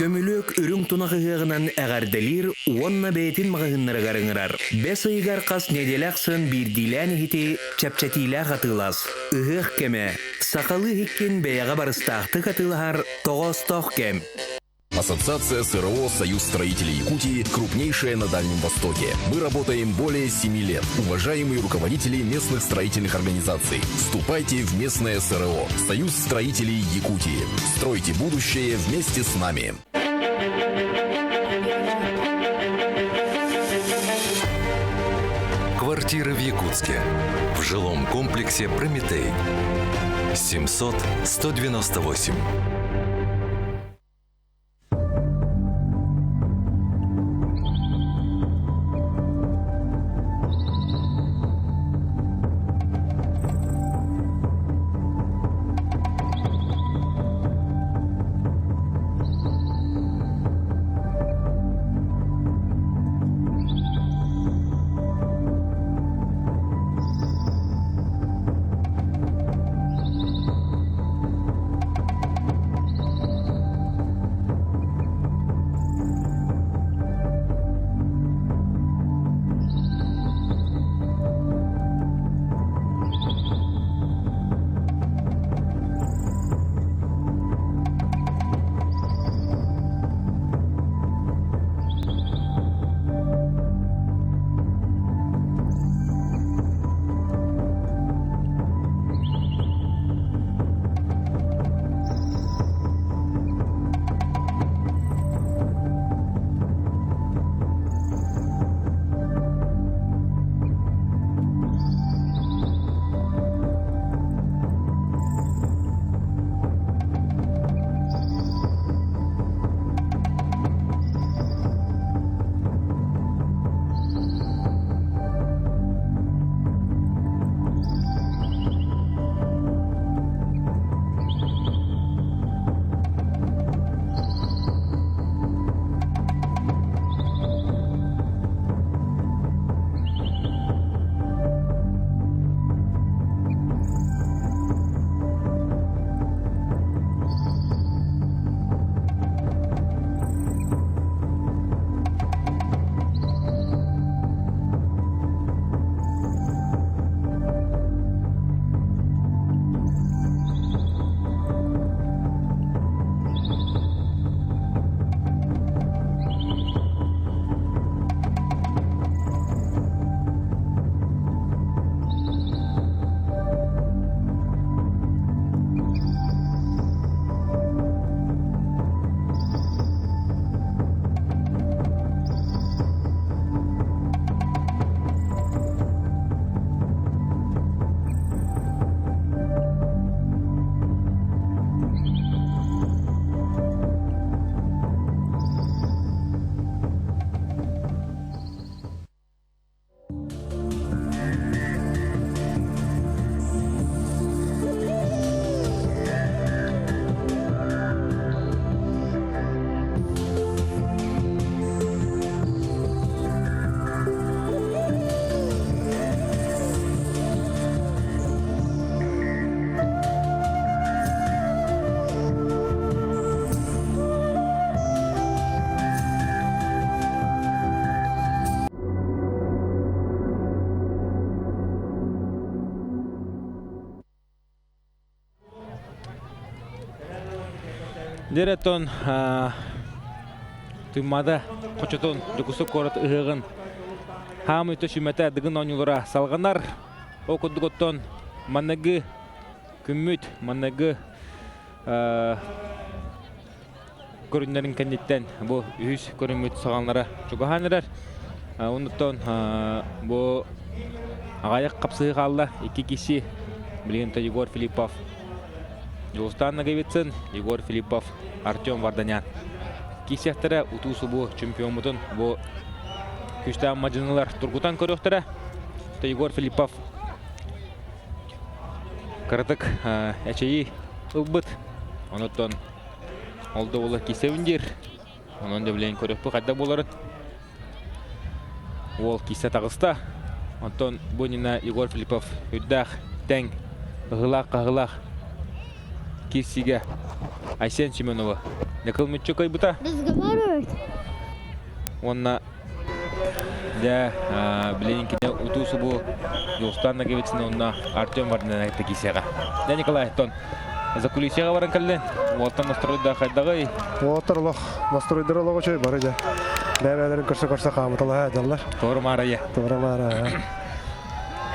Көмүлөк үрүң тунағығығынан әғарделер уонна бәйтін мағығыннары ғарыңырар. Бәс айғар қас неделәқсын бірдилән хити чәпчәтилә қатылас. Үғық кәмә. Сақалы хиккен бәяға барыстақты қатылар тоғыз-тоқ кәм. Ассоциация СРО «Союз строителей Якутии» крупнейшая на Дальнем Востоке. Мы работаем более 7 лет. Уважаемые руководители местных строительных организаций, вступайте в местное СРО «Союз строителей Якутии». Стройте будущее вместе с нами. Квартиры в Якутске. В жилом комплексе «Прометей». 700-198. Деретон тыммада қочотон жүкісі қорыт ұғығын хамы төшімәті дығын оңылыра салғанар. Оқыдығыттон маннағы күммүт, маннағы көрінлерін кәндеттен бұл үйіз көрінмүт сағанлара жүгіғанырар. Оныттон бұл ағаяқ қапсығы қалды 2 кеші білгенті Егор Филиппов. Жылыстан Наговицын, Егор Филиппов, Артем Варданян. Кесектері ұтуысы бұл чемпион бұтын бұл күшті аммаджынылар тұрғытан көріқтірі. Егор Филиппов кырытык әчейі ұлбыт. Оныттон олды олы кесевіндер. Онын да білейін көріқпі қайда боларын. Ол кесе тағыста. Онтон бұнына Егор Филиппов үддақ, тәң, ғылақ кесеге Айсен Семенова. Некіл мүтчі көй бұта? Разговаривать. Онна да білейін кене ұтуысы бұл Жылыстан Наговицын онна Артем Варданян әйтті кесеға. Да, Николай, тон за кулисеға баран кәлден. Уолттан настройда қайдағы? Уолттар олық, настройдар олық өчөй бары жа. Бәбәлерін көрсе қамытылы әдалар. Тоғыры мара, Тоғыры мара.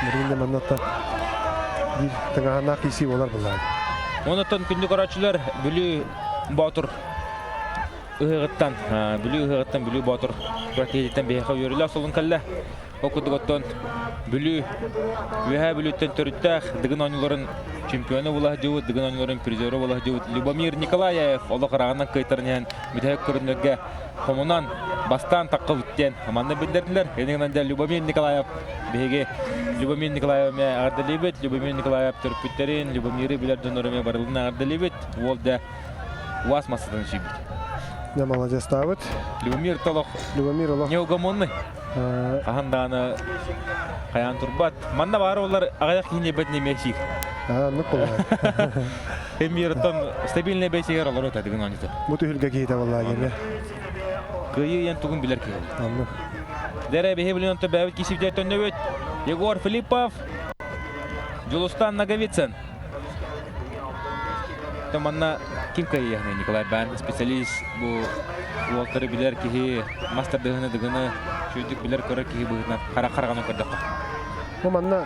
Бірінде мәннаттан бір тыңағына кесі олар бұлайды. Онаттан күнді қарачылар бүлі батыр ұғығыттан, бүлі батыр протеидеттен бейхау өрілі солын кәлі. Оқыдығыттан бүлі бүліттен түріттәқ дығын оңыларын чемпионы болағы деуіт, дығын оңыларын призері болағы деуіт. Любомир Николаев олы қарағынан қайтарынан мүдәйік көрінерге қомынан бастан таққы өттен аманны білдерділер. Енігінен Любомир Николаев бейге Любомир Николаев ме ағардалебет, Любомир Николаев түріппеттерін, Любомирі білердің өріме барылына ағардалебет. Ол да уас масыдан шүйбет. Не молодец ставит. Любомир толық неугамонны. Ағандағаны қаян тұрбат. Манна бары олар ағаяқ кейіне бәтіне мәкшейік. Нүк болай. Емирттан стабильный бәсегер олар өті дегін оңызды. Бұты үлгі кейді болай кеме. Күйі ең тұғын білер кейді. Анны. Дәрі бәхе білінті бәуіт кесіптер төнді өт. Егор Филиппов, Жылыстан Наговицын. Манна ким кайы яғны Николай Бән, специалист бұл уолтары білер кейі, мастер дығыны дығыны, шүйдік білер көрір кейі бұғытынан қара-қарағаны көрдіққа. Бұл манна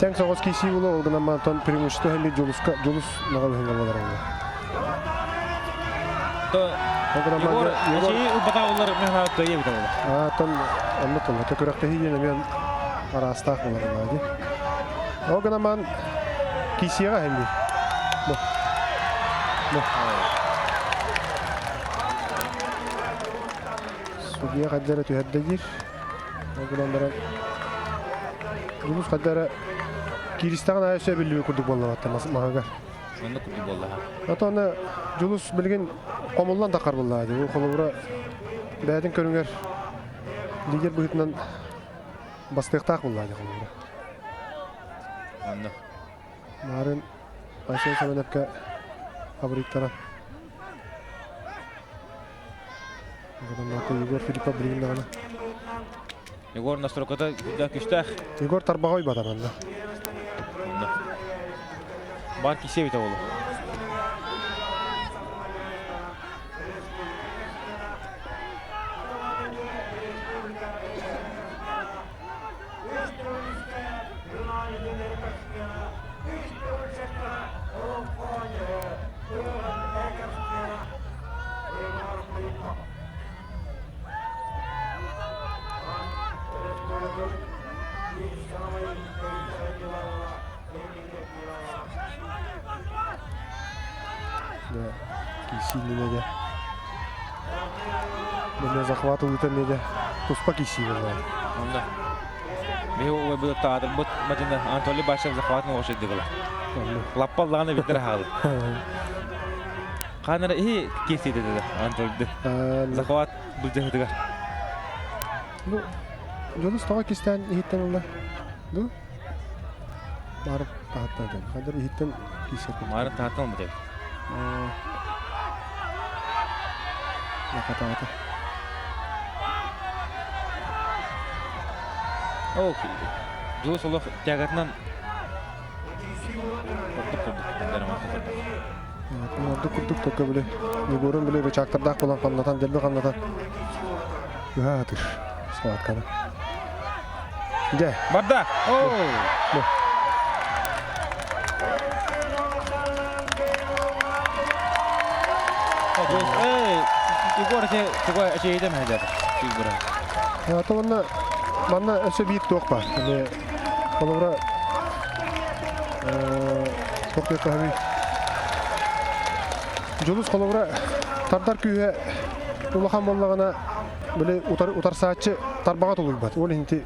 тәң соғыз кейсі болу олғынан мантан преимущество хәмбе Жылыс нағалығын боларыңы. Егор, әшейі ұлбата олар мәғнағы көйе біта олар. Тон анны тұлға, төкіріқті хейден әмен арастақ боларыңы. Олғынан ман кейсіға хәмбе. Судья қаддары түйәддегір. Олғынан баран Жылыс қаддары Киристаған айысы білуі күрдік болы батты мағағар. Онды күрдік болы. Ата-аны Жылыс білген қомылдан тақар болы. Ол қолыбыра бәдін көріңер лидер бұғытынан бастықтақ болы. Онды. Марын Айсен Семеновқа фавориттаран. Егор Филиппов білген дағаны. Егор настройкада күштәқ. Егор тарбағай бадан анда. Бар кесе біта олы. Кисили неде. Мене захватывают неде. Туспа кисили. Онда. Бе ой бұл тағадыр. Бұт мәтінде Анатолий Башев захватын оғыш едігілі. Лаппаллағаны беттер ағады. Қаныры кесі деді Анатолийді. Захват бұл жеңдігі. Жолыс таға кестен ехеттен олда. Бұл? Барып тағаттан ден. Қадыр ехеттен кесер. Марып тағаттан олды деп. Лақата-ата. Окей. Жылыс олық тәғатынан құрдық. Bunlarda kurduk toka bile. Егорын bile bir çaktırdak bulan kanlatan, delbe kanlatan. Yahatır. Saat kanı. De. Барда. Оо. Егор те такой şeyde mi dedi? Ya tavanna manna öse bir tok var. Yani kolabra çok yakın abi. Julus kolabra tardar kühe ulakan bollagana böyle utar saatçı tarbağa toluy bat. O hinti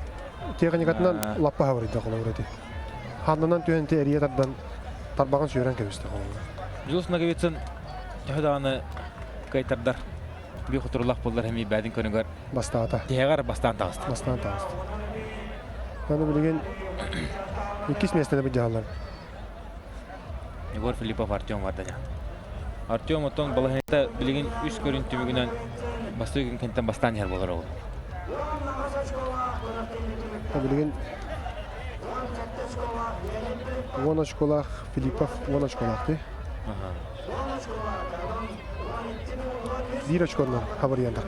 teknikatından lappa havarıydı kolabra di. Handan tühenti eriye tardan tarbağın süren kebiste kolabra. Julus nagavitsin jahadаны kaytardar. Bir xuturulaq bollar hemi bədin könügar. Bastata. Teğar bastan tağıstı. Bastan tağıstı. Yani bilgin ikis mesleğine bir cahlar. Егор Филиппов Артем vardı ya. Артем oton balahenta bilgin üst görüntümügünden bastığın kentten bastan yer bolar oldu. Bilgin Вона школах Филиппов, вона школахты. Bir açıklarından haber yandık.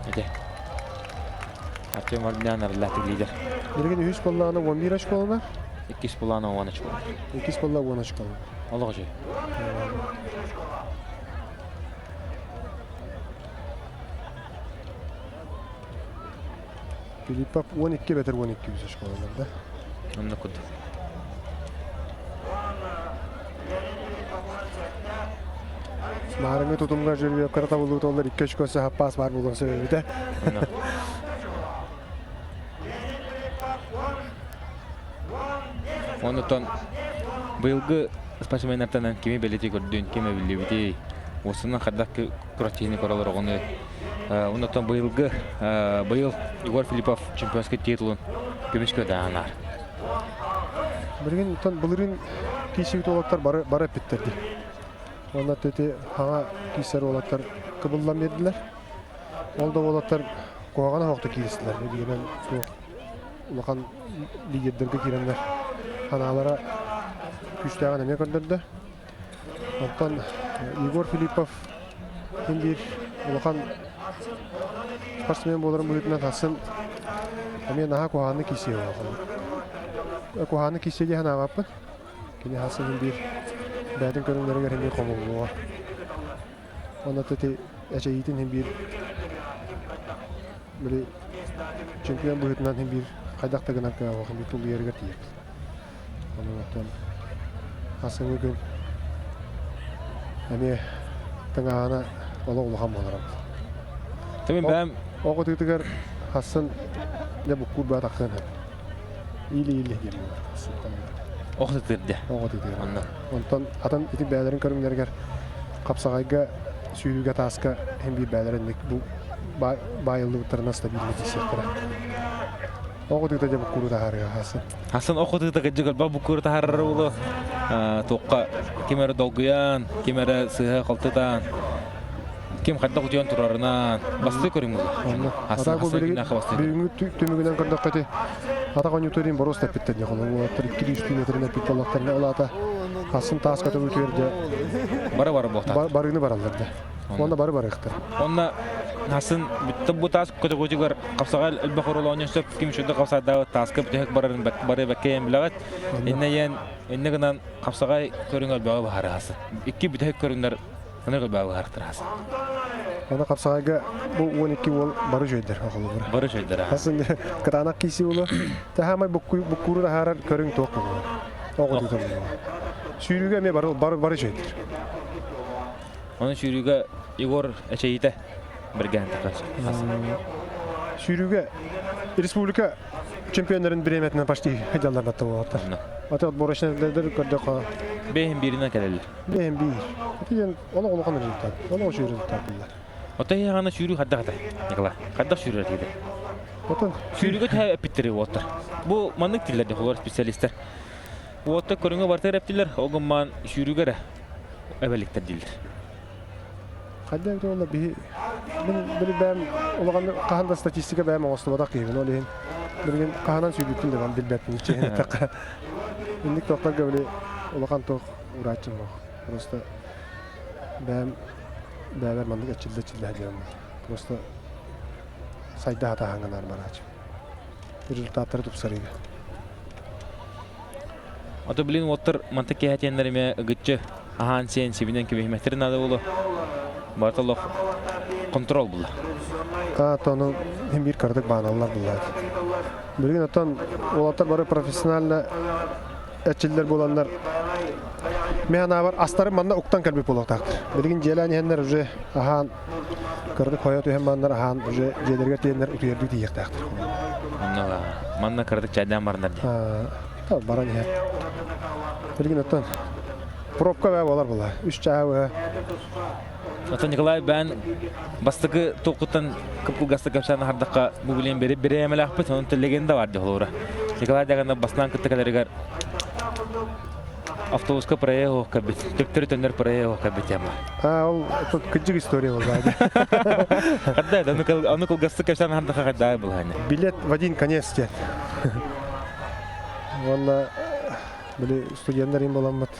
Hadi. Артем Арднян аралатык лидер. Bilgin 100 kollağına 11 açıklarlar. 2 pulana 10 açık. 2 kollağ 10 açıklarlar. Allah'a şey. Filippov 12 beter 12 yüz açıklarlarda. Onu kudu. Narınga tutumga jölüye karata buluğu tollar 2 açıklarsa happas var bulduğun sebebi de. Ondan bıyılgı спортсменнардан кими белети көрдүн, кими билбити. Осунун кадакы протеин коралар огону. Ondan быйыл Егор Филиппов чемпионский титулун көмүшкө даанар. Bilgin bulurun kişi olaklar bara pittirdi. Onlar tete hava kişiler olaklar kıbıldan verdiler. Olda olaklar koğana hokta kilisiler. Bilginen soğuk ulakan liderlerge girenler. Hanalara güçlüğe emek gönderdi. Ondan Егор Филиппов bir ulakan sportsmen boların boyutuna tasın. Ama daha koğanı kişiye olakan. Koğanı kişiye hana yapın. Kini hasılın bir bədin görünləri görən bir qomulluğa. Onda tete əceyitin hem bir böyle çempiyon boyutundan hem bir qaydaq da qınar qınar bir tullu yeri gətiyir. Ondan hasılın gün hani tыңағана ola uluğam olaram. Tabii ben Oğu tütüger hasın ne bu kurbağa takın. İyili diyelim. oxtırdı. Oğu tütüger. Ondan atan itin bəylərin körümlərgər qapsağayga süydüge taska hem bir bəylərin bu bayıldı tırna stabilliği sektere. Oğu tütüger bu kuru taharıya hasın. Hasan oxtırdı gıcıgal bu kuru taharrı ulu. Toqqa kimere dolguyan, kimere sıha qaltıdan. Kim hatta uçuyan turarından bastı körüm ulu. Hasan günah bastı. Büyüğü tümügünden kırdak kati. Ata konjunkturin boros da bitti diye konu. Bu 200 metrine bit olaklarına olata. Hasın tas katı ütürdü. Bara bohta. Barını barallardı. Onda barı yıktı. Onda Hasan bitti bu tas katı kocugar kapsagal elbaqor olan söp kim şurada kapsada tas kapı tek barı bekkeyem bilagat. Enne gınan kapsagay körüngel bağı bahar Hasan. İki bitek körünler Anır bağı hartır Hasan. Ona kapsağayga bu 12 wol barı jöyder akıllı bura. Barı jöyder ha. Hasan katanak kisi ulu. Tahamay bu kuru da harar körüng tok bu. Oğu tutum. Sürüge me barı jöyder. Onun sürüge Егор Эчейте birgen takar. Sürüge Respublika çempionların bir emetinden başlayı hedalarına da oldu. Ata borçlardır kadaka. Behin birine gelirler. Behin bir. Diyen ona kan rezultat. Ona o rezultat billah. Ota yana sürü hadda hadda. Nikla. Hadda sürü dedi. Ota sürüge ta bitiri otur. Bu manlık dillerde olur spesyalistler. Bu otta körüngü barter yaptılar. O zaman sürüge de ebelikte dildir. Хадда бит олла би бир бәм улаган каханда статистика бәм оңостубада кыйбын ол ен бирген каханан сүйдүктүн деп ан билбеппин чейин такка индик токтор гөбүле улаган ток урачым просто бәм бәбер мандык чилде хадем просто сайда хата ханганар барач результаттары тупсарыга Ото билин оттор мантык хатендереме гытчы ахан сен сибинен кебехметтерин ады болу. Барталох контрол була. Тону hem bir kardık banalar bunlar. Bilgin atan olatlar bari profesyonel etçiler bolanlar. Mehana var astarım banda uktan kalbi polaktaktır. Bilgin jelani henler уже ahan kardık hayatı hem banlar ahan уже jelerger teyenler utuyerdik diyektaktır. Anna manna kardık çaydan barnar diye. Tabi baran ya. Bilgin atan пробка ve bolar bunlar. 3 çağı Ата Николай ben бастыгы толкуттан кыпкылгасты капшаны хардакка бу билен берип беремеле акпыт онун легенда бар дегелора. Николай дагана бастан кыттыкаларыгар автобуска проехал кабит. Тектер тендер проехал кабит яма. Ол тут кыжык история бол баады. Кадда аны кылгасты капшаны хардакка кадда бул хане. Билет в один конец те. Вон били студенттер им боламат.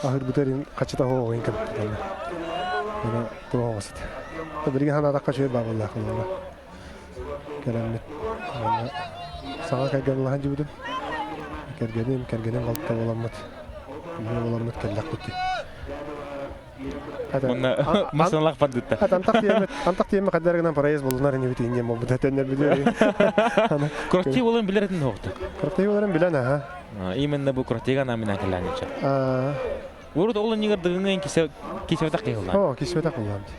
Ахыр бутерин качыта хоогын кеп. Bunu kullanmasın. Tabii ki hana kaçıyor babalar kullanma. Kelammet. Sana kaygılı olan cibudun. Kergenim altta olanmat. Ne olanmat kellak bitti. Buna masalak padutta. Antak diyeme kadarından parayız bulunlar ne bitti ince bu da tenler biliyor. Korti olan bilerin nokta. Korti olan bilen ha. İmen bu kortiga namına kellanıca. Urut olan nigerdığının kisveta kıyıldı. Kisveta kullandı.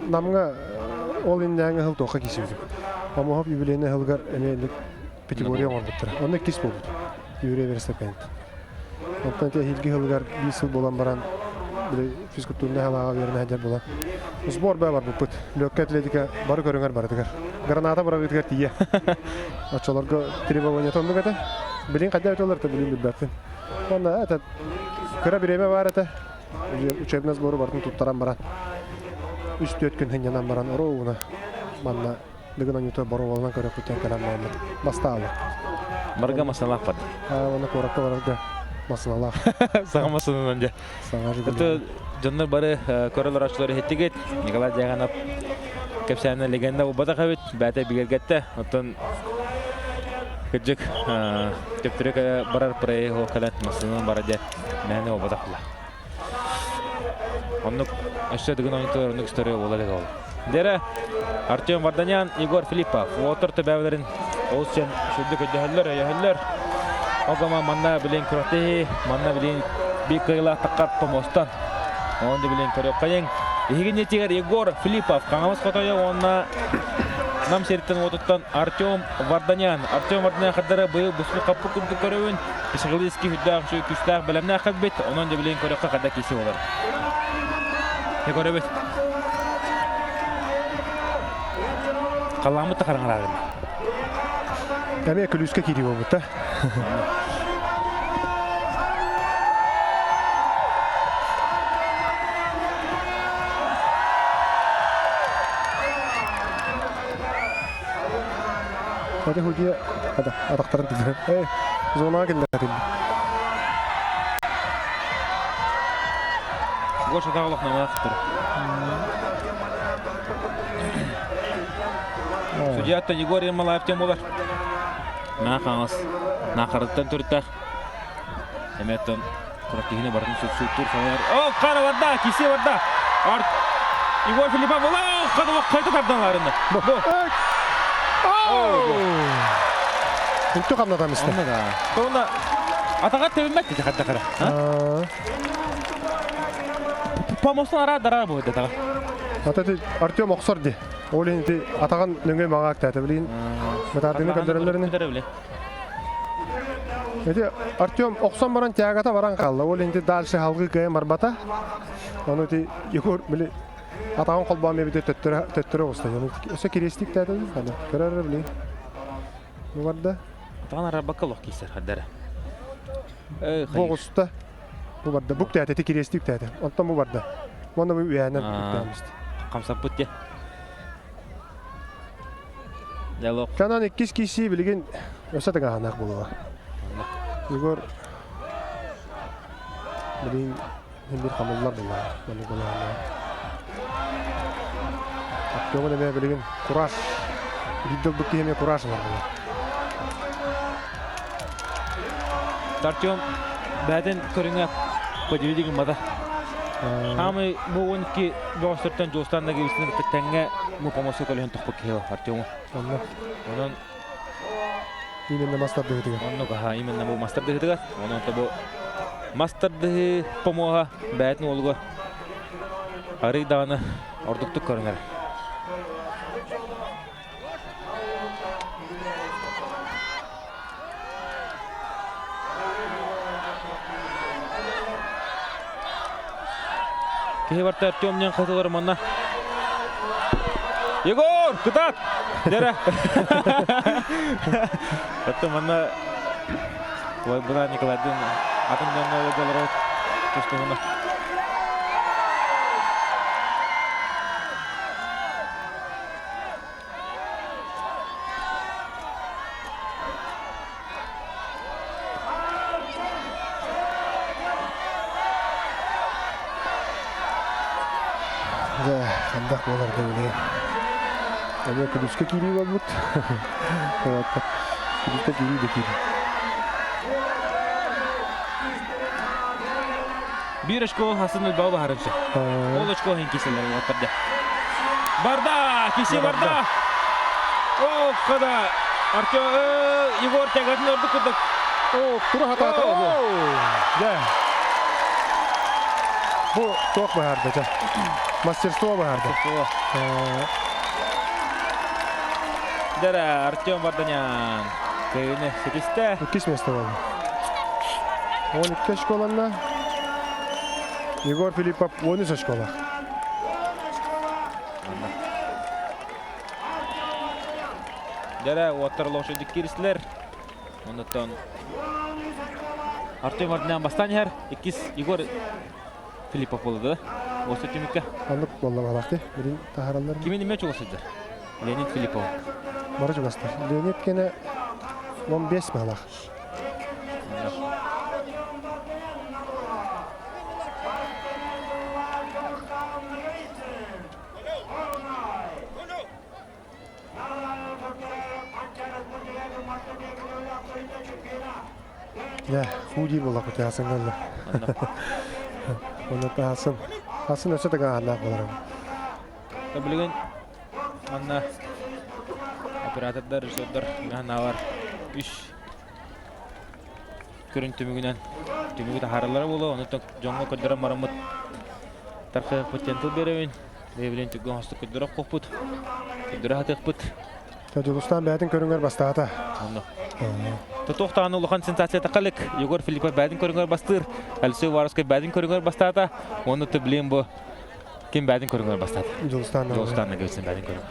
Namga ol indenge hıl toka kisvedi. Ama hop yübilene hılgar emelik kategoriya olmuştur. Onda kis buldu. Yüreğe verirse kayıt. Ondan te hilgi hılgar bir yıl bolan baran böyle fizkulturunda halağa verene hacer bolan. Uzbor be var bu put. Lökkatledika barı görünger barıdıgar. Granata bara bitgar tiye. Açalarga triba oynatındı gata. Bilin kadar olar da bilin bilbapın. Onda ata kıra bireme var ata. Uçabınız boru barın tuttaran baran. 3-4 gün hınyanan baran oruğuna. Manna bugün anyuta boru olan kara putan kalan Muhammed. Basta alır. Barga masalah pad. Ona korakta varga masalah. Sağa masadan önce. Itu jonlar barı koralar açıları hettiget. Nikolay Jaganov kapsayana legenda bu bada kavit. Bate bigergette. Ondan kecik teptirek barar parayı ho kalat masadan baraja. Nene o bada kula. Onluk aşağı dıgın oyuncular onluk istoriya olarak oldu. Dere Artyom Vardanyan, Igor Filipov. Oturtu bevlerin olsun şurada kötüler. O zaman manna bilen kurati, manna bilen bir kıyla takar pomostan. Onda bilen körüp kayın. İkinci tiger Igor Filipov. Kanamız fotoya ona nam seritten otuttan Artyom Vardanyan. Artyom Vardanyan kadar bu buslu kapı kurdu körüvün. Psikolojik hüddah şu küstah bilemne akabet. Onun da bilen körüp kadar kisi olur. Igor evet. Kalamı takarın ağrım. Tabii külüske gidiyor bu da. Hadi hoca, hadi adaktarın dedi. Hey, zona geldi dedi. Goşa dağlık namaz kıtır. Suciyatta Igor Yılmalı Artyom olar. Naqanız, naqarıttan türtaq. Hemetten kuratihine barın sütür falan. Oh, qara varda, kisi varda. Igor Filipov olar, qayta kardanlarında. Bu. Untuk kamnadan işte. Onda atağa tevmet dedi hatta qara. Pomostan ara dara bu dedi. Hatta Artyom oqsardı. Olenti atagan nöngey mağak tata bilin. Metardını gönderenlerini. Edi Artyom oqsan baran tiagata baran qaldı. Olenti dalşı halgı kaya marbata. Onu ti Igor bili atagan kolbamı bir töttüre olsa. Yani öse kirestik tata değil. Hani karar bilin. Bu vardı. Atagan ara bakalok keser haddara. Boğusta. Bu barda bu tete tekiresti tete. Ondan bu barda. Onda bu yani tutmuştu. Kamsap bitti. Dialog. Kanan 2 kişi bilgin öse de anak buluğa. Igor bilin bir kamallar buluğa. Bunu buluğa. Akşamı ne bilgin kuraş. Giddil bu kime kuraş var buluğa. Tartyon baden körüngä pajidigi mada. Hamı bu 12 dostlardan dostlarına gelişini tenge mu pomosu kalen topuk heva Tartyon. Allah. Onun Yine de master dedi. onu ka imen bu master dedi. Onun da bu master de pomoha baden olgu. Hari dana orduktuk körüngä. Кеварта Артемнен катылар мана. Егор, кытат. Дера. Это мана. Ой, бра Николайдын атымдан олдалар. Тусту мана. Андак болар деп ойлойм. Эми күдүскө кирип болбут. Күдүскө кирип де кирип. Bir очко Hasan Ülbaba harınca. Ol очко henkisiler oturdu. Barda, kişi barda. O kadar. Артем Егор тягатын орду кырдык. О, тура хата bu. Да. Bu çok baharda ca. Мастерство baharda. Дера Артем Барданян. Кöyüne 8'te. 2 место oldu. 12 школанна. Егор Филиппов 13 школа. Дера отарлаушы диккирислер. Ондан Артем Барданян бастан her 2 Егор Филиппов oldu. Осы тимикке. Анық болла балақты. Бірін тахаралар. Kimin ime çoğusuydu? Leonid Filipov. Барыжы бастар. Леонид кені 15 балақ. Ya, Fuji bolak öte Hasan gönlü. Onu da Hasan. Hasan öse de anak olarım. Bilgin anna operatörler, rejissörler mehna var. Üç körün tümügünden tümügü de haralara bolu. Onu da jonga kodara maramut tarafı potensial berevin. Devlen tügün hasta kodara koput. Kodara hatık put. Tacılistan bədin körüngər bastı ata. Onu. Toxtağını uluğan sensasiya taqalıq. Егор Филиппов бәдін көріңер бастыр. Әлсі Варовскай бәдін көріңер бастады. Оны түблейін бұл. Kim bədin körüngər бастады? Жолстанна. Жолстанна gəlsin bədin körüngər.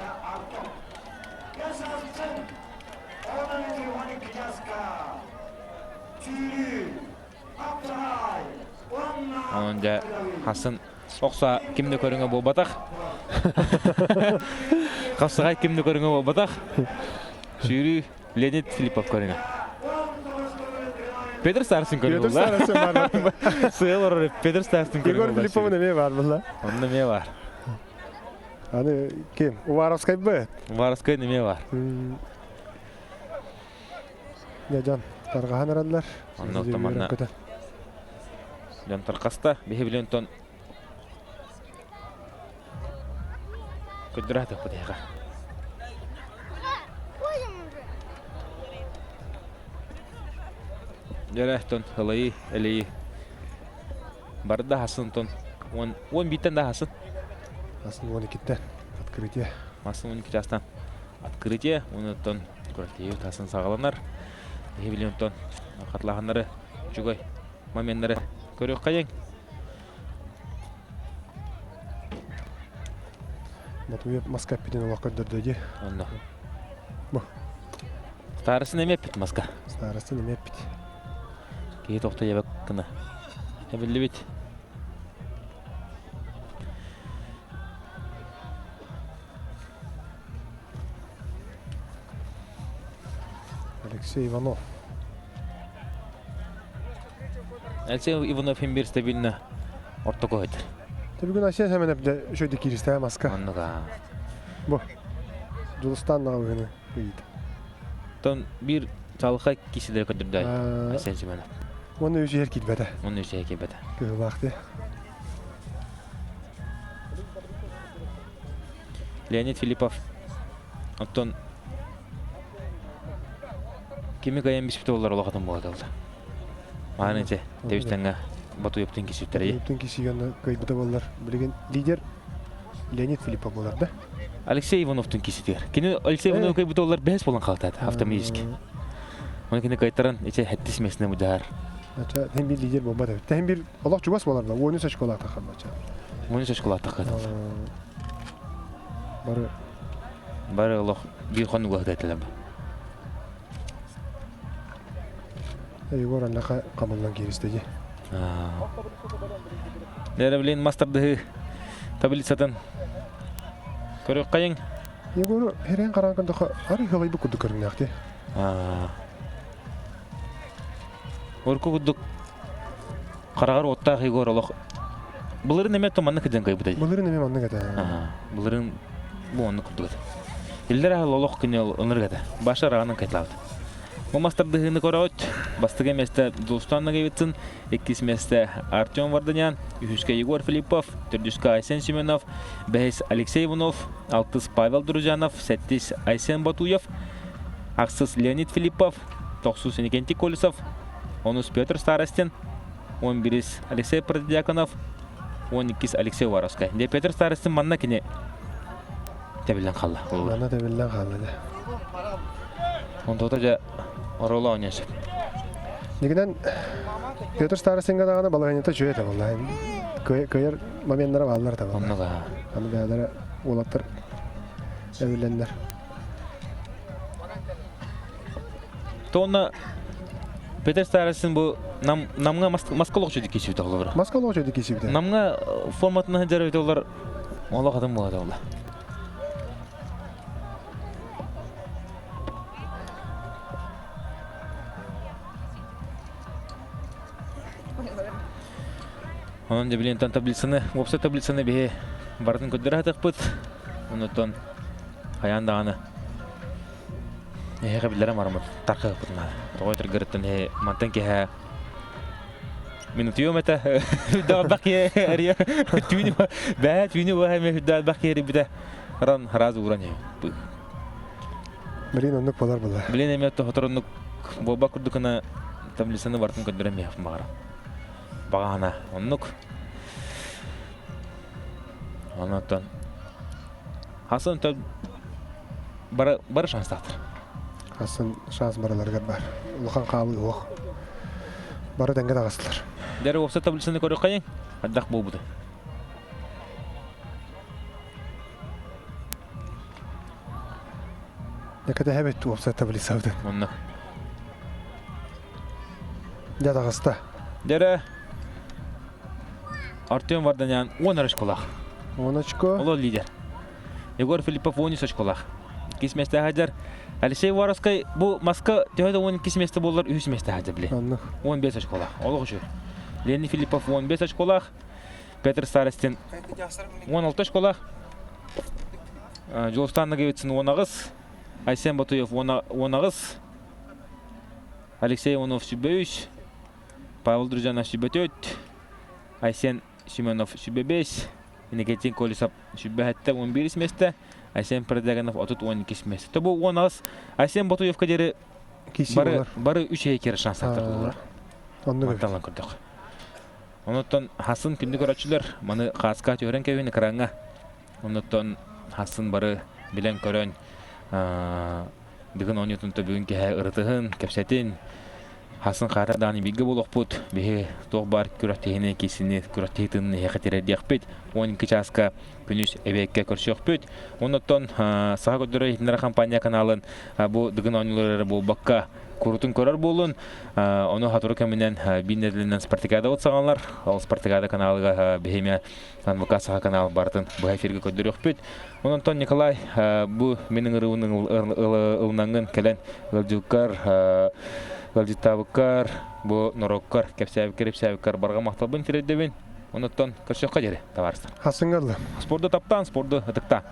Onunca Hasan oqsa kimde körüngər bu bataq? Qapsıqay kimde körüngər bu bataq? Şürü Leonid Filipov körüngər. Peter Starsın körüngər. Peter Starsın var. Sığıl oraya Peter Starsın körüngər. Егор Филиппов'un emeği var bunlar. Onun emeği var. Hani kim? Uvarovskay mı? Uvarovskay emeği var. Ya can, targahan aradılar. Ondan tamamına. Can tarqasta, bihi bilin ton. Kudrat yapı diye. Jarahton halayı, eleyi. Barda Hasan ton. On biten de Hasan. Hasan 12'den. Открытие. Hasan 12 жасtan. Открытие. Ondan Kuratiyев Hasan sağlanır. Bihi bilin ton. Qatlağanları, çugay. Momenleri көрөк кайын. Матуев маска пиден олақ көндірді. Онда. Бұ. Старысын емеп бит маска. Старысын емеп бит. Кей тоқты ебек кіні. Эбелли бит. Алексей Иванов. Алексей Иванов hem bir stabilna orta koydur. Бүгін Асия сәмен әпді шөйді керісті маска. Оннуга. Бұ. Жылыстаннаға бүгіні бұйды. Тон bir çalıqa kişileri kötürdü. Sen Simenov. Оны өзі ер кетбәді. Onun üstüne kebede. Көгілақты. Leonid Filipov. Оттон kimi kayan bir spite ollar olaqatan болады oldu. Мағанынче Дебистенға Батуевтің кесіптері. Батуевтің кесігені көйбіті болар. Білген лидер Леонид Филиппов болар да? Алексей Ивановтың кесіптер. Кені Алексей Иванов көйбіті олар бәс болан қалтады автоматически. Оны кені қайтаран ече хәттіс месіне мұдар. Ача, hem bir lider bomba da. Hem bir Allah çubas bolar da. Oyunu saçkola takan aça. Оны шашқыла таққады. Бары Бары Allah bir қоны қуақыт әтілі ба. Егор аннақа қамылдан керістеге. Дәрі білейін мастарды таблицадан көрек қайын. Егор херен қараңқандыққа ары қалай бұл күдді көрінгі ақты. Орку күддік қарағар оттағы Егор Allah бұлырын әмет томанны кеден қай бұдай. Бұлырын әме манны кәді. Бұлырын бұл онны күдді кәді. Елдер ағыл Allah күне ұныр кәді. Башы рағанын кәтілауды. Bu mastardığını koruyoruz. Bastığı mesle Dolustan'la gevitsin. İkisi mesle Artyom Vardanyan, Üçüske Yegor Filipov, Dördüske Aysen Simenov, Behes Alexey Ivanov, Altız Pavel Drujanov, Settis Aysen Batuyev, Aksız Leonid Filipov, Toksuz Nikenti Kolisov, 10 Petr Starostin, 11 Alexey Prodyakonov, 12 Alexey Varovskay. De Petr Starostin manna kine tebillen kaldı. Manna tebillen kaldı. Onda da Орола ойнашып. Негіден Петр Старостинға дағаны балағанета жөйеті болды. Көйер моменттері балалар да болды. Онныға. Аны бәдері олаттыр әуелендер. Тоғына Петр Старостин бұл намға маскалық жөді кесіпті олар. Маскалық жөді кесіпті. Намға форматына жарайды олар олақ адам болады олар. Onun da bilen tablitsini, website tablitsini bir barın ködür hatık put. Ondan hayandağını. Qabilirəm armut tarqı putna. Toytır gırtın he mantan ki ha minut yomata da baqiye ariya tüyünü bə tüyünü və həm da baqiye bir ran haraz uğran he. Bilen onluk bolar bolar. Bilen emet oturunluk boba kurdukuna tablitsini barın ködürəm yapım bağıram. Bağana onluk. Ondan Hasan tabi bara şans tahtır. Hasan şans baralarga var. Ulukan qabı yok. Bara denge dağısılar. Deri olsa tablisini көріп қайын, аддақ бұл бұды. Nekada hebet olsa tablisi avdı. Ondan. Ya dağısıda. Deri Artyom Vardanyan 10 arış kolaq. Onachko. Olo lider. Yegor Filipov 13 arış kolaq. Kismeste hajar. Alexey Varovskay bu Moskva töyde 12 mesте bollar 3 mesте hajar bile. Anlıq. 15 arış kolaq. Olo şu. Leonid Filipov 15 arış kolaq. Petr Starostin 16 arış kolaq. Jolostan'la gevitsin 10 ağız. Aysen Batuyev 10 ağız. Alexey Ivanov 3. Pavel Drujanov 4. Aysen Simenov 5. Nikita Kolisov 11 mesте. Aysen Prodyakonov 12 mesте. То bu 10 ağız. Aysen Batuyev kaderi bari 3 heyker şans atırdılar. Anlıq. Talan kurduk. Ondan Hasan kündük öğretçiler bana kaska öğren kevini karanga. Ondan Hasan bari bilen körön bugün oynatında bugün ki ırtıhın kapsetin Hasan Karadan'ı bilgi buluq put bihe toğbar küratehine kesini küratehtini hekatire diyakpet 12 çaska günüz ebekke körşökpet. Ondan sağa gödürü hitnara kampanya kanalın bu bugün oyunları bu bakka курутун көрөр болун. Оны хатуру кеминен биннерлинен спартакиада отсаганлар. Ол спартакиада каналыга бехеме НВК Саха канал бартын бу эфирге көдөрөкпүт. Онтон Николай бу менин ырыуның ылнаңын келен ылжылкар, ылжытабыккар, бу нороккар, кепсәбиккар барга макталбын тиредебин. Онтон көрсөккө жере табарсыздар. Хасыңгалы. Спорду таптан, спорду ытыкта.